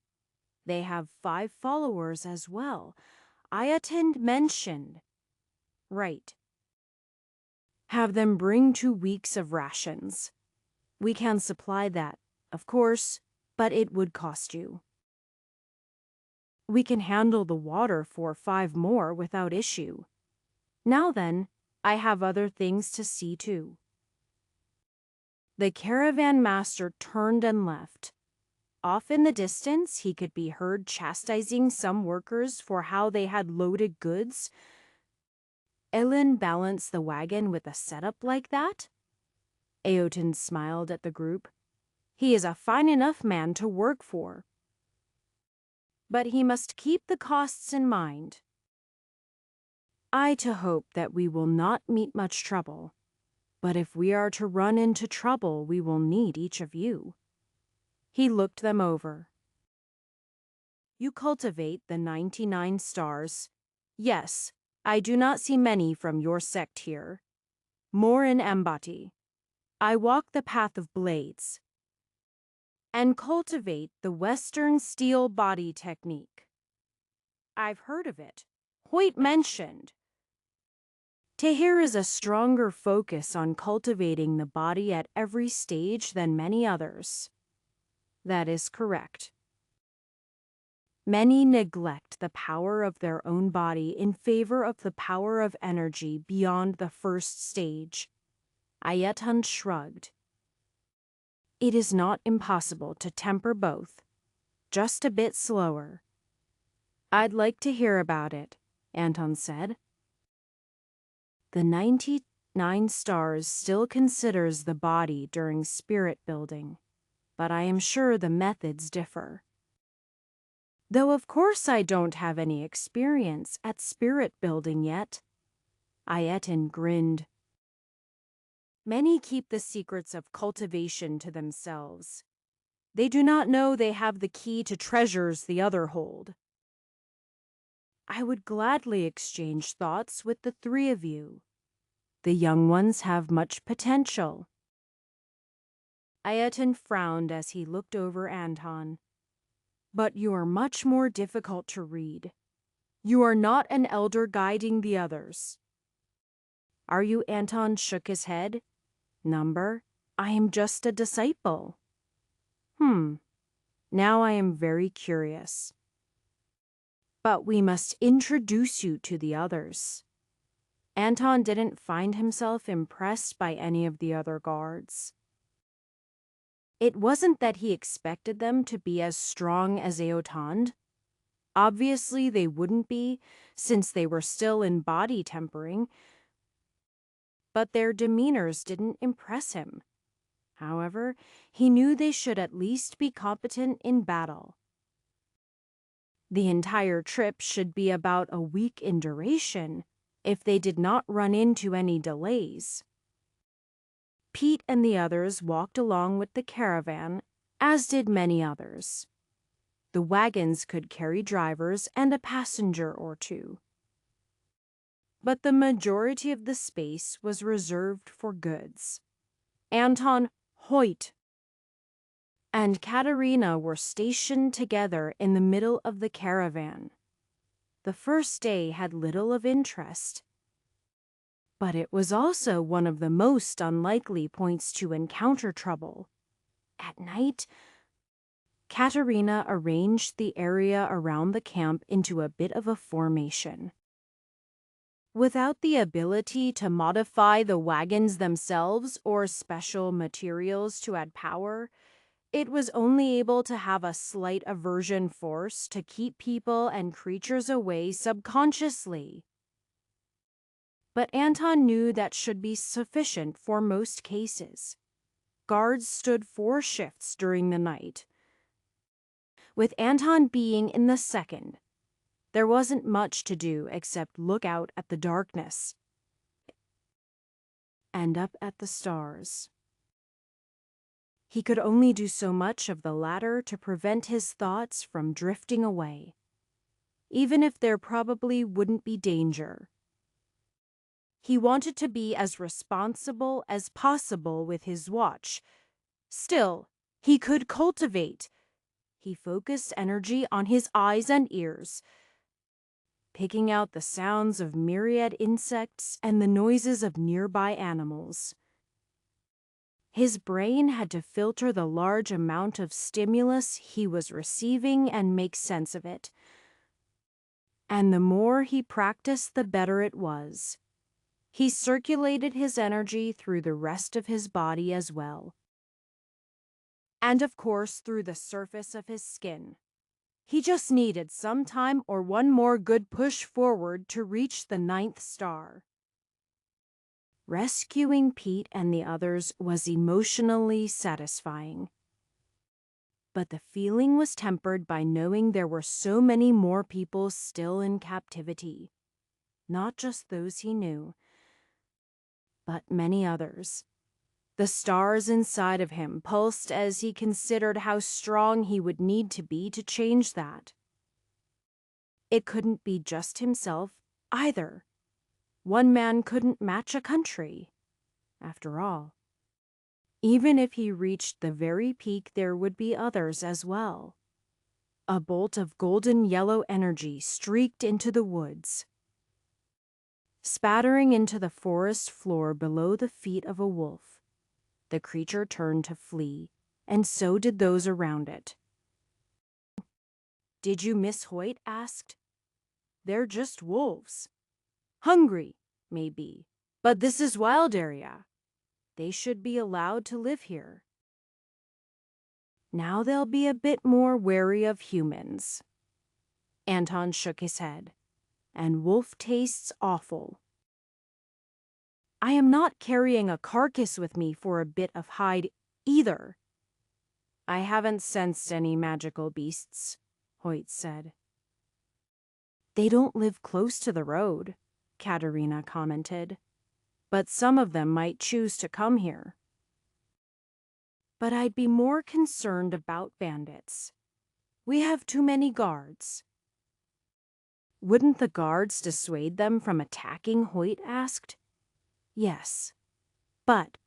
They have 5 followers as well. Ayatand mentioned. Right. Have them bring 2 weeks of rations. We can supply that, of course, but it would cost you. We can handle the water for 5 more without issue. Now then, I have other things to see to. The caravan master turned and left. Off in the distance, he could be heard chastising some workers for how they had loaded goods. Elin balanced the wagon with a setup like that? Aoten smiled at the group. He is a fine enough man to work for. But he must keep the costs in mind. I to hope that we will not meet much trouble. But if we are to run into trouble, we will need each of you. He looked them over. You cultivate the 99 stars. Yes, I do not see many from your sect here. More in Ambati. I walk the path of blades. And cultivate the Western steel body technique. I've heard of it. Hoyt mentioned. Tahir is a stronger focus on cultivating the body at every stage than many others. That is correct. Many neglect the power of their own body in favor of the power of energy beyond the first stage. Ayatand shrugged. It is not impossible to temper both, just a bit slower. I'd like to hear about it, Anton said. The 99 stars still considers the body during spirit building, but I am sure the methods differ. Though of course I don't have any experience at spirit building yet. Ayetin grinned. Many keep the secrets of cultivation to themselves. They do not know they have the key to treasures the other hold. I would gladly exchange thoughts with the 3 of you. The young ones have much potential. Ayetin frowned as he looked over Anton. But you are much more difficult to read. You are not an elder guiding the others. Are you? Anton shook his head. Number? I am just a disciple. Now I am very curious. But we must introduce you to the others. Anton didn't find himself impressed by any of the other guards. It wasn't that he expected them to be as strong as Aotand. Obviously they wouldn't be, since they were still in body tempering. But their demeanors didn't impress him. However, he knew they should at least be competent in battle. The entire trip should be about a week in duration, if they did not run into any delays. Pete and the others walked along with the caravan, as did many others. The wagons could carry drivers and a passenger or two. But the majority of the space was reserved for goods. Anton, Hoyt, and Katerina were stationed together in the middle of the caravan. The first day had little of interest, but it was also one of the most unlikely points to encounter trouble. At night, Katerina arranged the area around the camp into a bit of a formation. Without the ability to modify the wagons themselves or special materials to add power, it was only able to have a slight aversion force to keep people and creatures away subconsciously. But Anton knew that should be sufficient for most cases. Guards stood 4 shifts during the night. With Anton being in the second, there wasn't much to do except look out at the darkness and up at the stars. He could only do so much of the latter to prevent his thoughts from drifting away, even if there probably wouldn't be danger. He wanted to be as responsible as possible with his watch. Still, he could cultivate. He focused energy on his eyes and ears, picking out the sounds of myriad insects and the noises of nearby animals. His brain had to filter the large amount of stimulus he was receiving and make sense of it. And the more he practiced, the better it was. He circulated his energy through the rest of his body as well. And of course, through the surface of his skin. He just needed some time or one more good push forward to reach the 9th star. Rescuing Pete and the others was emotionally satisfying. But the feeling was tempered by knowing there were so many more people still in captivity. Not just those he knew, but many others. The stars inside of him pulsed as he considered how strong he would need to be to change that. It couldn't be just himself, either. One man couldn't match a country, after all. Even if he reached the very peak, there would be others as well. A bolt of golden yellow energy streaked into the woods, spattering into the forest floor below the feet of a wolf. The creature turned to flee, and so did those around it. "Did you miss?" Hoyt asked. "They're just wolves. Hungry, maybe, but this is wild area. They should be allowed to live here. Now they'll be a bit more wary of humans." Anton shook his head. "And wolf tastes awful. I am not carrying a carcass with me for a bit of hide either." "I haven't sensed any magical beasts," Hoyt said. "They don't live close to the road," Katerina commented. "But some of them might choose to come here." "But I'd be more concerned about bandits. We have too many guards." "Wouldn't the guards dissuade them from attacking?" Hoyt asked. "Yes, but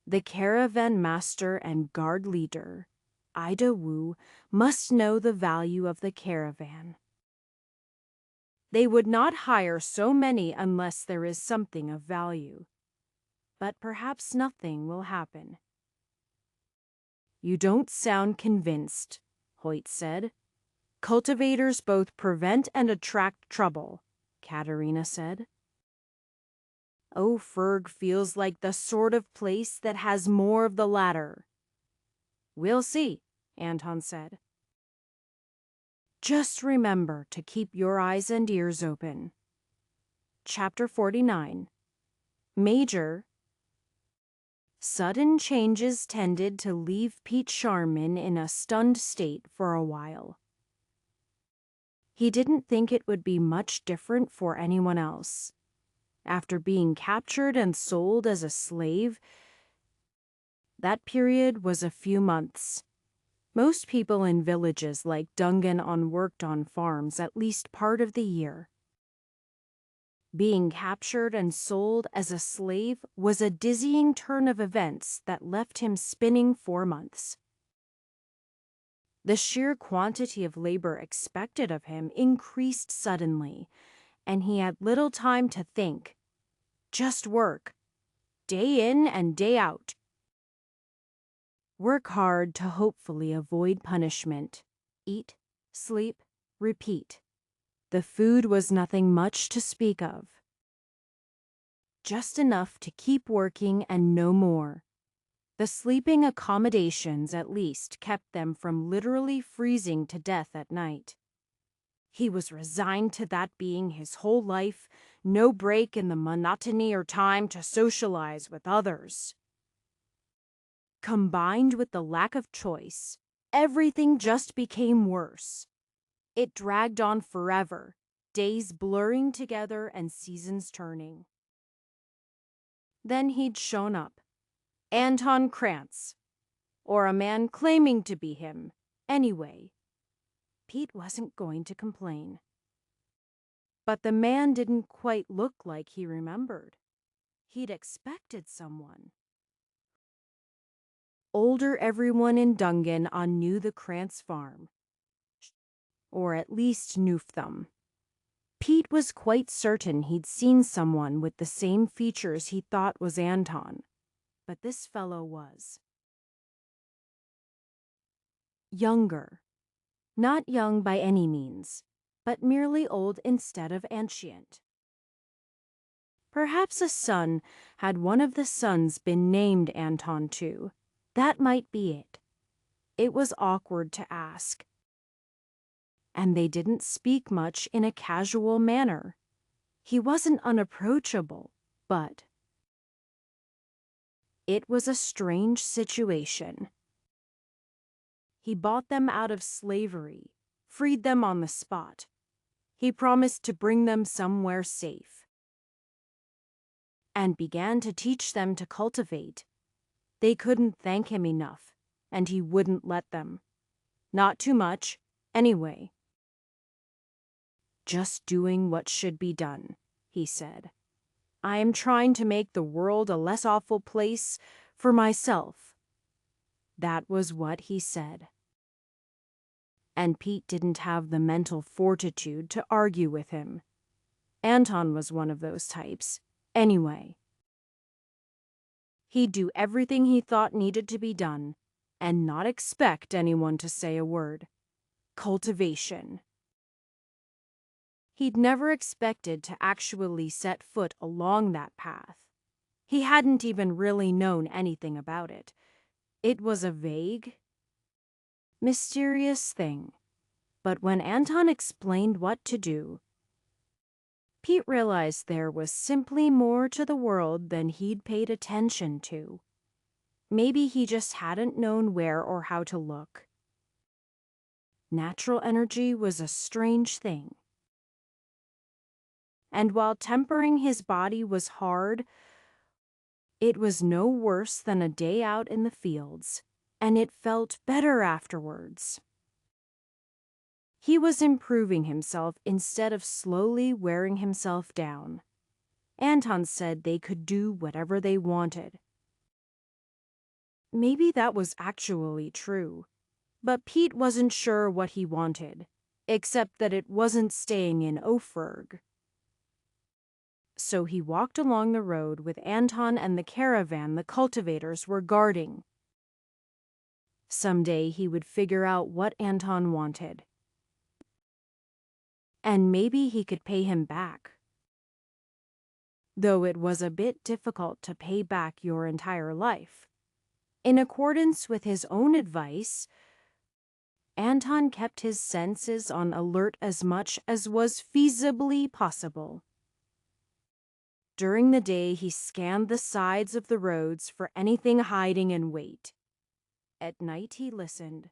the caravan master and guard leader, Ida Wu, must know the value of the caravan. They would not hire so many unless there is something of value. But perhaps nothing will happen." "You don't sound convinced," Hoyt said. "Cultivators both prevent and attract trouble," Katerina said. Ophirg feels like the sort of place that has more of the latter." "We'll see," Anton said. "Just remember to keep your eyes and ears open." Chapter 49. Major. Sudden changes tended to leave Pete Sharman in a stunned state for a while. He didn't think it would be much different for anyone else. after being captured and sold as a slave. That period was a few months. Most people in villages like Dungan worked on farms at least part of the year. Being captured and sold as a slave was a dizzying turn of events that left him spinning 4 months. The sheer quantity of labor expected of him increased suddenly, and he had little time to think. Just work, day in and day out. Work hard to hopefully avoid punishment. Eat, sleep, repeat. The food was nothing much to speak of. Just enough to keep working and no more. The sleeping accommodations at least kept them from literally freezing to death at night. He was resigned to that being his whole life, no break in the monotony or time to socialize with others. Combined with the lack of choice, everything just became worse. It dragged on forever, days blurring together and seasons turning. Then he'd shown up. Anton Krantz, or a man claiming to be him. Anyway, Pete wasn't going to complain. But the man didn't quite look like he remembered. He'd expected someone. Older everyone in Dungan knew the Krantz farm, or at least knew them. Pete was quite certain he'd seen someone with the same features he thought was Anton, but this fellow was younger. Not young by any means, but merely old instead of ancient. Perhaps a son had one of the sons been named Anton too. That might be it. It was awkward to ask. And they didn't speak much in a casual manner. He wasn't unapproachable, but it was a strange situation. He bought them out of slavery, freed them on the spot. He promised to bring them somewhere safe, and began to teach them to cultivate. They couldn't thank him enough, and he wouldn't let them. Not too much, anyway. Just doing what should be done, he said. I am trying to make the world a less awful place for myself. That was what he said. And Pete didn't have the mental fortitude to argue with him. Anton was one of those types, anyway. He'd do everything he thought needed to be done, and not expect anyone to say a word. Cultivation. He'd never expected to actually set foot along that path. He hadn't even really known anything about it. It was a vague, mysterious thing. But when Anton explained what to do, Pete realized there was simply more to the world than he'd paid attention to. Maybe he just hadn't known where or how to look. Natural energy was a strange thing. And while tempering his body was hard, it was no worse than a day out in the fields, and it felt better afterwards. He was improving himself instead of slowly wearing himself down. Anton said they could do whatever they wanted. Maybe that was actually true, but Pete wasn't sure what he wanted, except that it wasn't staying in Ophirg. So he walked along the road with Anton and the caravan the cultivators were guarding. Someday he would figure out what Anton wanted. And maybe he could pay him back. Though it was a bit difficult to pay back your entire life. In accordance with his own advice, Anton kept his senses on alert as much as was feasibly possible. During the day, he scanned the sides of the roads for anything hiding in wait. At night, he listened,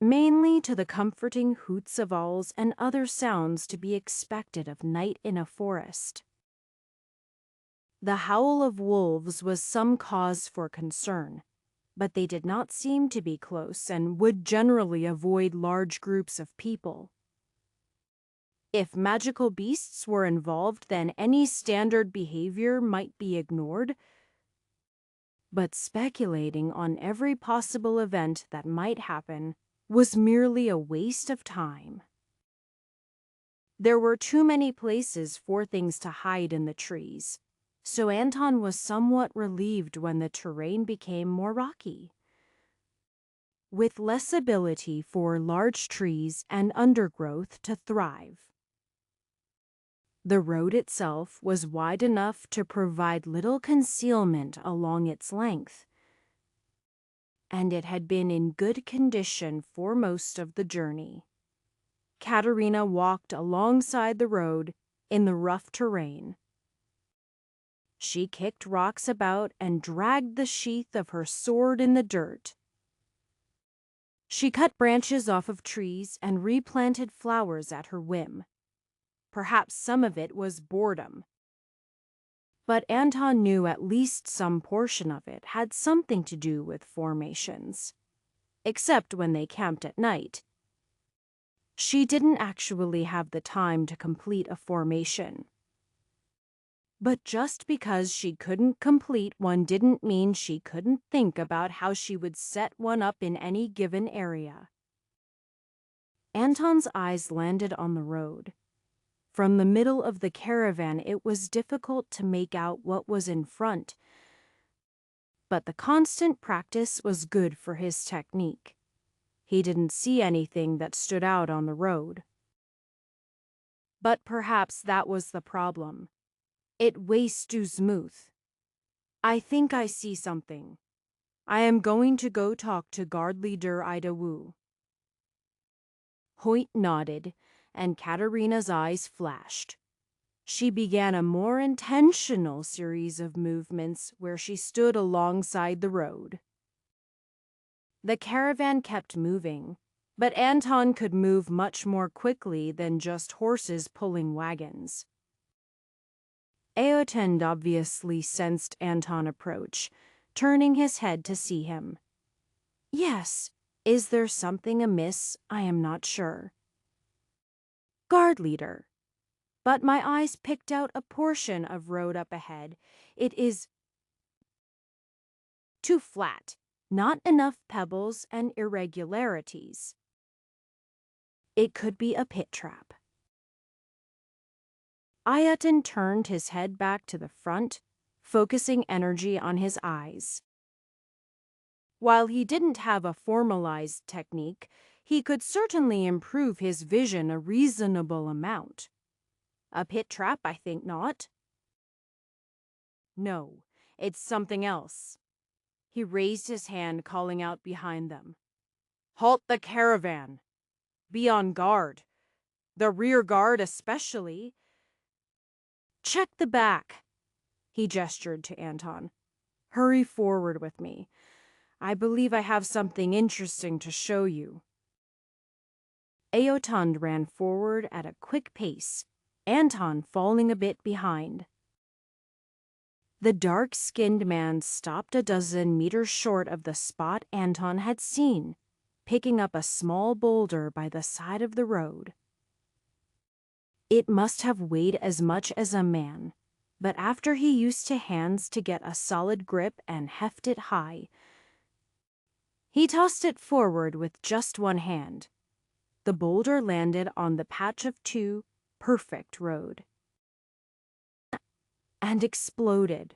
mainly to the comforting hoots of owls and other sounds to be expected of night in a forest. The howl of wolves was some cause for concern, but they did not seem to be close and would generally avoid large groups of people. If magical beasts were involved, then any standard behavior might be ignored. But speculating on every possible event that might happen was merely a waste of time. There were too many places for things to hide in the trees, so Anton was somewhat relieved when the terrain became more rocky, with less ability for large trees and undergrowth to thrive. The road itself was wide enough to provide little concealment along its length, and it had been in good condition for most of the journey. Katerina walked alongside the road in the rough terrain. She kicked rocks about and dragged the sheath of her sword in the dirt. She cut branches off of trees and replanted flowers at her whim. Perhaps some of it was boredom, but Anton knew at least some portion of it had something to do with formations, except when they camped at night. She didn't actually have the time to complete a formation. But just because she couldn't complete one didn't mean she couldn't think about how she would set one up in any given area. Anton's eyes landed on the road. From the middle of the caravan, it was difficult to make out what was in front, but the constant practice was good for his technique. He didn't see anything that stood out on the road. But perhaps that was the problem. It was too smooth. I think I see something. I am going to go talk to guard leader Ida Wu. Hoyt nodded, and Katerina's eyes flashed. She began a more intentional series of movements where she stood alongside the road. The caravan kept moving, but Anton could move much more quickly than just horses pulling wagons. Eotend obviously sensed Anton approach, turning his head to see him. Yes, is there something amiss? I am not sure. Guard leader. But my eyes picked out a portion of road up ahead. It is too flat, not enough pebbles and irregularities. It could be a pit trap. Ayaton turned his head back to the front, focusing energy on his eyes. While he didn't have a formalized technique, he could certainly improve his vision a reasonable amount. A pit trap, I think not. No, it's something else. He raised his hand, calling out behind them. Halt the caravan! Be on guard. The rear guard especially. Check the back. He gestured to Anton. Hurry forward with me. I believe I have something interesting to show you. Eotund ran forward at a quick pace, Anton falling a bit behind. The dark-skinned man stopped a dozen meters short of the spot Anton had seen, picking up a small boulder by the side of the road. It must have weighed as much as a man, but after he used his hands to get a solid grip and heft it high, he tossed it forward with just one hand. The boulder landed on the patch of perfect road and exploded.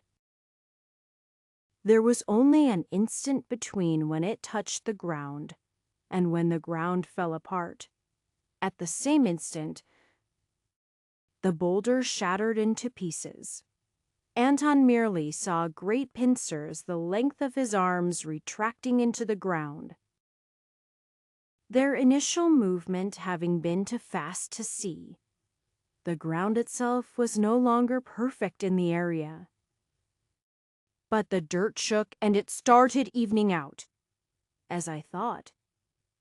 There was only an instant between when it touched the ground and when the ground fell apart. At the same instant, the boulder shattered into pieces. Anton merely saw great pincers the length of his arms retracting into the ground. Their initial movement having been too fast to see, the ground itself was no longer perfect in the area. But the dirt shook and it started evening out. As I thought,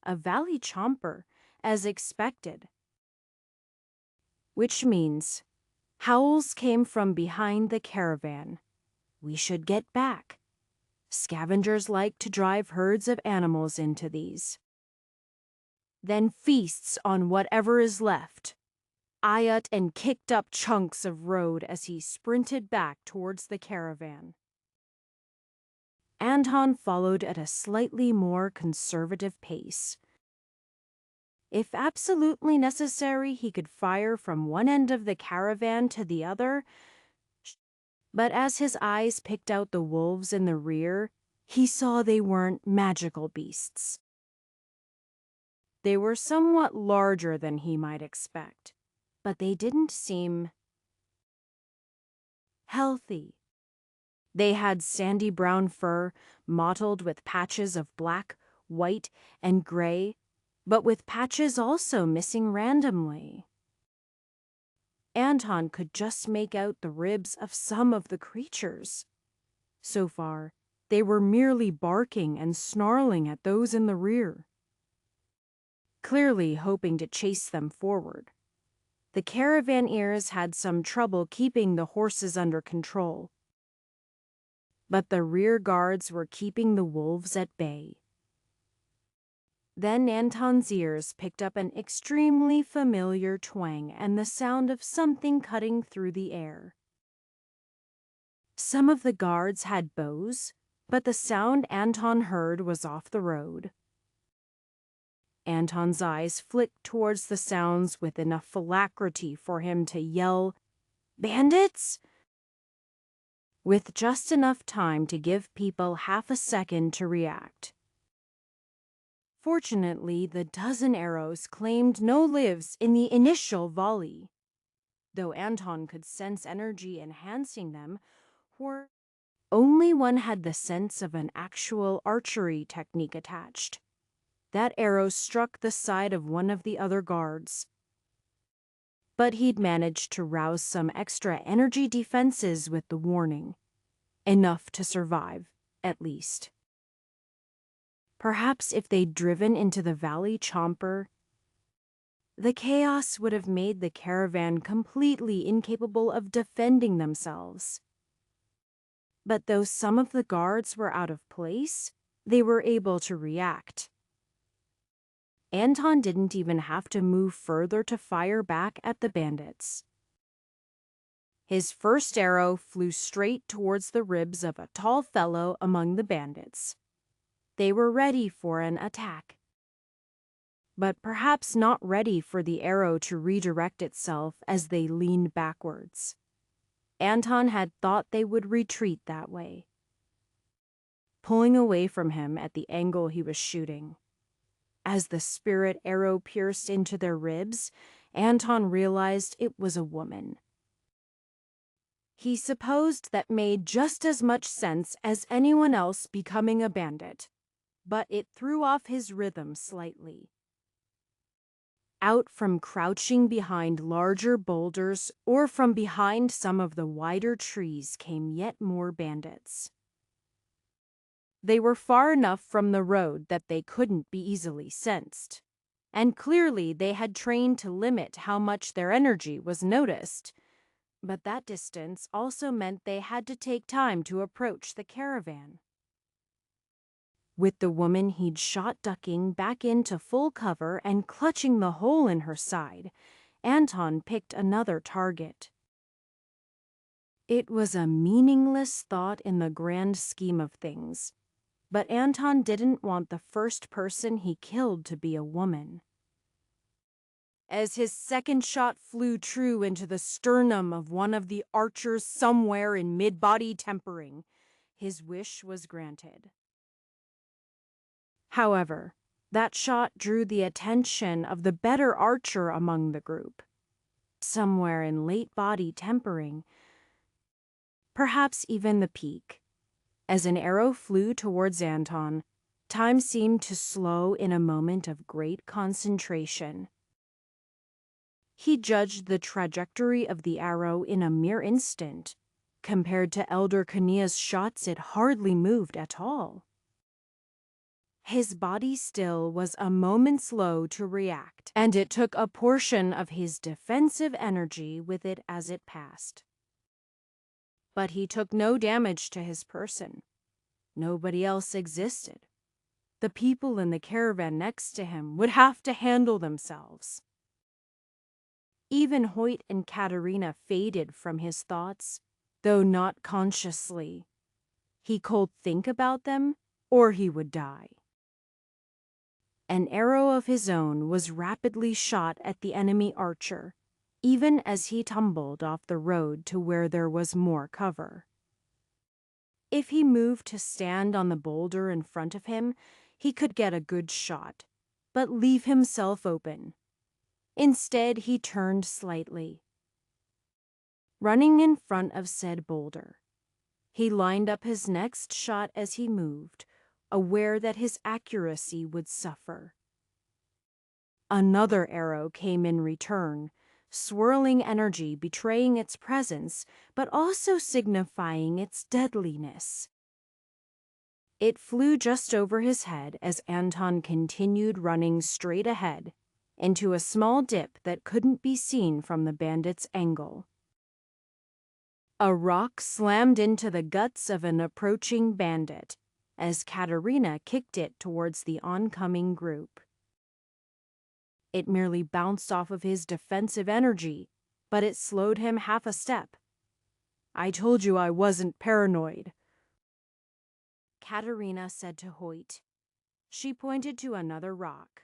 a valley chomper, as expected. Which means, Howls came from behind the caravan. We should get back. Scavengers like to drive herds of animals into these. Then feasts on whatever is left. Ayat and kicked up chunks of road as he sprinted back towards the caravan. Anton followed at a slightly more conservative pace. If absolutely necessary, he could fire from one end of the caravan to the other, but as his eyes picked out the wolves in the rear, he saw they weren't magical beasts. They were somewhat larger than he might expect, but they didn't seem healthy. They had sandy brown fur, mottled with patches of black, white, and gray, but with patches also missing randomly. Anton could just make out the ribs of some of the creatures. So far, they were merely barking and snarling at those in the rear, clearly hoping to chase them forward. The caravaneers had some trouble keeping the horses under control, but the rear guards were keeping the wolves at bay. Then Anton's ears picked up an extremely familiar twang and the sound of something cutting through the air. Some of the guards had bows, but the sound Anton heard was off the road. Anton's eyes flicked towards the sounds with enough alacrity for him to yell, "Bandits!" with just enough time to give people half a second to react. Fortunately, the dozen arrows claimed no lives in the initial volley, though Anton could sense energy enhancing them, for only one had the sense of an actual archery technique attached. That arrow struck the side of one of the other guards, but he'd managed to rouse some extra energy defenses with the warning. Enough to survive, at least. Perhaps if they'd driven into the Valley Chomper, the chaos would have made the caravan completely incapable of defending themselves. But though some of the guards were out of place, they were able to react. Anton didn't even have to move further to fire back at the bandits. His first arrow flew straight towards the ribs of a tall fellow among the bandits. They were ready for an attack, but perhaps not ready for the arrow to redirect itself as they leaned backwards. Anton had thought they would retreat that way, pulling away from him at the angle he was shooting. As the spirit arrow pierced into their ribs, Anton realized it was a woman. He supposed that made just as much sense as anyone else becoming a bandit, but it threw off his rhythm slightly. Out from crouching behind larger boulders or from behind some of the wider trees came yet more bandits. They were far enough from the road that they couldn't be easily sensed, and clearly they had trained to limit how much their energy was noticed. But that distance also meant they had to take time to approach the caravan. With the woman he'd shot ducking back into full cover and clutching the hole in her side, Anton picked another target. It was a meaningless thought in the grand scheme of things, but Anton didn't want the first person he killed to be a woman. As his second shot flew true into the sternum of one of the archers somewhere in mid-body tempering, his wish was granted. However, that shot drew the attention of the better archer among the group, somewhere in late body tempering, perhaps even the peak. As an arrow flew towards Anton, time seemed to slow in a moment of great concentration. He judged the trajectory of the arrow in a mere instant. Compared to Elder Kania's shots, it hardly moved at all. His body still was a moment slow to react, and it took a portion of his defensive energy with it as it passed. But he took no damage to his person. Nobody else existed. The people in the caravan next to him would have to handle themselves. Even Hoyt and Katerina faded from his thoughts, though not consciously. He could think about them, or he would die. An arrow of his own was rapidly shot at the enemy archer, even as he tumbled off the road to where there was more cover. If he moved to stand on the boulder in front of him, he could get a good shot, but leave himself open. Instead, he turned slightly, running in front of said boulder. He lined up his next shot as he moved, aware that his accuracy would suffer. Another arrow came in return, swirling energy betraying its presence, but also signifying its deadliness. It flew just over his head as Anton continued running straight ahead, into a small dip that couldn't be seen from the bandit's angle. A rock slammed into the guts of an approaching bandit as Katerina kicked it towards the oncoming group. It merely bounced off of his defensive energy, but it slowed him half a step. "I told you I wasn't paranoid," Katerina said to Hoyt. She pointed to another rock.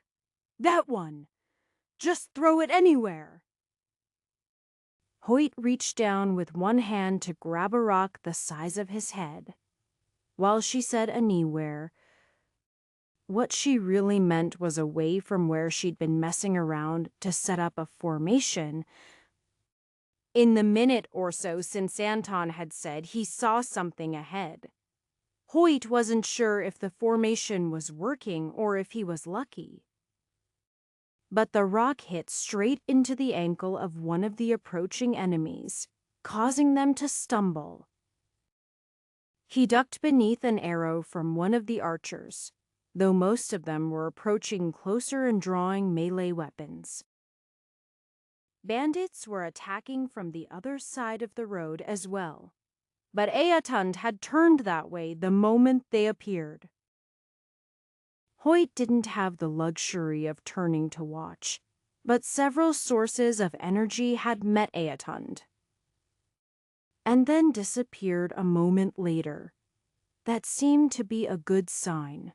"That one! Just throw it anywhere!" Hoyt reached down with one hand to grab a rock the size of his head, while she said anywhere. What she really meant was away from where she'd been messing around to set up a formation. In the minute or so since Anton had said he saw something ahead, Hoyt wasn't sure if the formation was working or if he was lucky. But the rock hit straight into the ankle of one of the approaching enemies, causing them to stumble. He ducked beneath an arrow from one of the archers, though most of them were approaching closer and drawing melee weapons. Bandits were attacking from the other side of the road as well, but Eatund had turned that way the moment they appeared. Hoyt didn't have the luxury of turning to watch, but several sources of energy had met Eatund, and then disappeared a moment later. That seemed to be a good sign.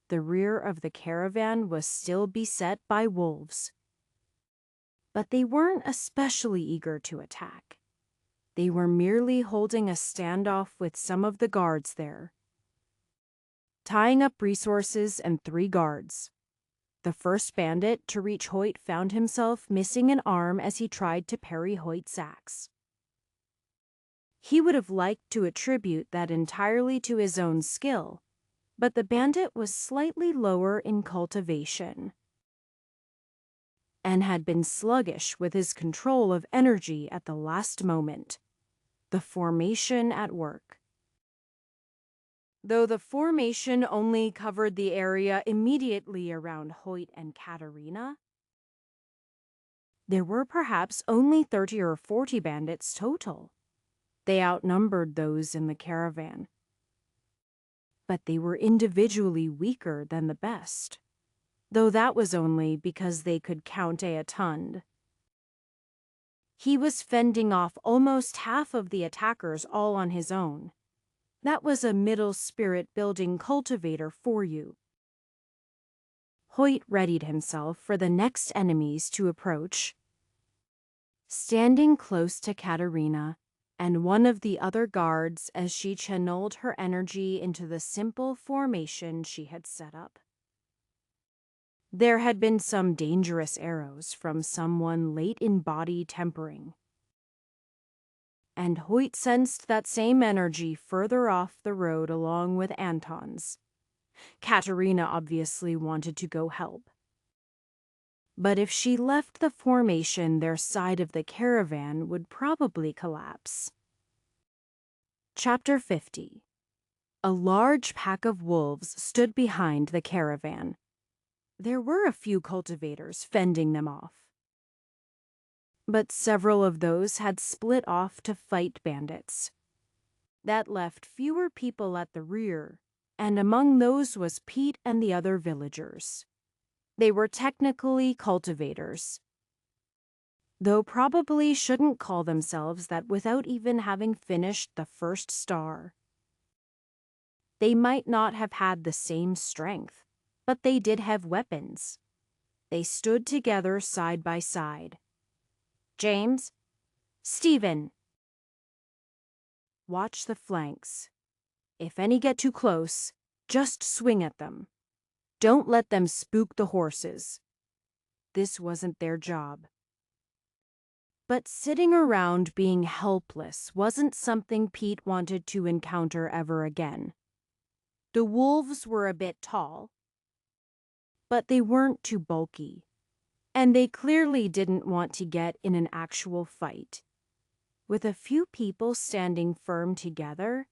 The rear of the caravan was still beset by wolves, but they weren't especially eager to attack. They were merely holding a standoff with some of the guards there, tying up resources and 3 guards. The first bandit to reach Hoyt found himself missing an arm as he tried to parry Hoyt's axe. He would have liked to attribute that entirely to his own skill, but the bandit was slightly lower in cultivation and had been sluggish with his control of energy at the last moment. The formation at work. Though the formation only covered the area immediately around Hoyt and Katerina, there were perhaps only 30 or 40 bandits total. They outnumbered those in the caravan, but they were individually weaker than the best, though that was only because they could count Eatund. He was fending off almost half of the attackers all on his own. That was a middle spirit-building cultivator for you. Hoyt readied himself for the next enemies to approach. Standing close to Katerina and one of the other guards as she channeled her energy into the simple formation she had set up. There had been some dangerous arrows from someone late in body tempering, and Hoyt sensed that same energy further off the road along with Anton's. Katerina obviously wanted to go help. But if she left the formation, their side of the caravan would probably collapse. Chapter 50. A large pack of wolves stood behind the caravan. There were a few cultivators fending them off, but several of those had split off to fight bandits. That left fewer people at the rear, and among those was Pete and the other villagers. They were technically cultivators, though probably shouldn't call themselves that without even having finished the first star. They might not have had the same strength, but they did have weapons. They stood together side by side. James, Stephen, watch the flanks. If any get too close, just swing at them. Don't let them spook the horses. This wasn't their job. But sitting around being helpless wasn't something Pete wanted to encounter ever again. The wolves were a bit tall, but they weren't too bulky, and they clearly didn't want to get in an actual fight. With a few people standing firm together,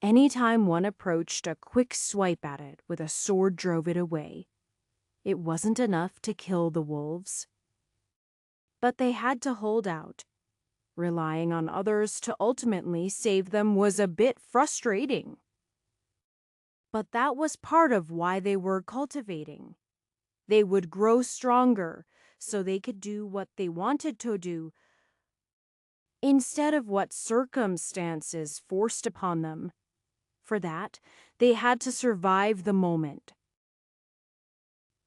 anytime one approached a quick swipe at it with a sword drove it away. It wasn't enough to kill the wolves, but they had to hold out. Relying on others to ultimately save them was a bit frustrating. But that was part of why they were cultivating. They would grow stronger so they could do what they wanted to do instead of what circumstances forced upon them. For that, they had to survive the moment.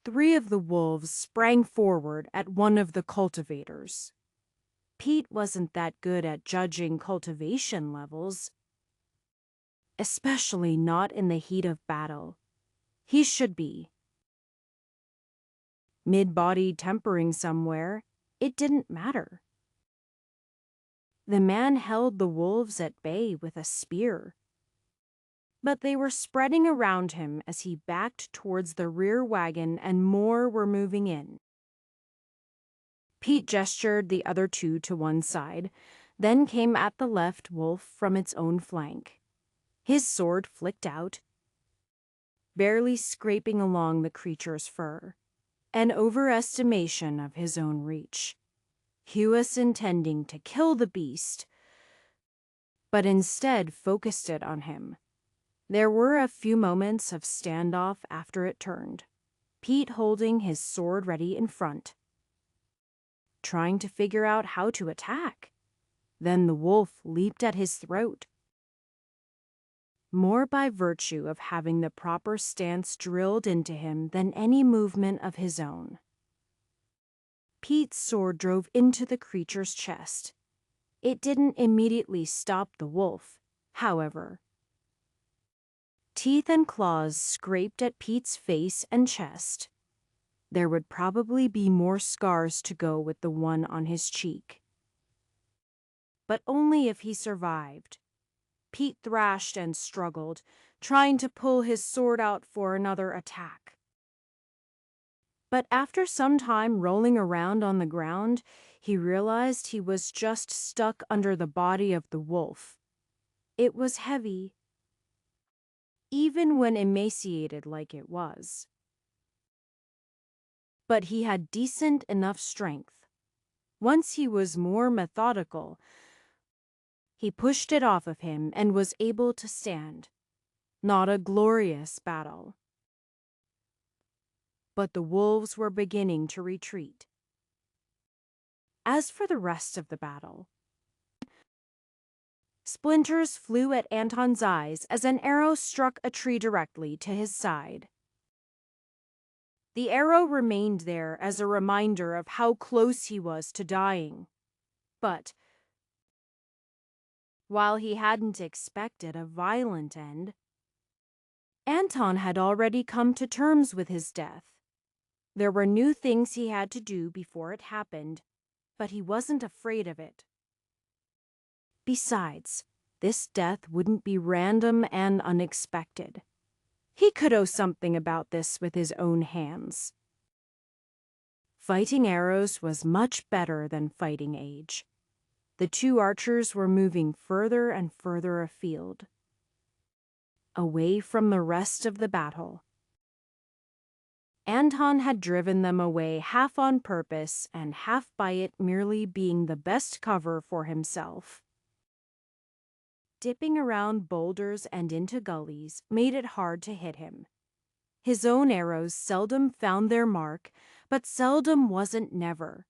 3 of the wolves sprang forward at one of the cultivators. Pete wasn't that good at judging cultivation levels, especially not in the heat of battle. He should be. Mid-body tempering somewhere, it didn't matter. The man held the wolves at bay with a spear, but they were spreading around him as he backed towards the rear wagon and more were moving in. Pete gestured the other 2 to one side, then came at the left wolf from its own flank. His sword flicked out, barely scraping along the creature's fur, an overestimation of his own reach. He was intending to kill the beast, but instead focused it on him. There were a few moments of standoff after it turned, Pete holding his sword ready in front, trying to figure out how to attack. Then the wolf leaped at his throat, more by virtue of having the proper stance drilled into him than any movement of his own. Pete's sword drove into the creature's chest. It didn't immediately stop the wolf, however. Teeth and claws scraped at Pete's face and chest. There would probably be more scars to go with the one on his cheek. But only if he survived. Pete thrashed and struggled, trying to pull his sword out for another attack. But after some time rolling around on the ground, he realized he was just stuck under the body of the wolf. It was heavy, even when emaciated like it was. But he had decent enough strength. Once he was more methodical, he pushed it off of him and was able to stand. Not a glorious battle. But the wolves were beginning to retreat. As for the rest of the battle, splinters flew at Anton's eyes as an arrow struck a tree directly to his side. The arrow remained there as a reminder of how close he was to dying. But while he hadn't expected a violent end, Anton had already come to terms with his death. There were new things he had to do before it happened, but he wasn't afraid of it. Besides, this death wouldn't be random and unexpected. He could owe something about this with his own hands. Fighting arrows was much better than fighting age. The 2 archers were moving further and further afield. away from the rest of the battle. Anton had driven them away half on purpose and half by it merely being the best cover for himself. Dipping around boulders and into gullies made it hard to hit him. His own arrows seldom found their mark, but seldom wasn't never.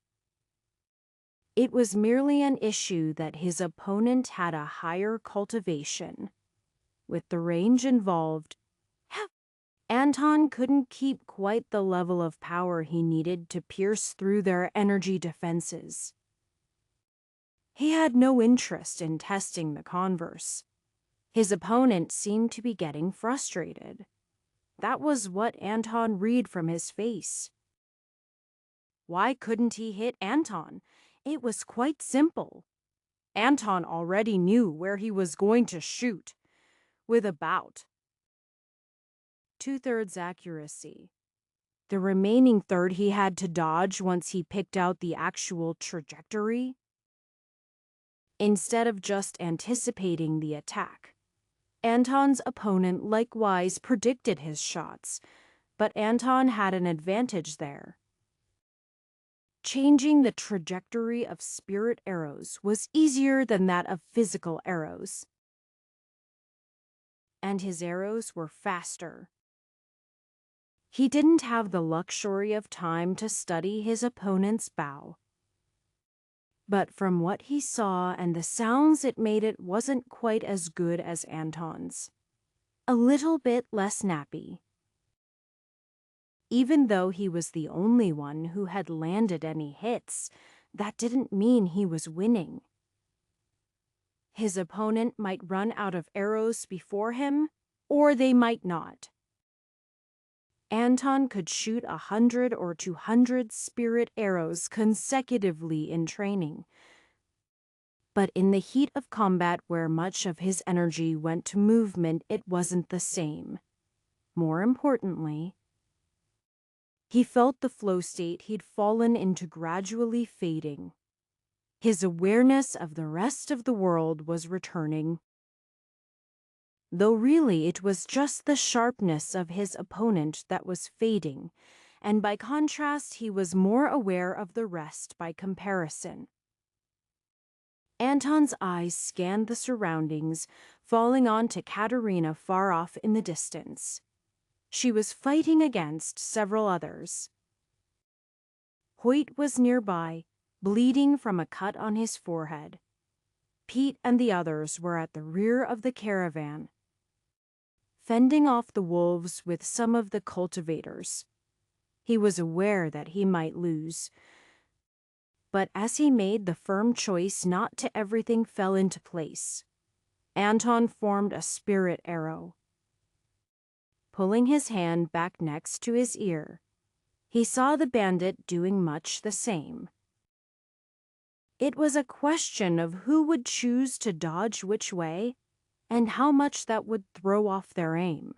It was merely an issue that his opponent had a higher cultivation. With the range involved, Anton couldn't keep quite the level of power he needed to pierce through their energy defenses. He had no interest in testing the converse. His opponent seemed to be getting frustrated. That was what Anton read from his face. Why couldn't he hit Anton? It was quite simple. Anton already knew where he was going to shoot, with about 2/3 accuracy. The remaining third he had to dodge once he picked out the actual trajectory, instead of just anticipating the attack. Anton's opponent likewise predicted his shots, but Anton had an advantage there. Changing the trajectory of spirit arrows was easier than that of physical arrows, and his arrows were faster. He didn't have the luxury of time to study his opponent's bow. But from what he saw and the sounds it made, it wasn't quite as good as Anton's. A little bit less snappy. Even though he was the only one who had landed any hits, that didn't mean he was winning. His opponent might run out of arrows before him, or they might not. Anton could shoot 100 or 200 spirit arrows consecutively in training. But in the heat of combat, where much of his energy went to movement, it wasn't the same. More importantly, he felt the flow state he'd fallen into gradually fading. His awareness of the rest of the world was returning. Though really it was just the sharpness of his opponent that was fading, and by contrast he was more aware of the rest by comparison. Anton's eyes scanned the surroundings, falling on to Katerina far off in the distance. She was fighting against several others. Hoyt was nearby, bleeding from a cut on his forehead. Pete and the others were at the rear of the caravan, fending off the wolves with some of the cultivators. He was aware that he might lose, but as he made the firm choice not to, everything fell into place. Anton formed a spirit arrow. Pulling his hand back next to his ear, he saw the bandit doing much the same. It was a question of who would choose to dodge which way, and how much that would throw off their aim.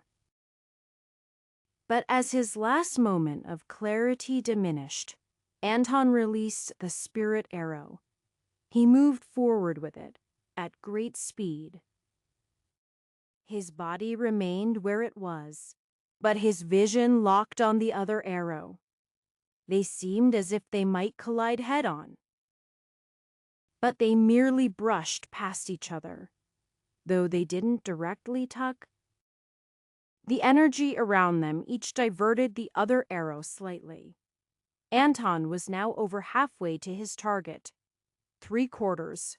But as his last moment of clarity diminished, Anton released the spirit arrow. He moved forward with it, at great speed. His body remained where it was, but his vision locked on the other arrow. They seemed as if they might collide head-on. But they merely brushed past each other, though they didn't directly tuck. The energy around them each diverted the other arrow slightly. Anton was now over halfway to his target, 3/4.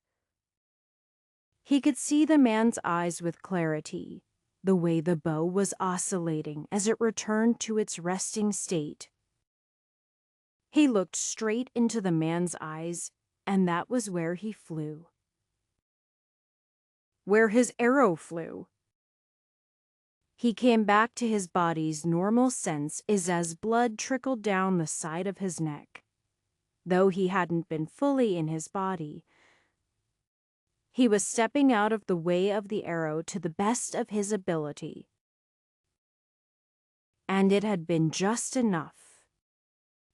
He could see the man's eyes with clarity, the way the bow was oscillating as it returned to its resting state. He looked straight into the man's eyes, and that was where he flew. Where his arrow flew. He came back to his body's normal sense as blood trickled down the side of his neck. Though he hadn't been fully in his body, he was stepping out of the way of the arrow to the best of his ability. And it had been just enough.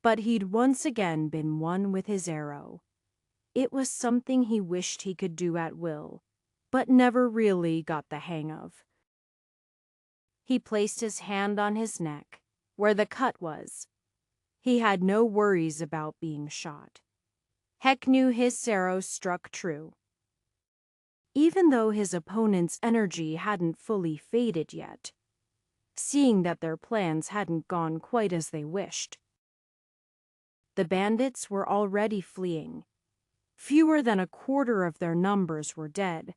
But he'd once again been one with his arrow. It was something he wished he could do at will, but never really got the hang of. He placed his hand on his neck, where the cut was. He had no worries about being shot. Heck knew his arrow struck true. Even though his opponent's energy hadn't fully faded yet, seeing that their plans hadn't gone quite as they wished. The bandits were already fleeing. Fewer than a quarter of their numbers were dead.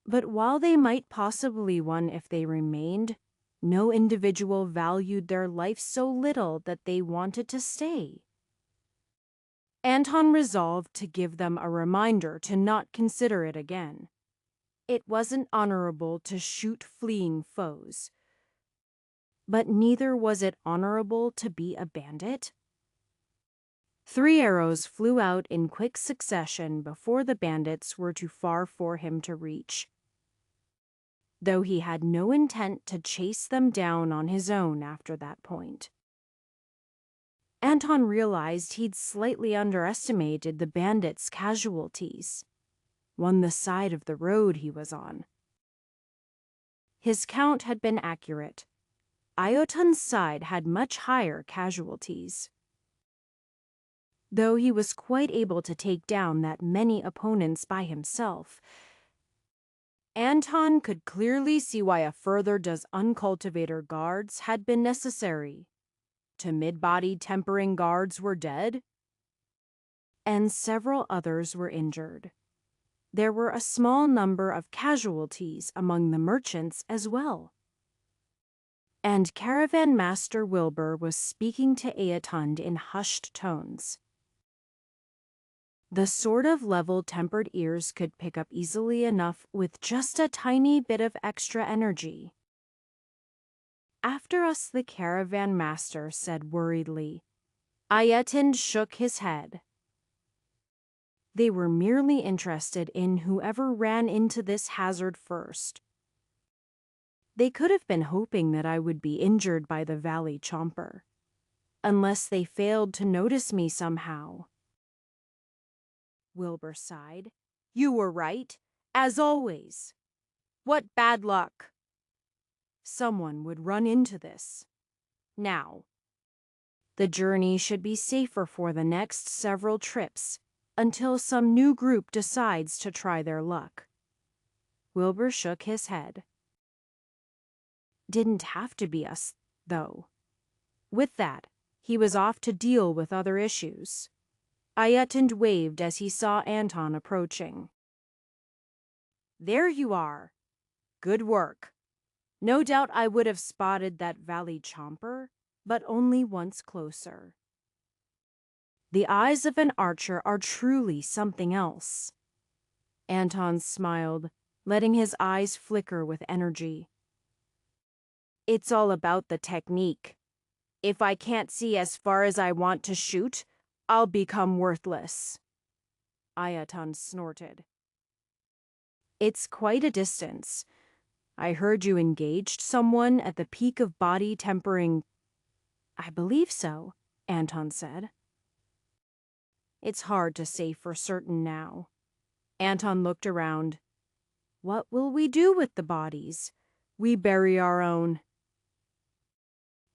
But while they might possibly win if they remained, no individual valued their life so little that they wanted to stay. Anton resolved to give them a reminder to not consider it again. It wasn't honorable to shoot fleeing foes. But neither was it honorable to be a bandit. 3 arrows flew out in quick succession before the bandits were too far for him to reach. Though he had no intent to chase them down on his own after that point. Anton realized he'd slightly underestimated the bandits' casualties, on the side of the road he was on. His count had been accurate. Iotun's side had much higher casualties. Though he was quite able to take down that many opponents by himself, Anton could clearly see why a further dozen cultivator guards had been necessary. To mid-body tempering guards were dead, and several others were injured. There were a small number of casualties among the merchants as well. And Caravan Master Wilbur was speaking to Aetund in hushed tones. The sort of level-tempered ears could pick up easily enough with just a tiny bit of extra energy. After us, the Caravan Master said worriedly. Aetund shook his head. They were merely interested in whoever ran into this hazard first. They could have been hoping that I would be injured by the Valley Chomper, unless they failed to notice me somehow. Wilbur sighed. You were right, as always. What bad luck. Someone would run into this. Now, the journey should be safer for the next several trips, until some new group decides to try their luck. Wilbur shook his head. Didn't have to be us, though. With that, he was off to deal with other issues. Aetund waved as he saw Anton approaching. There you are. Good work. No doubt I would have spotted that Valley Chomper, but only once closer. The eyes of an archer are truly something else. Anton smiled, letting his eyes flicker with energy. It's all about the technique. If I can't see as far as I want to shoot, I'll become worthless. Aetund snorted. It's quite a distance. I heard you engaged someone at the peak of body tempering. I believe so, Anton said. It's hard to say for certain now. Anton looked around. What will we do with the bodies? We bury our own.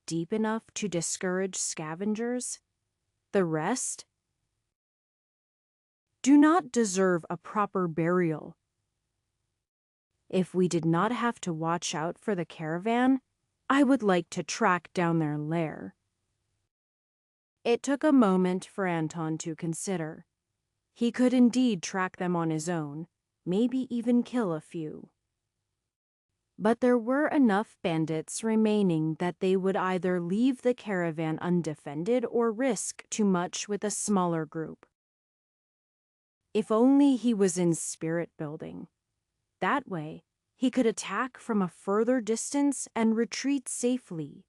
Deep enough to discourage scavengers? The rest do not deserve a proper burial. If we did not have to watch out for the caravan, I would like to track down their lair. It took a moment for Anton to consider. He could indeed track them on his own, maybe even kill a few. But there were enough bandits remaining that they would either leave the caravan undefended or risk too much with a smaller group. If only he was in spirit building. That way, he could attack from a further distance and retreat safely.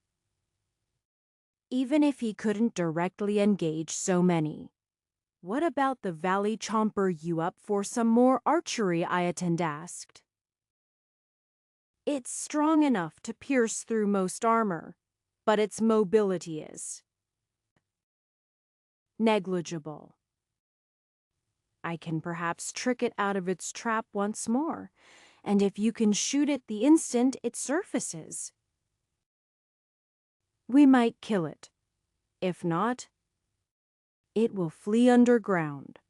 Even if he couldn't directly engage so many. What about the Valley Chomper? You up for some more archery? Aetund asked. It's strong enough to pierce through most armor, but its mobility is negligible. I can perhaps trick it out of its trap once more, and if you can shoot it the instant it surfaces, we might kill it. If not, it will flee underground.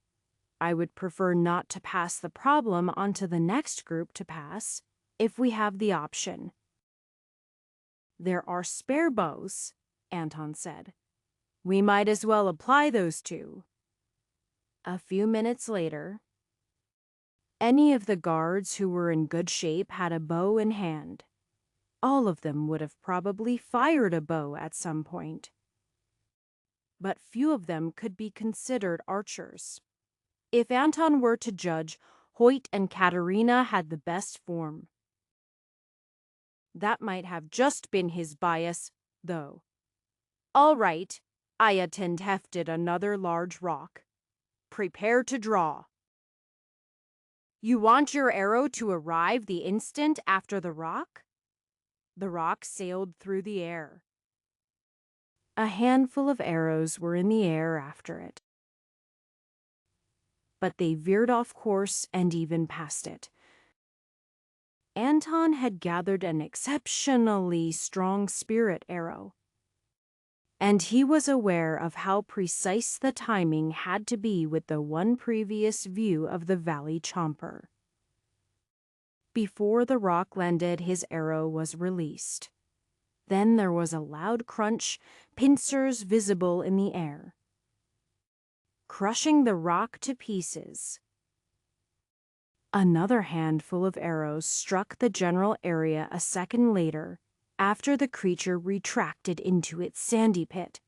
I would prefer not to pass the problem on to the next group to pass, if we have the option. There are spare bows, Anton said. We might as well apply those two. A few minutes later, any of the guards who were in good shape had a bow in hand. All of them would have probably fired a bow at some point. But few of them could be considered archers. If Anton were to judge, Hoyt and Katerina had the best form. That might have just been his bias, though. All right, Iotand hefted another large rock. Prepare to draw. You want your arrow to arrive the instant after the rock? The rock sailed through the air. A handful of arrows were in the air after it, but they veered off course and even past it. Anton had gathered an exceptionally strong spirit arrow, and he was aware of how precise the timing had to be with the one previous view of the Valley Chomper. Before the rock landed, his arrow was released. Then there was a loud crunch, pincers visible in the air, crushing the rock to pieces. Another handful of arrows struck the general area a second later, after the creature retracted into its sandy pit.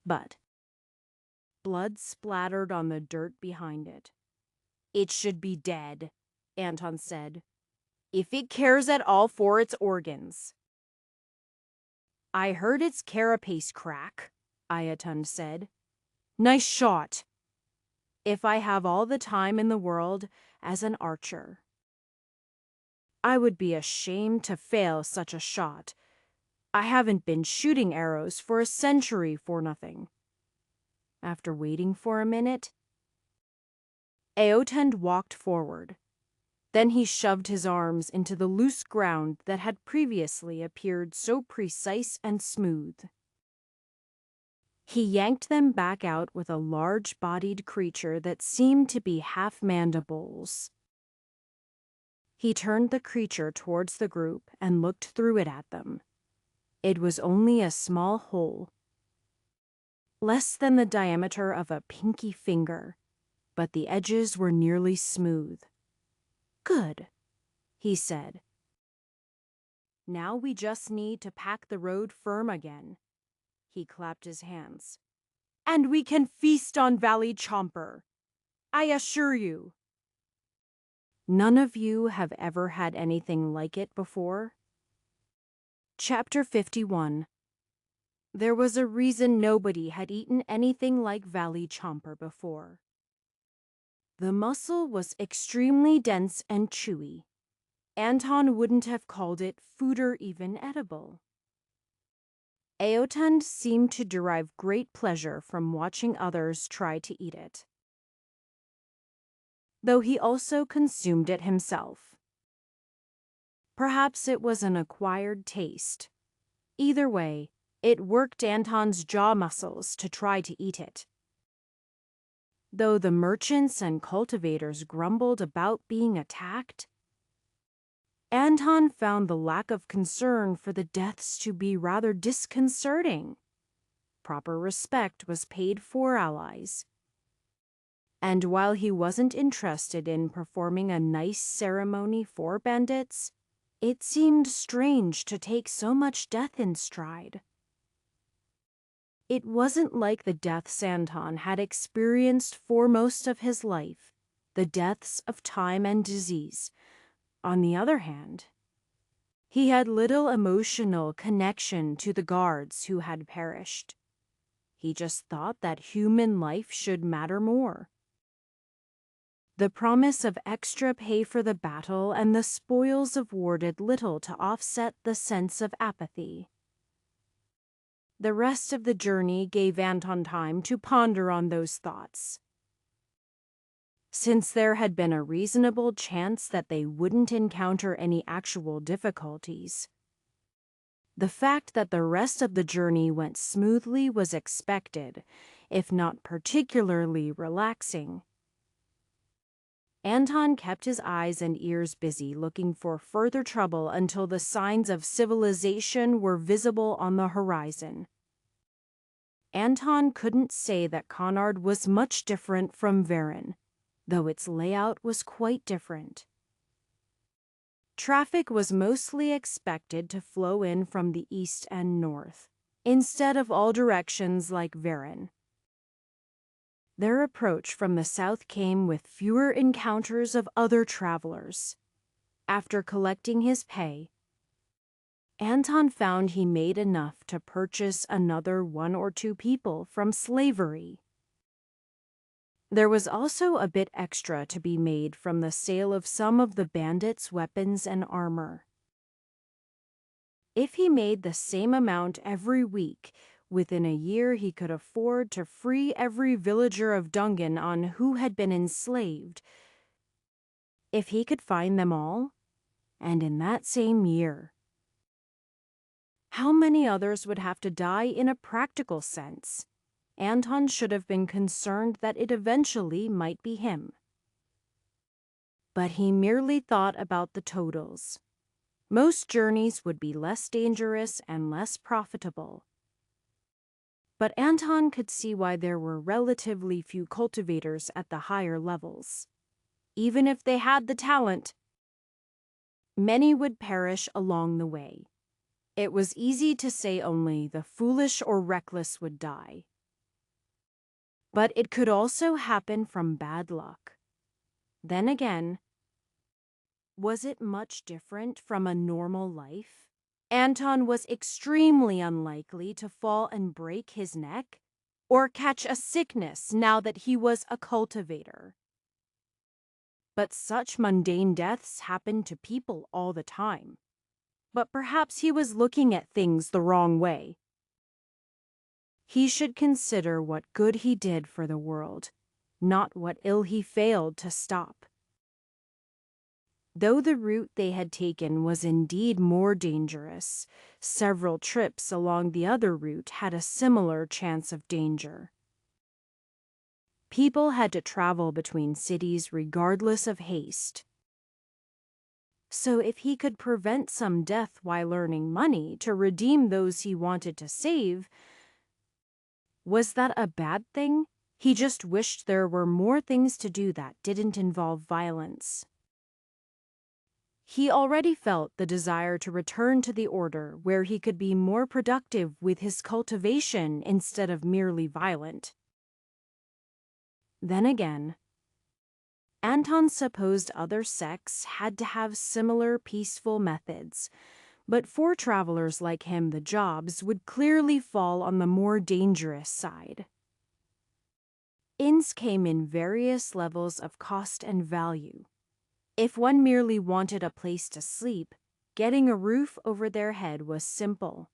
But blood splattered on the dirt behind it. It should be dead, Anton said, if it cares at all for its organs. I heard its carapace crack, Iotand said. Nice shot. If I have all the time in the world as an archer, I would be ashamed to fail such a shot. I haven't been shooting arrows for a century for nothing. After waiting for a minute, Iotand walked forward. Then he shoved his arms into the loose ground that had previously appeared so precise and smooth. He yanked them back out with a large-bodied creature that seemed to be half mandibles. He turned the creature towards the group and looked through it at them. It was only a small hole, less than the diameter of a pinky finger, but the edges were nearly smooth. Good, he said. Now we just need to pack the road firm again. He clapped his hands. And we can feast on Valley Chomper, I assure you. None of you have ever had anything like it before? Chapter 51. There was a reason nobody had eaten anything like Valley Chomper before. The muscle was extremely dense and chewy. Anton wouldn't have called it food or even edible. Iotand seemed to derive great pleasure from watching others try to eat it, though he also consumed it himself. Perhaps it was an acquired taste. Either way, it worked Anton's jaw muscles to try to eat it. Though the merchants and cultivators grumbled about being attacked, Anton found the lack of concern for the deaths to be rather disconcerting. Proper respect was paid for allies. And while he wasn't interested in performing a nice ceremony for bandits, it seemed strange to take so much death in stride. It wasn't like the deaths Anton had experienced for most of his life, the deaths of time and disease. On the other hand, he had little emotional connection to the guards who had perished. He just thought that human life should matter more. The promise of extra pay for the battle and the spoils of war did little to offset the sense of apathy. The rest of the journey gave Anton time to ponder on those thoughts. since there had been a reasonable chance that they wouldn't encounter any actual difficulties. The fact that the rest of the journey went smoothly was expected, if not particularly relaxing. Anton kept his eyes and ears busy looking for further trouble until the signs of civilization were visible on the horizon. Anton couldn't say that Conard was much different from Varen, though its layout was quite different. Traffic was mostly expected to flow in from the east and north, instead of all directions like Varen. Their approach from the south came with fewer encounters of other travelers. After collecting his pay, Anton found he made enough to purchase another 1 or 2 people from slavery. There was also a bit extra to be made from the sale of some of the bandits' weapons and armor. If he made the same amount every week, within a year he could afford to free every villager of Dungan on who had been enslaved. If he could find them all, and in that same year. How many others would have to die in a practical sense? Anton should have been concerned that it eventually might be him. But he merely thought about the totals. Most journeys would be less dangerous and less profitable. But Anton could see why there were relatively few cultivators at the higher levels. Even if they had the talent, many would perish along the way. It was easy to say only the foolish or reckless would die. But it could also happen from bad luck. Then again, was it much different from a normal life? Anton was extremely unlikely to fall and break his neck or catch a sickness now that he was a cultivator. But such mundane deaths happen to people all the time. But perhaps he was looking at things the wrong way. He should consider what good he did for the world, not what ill he failed to stop. Though the route they had taken was indeed more dangerous, several trips along the other route had a similar chance of danger. People had to travel between cities regardless of haste. So if he could prevent some death while earning money to redeem those he wanted to save, was that a bad thing? He just wished there were more things to do that didn't involve violence. He already felt the desire to return to the order where he could be more productive with his cultivation instead of merely violent. Then again, Anton supposed other sects had to have similar peaceful methods, but for travelers like him the jobs would clearly fall on the more dangerous side. Inns came in various levels of cost and value. If one merely wanted a place to sleep, getting a roof over their head was simple.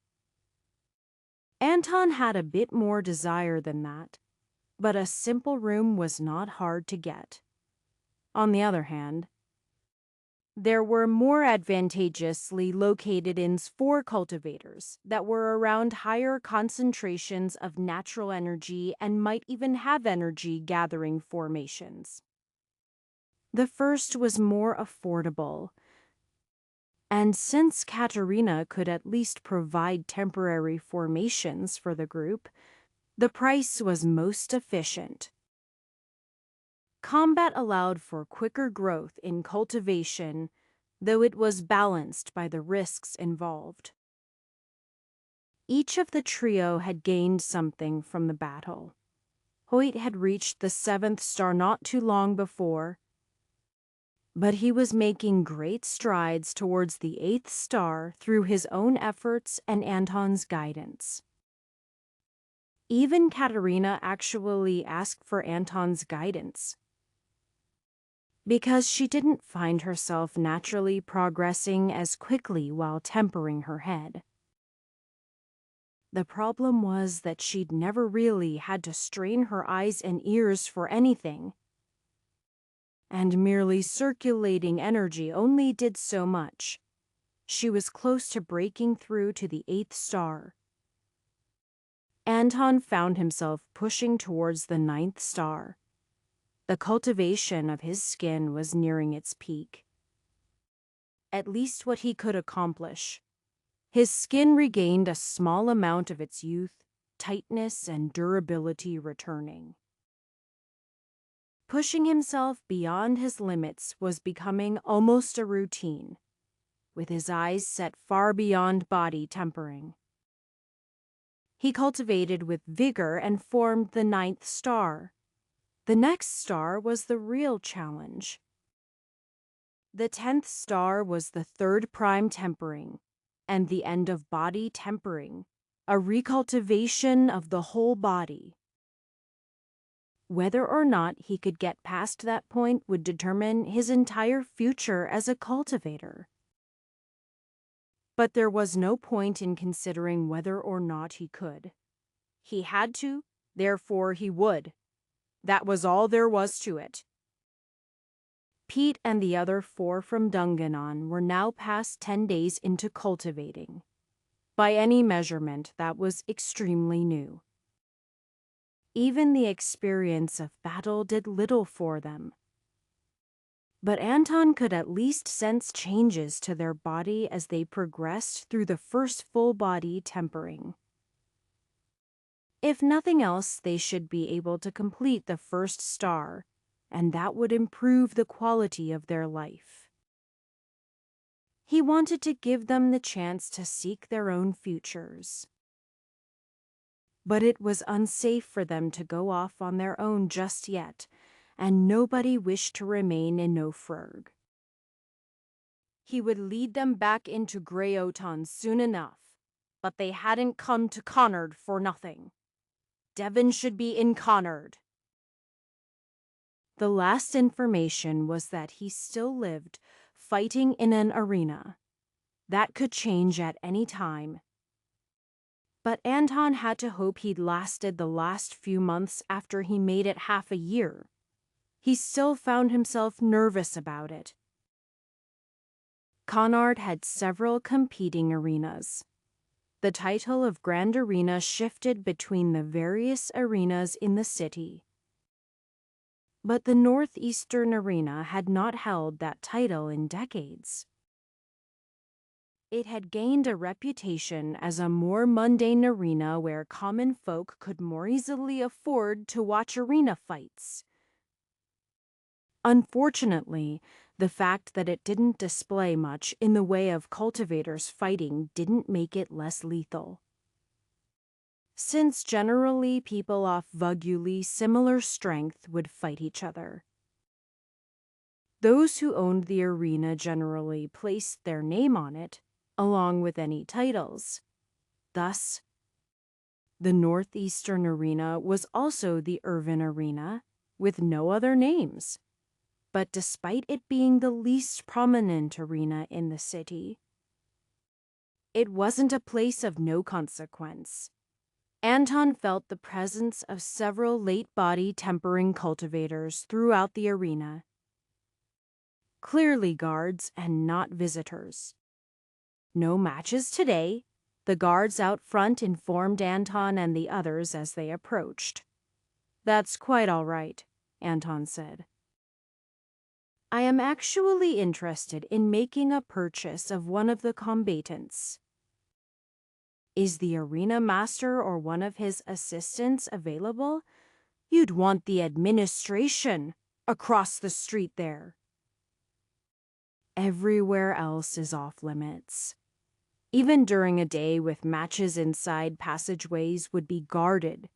Anton had a bit more desire than that, but a simple room was not hard to get. On the other hand, there were more advantageously located inns for cultivators that were around higher concentrations of natural energy and might even have energy gathering formations. The first was more affordable, and since Katerina could at least provide temporary formations for the group, the price was most efficient. Combat allowed for quicker growth in cultivation, though it was balanced by the risks involved. Each of the trio had gained something from the battle. Hoyt had reached the 7th star not too long before, but he was making great strides towards the 8th star through his own efforts and Anton's guidance. Even Katerina actually asked for Anton's guidance, because she didn't find herself naturally progressing as quickly while tempering her head. The problem was that she'd never really had to strain her eyes and ears for anything. and merely circulating energy only did so much. She was close to breaking through to the 8th star. Anton found himself pushing towards the 9th star. The cultivation of his skin was nearing its peak. At least what he could accomplish. His skin regained a small amount of its youth, tightness, and durability returning. Pushing himself beyond his limits was becoming almost a routine, with his eyes set far beyond body tempering. He cultivated with vigor and formed the 9th star. The next star was the real challenge. The 10th star was the 3rd prime tempering, and the end of body tempering, a recultivation of the whole body. Whether or not he could get past that point would determine his entire future as a cultivator. But there was no point in considering whether or not he could. He had to, therefore he would. That was all there was to it. Pete and the other 4 from Dungannon were now past 10 days into cultivating. By any measurement, that was extremely new. Even the experience of battle did little for them. But Anton could at least sense changes to their body as they progressed through the first full body tempering. If nothing else, they should be able to complete the 1st star, and that would improve the quality of their life. He wanted to give them the chance to seek their own futures. But it was unsafe for them to go off on their own just yet, and nobody wished to remain in Nofrurg. He would lead them back into Greyotan soon enough, but they hadn't come to Connard for nothing. Devon should be in Connard. The last information was that he still lived, fighting in an arena. That could change at any time. But Anton had to hope he'd lasted the last few months after he made it half a year. He still found himself nervous about it. Connard had several competing arenas. The title of Grand Arena shifted between the various arenas in the city. But the Northeastern Arena had not held that title in decades. It had gained a reputation as a more mundane arena where common folk could more easily afford to watch arena fights. Unfortunately, the fact that it didn't display much in the way of cultivators fighting didn't make it less lethal. Since generally people of vaguely similar strength would fight each other. Those who owned the arena generally placed their name on it, along with any titles. Thus, the Northeastern Arena was also the Irvin Arena, with no other names. But despite it being the least prominent arena in the city, it wasn't a place of no consequence. Anton felt the presence of several late-body tempering cultivators throughout the arena. Clearly guards and not visitors. No matches today, the guards out front informed Anton and the others as they approached. That's quite all right, Anton said. I am actually interested in making a purchase of one of the combatants. Is the arena master or one of his assistants available? You'd want the administration across the street there. Everywhere else is off limits. Even during a day with matches inside passageways would be guarded,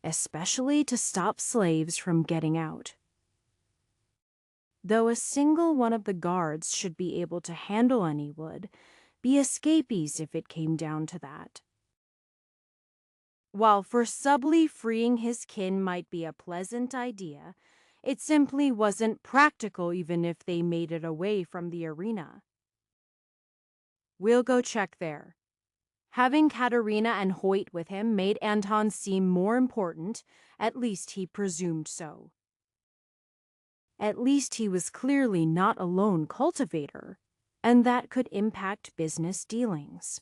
especially to stop slaves from getting out. Though a single one of the guards should be able to handle any would be escapees if it came down to that. While forcibly freeing his kin might be a pleasant idea, it simply wasn't practical even if they made it away from the arena. We'll go check there. Having Katerina and Hoyt with him made Anton seem more important, at least he presumed so. At least he was clearly not a lone cultivator, and that could impact business dealings.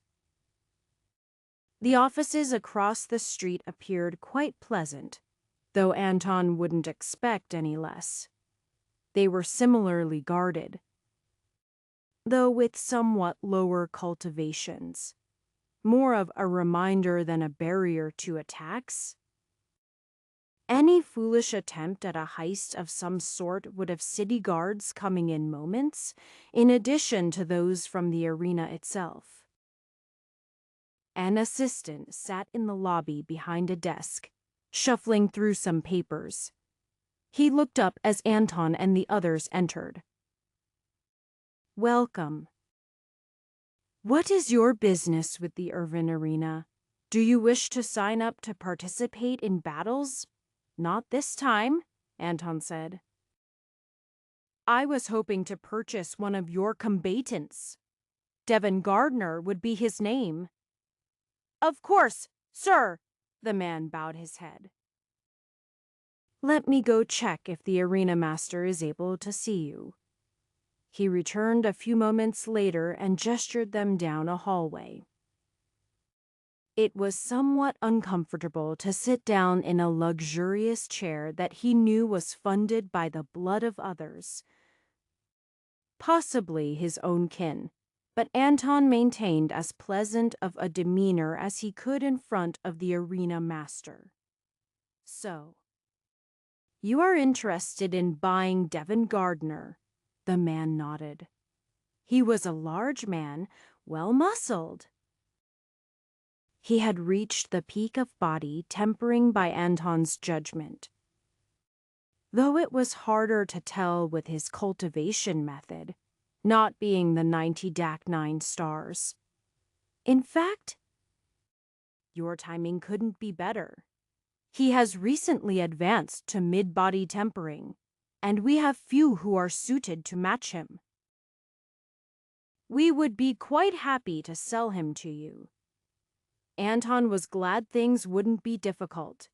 The offices across the street appeared quite pleasant, though Anton wouldn't expect any less. They were similarly guarded, though with somewhat lower cultivations, more of a reminder than a barrier to attacks. Any foolish attempt at a heist of some sort would have city guards coming in moments, in addition to those from the arena itself. An assistant sat in the lobby behind a desk, shuffling through some papers. He looked up as Anton and the others entered. "Welcome. What is your business with the Irvin Arena? Do you wish to sign up to participate in battles?" "Not this time," Anton said. "I was hoping to purchase one of your combatants. Devin Gardner would be his name." "Of course, sir," the man bowed his head. "Let me go check if the arena master is able to see you." He returned a few moments later and gestured them down a hallway. It was somewhat uncomfortable to sit down in a luxurious chair that he knew was funded by the blood of others, possibly his own kin, but Anton maintained as pleasant of a demeanor as he could in front of the arena master. "So, you are interested in buying Devin Gardner?" The man nodded. He was a large man, well-muscled. He had reached the peak of body, tempering by Anton's judgment, though it was harder to tell with his cultivation method, not being the 90 DAC 9 stars. In fact, your timing couldn't be better. He has recently advanced to mid-body tempering, and we have few who are suited to match him. We would be quite happy to sell him to you." Anton was glad things wouldn't be difficult.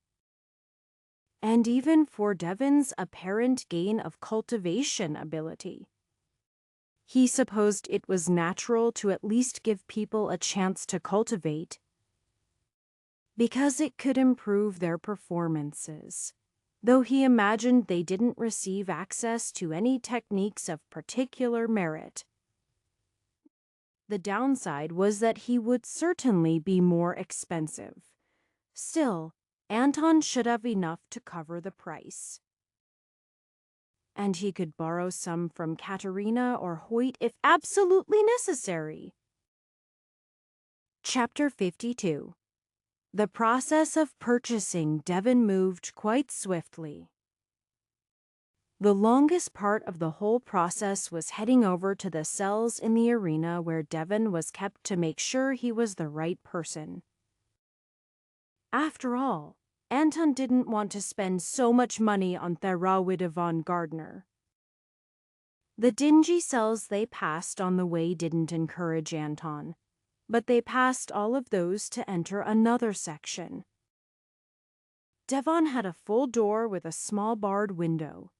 And even for Devin's apparent gain of cultivation ability, he supposed it was natural to at least give people a chance to cultivate, because it could improve their performances, though he imagined they didn't receive access to any techniques of particular merit. The downside was that he would certainly be more expensive. Still, Anton should have enough to cover the price. And he could borrow some from Katerina or Hoyt if absolutely necessary. Chapter 52. The process of purchasing Devin moved quite swiftly. The longest part of the whole process was heading over to the cells in the arena where Devin was kept to make sure he was the right person. After all, Anton didn't want to spend so much money on Therawid von Gardner. The dingy cells they passed on the way didn't encourage Anton, but they passed all of those to enter another section. Devon had a full door with a small barred window.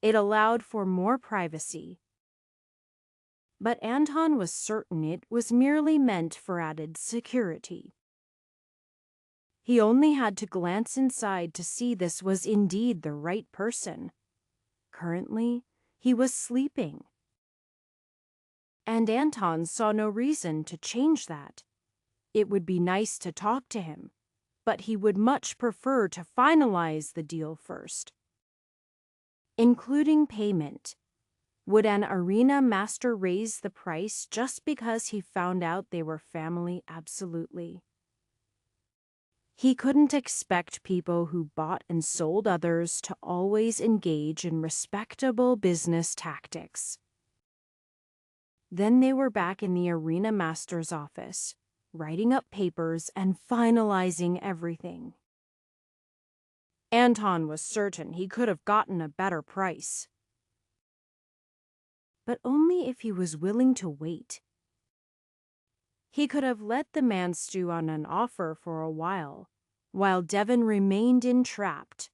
It allowed for more privacy. But Anton was certain it was merely meant for added security. He only had to glance inside to see this was indeed the right person. Currently, he was sleeping. And Anton saw no reason to change that. It would be nice to talk to him, but he would much prefer to finalize the deal first. Including payment. Would an arena master raise the price just because he found out they were family? Absolutely. He couldn't expect people who bought and sold others to always engage in respectable business tactics. Then they were back in the arena master's office, writing up papers and finalizing everything. Anton was certain he could have gotten a better price. But only if he was willing to wait. He could have let the man stew on an offer for a while Devin remained entrapped.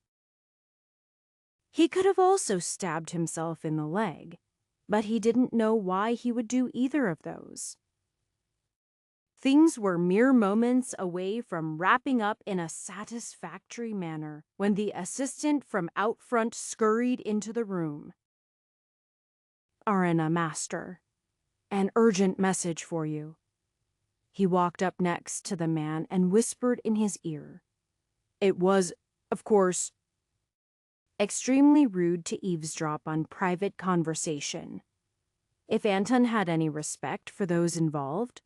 He could have also stabbed himself in the leg, but he didn't know why he would do either of those. Things were mere moments away from wrapping up in a satisfactory manner when the assistant from out front scurried into the room. "Arena Master, an urgent message for you." He walked up next to the man and whispered in his ear. It was, of course, extremely rude to eavesdrop on private conversation. If Anton had any respect for those involved,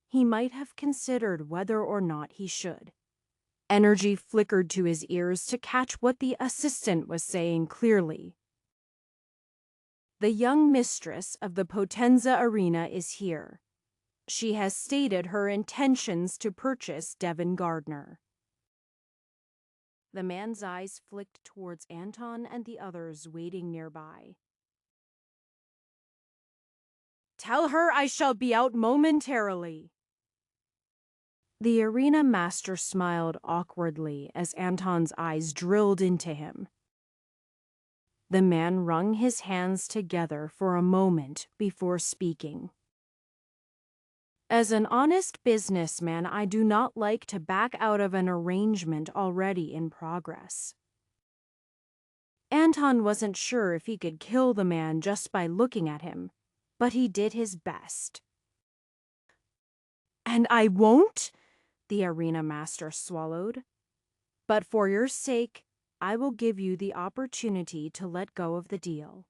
he might have considered whether or not he should. Energy flickered to his ears to catch what the assistant was saying clearly. "The young mistress of the Potenza Arena is here. She has stated her intentions to purchase Devon Gardner." The man's eyes flicked towards Anton and the others waiting nearby. "Tell her I shall be out momentarily." The arena master smiled awkwardly as Anton's eyes drilled into him. The man wrung his hands together for a moment before speaking. "As an honest businessman, I do not like to back out of an arrangement already in progress." Anton wasn't sure if he could kill the man just by looking at him, but he did his best. "And I won't?" the arena master swallowed. "But for your sake, I will give you the opportunity to let go of the deal.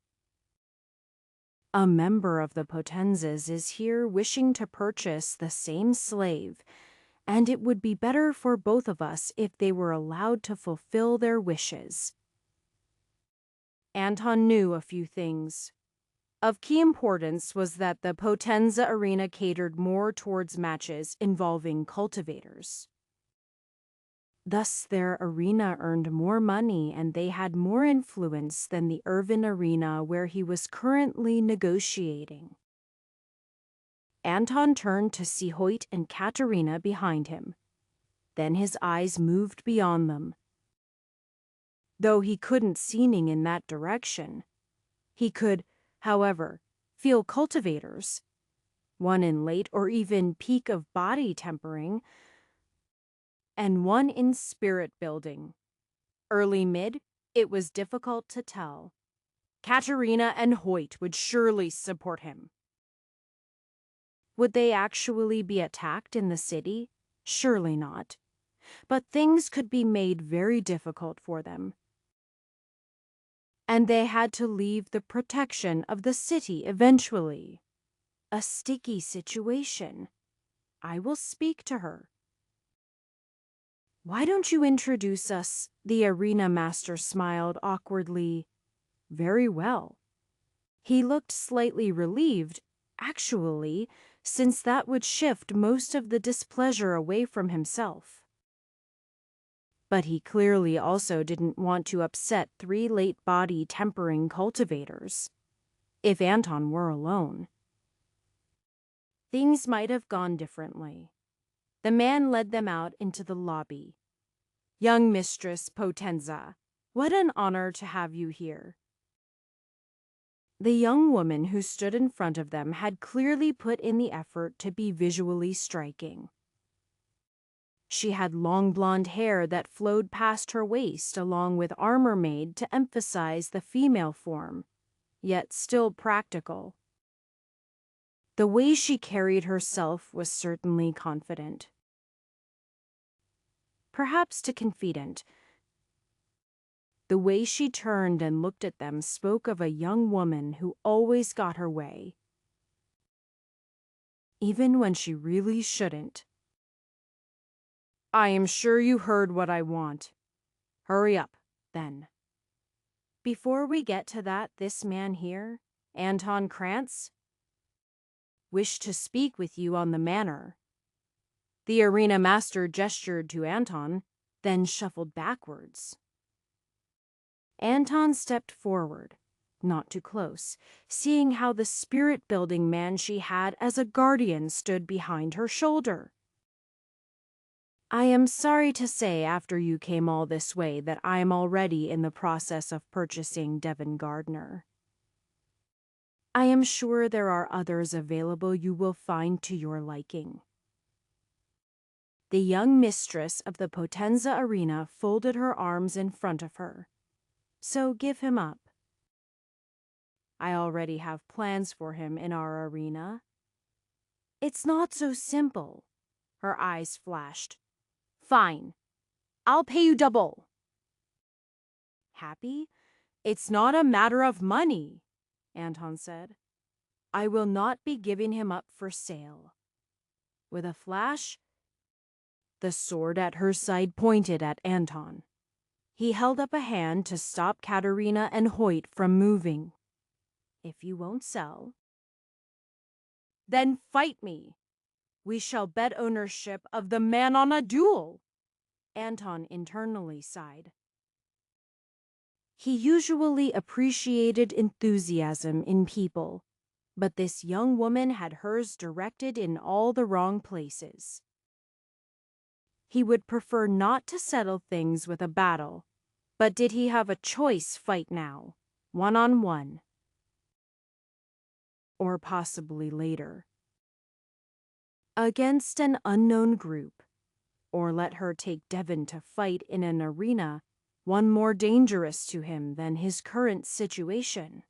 A member of the Potenzas is here wishing to purchase the same slave, and it would be better for both of us if they were allowed to fulfill their wishes." Anton knew a few things. Of key importance was that the Potenza Arena catered more towards matches involving cultivators. Thus, their arena earned more money and they had more influence than the Irvin Arena where he was currently negotiating. Anton turned to see Hoyt and Katerina behind him. Then his eyes moved beyond them. Though he couldn't see Ning in that direction, he could, however, feel cultivators, one in late or even peak of body tempering, and one in spirit building. Early mid, it was difficult to tell. Katerina and Hoyt would surely support him. Would they actually be attacked in the city? Surely not. But things could be made very difficult for them. And they had to leave the protection of the city eventually. A sticky situation. I will speak to her. "Why don't you introduce us?" The arena master smiled awkwardly. "Very well." He looked slightly relieved, actually, since that would shift most of the displeasure away from himself. But he clearly also didn't want to upset 3 late body tempering cultivators. If Anton were alone, things might have gone differently. The man led them out into the lobby. "Young Mistress Potenza, what an honor to have you here." The young woman who stood in front of them had clearly put in the effort to be visually striking. She had long blonde hair that flowed past her waist along with armor made to emphasize the female form, yet still practical. The way she carried herself was certainly confident. Perhaps too confident. The way she turned and looked at them spoke of a young woman who always got her way, even when she really shouldn't. "I am sure you heard what I want. Hurry up, then." "Before we get to that, this man here, Anton Krantz, wished to speak with you on the manor." The arena master gestured to Anton, then shuffled backwards. Anton stepped forward, not too close, seeing how the spirit-building man she had as a guardian stood behind her shoulder. I am sorry to say after you came all this way that I am already in the process of purchasing Devon Gardner. I am sure there are others available you will find to your liking. The young mistress of the Potenza Arena folded her arms in front of her. So give him up. I already have plans for him in our arena. It's not so simple. Her eyes flashed. Fine. I'll pay you double. Happy? It's not a matter of money, Anton said. I will not be giving him up for sale. With a flash, the sword at her side pointed at Anton. He held up a hand to stop Katerina and Hoyt from moving. If you won't sell, then fight me. We shall bet ownership of the man on a duel. Anton internally sighed. He usually appreciated enthusiasm in people, but this young woman had hers directed in all the wrong places. He would prefer not to settle things with a battle, but did he have a choice fight now, one-on-one? Or possibly later. Against an unknown group, or let her take Devon to fight in an arena, one more dangerous to him than his current situation.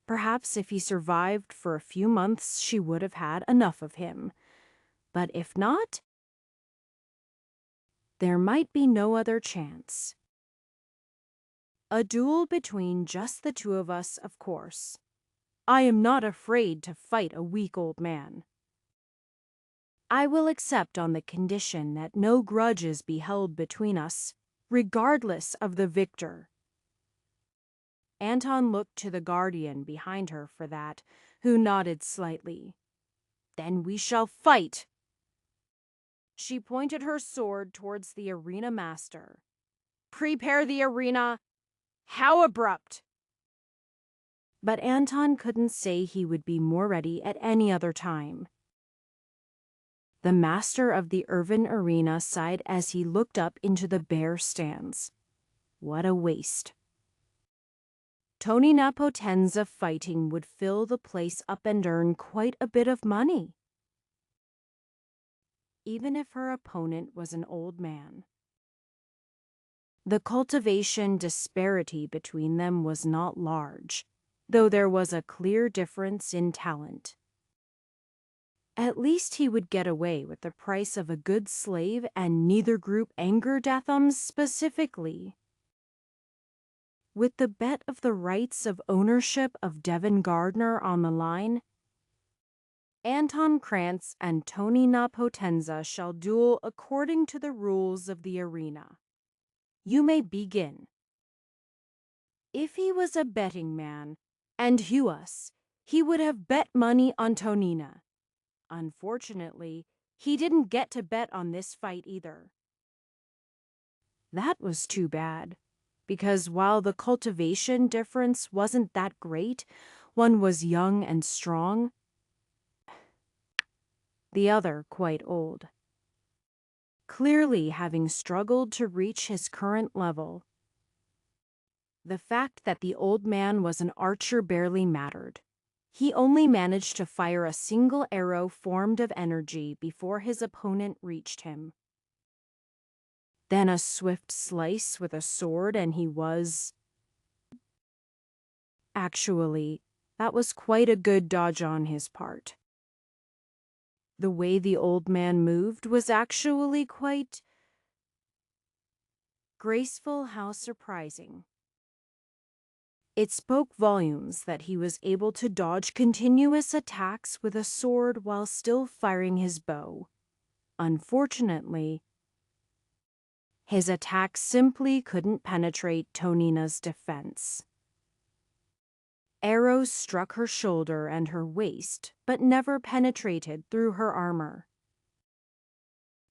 Perhaps if he survived for a few months, she would have had enough of him. But if not, there might be no other chance. A duel between just the two of us, of course. I am not afraid to fight a weak old man. I will accept on the condition that no grudges be held between us, regardless of the victor. Anton looked to the guardian behind her for that, who nodded slightly. Then we shall fight. She pointed her sword towards the arena master. Prepare the arena. How abrupt! But Anton couldn't say he would be more ready at any other time. The master of the Irvin Arena sighed as he looked up into the bare stands. What a waste. Tony Napotenza fighting would fill the place up and earn quite a bit of money, even if her opponent was an old man. The cultivation disparity between them was not large, though there was a clear difference in talent. At least he would get away with the price of a good slave, and neither group angered Dathams specifically. With the bet of the rights of ownership of Devon Gardner on the line, Anton Krantz and Tony Napotenza shall duel according to the rules of the arena. You may begin. If he was a betting man and Huas, he would have bet money on Tonina. Unfortunately, he didn't get to bet on this fight either. That was too bad, because while the cultivation difference wasn't that great, one was young and strong, the other quite old. Clearly having struggled to reach his current level. The fact that the old man was an archer barely mattered. He only managed to fire a single arrow formed of energy before his opponent reached him. Then a swift slice with a sword and he was... Actually, that was quite a good dodge on his part. The way the old man moved was actually quite... graceful, how surprising. It spoke volumes that he was able to dodge continuous attacks with a sword while still firing his bow. Unfortunately, his attacks simply couldn't penetrate Tonina's defense. Arrows struck her shoulder and her waist, but never penetrated through her armor.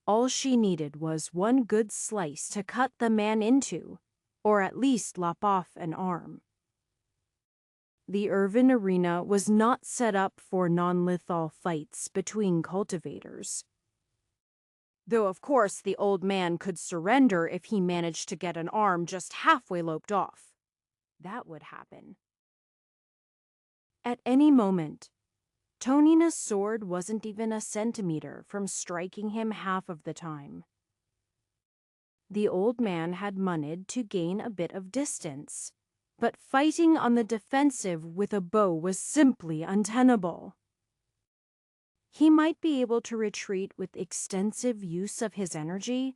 All she needed was one good slice to cut the man into, or at least lop off an arm. The Irvin Arena was not set up for non-lethal fights between cultivators. Though, of course, the old man could surrender if he managed to get an arm just halfway loped off. That would happen. At any moment, Tonina's sword wasn't even a centimeter from striking him half of the time. The old man had managed to gain a bit of distance, but fighting on the defensive with a bow was simply untenable. He might be able to retreat with extensive use of his energy,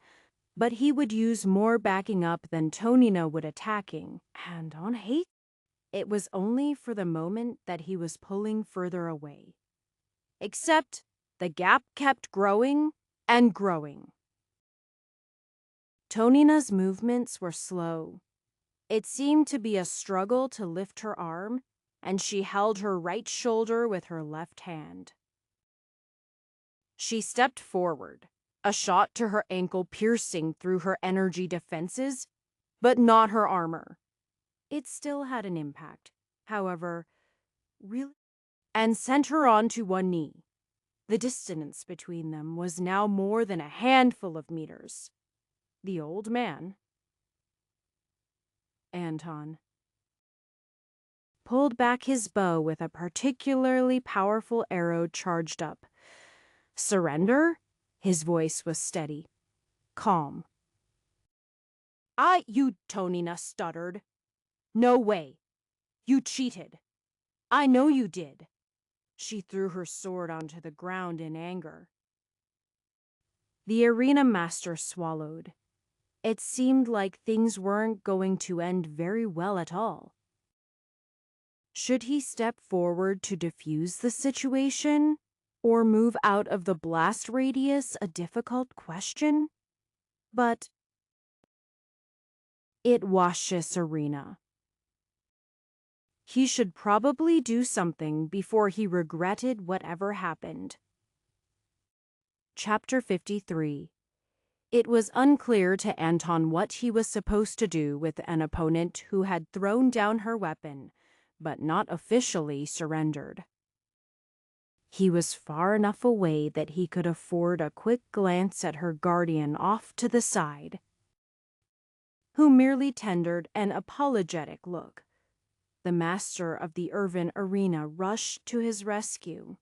but he would use more backing up than Tonina would attacking, and on hate, it was only for the moment that he was pulling further away. Except the gap kept growing and growing. Tonina's movements were slow. It seemed to be a struggle to lift her arm, and she held her right shoulder with her left hand. She stepped forward, a shot to her ankle piercing through her energy defenses, but not her armor. It still had an impact, however, really, and sent her onto one knee. The distance between them was now more than a handful of meters. The old man, Anton, pulled back his bow with a particularly powerful arrow charged up. Surrender? His voice was steady, calm. You, Tonina stuttered. No way. You cheated. I know you did. She threw her sword onto the ground in anger. The arena master swallowed. It seemed like things weren't going to end very well at all. Should he step forward to defuse the situation, or move out of the blast radius? A difficult question. But it was this arena. He should probably do something before he regretted whatever happened. Chapter 53. It was unclear to Anton what he was supposed to do with an opponent who had thrown down her weapon, but not officially surrendered. He was far enough away that he could afford a quick glance at her guardian off to the side, who merely tendered an apologetic look. The master of the Irvin arena rushed to his rescue.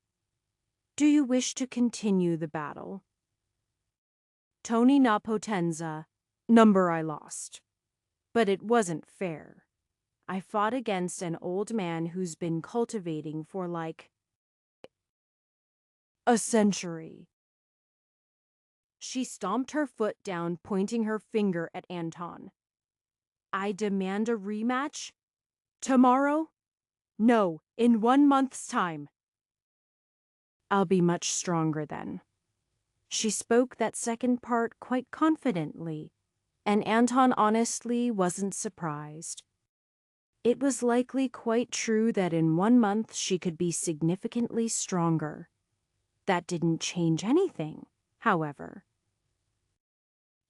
Do you wish to continue the battle? Tony na potenza, number I lost. But it wasn't fair. I fought against an old man who's been cultivating for like a century. She stomped her foot down, pointing her finger at Anton. I demand a rematch? Tomorrow? No, in 1 month's time. I'll be much stronger then. She spoke that second part quite confidently, and Anton honestly wasn't surprised. It was likely quite true that in 1 month she could be significantly stronger. That didn't change anything, however.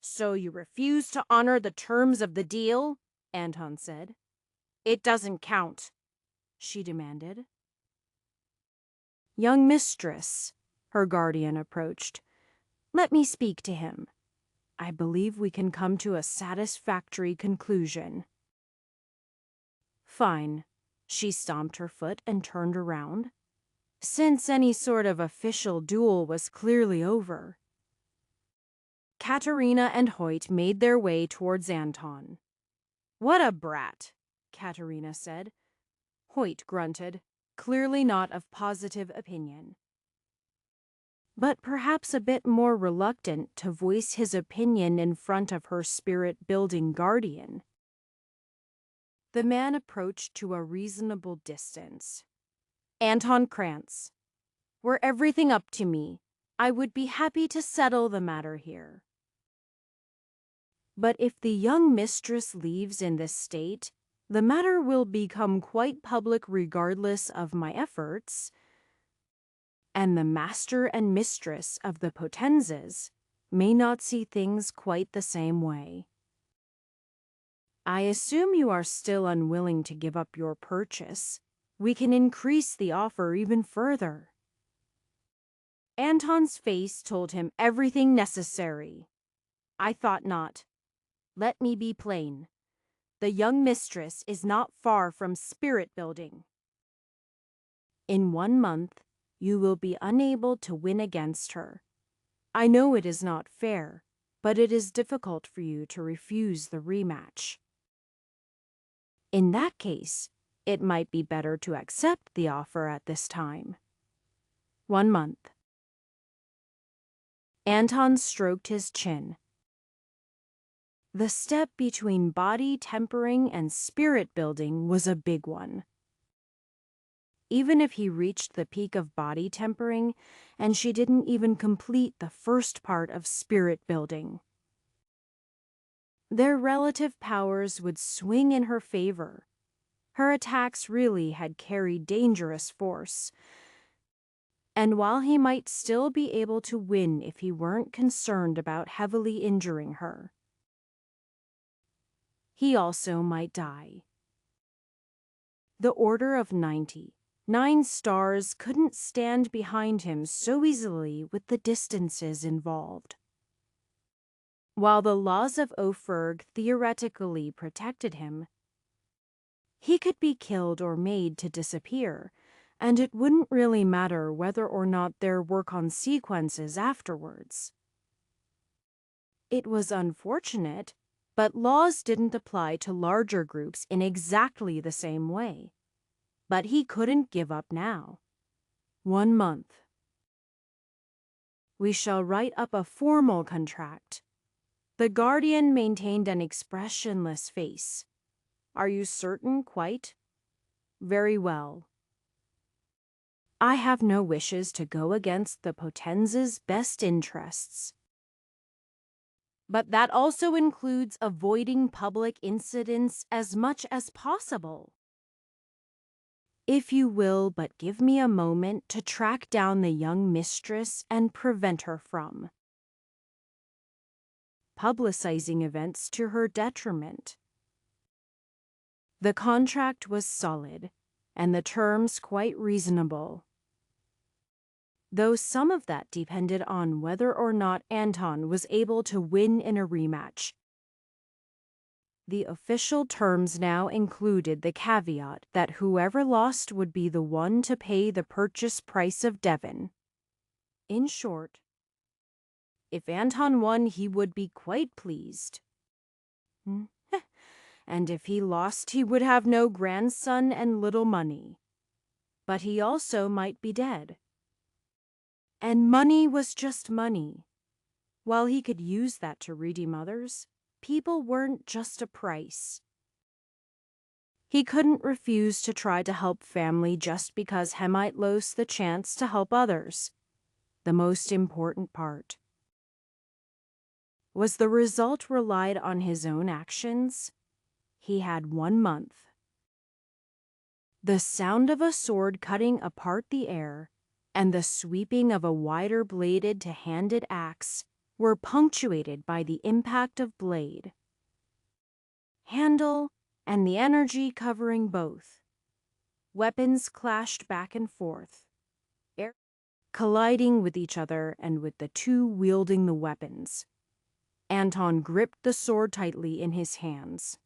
So you refuse to honor the terms of the deal? Anton said. It doesn't count, she demanded. Young mistress, her guardian approached. Let me speak to him. I believe we can come to a satisfactory conclusion. Fine. She stomped her foot and turned around. Since any sort of official duel was clearly over. Katerina and Hoyt made their way towards Anton. What a brat, Katerina said. Hoyt grunted, clearly not of positive opinion, but perhaps a bit more reluctant to voice his opinion in front of her spirit-building guardian. The man approached to a reasonable distance. Anton Krantz, were everything up to me, I would be happy to settle the matter here. But if the young mistress leaves in this state, the matter will become quite public regardless of my efforts, and the master and mistress of the Potenzas may not see things quite the same way. I assume you are still unwilling to give up your purchase. We can increase the offer even further. Anton's face told him everything necessary. I thought not. Let me be plain. The young mistress is not far from spirit building. In 1 month, you will be unable to win against her. I know it is not fair, but it is difficult for you to refuse the rematch. In that case, it might be better to accept the offer at this time. 1 month. Anton stroked his chin. The step between body tempering and spirit building was a big one. Even if he reached the peak of body tempering, and she didn't even complete the first part of spirit building, their relative powers would swing in her favor. Her attacks really had carried dangerous force. And while he might still be able to win if he weren't concerned about heavily injuring her, he also might die. The Order of 90, 9 stars couldn't stand behind him so easily with the distances involved. While the laws of Ophirg theoretically protected him, he could be killed or made to disappear, and it wouldn't really matter whether or not there were consequences afterwards. It was unfortunate, but laws didn't apply to larger groups in exactly the same way. But he couldn't give up now. 1 month. We shall write up a formal contract. The guardian maintained an expressionless face. Are you certain, quite? Very well. I have no wishes to go against the Potenza's best interests. But that also includes avoiding public incidents as much as possible. If you will but give me a moment to track down the young mistress and prevent her from publicizing events to her detriment. The contract was solid, and the terms quite reasonable, though some of that depended on whether or not Anton was able to win in a rematch. The official terms now included the caveat that whoever lost would be the one to pay the purchase price of Devon. In short, if Anton won, he would be quite pleased. And if he lost, he would have no grandson and little money. But he also might be dead. And money was just money. While he could use that to redeem others, people weren't just a price. He couldn't refuse to try to help family just because he might lose the chance to help others. The most important part was the result relied on his own actions. He had 1 month. The sound of a sword cutting apart the air and the sweeping of a wider-bladed to handed axe were punctuated by the impact of blade, handle, and the energy covering both. Weapons clashed back and forth, colliding with each other and with the two wielding the weapons. Anton gripped the sword tightly in his hands.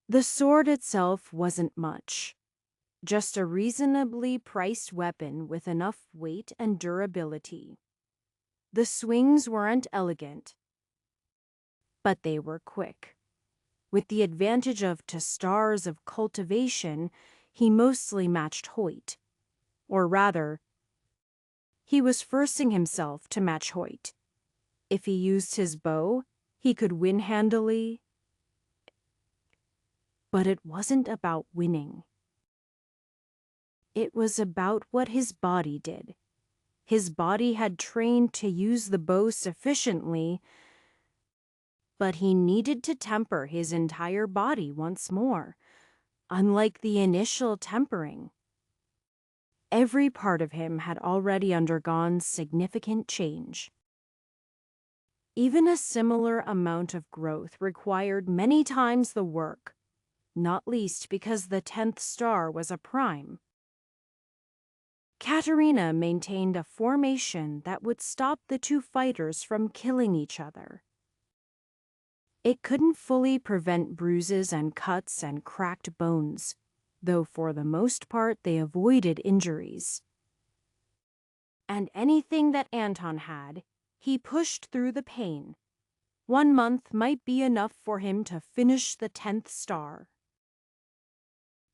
The sword itself wasn't much, just a reasonably priced weapon with enough weight and durability. The swings weren't elegant, but they were quick. With the advantage of to stars of cultivation, he mostly matched Hoyt. Or rather, he was forcing himself to match Hoyt. If he used his bow, he could win handily. But it wasn't about winning. It was about what his body did. His body had trained to use the bow sufficiently, but he needed to temper his entire body once more. Unlike the initial tempering, every part of him had already undergone significant change. Even a similar amount of growth required many times the work, not least because the 10th star was a prime. Katerina maintained a formation that would stop the two fighters from killing each other. It couldn't fully prevent bruises and cuts and cracked bones, though for the most part they avoided injuries. And anything that Anton had, he pushed through the pain. 1 month might be enough for him to finish the 10th star.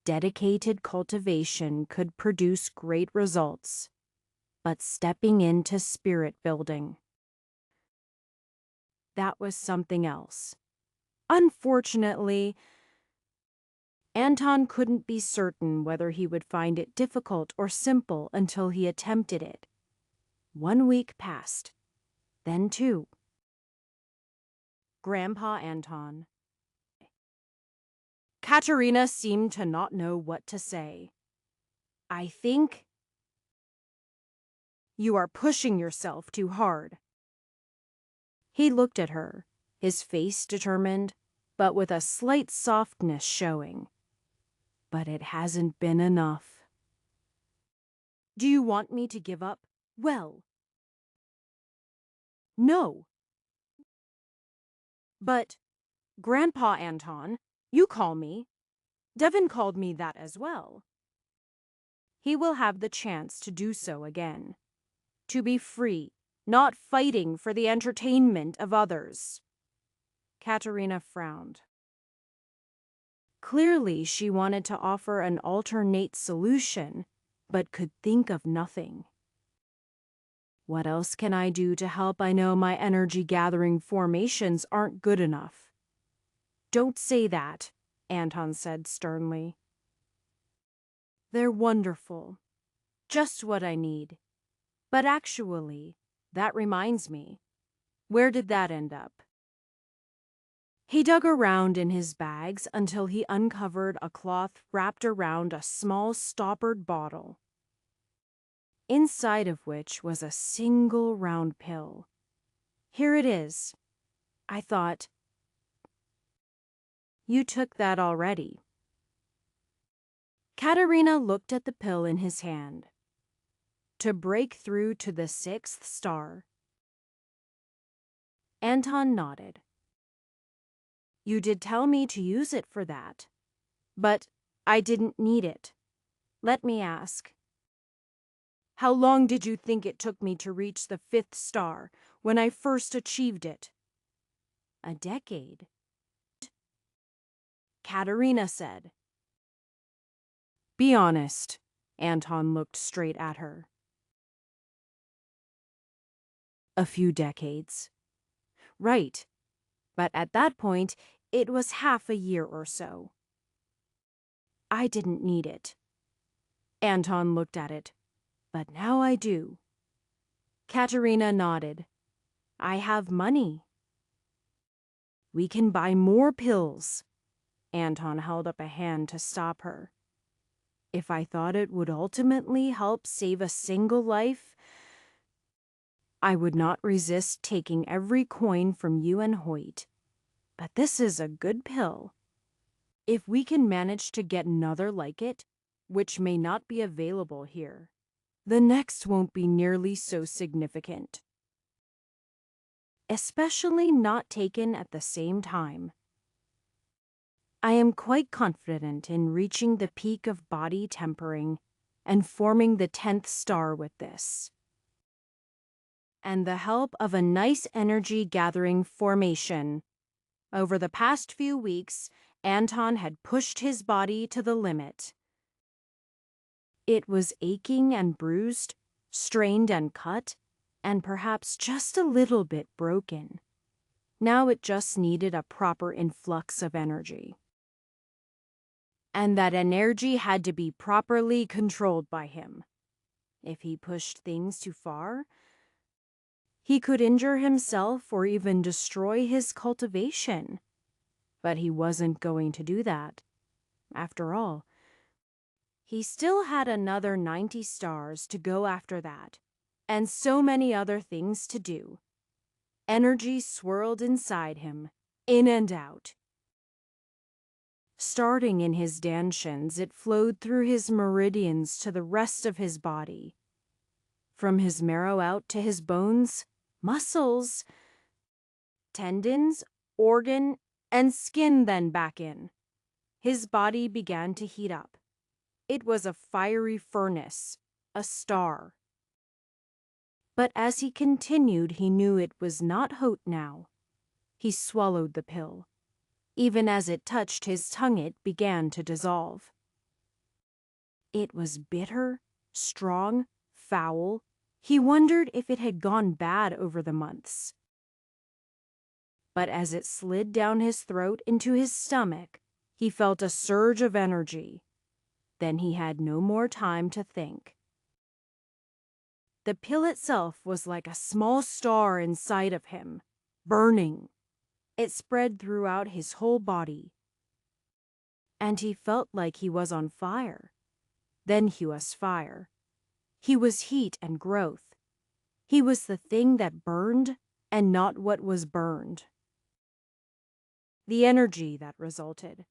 Dedicated cultivation could produce great results, but stepping into spirit building, that was something else. Unfortunately, Anton couldn't be certain whether he would find it difficult or simple until he attempted it. 1 week passed, then 2. Grandpa Anton. Katerina seemed to not know what to say. I think you are pushing yourself too hard. He looked at her, his face determined, but with a slight softness showing. But it hasn't been enough. Do you want me to give up? Well, no. But, Grandpa Anton, you call me. Devin called me that as well. He will have the chance to do so again. To be free, not fighting for the entertainment of others. Katerina frowned. Clearly, she wanted to offer an alternate solution, but could think of nothing. What else can I do to help? I know my energy-gathering formations aren't good enough. Don't say that, Anton said sternly. They're wonderful. Just what I need. But actually, that reminds me. Where did that end up? He dug around in his bags until he uncovered a cloth wrapped around a small stoppered bottle, inside of which was a single round pill. Here it is. I thought, you took that already. Katerina looked at the pill in his hand. To break through to the 6th star. Anton nodded. You did tell me to use it for that, but I didn't need it. Let me ask. How long did you think it took me to reach the 5th star when I first achieved it? A decade. Katerina said. Be honest. Anton looked straight at her. A few decades. Right. But at that point, it was half a year or so. I didn't need it. Anton looked at it. But now I do. Katerina nodded. I have money. We can buy more pills. Anton held up a hand to stop her. If I thought it would ultimately help save a single life, I would not resist taking every coin from you and Hoyt. But this is a good pill. If we can manage to get another like it, which may not be available here, the next won't be nearly so significant. Especially not taken at the same time. I am quite confident in reaching the peak of body tempering and forming the 10th star with this. And the help of a nice energy-gathering formation. Over the past few weeks, Anton had pushed his body to the limit. It was aching and bruised, strained and cut, and perhaps just a little bit broken. Now it just needed a proper influx of energy. And that energy had to be properly controlled by him. If he pushed things too far, he could injure himself or even destroy his cultivation. But he wasn't going to do that. After all, he still had another 90 stars to go after that, and so many other things to do. Energy swirled inside him, in and out. Starting in his dantians, it flowed through his meridians to the rest of his body, from his marrow out to his bones, muscles, tendons, organ, and skin then back in. His body began to heat up. It was a fiery furnace, a star. But as he continued, he knew it was not hot now. He swallowed the pill. Even as it touched his tongue, it began to dissolve. It was bitter, strong, foul. He wondered if it had gone bad over the months. But as it slid down his throat into his stomach, he felt a surge of energy. Then he had no more time to think. The pill itself was like a small star inside of him, burning. It spread throughout his whole body. And he felt like he was on fire. Then he was fire. He was heat and growth. He was the thing that burned and not what was burned. The energy that resulted.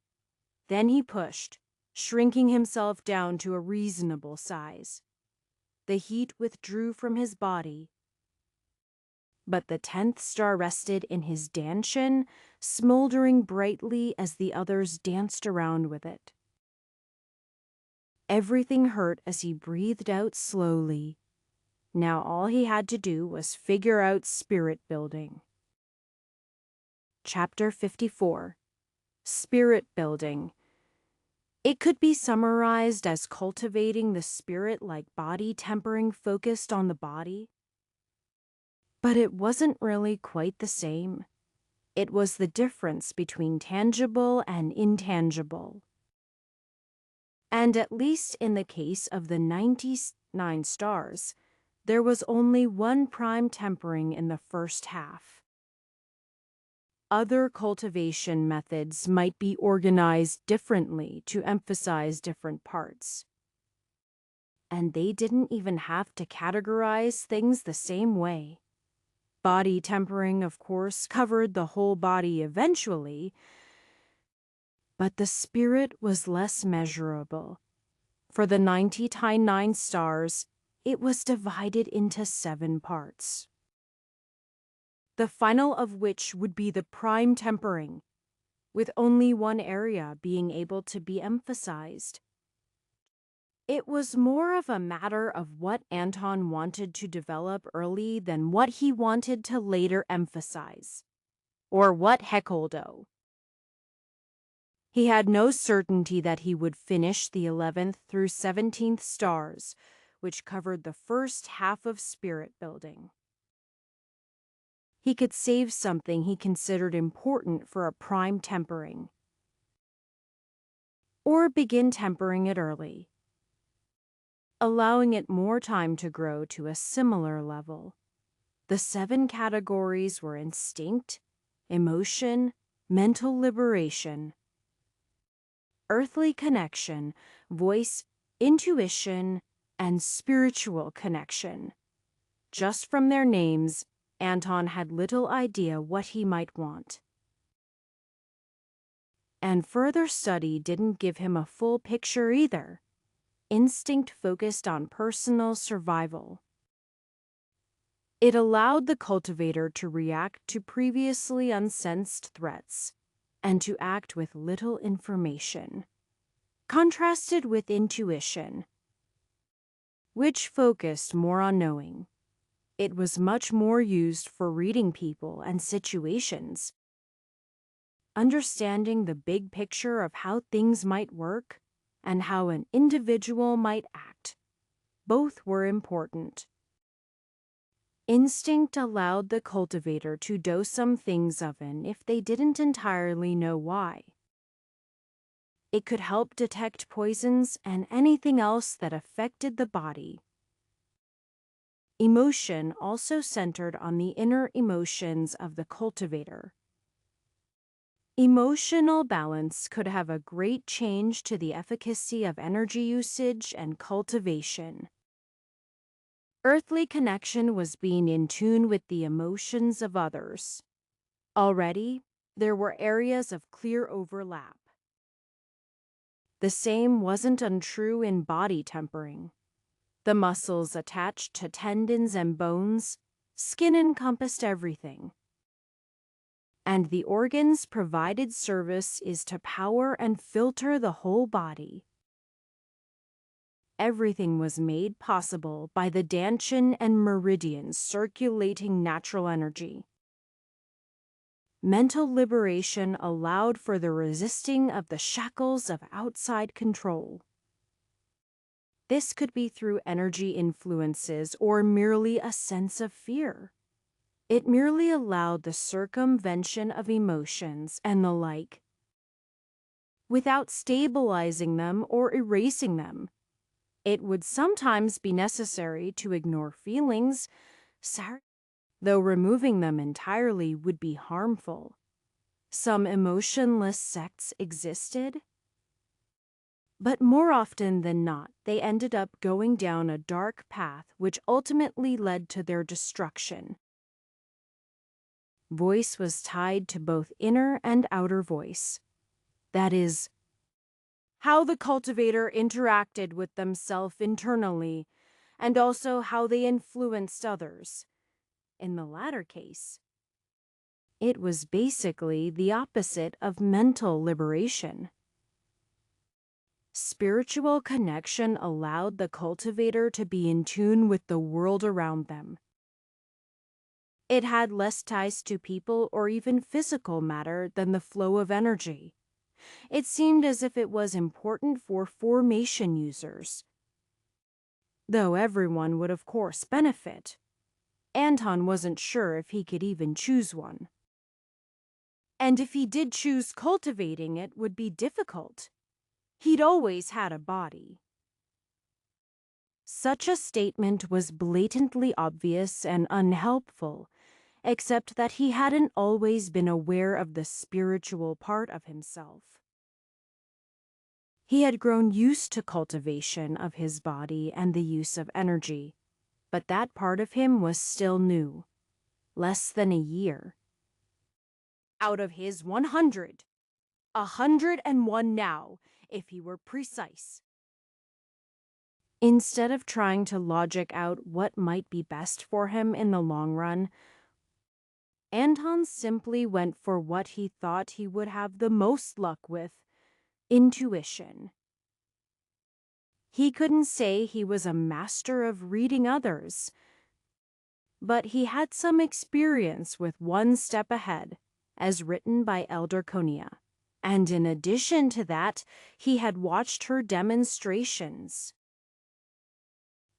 Then he pushed, shrinking himself down to a reasonable size. The heat withdrew from his body, but the 10th star rested in his danshin, smoldering brightly as the others danced around with it. Everything hurt as he breathed out slowly. Now all he had to do was figure out spirit building. Chapter 54. Spirit building. It could be summarized as cultivating the spirit like body tempering focused on the body. But it wasn't really quite the same. It was the difference between tangible and intangible. And at least in the case of the 99 stars, there was only one prime tempering in the first half. Other cultivation methods might be organized differently to emphasize different parts. And they didn't even have to categorize things the same way. Body tempering, of course, covered the whole body eventually, but the spirit was less measurable. For the 99 stars, it was divided into 7 parts. The final of which would be the prime tempering, with only one area being able to be emphasized. It was more of a matter of what Anton wanted to develop early than what he wanted to later emphasize, or what Heckoldo. He had no certainty that he would finish the 11th through 17th stars, which covered the first half of spirit building. He could save something he considered important for a prime tempering, or begin tempering it early, allowing it more time to grow to a similar level. The 7 categories were instinct, emotion, mental liberation, earthly connection, voice, intuition, and spiritual connection. Just from their names, Anton had little idea what he might want. And further study didn't give him a full picture either. Instinct focused on personal survival. It allowed the cultivator to react to previously unsensed threats and to act with little information, contrasted with intuition, which focused more on knowing. It was much more used for reading people and situations, understanding the big picture of how things might work and how an individual might act. Both were important. Instinct allowed the cultivator to dose some things often if they didn't entirely know why. It could help detect poisons and anything else that affected the body. Emotion also centered on the inner emotions of the cultivator. Emotional balance could have a great change to the efficacy of energy usage and cultivation. Earthly connection was being in tune with the emotions of others. Already, there were areas of clear overlap. The same wasn't untrue in body tempering. The muscles attached to tendons and bones, skin encompassed everything. And the organs provided service is to power and filter the whole body. Everything was made possible by the dantian and meridians circulating natural energy. Mental liberation allowed for the resisting of the shackles of outside control. This could be through energy influences or merely a sense of fear. It merely allowed the circumvention of emotions and the like, without stabilizing them or erasing them. It would sometimes be necessary to ignore feelings, though removing them entirely would be harmful. Some emotionless sects existed, but more often than not, they ended up going down a dark path which ultimately led to their destruction. Voice was tied to both inner and outer voice. That is, how the cultivator interacted with themselves internally, and also how they influenced others. In the latter case, it was basically the opposite of mental liberation. Spiritual connection allowed the cultivator to be in tune with the world around them. It had less ties to people or even physical matter than the flow of energy. It seemed as if it was important for formation users, though everyone would of course benefit. Anton wasn't sure if he could even choose one. And if he did choose, cultivating it would be difficult. He'd always had a body. Such a statement was blatantly obvious and unhelpful, except that he hadn't always been aware of the spiritual part of himself. He had grown used to cultivation of his body and the use of energy, but that part of him was still new, less than a year. Out of his 100, 101 now, if he were precise. Instead of trying to logic out what might be best for him in the long run, Anton simply went for what he thought he would have the most luck with: intuition. He couldn't say he was a master of reading others, but he had some experience with one step ahead, as written by Elder Konia. And in addition to that, he had watched her demonstrations.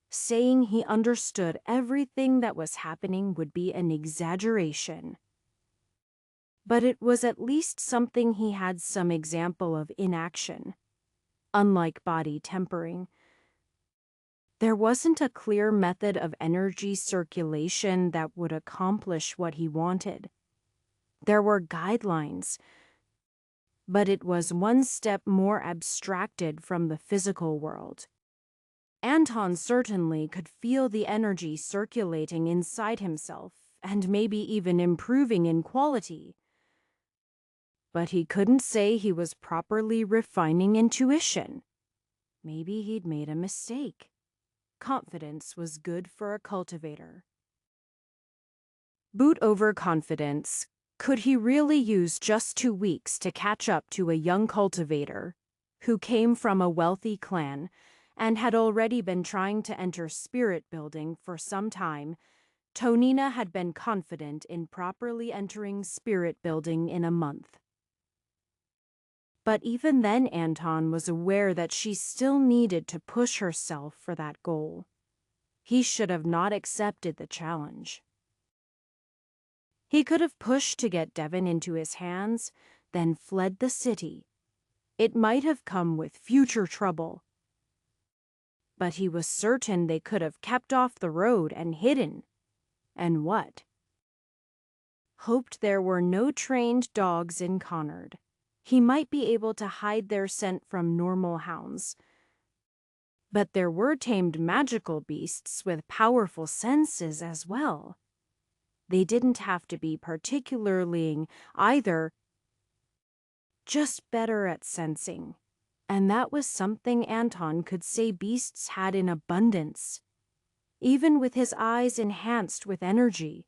Saying he understood everything that was happening would be an exaggeration. But it was at least something he had some example of in action. Unlike body tempering, there wasn't a clear method of energy circulation that would accomplish what he wanted. There were guidelines, but it was one step more abstracted from the physical world. Anton certainly could feel the energy circulating inside himself, and maybe even improving in quality. But he couldn't say he was properly refining intuition. Maybe he'd made a mistake. Confidence was good for a cultivator. Boot over confidence. Could he really use just 2 weeks to catch up to a young cultivator who came from a wealthy clan and had already been trying to enter spirit building for some time? Tonina had been confident in properly entering spirit building in a month. But even then, Anton was aware that she still needed to push herself for that goal. He should have not accepted the challenge. He could have pushed to get Devon into his hands, then fled the city. It might have come with future trouble. But he was certain they could have kept off the road and hidden. And what? Hoped there were no trained dogs in Connard. He might be able to hide their scent from normal hounds. But there were tamed magical beasts with powerful senses as well. They didn't have to be particularly either, just better at sensing. And that was something Anton could say beasts had in abundance, even with his eyes enhanced with energy.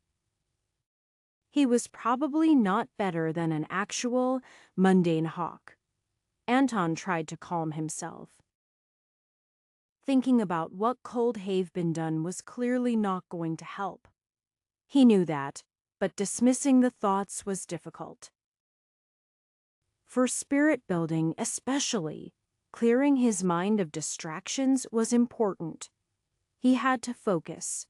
He was probably not better than an actual, mundane hawk. Anton tried to calm himself. Thinking about what could have been done was clearly not going to help. He knew that, but dismissing the thoughts was difficult. For spirit building especially, clearing his mind of distractions was important. He had to focus.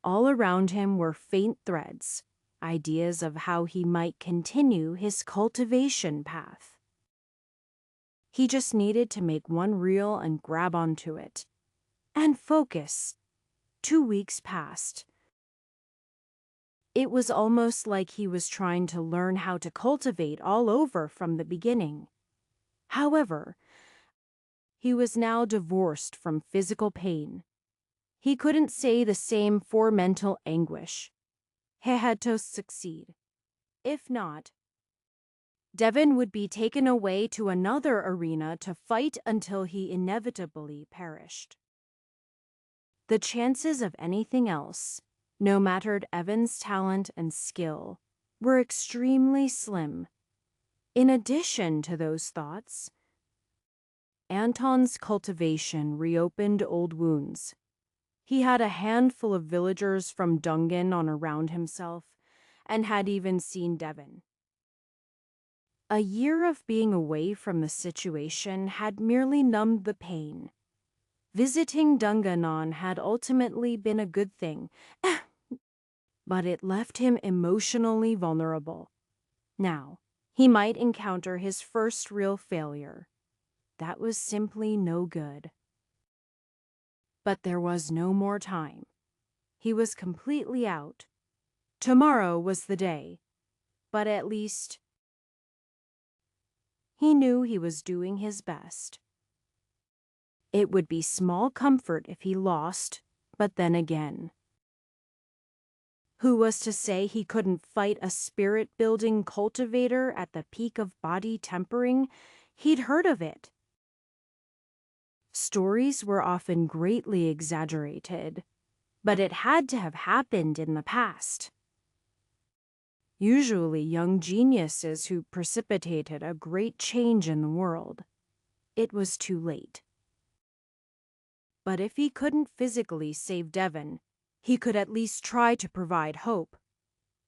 All around him were faint threads, ideas of how he might continue his cultivation path. He just needed to make one reel and grab onto it. And focus. 2 weeks passed. It was almost like he was trying to learn how to cultivate all over from the beginning. However, he was now divorced from physical pain. He couldn't say the same for mental anguish. He had to succeed. If not, Devon would be taken away to another arena to fight until he inevitably perished. The chances of anything else, no matter Evan's talent and skill, were extremely slim. In addition to those thoughts, Anton's cultivation reopened old wounds. He had a handful of villagers from Dungan on around himself, and had even seen Devon. A year of being away from the situation had merely numbed the pain. Visiting Dunganon had ultimately been a good thing, but it left him emotionally vulnerable. Now, he might encounter his first real failure. That was simply no good. But there was no more time. He was completely out. Tomorrow was the day, but at least he knew he was doing his best. It would be small comfort if he lost, but then again, who was to say he couldn't fight a spirit-building cultivator at the peak of body tempering? He'd heard of it. Stories were often greatly exaggerated, but it had to have happened in the past. Usually young geniuses who precipitated a great change in the world. It was too late. But if he couldn't physically save Devon, he could at least try to provide hope.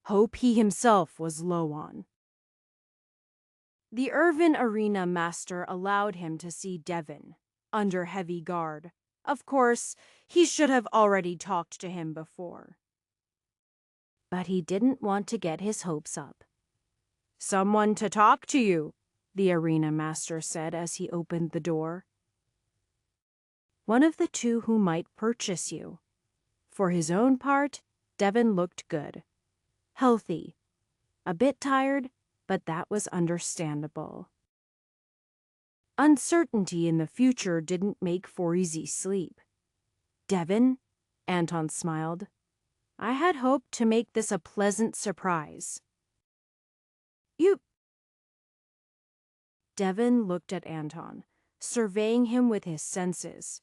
Hope he himself was low on. The Irvin Arena master allowed him to see Devon, under heavy guard. Of course, he should have already talked to him before. But he didn't want to get his hopes up. "Someone to talk to you," the arena master said as he opened the door. "One of the two who might purchase you." For his own part, Devon looked good. Healthy. A bit tired, but that was understandable. Uncertainty in the future didn't make for easy sleep. "Devon," Anton smiled, "I had hoped to make this a pleasant surprise." "You..." Devon looked at Anton, surveying him with his senses.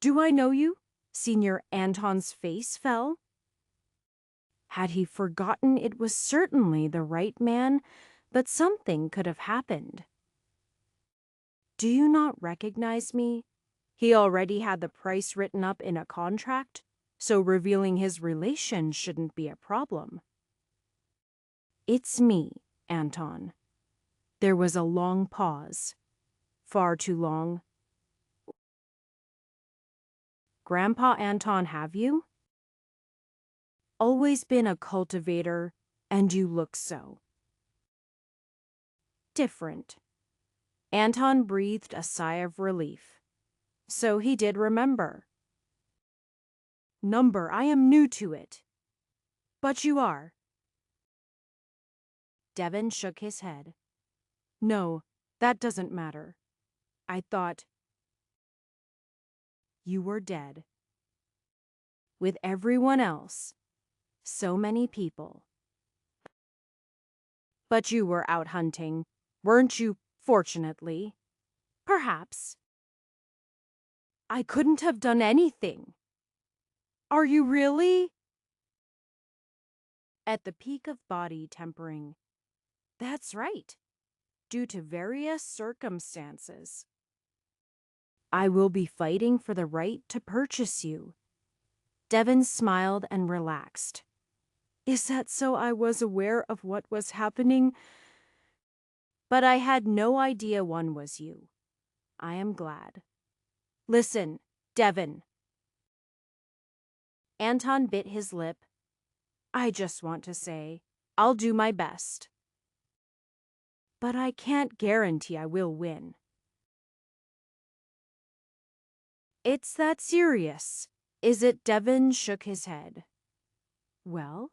"Do I know you?" Senior Anton's face fell. Had he forgotten it was certainly the right man, but something could have happened. "Do you not recognize me?" He already had the price written up in a contract, so revealing his relation shouldn't be a problem. "It's me, Anton." There was a long pause. Far too long. "Grandpa Anton have you?" "Always been a cultivator, and you look so." "Different." Anton breathed a sigh of relief. So he did remember. "Number, I am new to it." "But you are." Devon shook his head. "No, that doesn't matter. I thought you were dead. With everyone else. So many people. But you were out hunting, weren't you, Fortunately. Perhaps. I couldn't have done anything. Are you really? At the peak of body tempering. That's right. Due to various circumstances. I will be fighting for the right to purchase you. Devon smiled and relaxed. Is that so I was aware of what was happening? But I had no idea one was you. I am glad. Listen, Devon. Anton bit his lip. I just want to say, I'll do my best. But I can't guarantee I will win. It's that serious, is it? Devon shook his head. Well,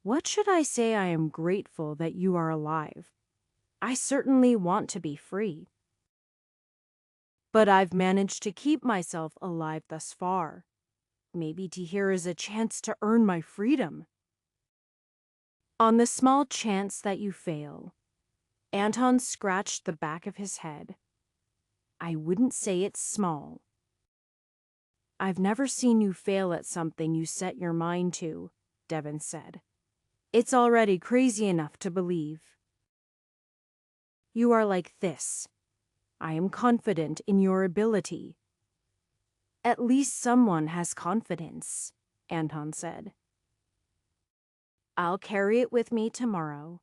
what should I say? I am grateful that you are alive. I certainly want to be free. But I've managed to keep myself alive thus far. Maybe here is a chance to earn my freedom. On the small chance that you fail, Anton scratched the back of his head. I wouldn't say it's small. I've never seen you fail at something you set your mind to, Devon said. It's already crazy enough to believe. You are like this. I am confident in your ability. At least someone has confidence, Anton said. I'll carry it with me tomorrow.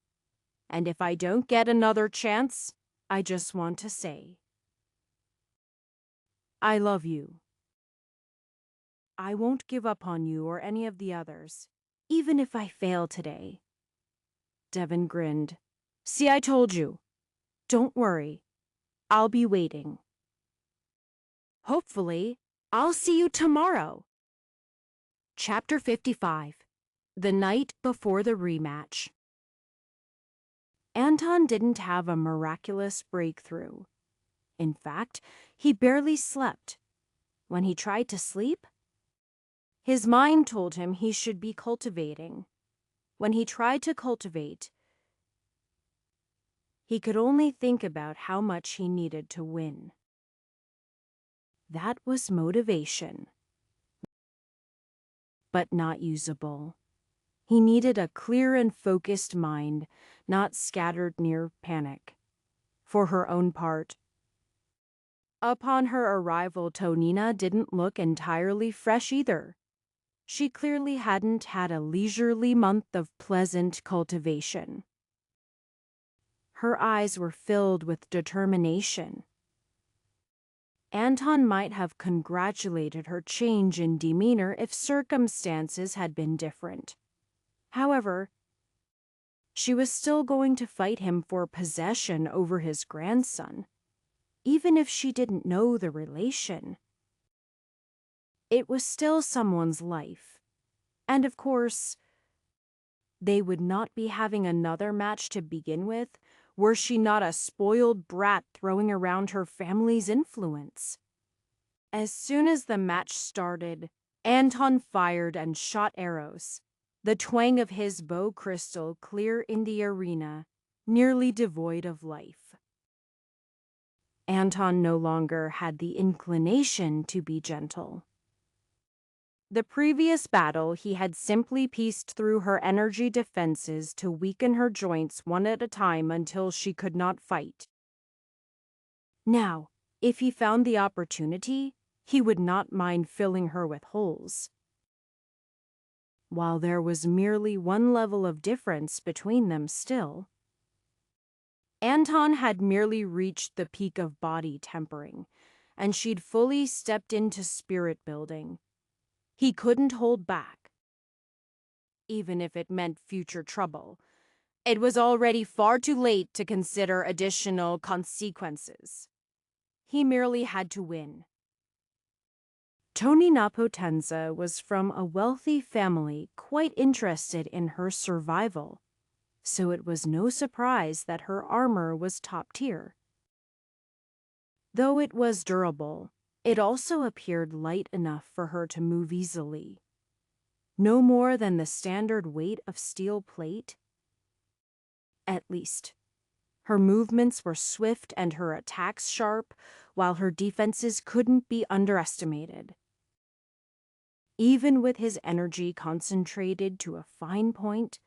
And if I don't get another chance, I just want to say, I love you. I won't give up on you or any of the others, even if I fail today. Devon grinned. See, I told you. Don't worry. I'll be waiting. Hopefully, I'll see you tomorrow. Chapter 55. The Night Before the Rematch. Anton didn't have a miraculous breakthrough. In fact, he barely slept. When he tried to sleep, his mind told him he should be cultivating. When he tried to cultivate, he could only think about how much he needed to win. That was motivation, but not usable. He needed a clear and focused mind, not scattered near panic. For her own part, upon her arrival, Tonina didn't look entirely fresh either. She clearly hadn't had a leisurely month of pleasant cultivation. Her eyes were filled with determination. Anton might have congratulated her change in demeanor if circumstances had been different. However, she was still going to fight him for possession over his grandson, even if she didn't know the relation. It was still someone's life, and of course, they would not be having another match to begin with, were she not a spoiled brat throwing around her family's influence. As soon as the match started, Anton fired and shot arrows, the twang of his bow crystal clear in the arena, nearly devoid of life. Anton no longer had the inclination to be gentle. The previous battle, he had simply pieced through her energy defenses to weaken her joints one at a time until she could not fight. Now, if he found the opportunity, he would not mind filling her with holes. While there was merely one level of difference between them still, Anton had merely reached the peak of body tempering, and she'd fully stepped into spirit building. He couldn't hold back, even if it meant future trouble. It was already far too late to consider additional consequences. He merely had to win. Tony Napotenza was from a wealthy family quite interested in her survival, so it was no surprise that her armor was top tier. Though it was durable, it also appeared light enough for her to move easily. No more than the standard weight of steel plate. At least, Her movements were swift and her attacks sharp, while her defenses couldn't be underestimated. Even with his energy concentrated to a fine point,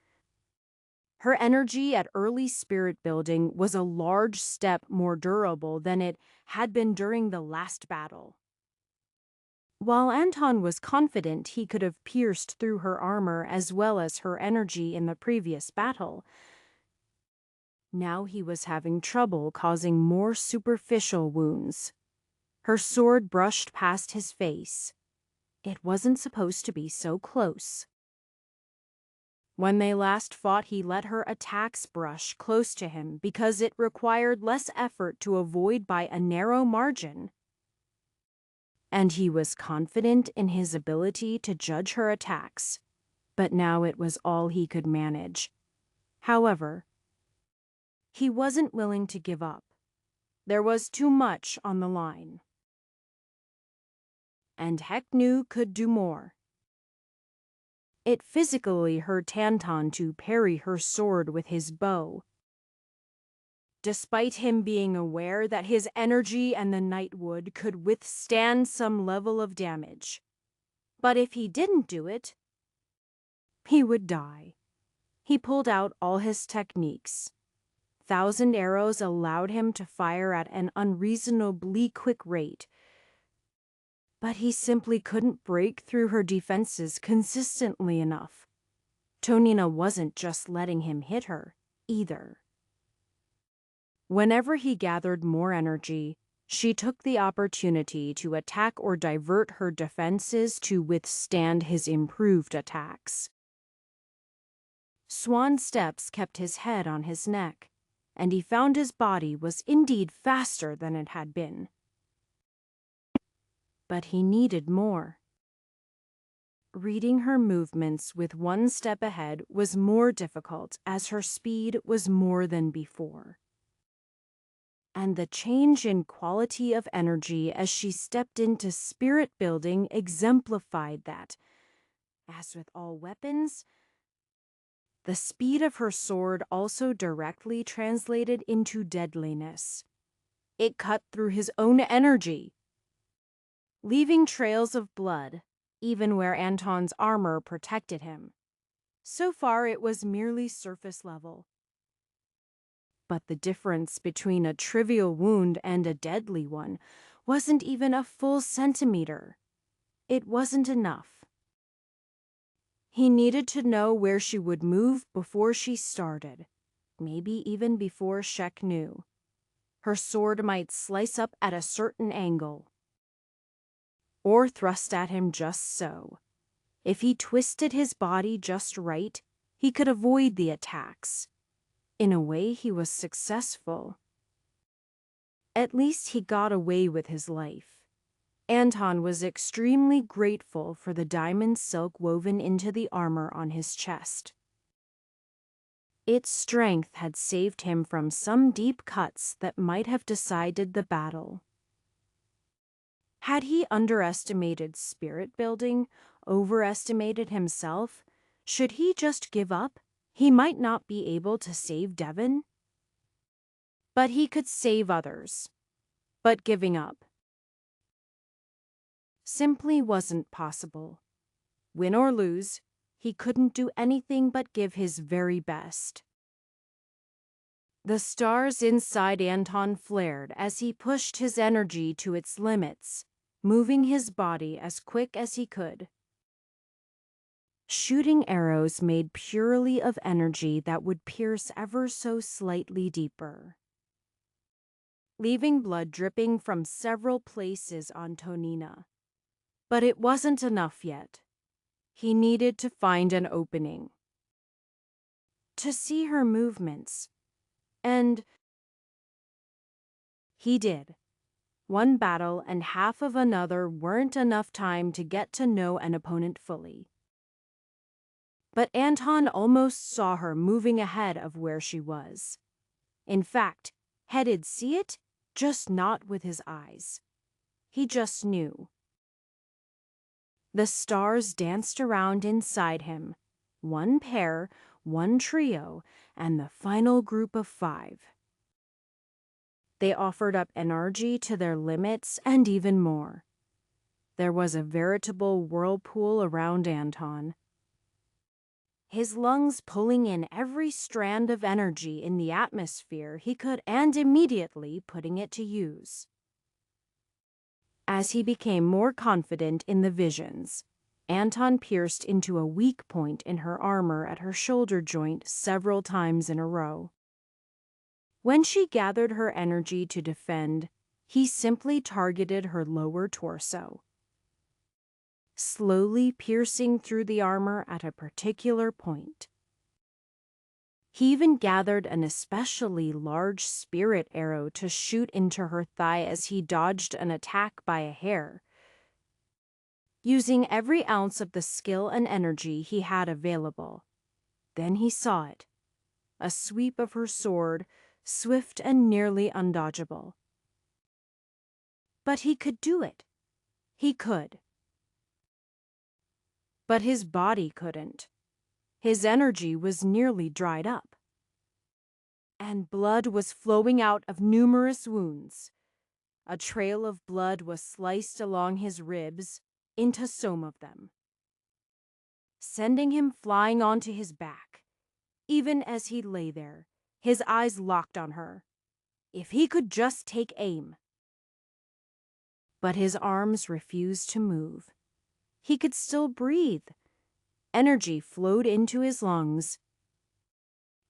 her energy at early spirit building was a large step more durable than it had been during the last battle. While Anton was confident he could have pierced through her armor as well as her energy in the previous battle, now he was having trouble causing more superficial wounds. Her sword brushed past his face. It wasn't supposed to be so close. When they last fought, he let her attacks brush close to him because it required less effort to avoid by a narrow margin. And he was confident in his ability to judge her attacks, but now it was all he could manage. However, he wasn't willing to give up. There was too much on the line. And Heknu could do more. It physically hurt Tanton to parry her sword with his bow. Despite him being aware that his energy and the nightwood could withstand some level of damage. But if he didn't do it, he would die. He pulled out all his techniques. 1,000 arrows allowed him to fire at an unreasonably quick rate. But he simply couldn't break through her defenses consistently enough. Tonina wasn't just letting him hit her, either. Whenever he gathered more energy, she took the opportunity to attack or divert her defenses to withstand his improved attacks. Swan steps kept his head on his neck, and he found his body was indeed faster than it had been. But he needed more. Reading her movements with one step ahead was more difficult as her speed was more than before. And the change in quality of energy as she stepped into spirit building exemplified that. As with all weapons, the speed of her sword also directly translated into deadliness. It cut through his own energy, leaving trails of blood, even where Anton's armor protected him. So far, it was merely surface level. But the difference between a trivial wound and a deadly one wasn't even a full centimeter. It wasn't enough. He needed to know where she would move before she started, maybe even before Shek knew. Her sword might slice up at a certain angle, or thrust at him just so. If he twisted his body just right, he could avoid the attacks. In a way, he was successful. At least he got away with his life. Anton was extremely grateful for the diamond silk woven into the armor on his chest. Its strength had saved him from some deep cuts that might have decided the battle. Had he underestimated spirit building, overestimated himself? Should he just give up? He might not be able to save Devon. But he could save others. But giving up simply wasn't possible. Win or lose, he couldn't do anything but give his very best. The stars inside Anton flared as he pushed his energy to its limits, moving his body as quick as he could. Shooting arrows made purely of energy that would pierce ever so slightly deeper, leaving blood dripping from several places on Tonina. But it wasn't enough yet. He needed to find an opening, to see her movements, and he did. One battle and half of another weren't enough time to get to know an opponent fully. But Anton almost saw her moving ahead of where she was. In fact, headed see it, just not with his eyes. He just knew. The stars danced around inside him, one pair, one trio, and the final group of 5. They offered up energy to their limits and even more. There was a veritable whirlpool around Anton, his lungs pulling in every strand of energy in the atmosphere he could and immediately putting it to use. As he became more confident in the visions, Anton pierced into a weak point in her armor at her shoulder joint several times in a row. When she gathered her energy to defend, he simply targeted her lower torso, slowly piercing through the armor at a particular point. He even gathered an especially large spirit arrow to shoot into her thigh as he dodged an attack by a hair. Using every ounce of the skill and energy he had available. Then he saw it, a sweep of her sword, swift and nearly undodgeable. But he could do it. He could. But his body couldn't. His energy was nearly dried up. And blood was flowing out of numerous wounds. A trail of blood was sliced along his ribs into some of them, sending him flying onto his back. Even as he lay there, his eyes locked on her. If he could just take aim. But his arms refused to move. He could still breathe. Energy flowed into his lungs.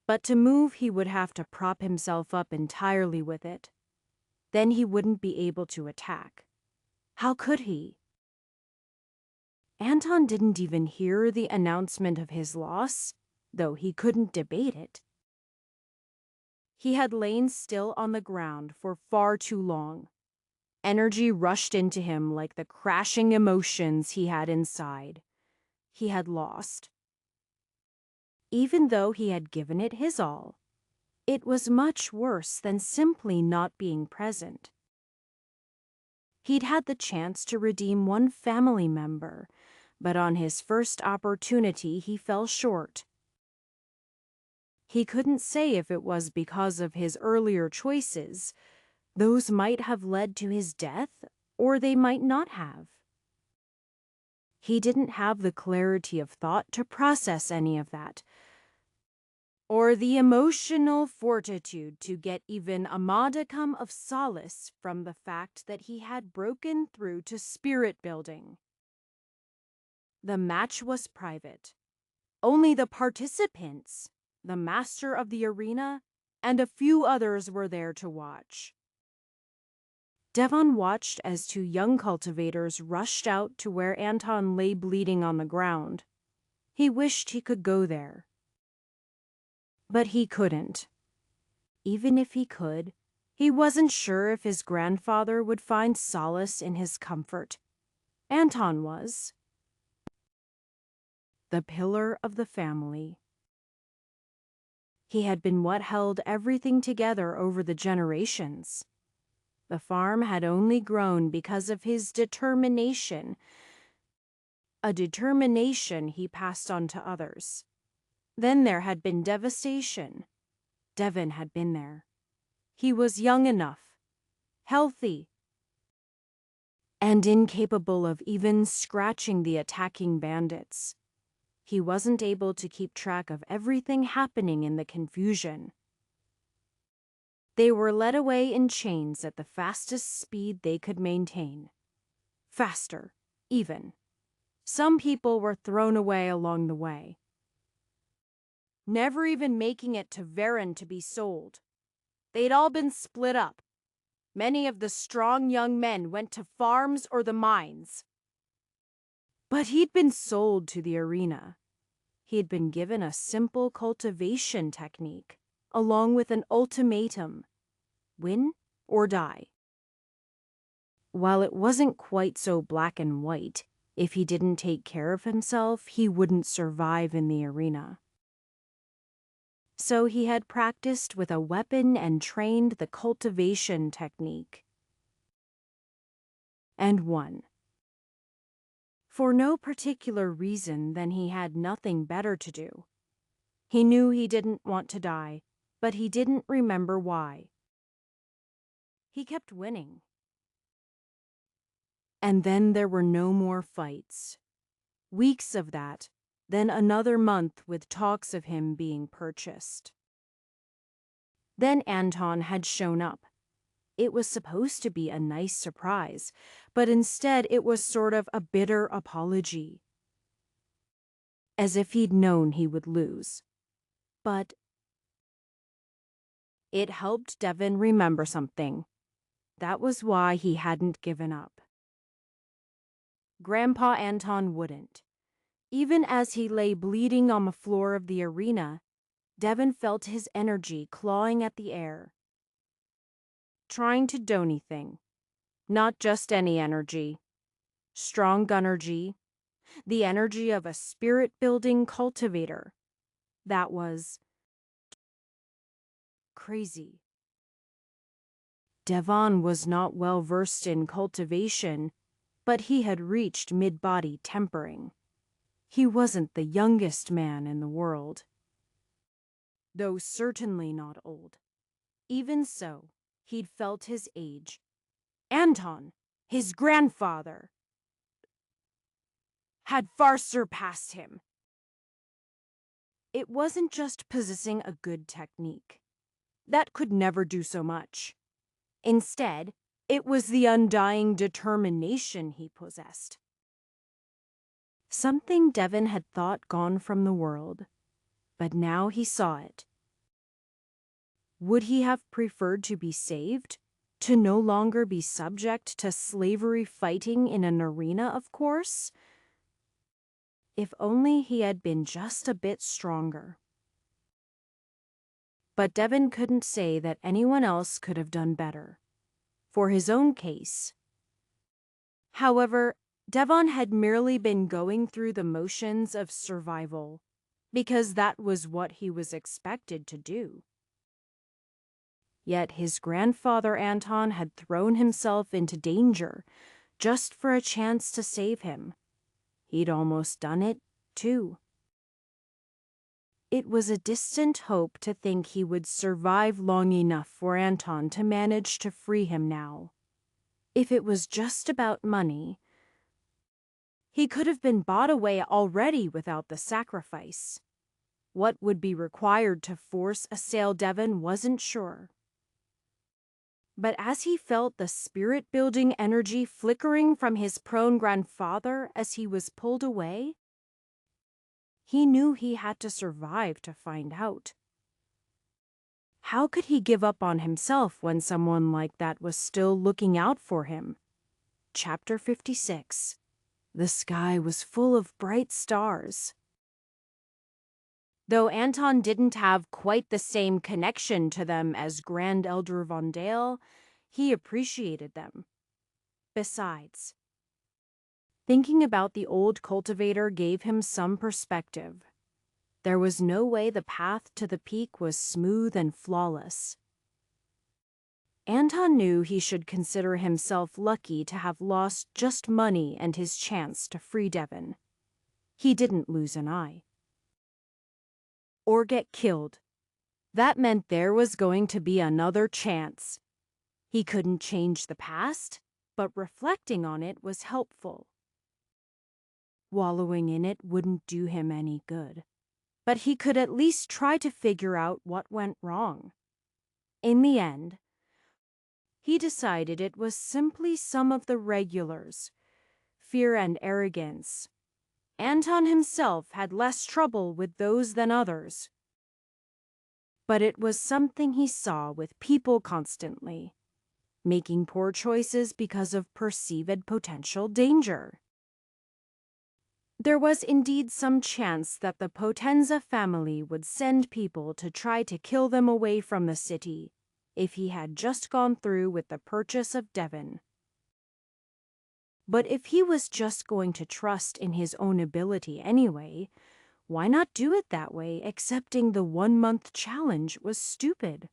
But to move, he would have to prop himself up entirely with it. Then he wouldn't be able to attack. How could he? Anton didn't even hear the announcement of his loss, though he couldn't debate it. He had lain still on the ground for far too long. Energy rushed into him like the crashing emotions he had inside. He had lost. Even though he had given it his all, it was much worse than simply not being present. He'd had the chance to redeem one family member, but on his first opportunity he fell short. He couldn't say if it was because of his earlier choices. Those might have led to his death, or they might not have. He didn't have the clarity of thought to process any of that, or the emotional fortitude to get even a modicum of solace from the fact that he had broken through to spirit building. The match was private. Only the participants, the master of the arena, and a few others were there to watch. Devon watched as two young cultivators rushed out to where Anton lay bleeding on the ground. He wished he could go there. But he couldn't. Even if he could, he wasn't sure if his grandfather would find solace in his comfort. Anton was. The pillar of the family. He had been what held everything together over the generations. The farm had only grown because of his determination, a determination he passed on to others. Then there had been devastation. Devon had been there. He was young enough, healthy, and incapable of even scratching the attacking bandits. He wasn't able to keep track of everything happening in the confusion. They were led away in chains at the fastest speed they could maintain. Faster, even. Some people were thrown away along the way, never even making it to Varen to be sold. They'd all been split up. Many of the strong young men went to farms or the mines. But he'd been sold to the arena. He'd been given a simple cultivation technique, along with an ultimatum: win or die. While it wasn't quite so black and white, if he didn't take care of himself, he wouldn't survive in the arena. So he had practiced with a weapon and trained the cultivation technique. And won. For no particular reason than he had nothing better to do. He knew he didn't want to die, but he didn't remember why. He kept winning. And then there were no more fights. Weeks of that, then another month with talks of him being purchased. Then Anton had shown up. It was supposed to be a nice surprise, but instead it was sort of a bitter apology. As if he'd known he would lose. But it helped Devin remember something. That was why he hadn't given up. Grandpa Anton wouldn't. Even as he lay bleeding on the floor of the arena, Devin felt his energy clawing at the air. Trying to do anything. Not just any energy. Strong gunnergy. The energy of a spirit-building cultivator. That was crazy. Devon was not well versed in cultivation, but he had reached mid-body tempering. He wasn't the youngest man in the world, though certainly not old. Even so, he'd felt his age. Anton, his grandfather, had far surpassed him. It wasn't just possessing a good technique. That could never do so much. Instead, it was the undying determination he possessed. Something Devin had thought gone from the world, but now he saw it. Would he have preferred to be saved? To no longer be subject to slavery fighting in an arena, of course? If only he had been just a bit stronger. But Devin couldn't say that anyone else could have done better. For his own case. However, Devon had merely been going through the motions of survival, because that was what he was expected to do. Yet his grandfather Anton had thrown himself into danger just for a chance to save him. He'd almost done it, too. It was a distant hope to think he would survive long enough for Anton to manage to free him now. If it was just about money, he could have been bought away already without the sacrifice. What would be required to force a sale Devon wasn't sure. But as he felt the spirit-building energy flickering from his prone grandfather as he was pulled away, he knew he had to survive to find out. How could he give up on himself when someone like that was still looking out for him? Chapter 56. The sky was full of bright stars. Though Anton didn't have quite the same connection to them as Grand Elder Von Dale, he appreciated them. Besides, thinking about the old cultivator gave him some perspective. There was no way the path to the peak was smooth and flawless. Anton knew he should consider himself lucky to have lost just money and his chance to free Devon. He didn't lose an eye. Or get killed. That meant there was going to be another chance. He couldn't change the past, but reflecting on it was helpful. Wallowing in it wouldn't do him any good, but he could at least try to figure out what went wrong. In the end, he decided it was simply some of the regulars, fear and arrogance. Anton himself had less trouble with those than others. But it was something he saw with people constantly, making poor choices because of perceived potential danger. There was indeed some chance that the Potenza family would send people to try to kill them away from the city if he had just gone through with the purchase of Devon. But if he was just going to trust in his own ability anyway, why not do it that way? Accepting the 1-month challenge was stupid.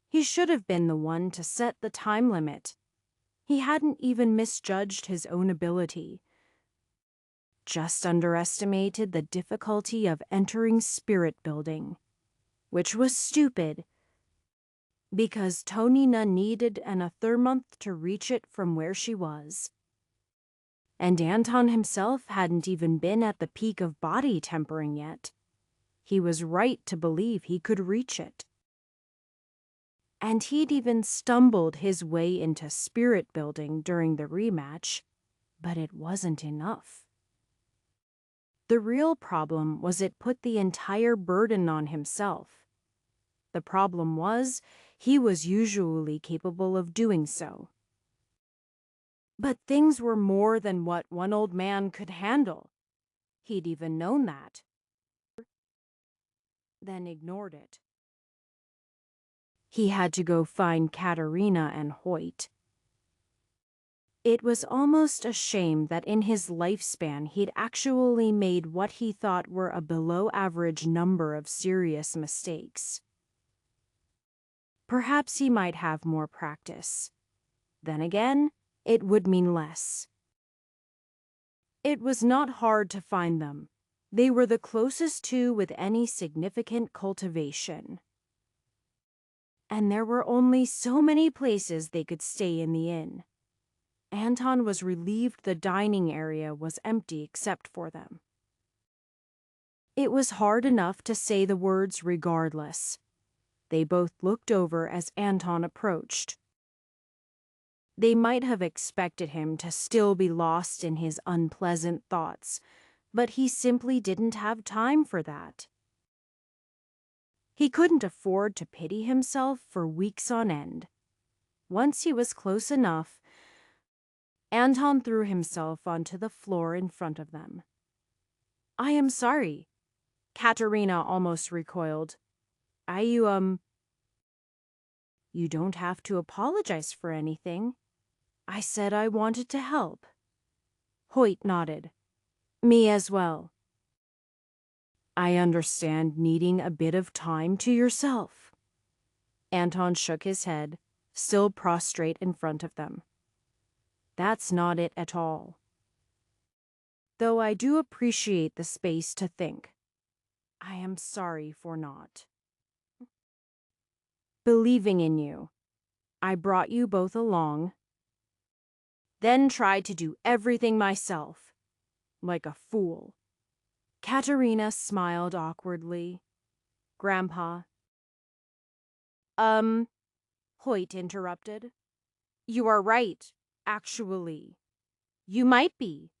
He should have been the one to set the time limit. He hadn't even misjudged his own ability. Just underestimated the difficulty of entering spirit building, which was stupid. because Tonina needed a thermonth to reach it from where she was. And Anton himself hadn't even been at the peak of body tempering yet. He was right to believe he could reach it. And he'd even stumbled his way into spirit building during the rematch, but it wasn't enough. The real problem was it put the entire burden on himself. The problem was, he was usually capable of doing so. But things were more than what one old man could handle. He'd even known that. Then ignored it. He had to go find Katerina and Hoyt. It was almost a shame that in his lifespan he'd actually made what he thought were a below-average number of serious mistakes. Perhaps he might have more practice. Then again, it would mean less. It was not hard to find them. They were the closest to with any significant cultivation. And there were only so many places they could stay in the inn. Anton was relieved the dining area was empty except for them. It was hard enough to say the words regardless. They both looked over as Anton approached. They might have expected him to still be lost in his unpleasant thoughts, but he simply didn't have time for that. He couldn't afford to pity himself for weeks on end. Once he was close enough, Anton threw himself onto the floor in front of them. "I am sorry." Katerina almost recoiled. You don't have to apologize for anything. I said I wanted to help." Hoyt nodded. "Me as well." "I understand needing a bit of time to yourself." Anton shook his head, still prostrate in front of them. "That's not it at all. Though I do appreciate the space to think. I am sorry for not believing in you. I brought you both along, then tried to do everything myself, like a fool." Katerina smiled awkwardly. "Grandpa." Hoyt interrupted. "You are right, actually. You might be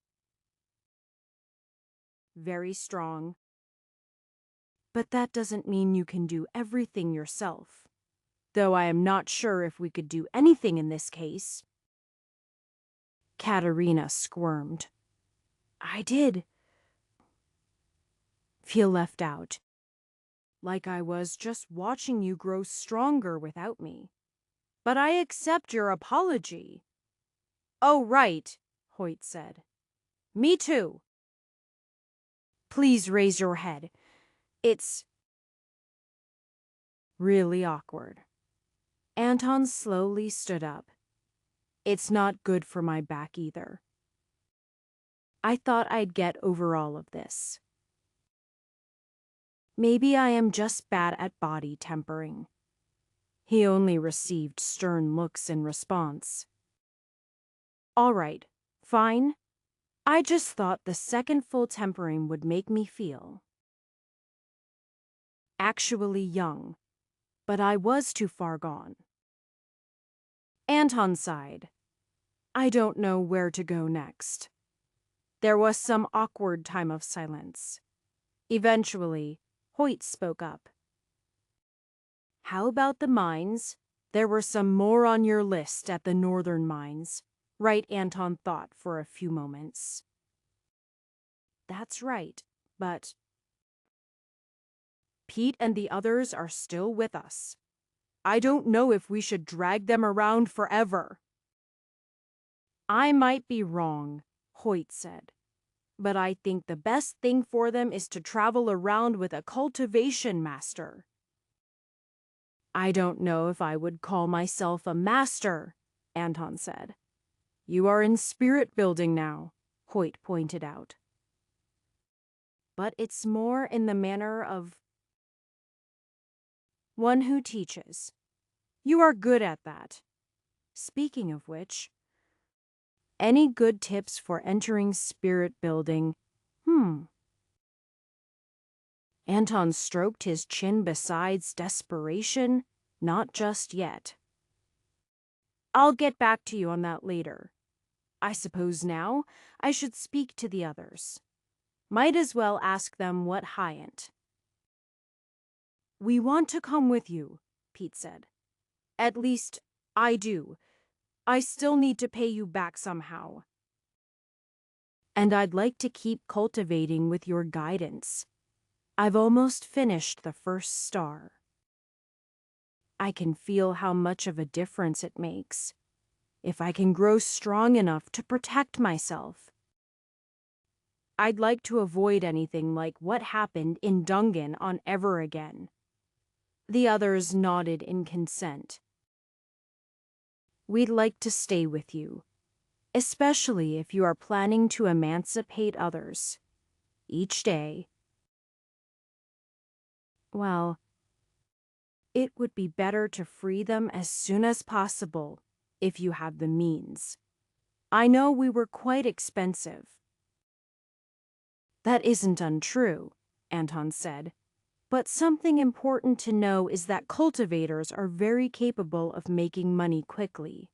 very strong. But that doesn't mean you can do everything yourself. Though I am not sure if we could do anything in this case." Katerina squirmed. "I did feel left out. Like I was just watching you grow stronger without me. But I accept your apology." "Oh, right," Hoyt said. "Me too. Please raise your head. It's really awkward." Anton slowly stood up. "It's not good for my back either. I thought I'd get over all of this. Maybe I am just bad at body tempering." He only received stern looks in response. "All right, fine. I just thought the second full tempering would make me feel actually young, but I was too far gone." Anton sighed. "I don't know where to go next." There was some awkward time of silence. Eventually, Hoyt spoke up. "How about the mines? There were some more on your list at the northern mines." Right, Anton thought for a few moments. "That's right, but Pete and the others are still with us. I don't know if we should drag them around forever." "I might be wrong," Hoyt said, "but I think the best thing for them is to travel around with a cultivation master." "I don't know if I would call myself a master," Anton said. "You are in spirit building now," Hoyt pointed out. "But it's more in the manner of one who teaches. You are good at that. Speaking of which, any good tips for entering spirit building? Anton stroked his chin. Besides desperation, not just yet. I'll get back to you on that later. I suppose now I should speak to the others. Might as well ask them what Hyant. We want to come with you, Pete said. At least, I do. I still need to pay you back somehow. And I'd like to keep cultivating with your guidance. I've almost finished the first star. I can feel how much of a difference it makes. If I can grow strong enough to protect myself. I'd like to avoid anything like what happened in Dungan on ever again. The others nodded in consent. We'd like to stay with you, especially if you are planning to emancipate others. Each day. Well, it would be better to free them as soon as possible, if you have the means. I know we were quite expensive. That isn't untrue, Anton said. But something important to know is that cultivators are very capable of making money quickly.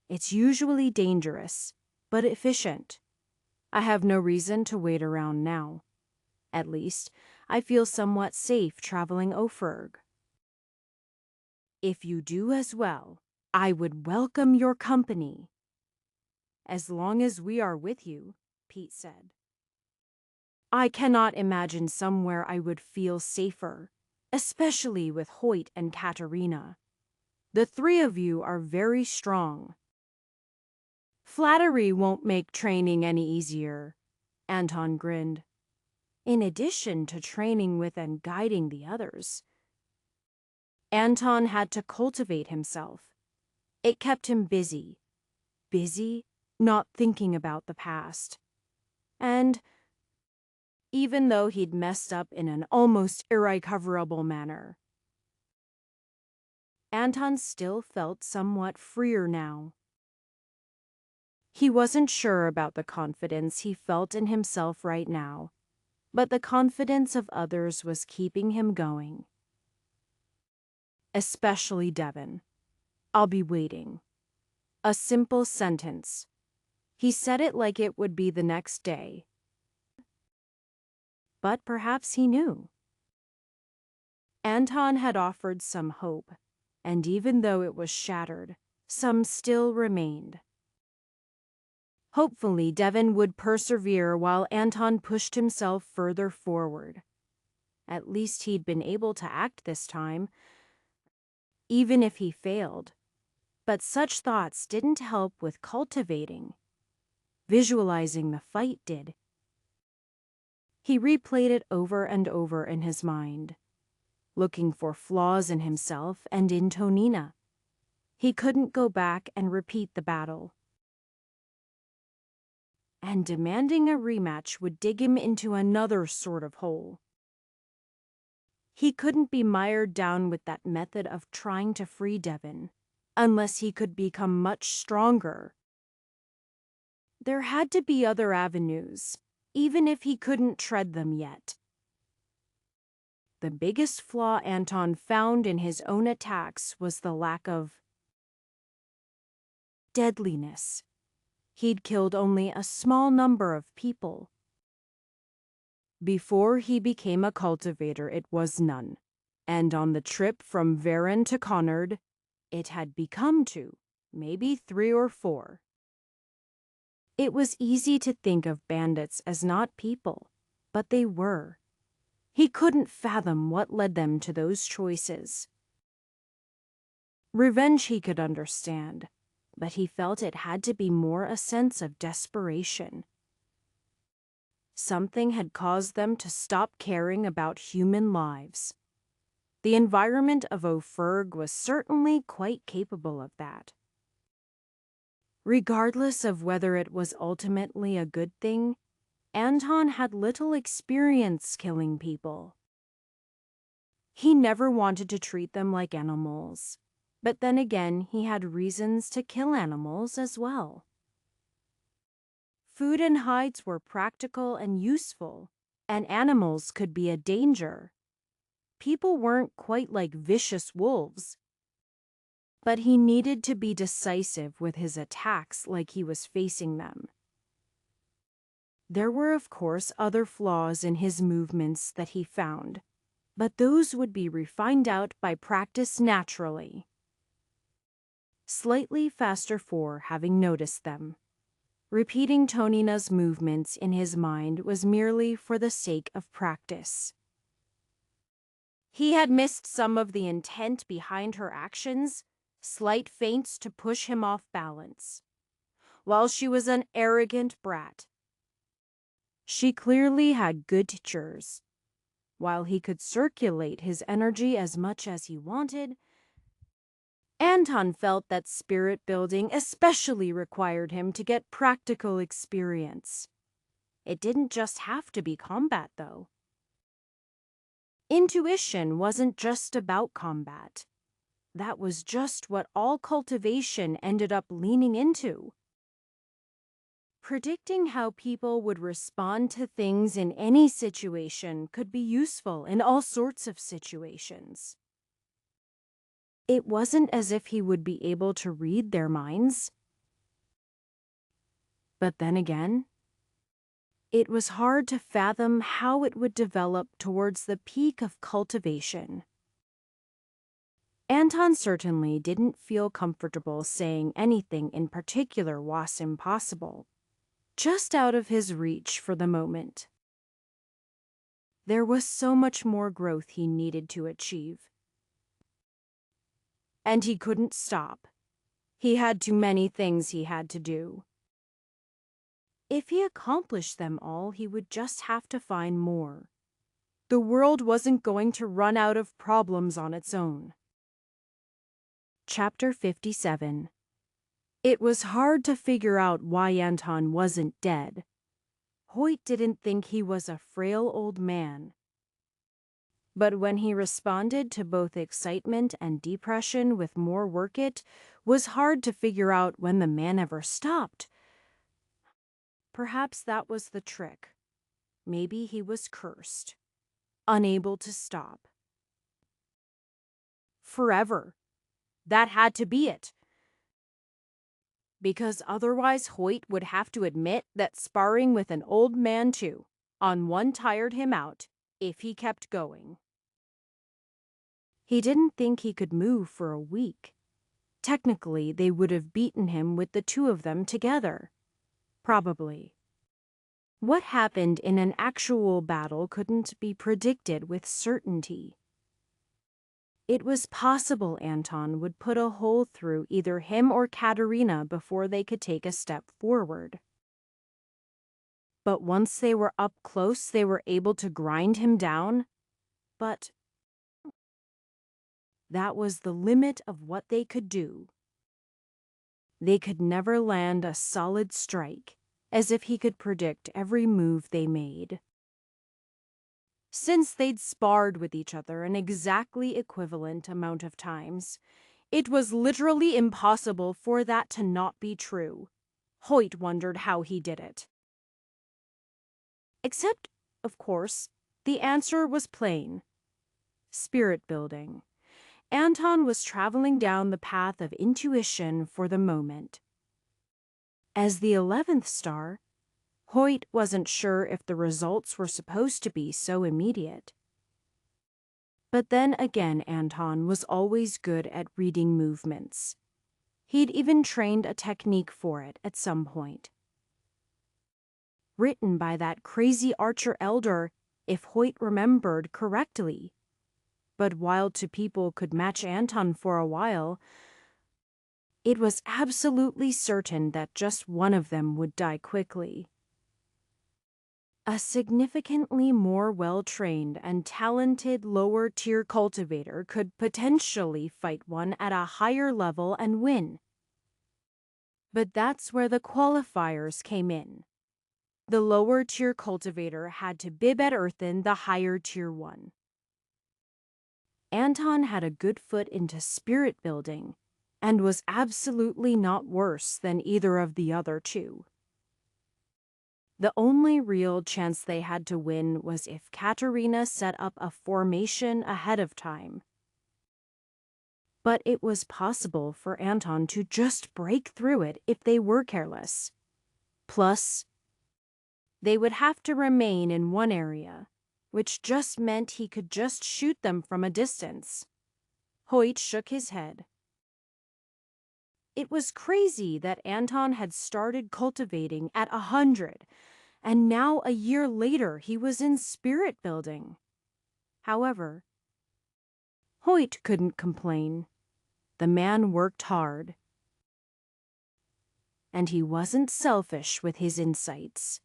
It's usually dangerous, but efficient. I have no reason to wait around now. At least, I feel somewhat safe traveling Ophirg. If you do as well, I would welcome your company. As long as we are with you, Pete said. I cannot imagine somewhere I would feel safer, especially with Hoyt and Katerina. The three of you are very strong. Flattery won't make training any easier, Anton grinned. In addition to training with and guiding the others, Anton had to cultivate himself. It kept him busy. Busy, not thinking about the past. And even though he'd messed up in an almost irrecoverable manner, Anton still felt somewhat freer now. He wasn't sure about the confidence he felt in himself right now, but the confidence of others was keeping him going. Especially Devon. I'll be waiting. A simple sentence. He said it like it would be the next day. But perhaps he knew. Anton had offered some hope, and even though it was shattered, some still remained. Hopefully, Devon would persevere while Anton pushed himself further forward. At least he'd been able to act this time, even if he failed. But such thoughts didn't help with cultivating. Visualizing the fight did. He replayed it over and over in his mind, looking for flaws in himself and in Tonina. He couldn't go back and repeat the battle. And demanding a rematch would dig him into another sort of hole. He couldn't be mired down with that method of trying to free Devon, unless he could become much stronger. There had to be other avenues, even if he couldn't tread them yet. The biggest flaw Anton found in his own attacks was the lack of deadliness. He'd killed only a small number of people. Before he became a cultivator, it was none. And on the trip from Varen to Connard, it had become 2, maybe 3 or 4. It was easy to think of bandits as not people, but they were. He couldn't fathom what led them to those choices. Revenge he could understand, but he felt it had to be more a sense of desperation. Something had caused them to stop caring about human lives. The environment of Ophirg was certainly quite capable of that. Regardless of whether it was ultimately a good thing, Anton had little experience killing people. He never wanted to treat them like animals. But then again, he had reasons to kill animals as well. Food and hides were practical and useful, and animals could be a danger. People weren't quite like vicious wolves, but he needed to be decisive with his attacks like he was facing them. There were, of course, other flaws in his movements that he found, but those would be refined out by practice naturally. Slightly faster for having noticed them. Repeating Tonina's movements in his mind was merely for the sake of practice. He had missed some of the intent behind her actions, slight feints to push him off balance. While she was an arrogant brat, she clearly had good teachers. While he could circulate his energy as much as he wanted, Anton felt that spirit building especially required him to get practical experience. It didn't just have to be combat, though. Intuition wasn't just about combat. That was just what all cultivation ended up leaning into. Predicting how people would respond to things in any situation could be useful in all sorts of situations. It wasn't as if he would be able to read their minds. But then again, it was hard to fathom how it would develop towards the peak of cultivation. Anton certainly didn't feel comfortable saying anything in particular was impossible, just out of his reach for the moment. There was so much more growth he needed to achieve. And he couldn't stop. He had too many things he had to do. If he accomplished them all, he would just have to find more. The world wasn't going to run out of problems on its own. Chapter 57. It was hard to figure out why Anton wasn't dead. Hoyt didn't think he was a frail old man. But when he responded to both excitement and depression with more work, it was hard to figure out when the man ever stopped. Perhaps that was the trick. Maybe he was cursed, unable to stop. Forever. That had to be it. Because otherwise Hoyt would have to admit that sparring with an old man too, on one tired him out, if he kept going. He didn't think he could move for a week. Technically, they would have beaten him with the two of them together. Probably. What happened in an actual battle couldn't be predicted with certainty. It was possible Anton would put a hole through either him or Katerina before they could take a step forward. But once they were up close, they were able to grind him down. But that was the limit of what they could do. They could never land a solid strike, as if he could predict every move they made. Since they'd sparred with each other an exactly equivalent amount of times, it was literally impossible for that to not be true. Hoyt wondered how he did it. Except, of course, the answer was plain. Spirit building. Anton was traveling down the path of intuition for the moment. As the 11th star, Hoyt wasn't sure if the results were supposed to be so immediate. But then again, Anton was always good at reading movements. He'd even trained a technique for it at some point. Written by that crazy archer elder, if Hoyt remembered correctly. But while two people could match Anton for a while, it was absolutely certain that just one of them would die quickly. A significantly more well-trained and talented lower-tier cultivator could potentially fight one at a higher level and win. But that's where the qualifiers came in. The lower-tier cultivator had to bib at Earthen the higher-tier one. Anton had a good foot into spirit building and was absolutely not worse than either of the other two. The only real chance they had to win was if Katerina set up a formation ahead of time. But it was possible for Anton to just break through it if they were careless. Plus, they would have to remain in one area, which just meant he could just shoot them from a distance. Hoyt shook his head. It was crazy that Anton had started cultivating at 100, and now a year later he was in spirit building. However, Hoyt couldn't complain. The man worked hard, and he wasn't selfish with his insights.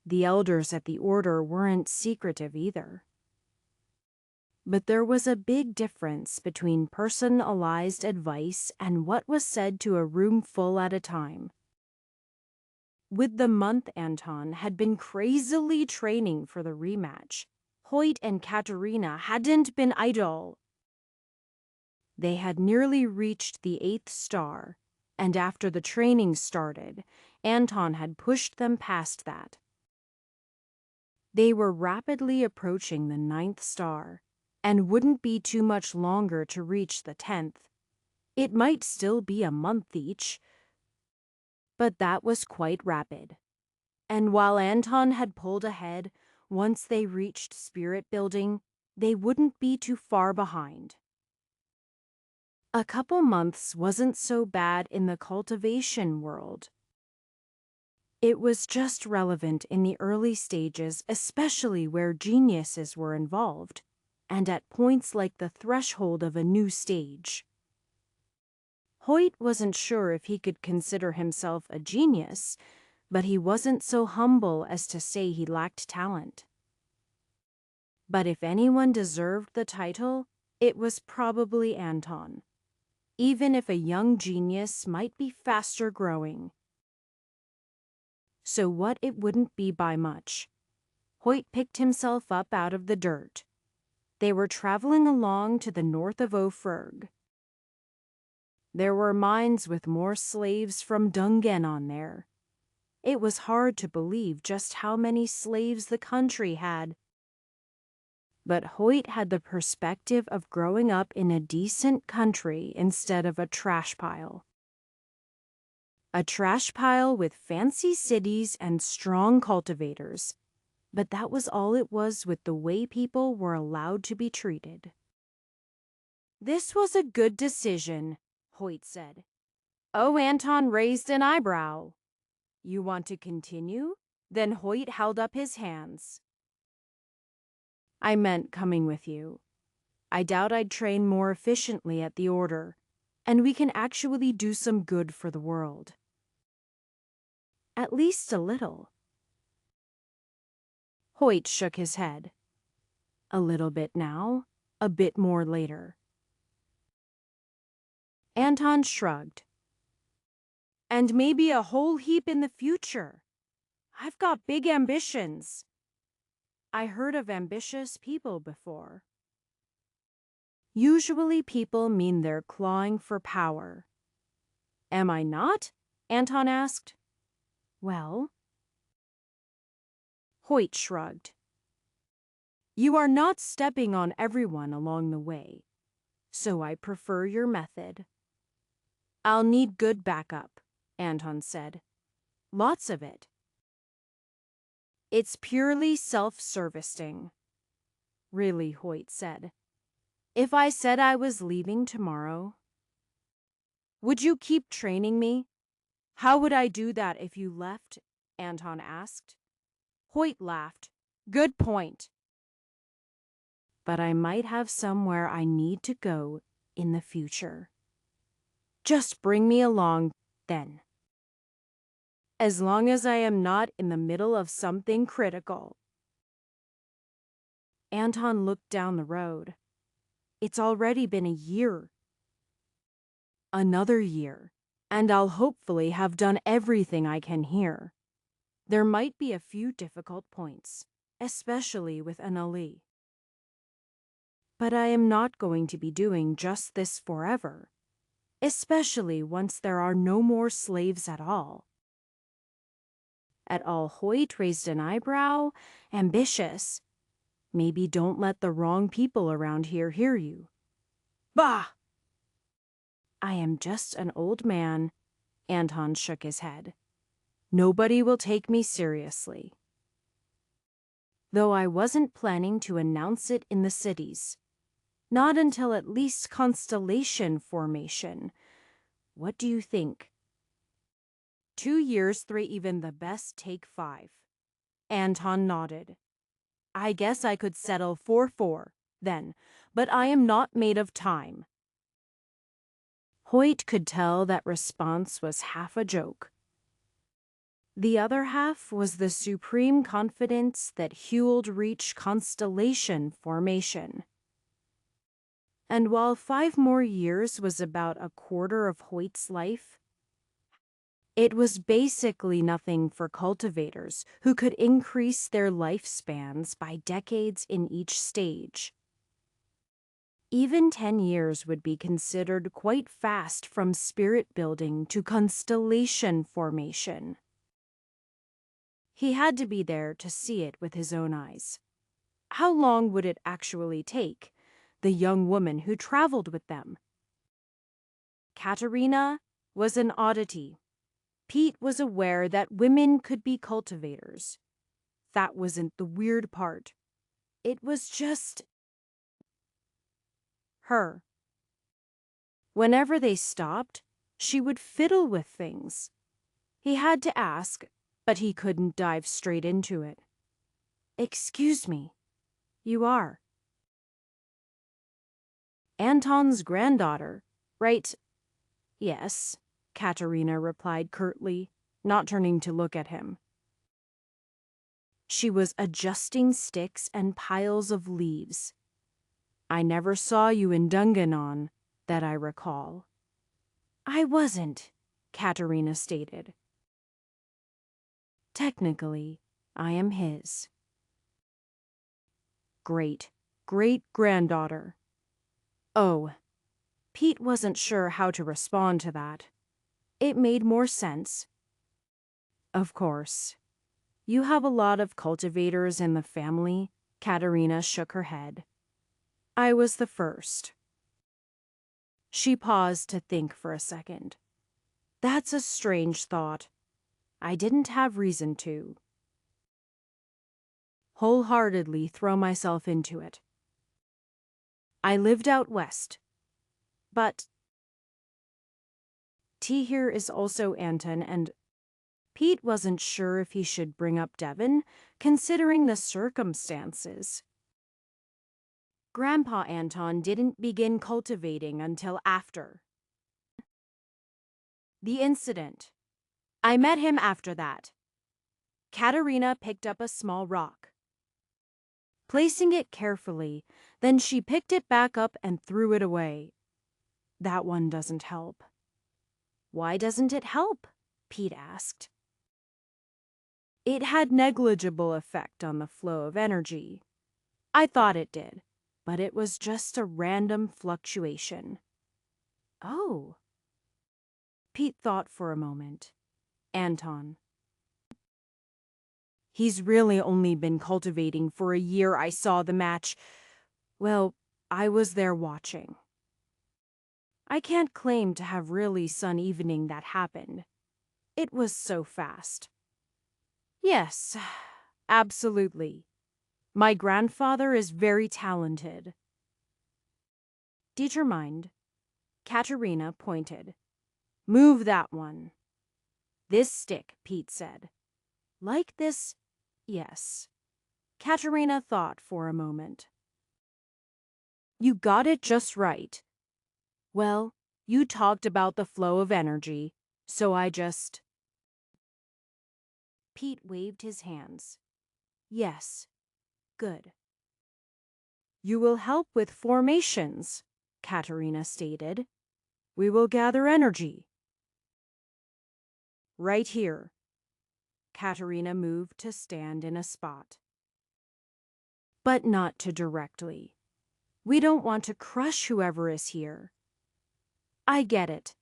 The elders at the order weren't secretive either. But there was a big difference between personalized advice and what was said to a room full at a time. With the month Anton had been crazily training for the rematch, Hoyt and Katerina hadn't been idle. They had nearly reached the 8th star, and after the training started, Anton had pushed them past that. They were rapidly approaching the 9th star, and wouldn't be too much longer to reach the 10th. It might still be a month each, but that was quite rapid. And while Anton had pulled ahead, once they reached spirit building, they wouldn't be too far behind. A couple months wasn't so bad in the cultivation world. It was just relevant in the early stages, especially where geniuses were involved, and at points like the threshold of a new stage. Hoyt wasn't sure if he could consider himself a genius, but he wasn't so humble as to say he lacked talent. But if anyone deserved the title, it was probably Anton, even if a young genius might be faster growing. So what, it wouldn't be by much. Hoyt picked himself up out of the dirt. They were traveling along to the north of Ofurg. There were mines with more slaves from Dungen on there. It was hard to believe just how many slaves the country had. But Hoyt had the perspective of growing up in a decent country instead of a trash pile. A trash pile with fancy cities and strong cultivators. But that was all it was with the way people were allowed to be treated. "This was a good decision," Hoyt said. Oh, Anton raised an eyebrow. "You want to continue?" Then Hoyt held up his hands. "I meant coming with you. I doubt I'd train more efficiently at the order, and we can actually do some good for the world. At least a little." Hoyt shook his head. A little bit now, a bit more later. Anton shrugged. "And maybe a whole heap in the future. I've got big ambitions." "I heard of ambitious people before." "Usually people mean they're clawing for power." "Am I not?" Anton asked. "Well..." Hoyt shrugged. "You are not stepping on everyone along the way, so I prefer your method." "I'll need good backup," Anton said. "Lots of it." "It's purely self-servicing." "Really," Hoyt said. "If I said I was leaving tomorrow, would you keep training me?" "How would I do that if you left?" Anton asked. Hoyt laughed. "Good point." "But I might have somewhere I need to go in the future. Just bring me along then. As long as I am not in the middle of something critical." Anton looked down the road. "It's already been a year. Another year, and I'll hopefully have done everything I can here. There might be a few difficult points, especially with Anali. But I am not going to be doing just this forever, especially once there are no more slaves at all. Et al. Hoyt raised an eyebrow. Ambitious. Maybe don't let the wrong people around here hear you. Bah! I am just an old man. Anton shook his head. Nobody will take me seriously. Though I wasn't planning to announce it in the cities. Not until at least constellation formation. What do you think? 2 years, 3, even the best take 5. Anton nodded. I guess I could settle for 4, then, but I am not made of time. Hoyt could tell that response was half a joke. The other half was the supreme confidence that Hewell'd reach constellation formation. And while 5 more years was about a quarter of Hoyt's life, it was basically nothing for cultivators who could increase their lifespans by decades in each stage. Even 10 years would be considered quite fast from spirit building to constellation formation. He had to be there to see it with his own eyes. How long would it actually take? The young woman who traveled with them. Katerina was an oddity. Pete was aware that women could be cultivators. That wasn't the weird part. It was just her. Whenever they stopped, she would fiddle with things. He had to ask, but he couldn't dive straight into it. Excuse me, you are Anton's granddaughter, right? Yes, Katerina replied curtly, not turning to look at him. She was adjusting sticks and piles of leaves. I never saw you in Dunganon, that I recall. I wasn't, Katerina stated. Technically, I am his. Great-great-granddaughter. Oh, Pete wasn't sure how to respond to that. It made more sense. Of course. You have a lot of cultivators in the family, Katerina shook her head. I was the first. She paused to think for a second. That's a strange thought. I didn't have reason to. Wholeheartedly throw myself into it. I lived out west. But T here is also Anton, and Pete wasn't sure if he should bring up Devon, considering the circumstances. Grandpa Anton didn't begin cultivating until after the incident. I met him after that. Katerina picked up a small rock. Placing it carefully, then she picked it back up and threw it away. That one doesn't help. Why doesn't it help? Pete asked. It had negligible effect on the flow of energy. I thought it did, but it was just a random fluctuation. Oh. Pete thought for a moment. Anton. He's really only been cultivating for a year. I saw the match. Well, I was there watching. I can't claim to have really sun evening that happened. It was so fast. Yes, absolutely. My grandfather is very talented. Determined, Katerina pointed. Move that one. This stick, Pete said. Like this? Yes. Katerina thought for a moment. You got it just right. Well, you talked about the flow of energy, so I just... Pete waved his hands. Yes. Good. You will help with formations, Katerina stated. We will gather energy. Right here. Katerina moved to stand in a spot. But not too directly. We don't want to crush whoever is here. I get it.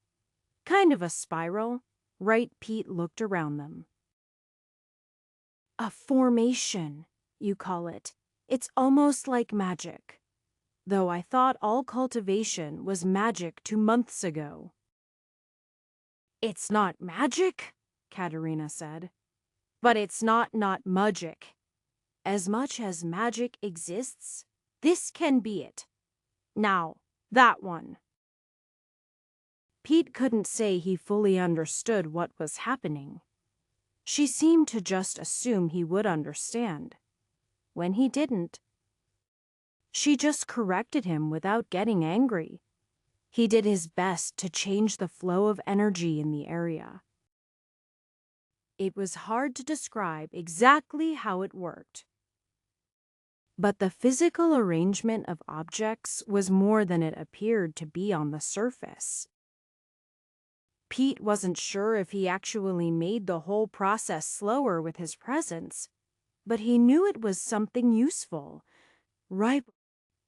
Kind of a spiral, right? Pete looked around them. A formation, you call it. It's almost like magic. Though I thought all cultivation was magic 2 months ago. It's not magic, Katerina said. But it's not magic. As much as magic exists, this can be it. Now, that one. Pete couldn't say he fully understood what was happening. She seemed to just assume he would understand. When he didn't, she just corrected him without getting angry. He did his best to change the flow of energy in the area. It was hard to describe exactly how it worked. But the physical arrangement of objects was more than it appeared to be on the surface. Pete wasn't sure if he actually made the whole process slower with his presence, but he knew it was something useful, right?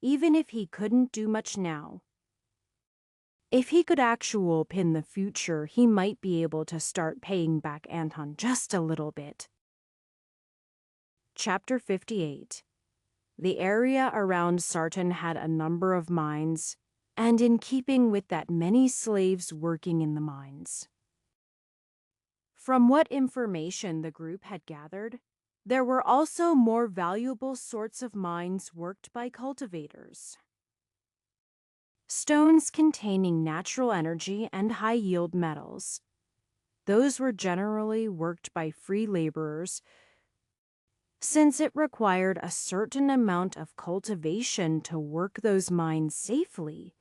Even if he couldn't do much now. If he could pin the future, he might be able to start paying back Anton just a little bit. Chapter 58. The area around Sarton had a number of mines, and in keeping with that, many slaves working in the mines. From what information the group had gathered, there were also more valuable sorts of mines worked by cultivators. Stones containing natural energy and high-yield metals. Those were generally worked by free laborers, since it required a certain amount of cultivation to work those mines safely.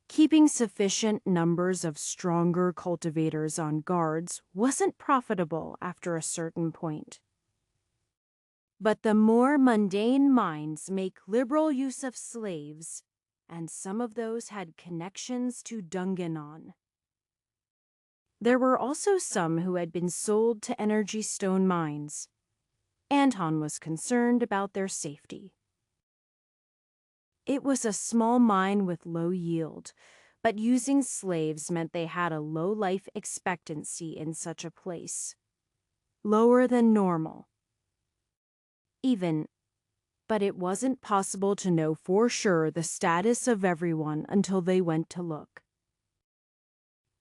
Keeping sufficient numbers of stronger cultivators on guards wasn't profitable after a certain point. But the more mundane mines make liberal use of slaves, and some of those had connections to Dunganon. There were also some who had been sold to energy stone mines. Anton was concerned about their safety. It was a small mine with low yield, but using slaves meant they had a low life expectancy in such a place. Lower than normal. But it wasn't possible to know for sure the status of everyone until they went to look.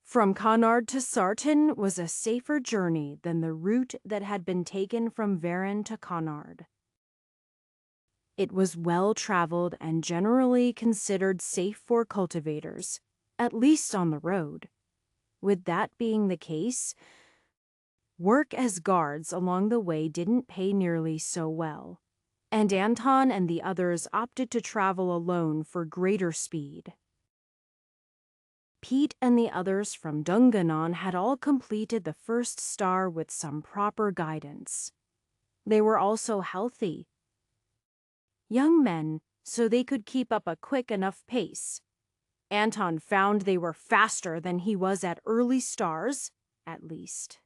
From Conard to Sarton was a safer journey than the route that had been taken from Varennes to Conard. It was well-traveled and generally considered safe for cultivators, at least on the road. With that being the case, work as guards along the way didn't pay nearly so well, and Anton and the others opted to travel alone for greater speed. Pete and the others from Dunganon had all completed the first star with some proper guidance. They were also healthy. Young men, so they could keep up a quick enough pace. Anton found they were faster than he was at early stars, at least.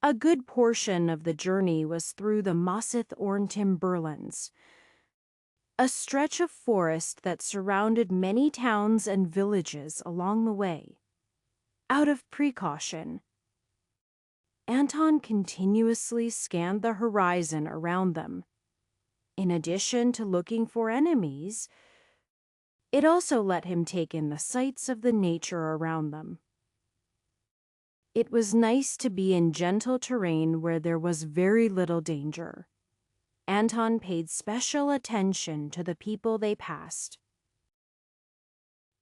A good portion of the journey was through the Mosseth Orntim Berlands, a stretch of forest that surrounded many towns and villages along the way. Out of precaution, Anton continuously scanned the horizon around them. In addition to looking for enemies, it also let him take in the sights of the nature around them. It was nice to be in gentle terrain where there was very little danger. Anton paid special attention to the people they passed.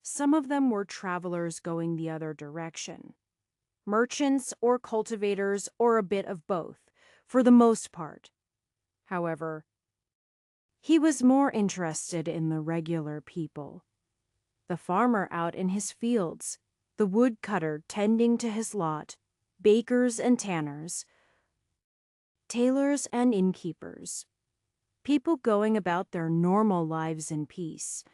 Some of them were travelers going the other direction. Merchants or cultivators or a bit of both, for the most part. However, he was more interested in the regular people. The farmer out in his fields, the woodcutter tending to his lot, bakers and tanners, tailors and innkeepers. People going about their normal lives in peace.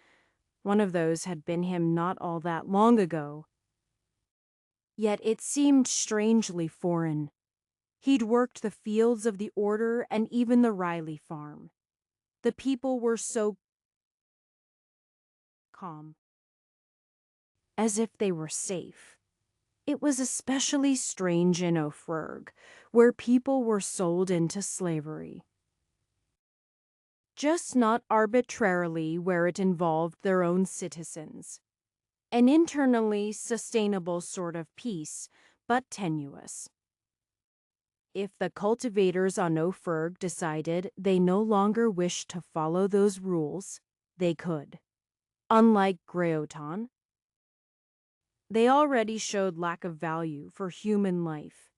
One of those had been him not all that long ago. Yet it seemed strangely foreign. He'd worked the fields of the Order and even the Riley farm. The people were so calm, as if they were safe. It was especially strange in Ofrurg, where people were sold into slavery. Just not arbitrarily where it involved their own citizens. An internally sustainable sort of peace, but tenuous. If the cultivators on Ofrurg decided they no longer wished to follow those rules, they could. Unlike Greoton, they already showed lack of value for human life.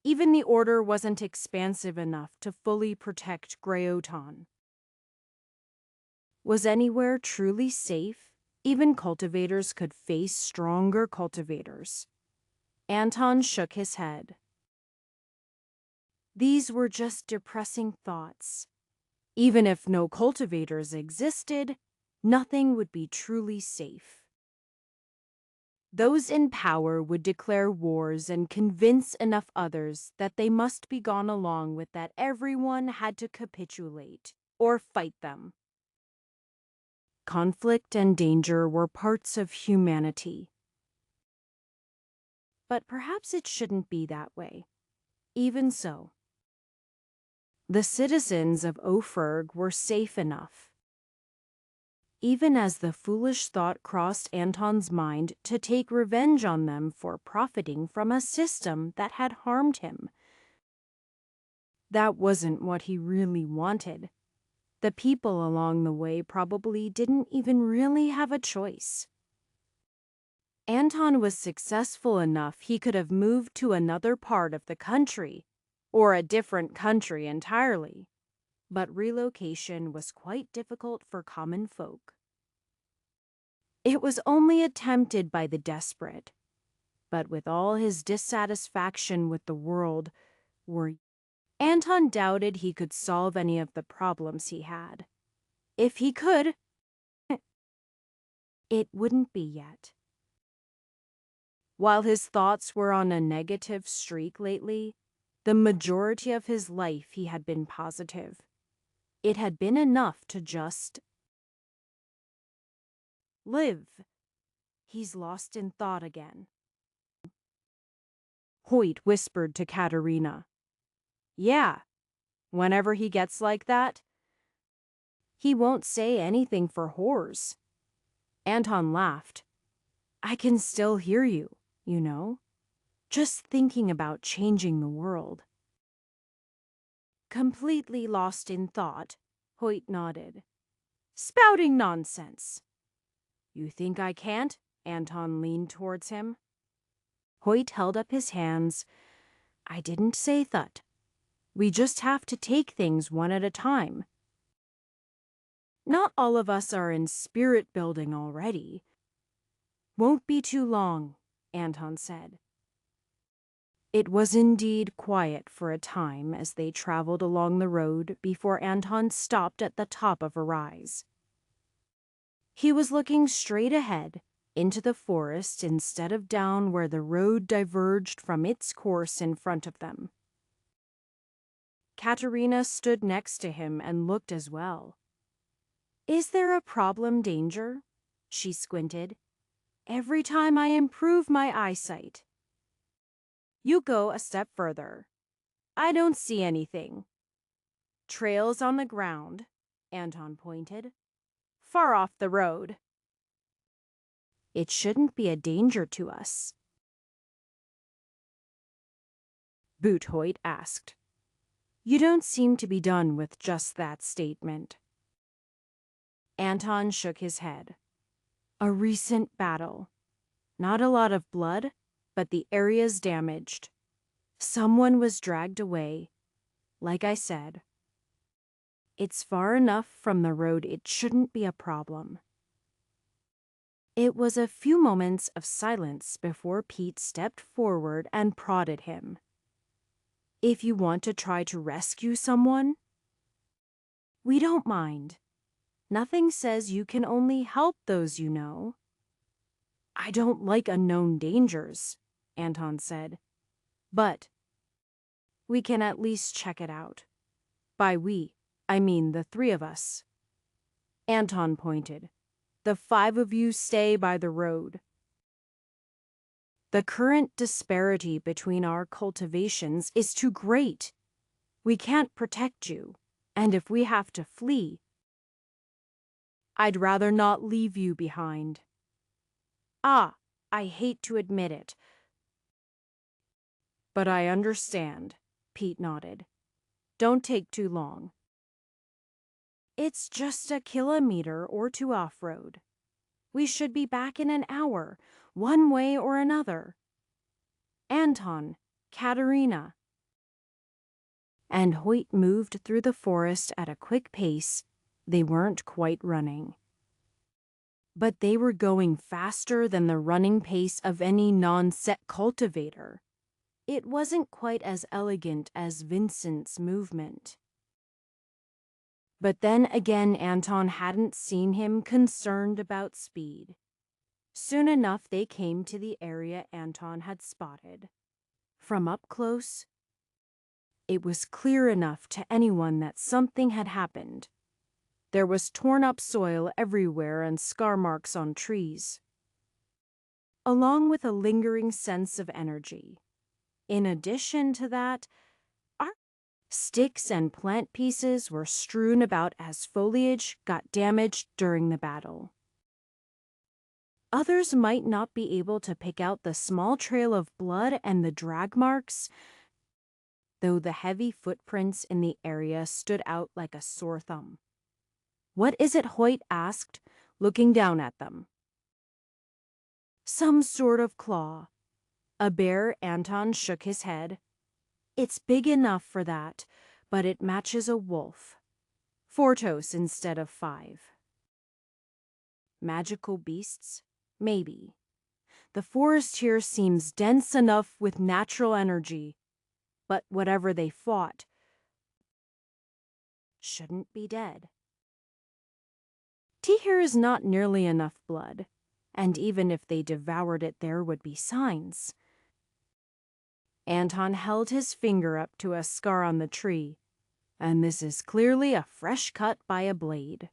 Even the Order wasn't expansive enough to fully protect Greoton. Was anywhere truly safe? Even cultivators could face stronger cultivators. Anton shook his head. These were just depressing thoughts. Even if no cultivators existed, nothing would be truly safe. Those in power would declare wars and convince enough others that they must be gone along with that everyone had to capitulate or fight them. Conflict and danger were parts of humanity. But perhaps it shouldn't be that way. Even so, the citizens of Ofrurg were safe enough. Even as the foolish thought crossed Anton's mind to take revenge on them for profiting from a system that had harmed him. That wasn't what he really wanted. The people along the way probably didn't even really have a choice. Anton was successful enough he could have moved to another part of the country, or a different country entirely. But relocation was quite difficult for common folk. It was only attempted by the desperate. But with all his dissatisfaction with the world, Anton doubted he could solve any of the problems he had. If he could, it wouldn't be yet. While his thoughts were on a negative streak lately, the majority of his life he had been positive. It had been enough to just live. He's lost in thought again. Hoyt whispered to Katerina. Yeah, whenever he gets like that, he won't say anything for whores. Anton laughed. I can still hear you, you know, just thinking about changing the world. Completely lost in thought, Hoyt nodded. Spouting nonsense. You think I can't? Anton leaned towards him. Hoyt held up his hands. I didn't say that. We just have to take things one at a time. Not all of us are in spirit building already. Won't be too long, Anton said. It was indeed quiet for a time as they traveled along the road before Anton stopped at the top of a rise. He was looking straight ahead into the forest instead of down where the road diverged from its course in front of them. Katerina stood next to him and looked as well. Is there a problem, Danger? She squinted. Every time I improve my eyesight. You go a step further. I don't see anything. Trails on the ground, Anton pointed. Far off the road. It shouldn't be a danger to us. Hoyt asked. You don't seem to be done with just that statement. Anton shook his head. A recent battle. Not a lot of blood, but the area's damaged. Someone was dragged away. Like I said, it's far enough from the road it shouldn't be a problem. It was a few moments of silence before Pete stepped forward and prodded him. If you want to try to rescue someone, we don't mind. Nothing says you can only help those you know. I don't like unknown dangers, Anton said. But we can at least check it out. By we, I mean, the three of us. Anton pointed. The 5 of you stay by the road. The current disparity between our cultivations is too great. We can't protect you, and if we have to flee, I'd rather not leave you behind. Ah, I hate to admit it, but I understand, Pete nodded. Don't take too long. It's just a kilometer or two off-road. We should be back in an hour, one way or another. Anton, Katerina. And Hoyt moved through the forest at a quick pace. They weren't quite running. But they were going faster than the running pace of any non-set cultivator. It wasn't quite as elegant as Vincent's movement. But then again, Anton hadn't seen him concerned about speed. Soon enough, they came to the area Anton had spotted. From up close, it was clear enough to anyone that something had happened. There was torn-up soil everywhere and scar marks on trees, along with a lingering sense of energy. In addition to that, sticks and plant pieces were strewn about as foliage got damaged during the battle. Others might not be able to pick out the small trail of blood and the drag marks, though the heavy footprints in the area stood out like a sore thumb. "What is it?" Hoyt asked, looking down at them. "Some sort of claw." A bear. Anton shook his head. "It's big enough for that, but it matches a wolf. 4 toes instead of 5. Magical beasts? Maybe. The forest here seems dense enough with natural energy, but whatever they fought shouldn't be dead. Here is not nearly enough blood, and even if they devoured it, there would be signs." Anton held his finger up to a scar on the tree, and this is clearly a fresh cut by a blade.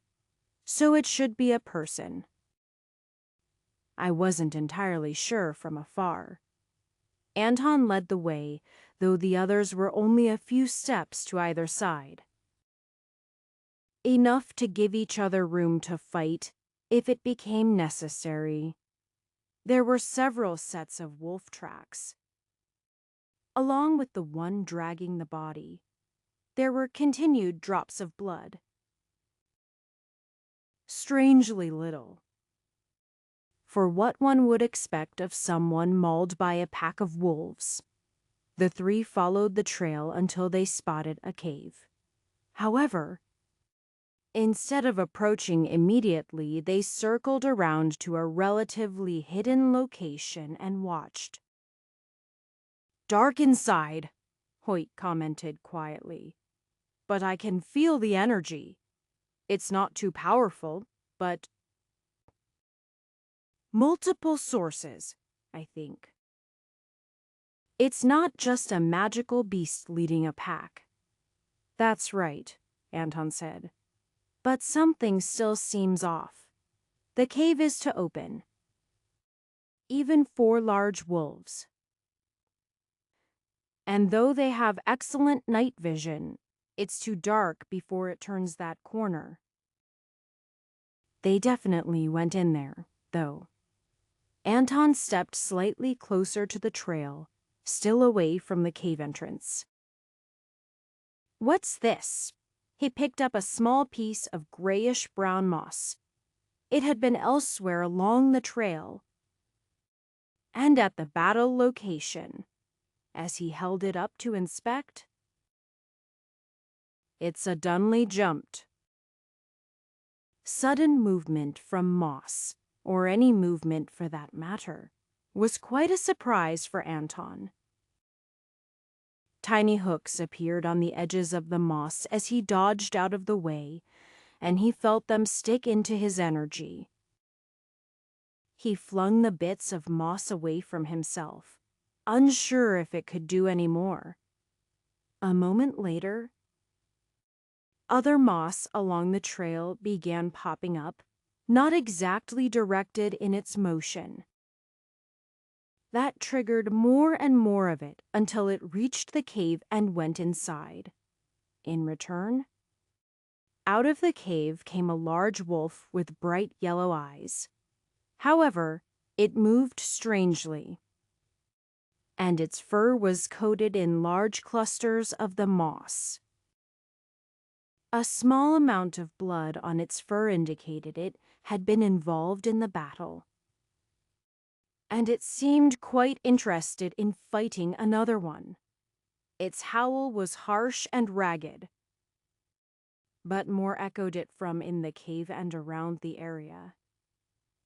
So it should be a person. I wasn't entirely sure from afar. Anton led the way, though the others were only a few steps to either side. Enough to give each other room to fight if it became necessary. There were several sets of wolf tracks. Along with the one dragging the body, there were continued drops of blood. Strangely little, for what one would expect of someone mauled by a pack of wolves. The 3 followed the trail until they spotted a cave. However, instead of approaching immediately, they circled around to a relatively hidden location and watched. "Dark inside," Hoyt commented quietly, "but I can feel the energy. It's not too powerful, but multiple sources, I think. It's not just a magical beast leading a pack." "That's right," Anton said. "But something still seems off. The cave is to open, even for large wolves. And though they have excellent night vision, it's too dark before it turns that corner." They definitely went in there, though. Anton stepped slightly closer to the trail, still away from the cave entrance. "What's this?" He picked up a small piece of grayish-brown moss. It had been elsewhere along the trail, and at the battle location. As he held it up to inspect, it suddenly jumped. Sudden movement from moss, or any movement for that matter, was quite a surprise for Anton. Tiny hooks appeared on the edges of the moss as he dodged out of the way, and he felt them stick into his energy. He flung the bits of moss away from himself, unsure if it could do any more. A moment later, other moss along the trail began popping up, not exactly directed in its motion. That triggered more and more of it until it reached the cave and went inside. In return, out of the cave came a large wolf with bright yellow eyes. However, it moved strangely, and its fur was coated in large clusters of the moss. A small amount of blood on its fur indicated it had been involved in the battle, and it seemed quite interested in fighting another one. Its howl was harsh and ragged, but more echoed it from in the cave and around the area.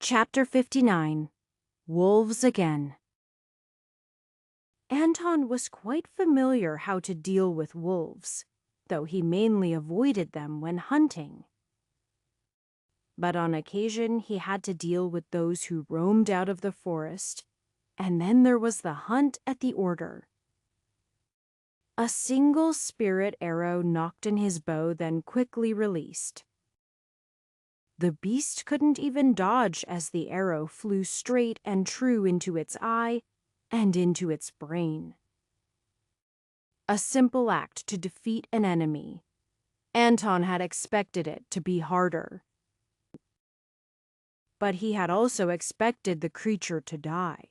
Chapter 59. Wolves Again. Anton was quite familiar how to deal with wolves, though he mainly avoided them when hunting. But on occasion he had to deal with those who roamed out of the forest, and then there was the hunt at the order. A single spirit arrow knocked in his bow, then quickly released. The beast couldn't even dodge as the arrow flew straight and true into its eye and into its brain. A simple act to defeat an enemy. Anton had expected it to be harder. But he had also expected the creature to die.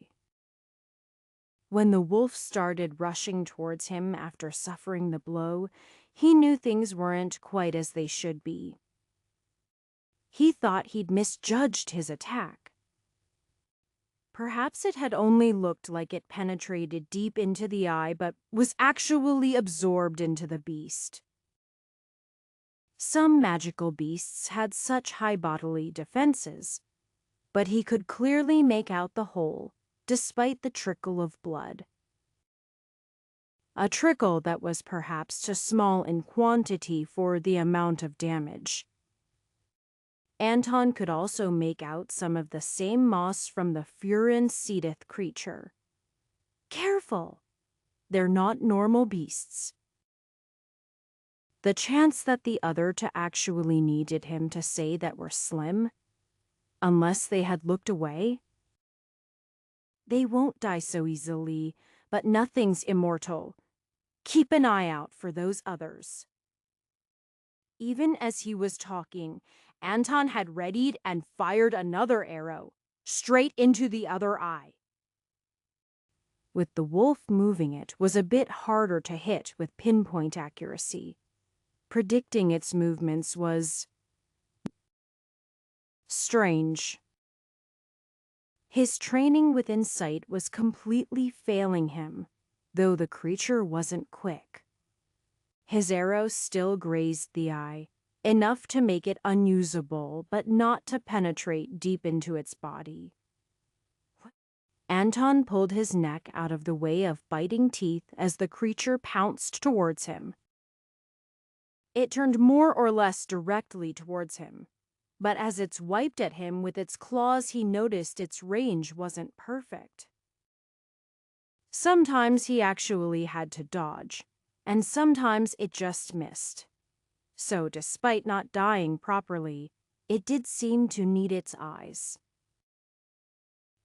When the wolf started rushing towards him after suffering the blow, he knew things weren't quite as they should be. He thought he'd misjudged his attack. Perhaps it had only looked like it penetrated deep into the eye, but was actually absorbed into the beast. Some magical beasts had such high bodily defenses, but he could clearly make out the hole, despite the trickle of blood. A trickle that was perhaps too small in quantity for the amount of damage. Anton could also make out some of the same moss from the Furin Seedith creature. Careful! They're not normal beasts. The chance that the other to actually needed him to say that were slim, unless they had looked away. They won't die so easily, but nothing's immortal. Keep an eye out for those others. Even as he was talking, Anton had readied and fired another arrow, straight into the other eye. With the wolf moving, it was a bit harder to hit with pinpoint accuracy. Predicting its movements was strange. His training with insight was completely failing him, though the creature wasn't quick. His arrow still grazed the eye, enough to make it unusable, but not to penetrate deep into its body. Anton pulled his neck out of the way of biting teeth as the creature pounced towards him. It turned more or less directly towards him, but as it swiped at him with its claws, he noticed its range wasn't perfect. Sometimes he actually had to dodge, and sometimes it just missed. So despite not dying properly, it did seem to need its eyes.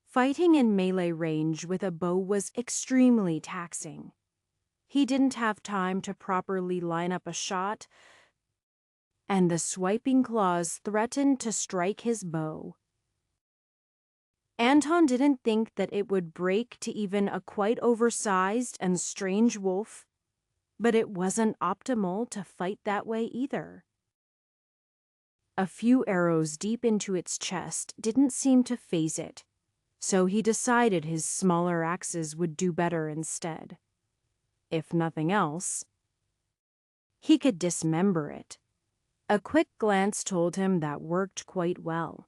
Fighting in melee range with a bow was extremely taxing. He didn't have time to properly line up a shot, and the swiping claws threatened to strike his bow. Anton didn't think that it would break to even a quite oversized and strange wolf, but it wasn't optimal to fight that way either. A few arrows deep into its chest didn't seem to faze it, so he decided his smaller axes would do better instead. If nothing else, he could dismember it. A quick glance told him that worked quite well.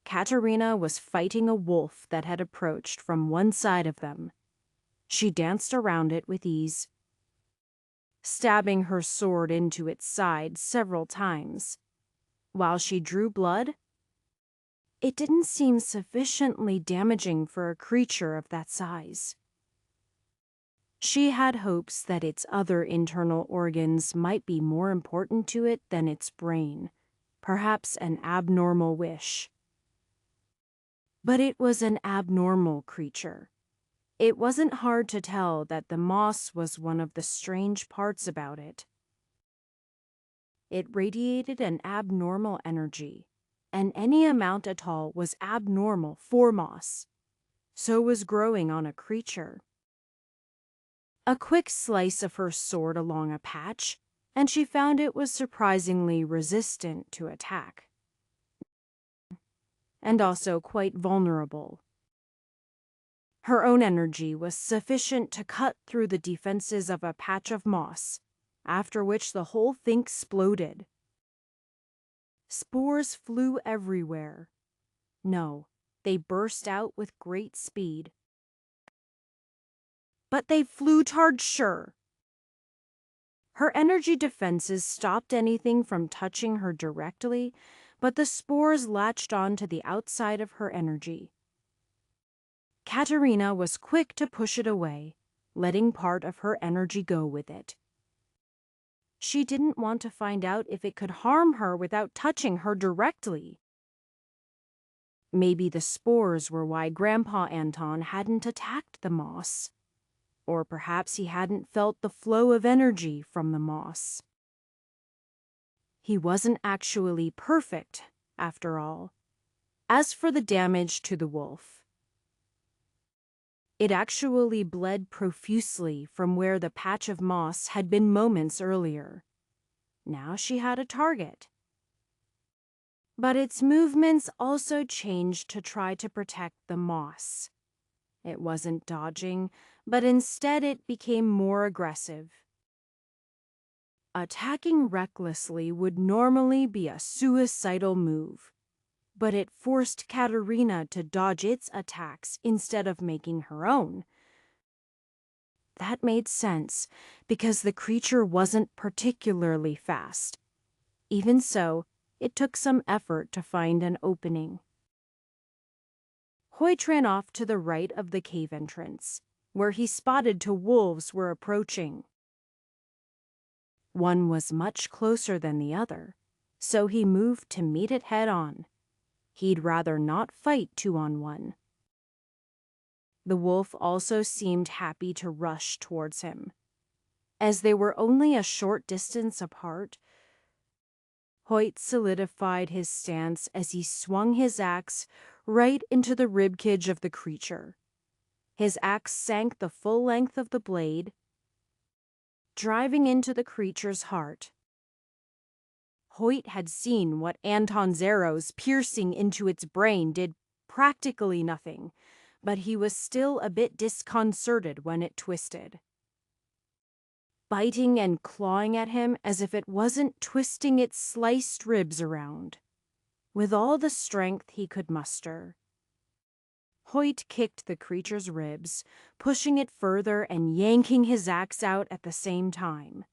Katerina was fighting a wolf that had approached from one side of them. She danced around it with ease, stabbing her sword into its side several times. While she drew blood, it didn't seem sufficiently damaging for a creature of that size. She had hopes that its other internal organs might be more important to it than its brain, perhaps an abnormal wish. But it was an abnormal creature. It wasn't hard to tell that the moss was one of the strange parts about it. It radiated an abnormal energy, and any amount at all was abnormal for moss. So was growing on a creature. A quick slice of her sword along a patch, and she found it was surprisingly resistant to attack. And also quite vulnerable. Her own energy was sufficient to cut through the defenses of a patch of moss, after which the whole thing exploded. Spores flew everywhere. No, they burst out with great speed. But they flew toward sure. Her energy defenses stopped anything from touching her directly, but the spores latched on to the outside of her energy. Katerina was quick to push it away, letting part of her energy go with it. She didn't want to find out if it could harm her without touching her directly. Maybe the spores were why Grandpa Anton hadn't attacked the moss. Or perhaps he hadn't felt the flow of energy from the moss. He wasn't actually perfect, after all. As for the damage to the wolf, it actually bled profusely from where the patch of moss had been moments earlier. Now she had a target. But its movements also changed to try to protect the moss. It wasn't dodging, but instead it became more aggressive. Attacking recklessly would normally be a suicidal move, but it forced Katerina to dodge its attacks instead of making her own. That made sense, because the creature wasn't particularly fast. Even so, it took some effort to find an opening. Hoyt ran off to the right of the cave entrance, where he spotted two wolves were approaching. One was much closer than the other, so he moved to meet it head-on. He'd rather not fight 2-on-1. The wolf also seemed happy to rush towards him. As they were only a short distance apart, Hoyt solidified his stance as he swung his axe right into the ribcage of the creature. His axe sank the full length of the blade, driving into the creature's heart. Hoyt had seen what Anton's arrows piercing into its brain did practically nothing, but he was still a bit disconcerted when it twisted. Biting and clawing at him as if it wasn't twisting its sliced ribs around. With all the strength he could muster, Hoyt kicked the creature's ribs, pushing it further and yanking his axe out at the same time.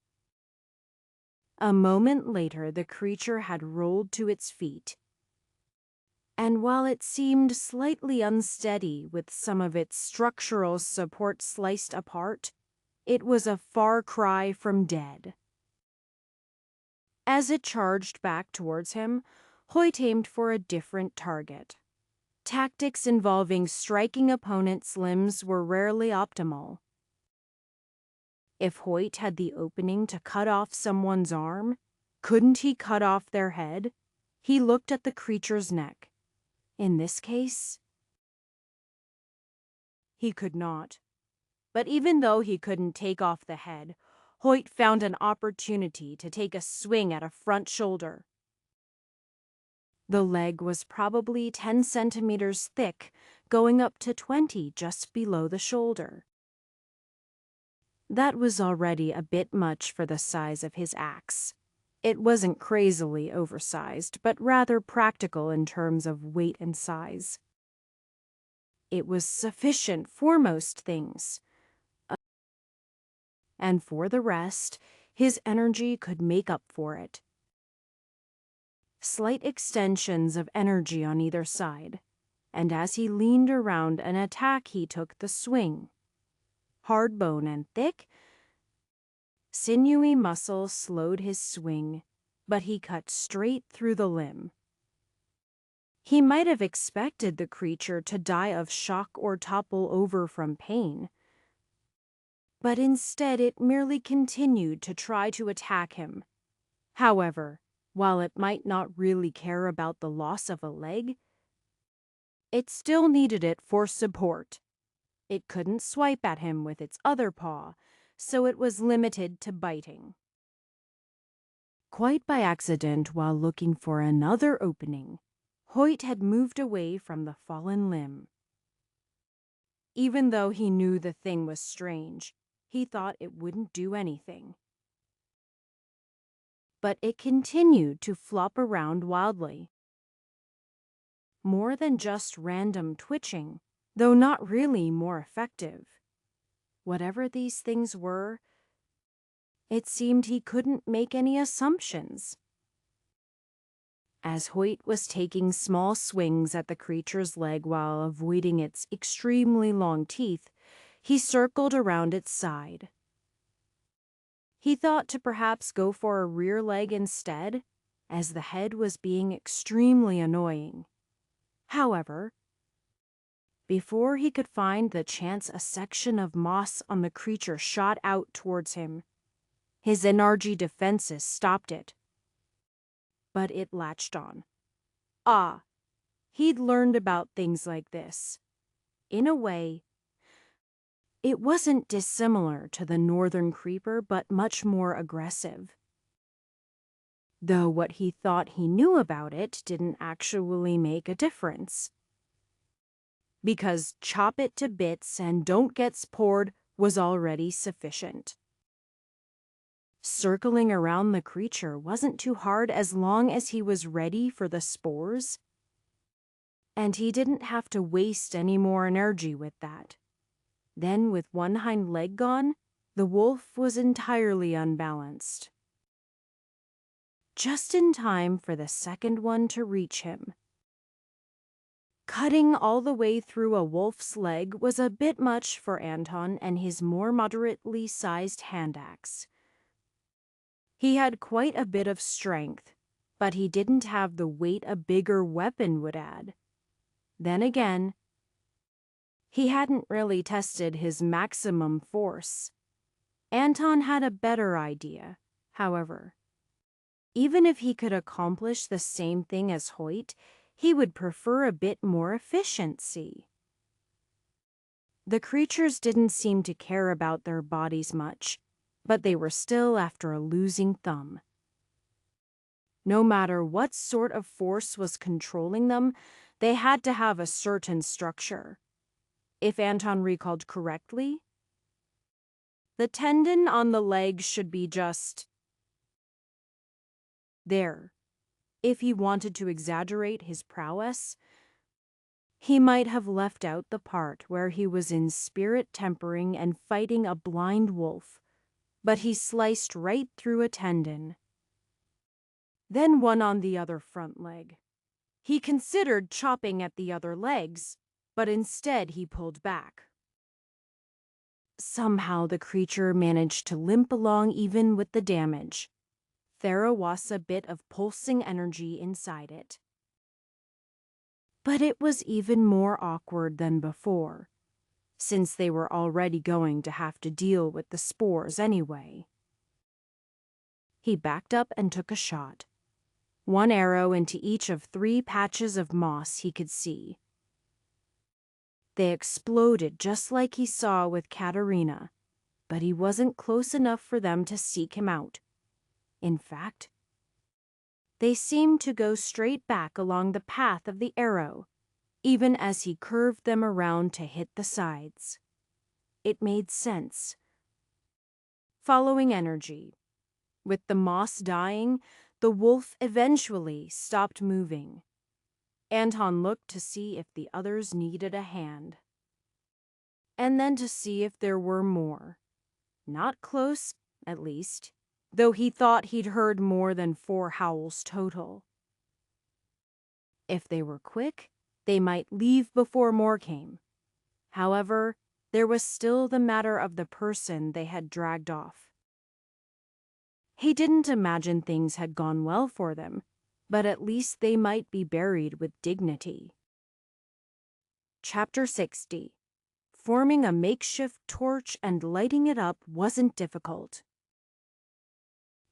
A moment later, the creature had rolled to its feet, and while it seemed slightly unsteady with some of its structural support sliced apart, it was a far cry from dead. As it charged back towards him, Hoyt aimed for a different target. Tactics involving striking opponents' limbs were rarely optimal. If Hoyt had the opening to cut off someone's arm, couldn't he cut off their head? He looked at the creature's neck. In this case, he could not. But even though he couldn't take off the head, Hoyt found an opportunity to take a swing at a front shoulder. The leg was probably 10 centimeters thick, going up to 20 just below the shoulder. That was already a bit much for the size of his axe. It wasn't crazily oversized, but rather practical in terms of weight and size. It was sufficient for most things. And for the rest, his energy could make up for it. Slight extensions of energy on either side, and as he leaned around an attack he took the swing. hard bone and thick, sinewy muscle slowed his swing, but he cut straight through the limb. He might have expected the creature to die of shock or topple over from pain, but instead it merely continued to try to attack him. However, while it might not really care about the loss of a leg, it still needed it for support. It couldn't swipe at him with its other paw, so it was limited to biting. Quite by accident, while looking for another opening, Hoyt had moved away from the fallen limb. Even though he knew the thing was strange, he thought it wouldn't do anything. But it continued to flop around wildly. More than just random twitching, though not really more effective. Whatever these things were, it seemed he couldn't make any assumptions. As Hoyt was taking small swings at the creature's leg while avoiding its extremely long teeth, he circled around its side. He thought to perhaps go for a rear leg instead, as the head was being extremely annoying. However, before he could find the chance, a section of moss on the creature shot out towards him. His NRG defenses stopped it, but it latched on. He'd learned about things like this. In a way, it wasn't dissimilar to the northern creeper, but much more aggressive. Though what he thought he knew about it didn't actually make a difference. Because chop it to bits and don't get spored was already sufficient. Circling around the creature wasn't too hard as long as he was ready for the spores. And he didn't have to waste any more energy with that. Then, with one hind leg gone, the wolf was entirely unbalanced. Just in time for the second one to reach him. Cutting all the way through a wolf's leg was a bit much for Anton and his more moderately sized hand axe. He had quite a bit of strength, but he didn't have the weight a bigger weapon would add. Then again, he hadn't really tested his maximum force. Anton had a better idea, however. Even if he could accomplish the same thing as Hoyt, he would prefer a bit more efficiency. The creatures didn't seem to care about their bodies much, but they were still after a losing thumb. No matter what sort of force was controlling them, they had to have a certain structure. If Anton recalled correctly, the tendon on the leg should be just there. If he wanted to exaggerate his prowess, he might have left out the part where he was in spirit tempering and fighting a blind wolf, but he sliced right through a tendon. Then one on the other front leg. He considered chopping at the other legs, but instead he pulled back. Somehow the creature managed to limp along even with the damage. There was a bit of pulsing energy inside it. But it was even more awkward than before, since they were already going to have to deal with the spores anyway. He backed up and took a shot. One arrow into each of 3 patches of moss he could see. They exploded just like he saw with Katerina, but he wasn't close enough for them to seek him out. In fact, they seemed to go straight back along the path of the arrow, even as he curved them around to hit the sides. It made sense. Following energy. With the moss dying, the wolf eventually stopped moving. Anton looked to see if the others needed a hand. And then to see if there were more. Not close, at least, though he thought he'd heard more than 4 howls total. If they were quick, they might leave before more came. However, there was still the matter of the person they had dragged off. He didn't imagine things had gone well for them, but at least they might be buried with dignity. Chapter 60. Forming a makeshift torch and lighting it up wasn't difficult.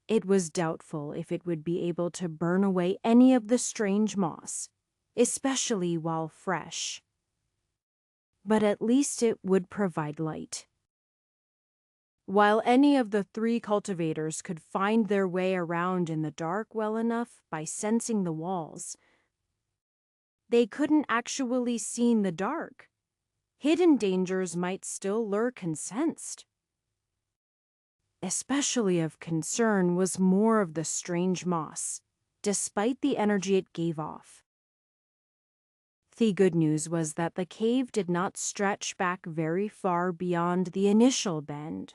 It was doubtful if it would be able to burn away any of the strange moss, especially while fresh. But at least it would provide light. While any of the 3 cultivators could find their way around in the dark well enough by sensing the walls, they couldn't actually see in the dark. Hidden dangers might still lurk unsensed. Especially of concern was more of the strange moss, despite the energy it gave off. The good news was that the cave did not stretch back very far beyond the initial bend.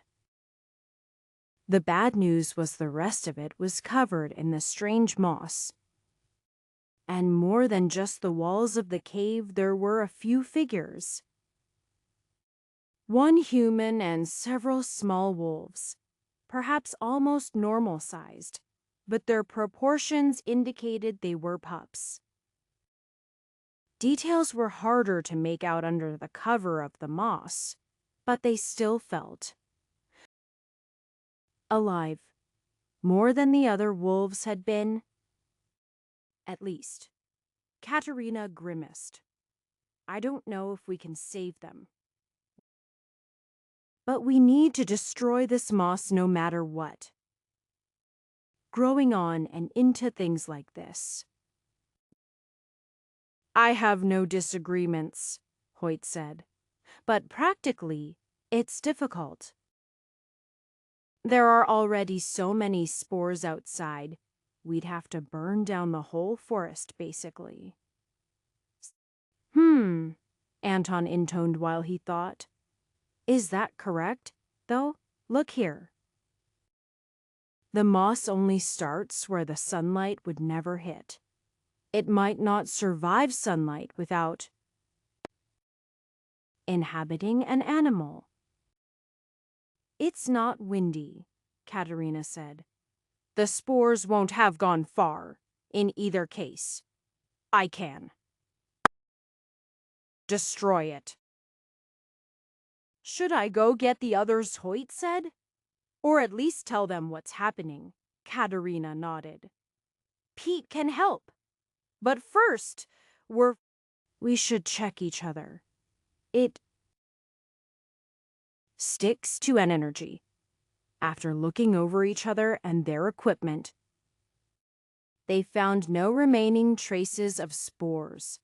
The bad news was the rest of it was covered in the strange moss. And more than just the walls of the cave, there were a few figures. 1 human and several small wolves, perhaps almost normal-sized, but their proportions indicated they were pups. Details were harder to make out under the cover of the moss, but they still felt alive, more than the other wolves had been. At least. Katerina grimaced. I don't know if we can save them. But we need to destroy this moss no matter what. Growing on and into things like this. I have no disagreements, Hoyt said. But practically, it's difficult. There are already so many spores outside, we'd have to burn down the whole forest, basically. Anton intoned while he thought. Is that correct, though? Look here. The moss only starts where the sunlight would never hit. It might not survive sunlight without inhabiting an animal. It's not windy, Katerina said. The spores won't have gone far, in either case. I can. Destroy it. Should I go get the others, Hoyt said? Or at least tell them what's happening, Katerina nodded. Pete can help. But first, we should check each other. It sticks to an energy. After looking over each other and their equipment, they found no remaining traces of spores.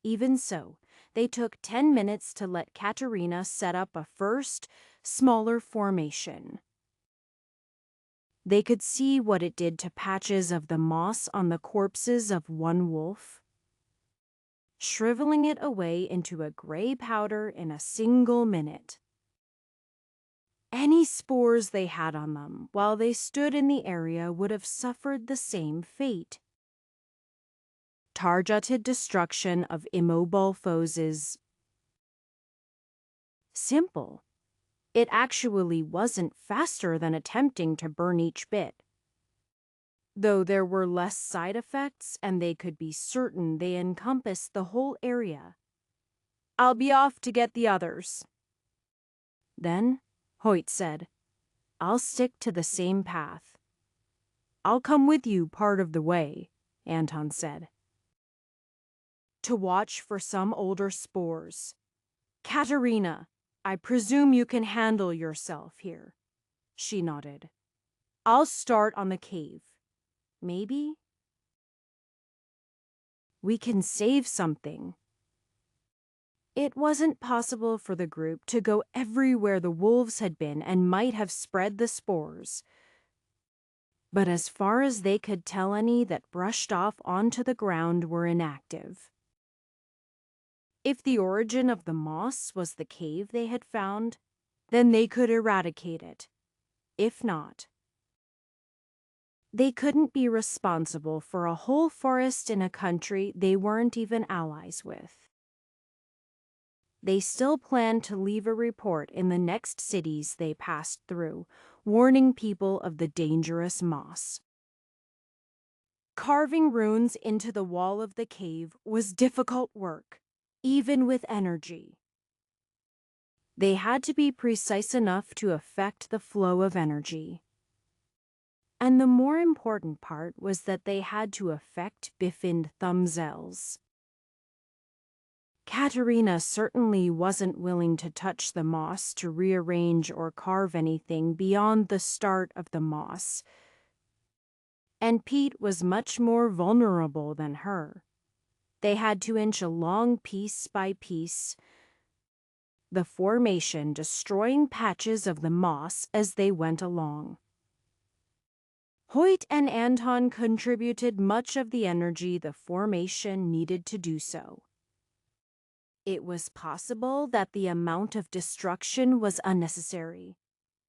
Even so, they took 10 minutes to let Katerina set up a first, smaller formation. They could see what it did to patches of the moss on the corpses of 1 wolf, shriveling it away into a gray powder in a single minute. Any spores they had on them while they stood in the area would have suffered the same fate. Targeted destruction of immobile foes is simple. It actually wasn't faster than attempting to burn each bit. Though there were less side effects and they could be certain they encompassed the whole area. I'll be off to get the others. Then, Hoyt said, I'll stick to the same path. I'll come with you part of the way, Anton said. To watch for some older spores. Katerina, I presume you can handle yourself here. She nodded. I'll start on the cave. Maybe we can save something. It wasn't possible for the group to go everywhere the wolves had been and might have spread the spores. But as far as they could tell, any that brushed off onto the ground were inactive. If the origin of the moss was the cave they had found, then they could eradicate it. If not, they couldn't be responsible for a whole forest in a country they weren't even allies with. They still planned to leave a report in the next cities they passed through, warning people of the dangerous moss. Carving runes into the wall of the cave was difficult work, even with energy. They had to be precise enough to affect the flow of energy. And the more important part was that they had to affect Bifind Thumbzells. Katerina certainly wasn't willing to touch the moss to rearrange or carve anything beyond the start of the moss. And Pete was much more vulnerable than her. They had to inch along piece by piece, the formation destroying patches of the moss as they went along. Hoyt and Anton contributed much of the energy the formation needed to do so. It was possible that the amount of destruction was unnecessary,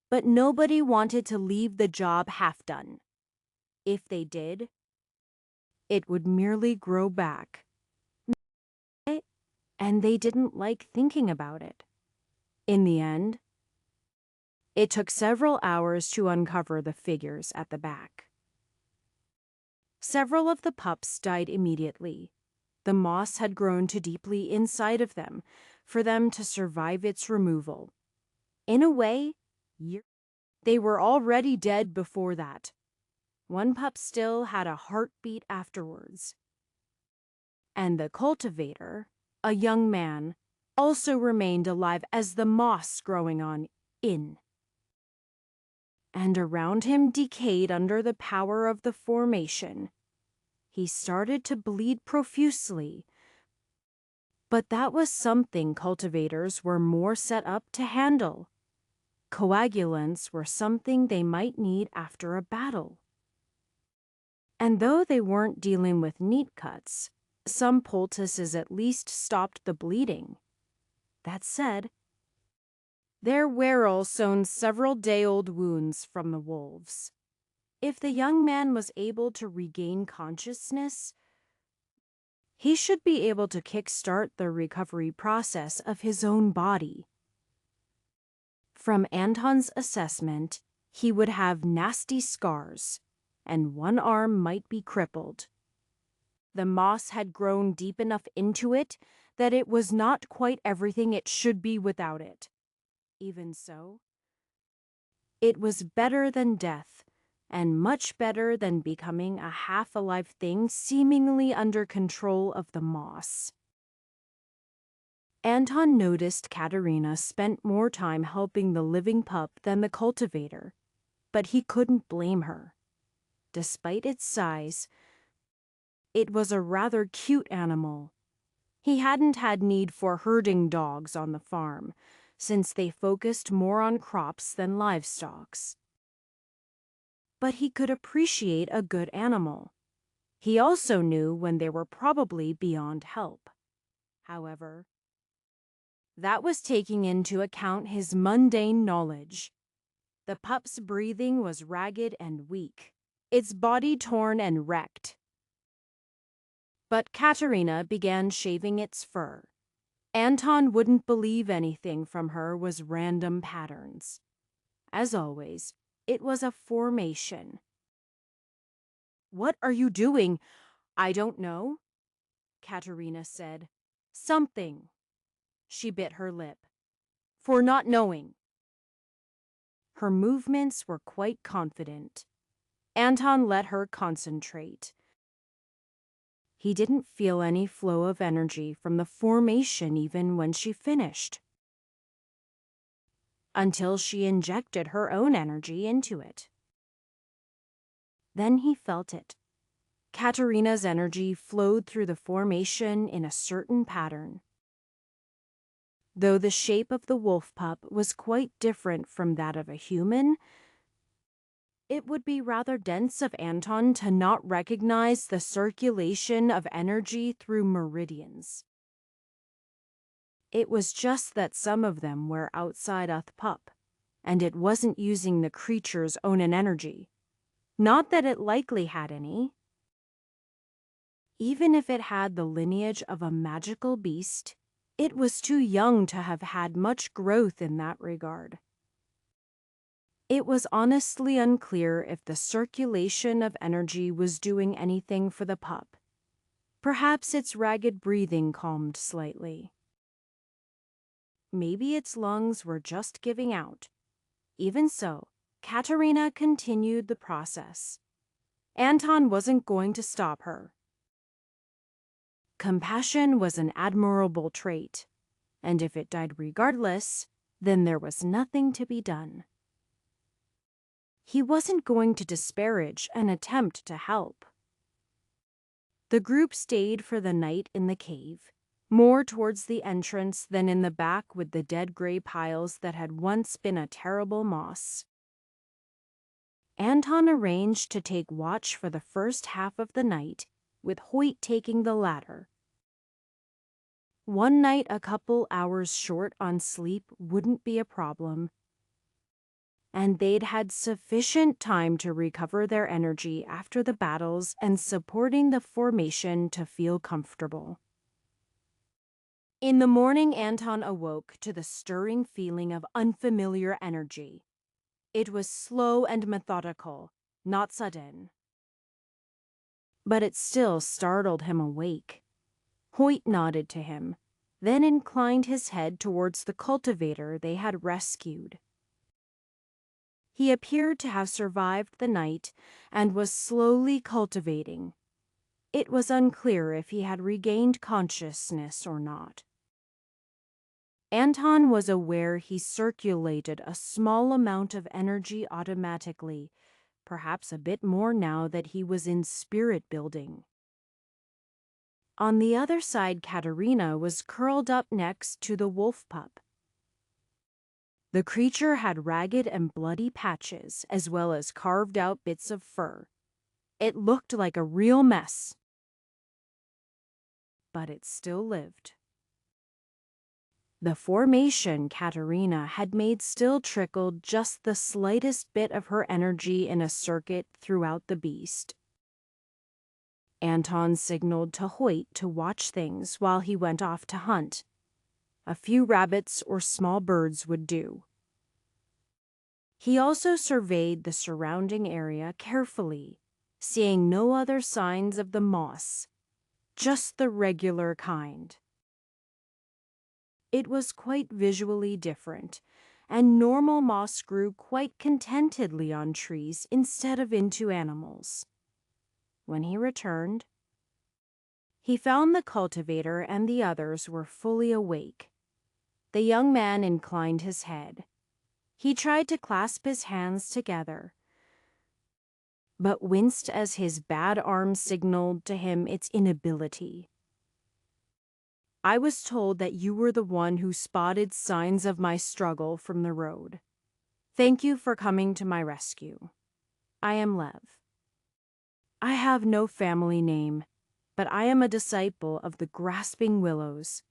but nobody wanted to leave the job half done. If they did, it would merely grow back. And they didn't like thinking about it. In the end, it took several hours to uncover the figures at the back. Several of the pups died immediately. The moss had grown too deeply inside of them for them to survive its removal. In a way, they were already dead before that. One pup still had a heartbeat afterwards. And the cultivator, a young man, also remained alive as the moss growing on in. And around him decayed under the power of the formation. He started to bleed profusely. But that was something cultivators were more set up to handle. Coagulants were something they might need after a battle. And though they weren't dealing with neat cuts, some poultices at least stopped the bleeding. That said, their wearil sewn several day-old wounds from the wolves. If the young man was able to regain consciousness, he should be able to kickstart the recovery process of his own body. From Anton's assessment, he would have nasty scars, and one arm might be crippled. The moss had grown deep enough into it that it was not quite everything it should be without it. Even so, it was better than death, and much better than becoming a half-alive thing seemingly under control of the moss. Anton noticed Katerina spent more time helping the living pup than the cultivator, but he couldn't blame her. Despite its size, it was a rather cute animal. He hadn't had need for herding dogs on the farm, since they focused more on crops than livestock. But he could appreciate a good animal. He also knew when they were probably beyond help. However, that was taking into account his mundane knowledge. The pup's breathing was ragged and weak, its body torn and wrecked. But Katerina began shaving its fur. Anton wouldn't believe anything from her was random patterns. As always, it was a formation. "What are you doing?" "I don't know," Katerina said. "Something." She bit her lip. "For not knowing." Her movements were quite confident. Anton let her concentrate. He didn't feel any flow of energy from the formation even when she finished, until she injected her own energy into it. Then he felt it. Katerina's energy flowed through the formation in a certain pattern. Though the shape of the wolf pup was quite different from that of a human, it would be rather dense of Anton to not recognize the circulation of energy through meridians. It was just that some of them were outside of the pup, and it wasn't using the creature's own energy. Not that it likely had any. Even if it had the lineage of a magical beast, It was too young to have had much growth in that regard. It was honestly unclear if the circulation of energy was doing anything for the pup. Perhaps its ragged breathing calmed slightly. Maybe its lungs were just giving out. Even so, Katerina continued the process. Anton wasn't going to stop her. Compassion was an admirable trait, and if it died regardless, then there was nothing to be done. He wasn't going to disparage an attempt to help. The group stayed for the night in the cave, more towards the entrance than in the back with the dead gray piles that had once been a terrible moss. Anton arranged to take watch for the first half of the night, with Hoyt taking the latter. One night a couple hours short on sleep wouldn't be a problem, and they'd had sufficient time to recover their energy after the battles and supporting the formation to feel comfortable. In the morning, Anton awoke to the stirring feeling of unfamiliar energy. It was slow and methodical, not sudden. But it still startled him awake. Hoyt nodded to him, then inclined his head towards the cultivator they had rescued. He appeared to have survived the night and was slowly cultivating. It was unclear if he had regained consciousness or not. Anton was aware he circulated a small amount of energy automatically, perhaps a bit more now that he was in spirit building. On the other side, Katerina was curled up next to the wolf pup. The creature had ragged and bloody patches, as well as carved-out bits of fur. It looked like a real mess. But it still lived. The formation Katerina had made still trickled just the slightest bit of her energy in a circuit throughout the beast. Anton signaled to Hoyt to watch things while he went off to hunt. A few rabbits or small birds would do. He also surveyed the surrounding area carefully, seeing no other signs of the moss, just the regular kind. It was quite visually different, and normal moss grew quite contentedly on trees instead of into animals. When he returned, he found the cultivator and the others were fully awake. The young man inclined his head. He tried to clasp his hands together, but winced as his bad arm signaled to him its inability. I was told that you were the one who spotted signs of my struggle from the road. Thank you for coming to my rescue. I am Lev. I have no family name, but I am a disciple of the Grasping Willows.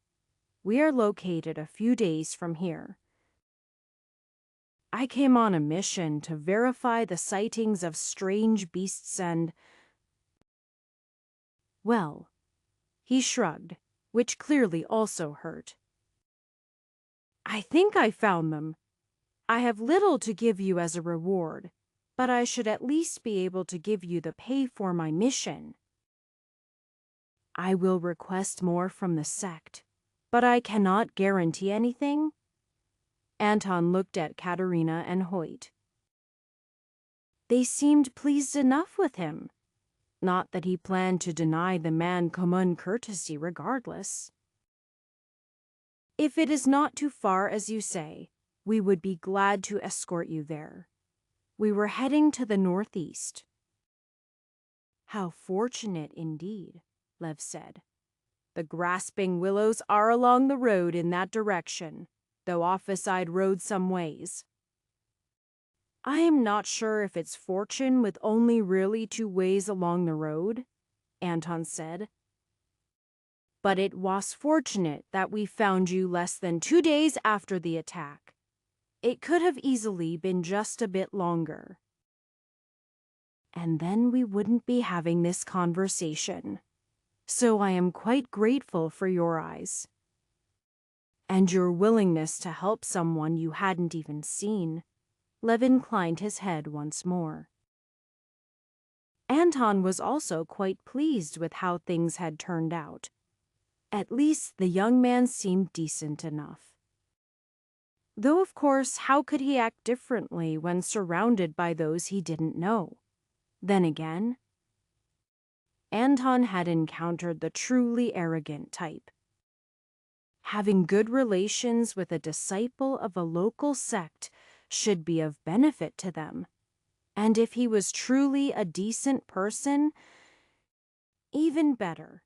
We are located a few days from here. I came on a mission to verify the sightings of strange beasts and... Well, he shrugged, which clearly also hurt. I think I found them. I have little to give you as a reward, but I should at least be able to give you the pay for my mission. I will request more from the sect, but I cannot guarantee anything. Anton looked at Katerina and Hoyt. They seemed pleased enough with him. Not that he planned to deny the man common courtesy regardless. If it is not too far as you say, we would be glad to escort you there. We were heading to the northeast. How fortunate indeed, Lev said. The Grasping Willows are along the road in that direction, though off a side road some ways. I am not sure if it's fortune with only really 2 ways along the road, Anton said. But it was fortunate that we found you less than 2 days after the attack. It could have easily been just a bit longer. And then we wouldn't be having this conversation. So I am quite grateful for your eyes. and your willingness to help someone you hadn't even seen. Lev inclined his head once more. Anton was also quite pleased with how things had turned out. At least the young man seemed decent enough. Though, of course, how could he act differently when surrounded by those he didn't know? Then again, Anton had encountered the truly arrogant type. Having good relations with a disciple of a local sect should be of benefit to them. And if he was truly a decent person, even better.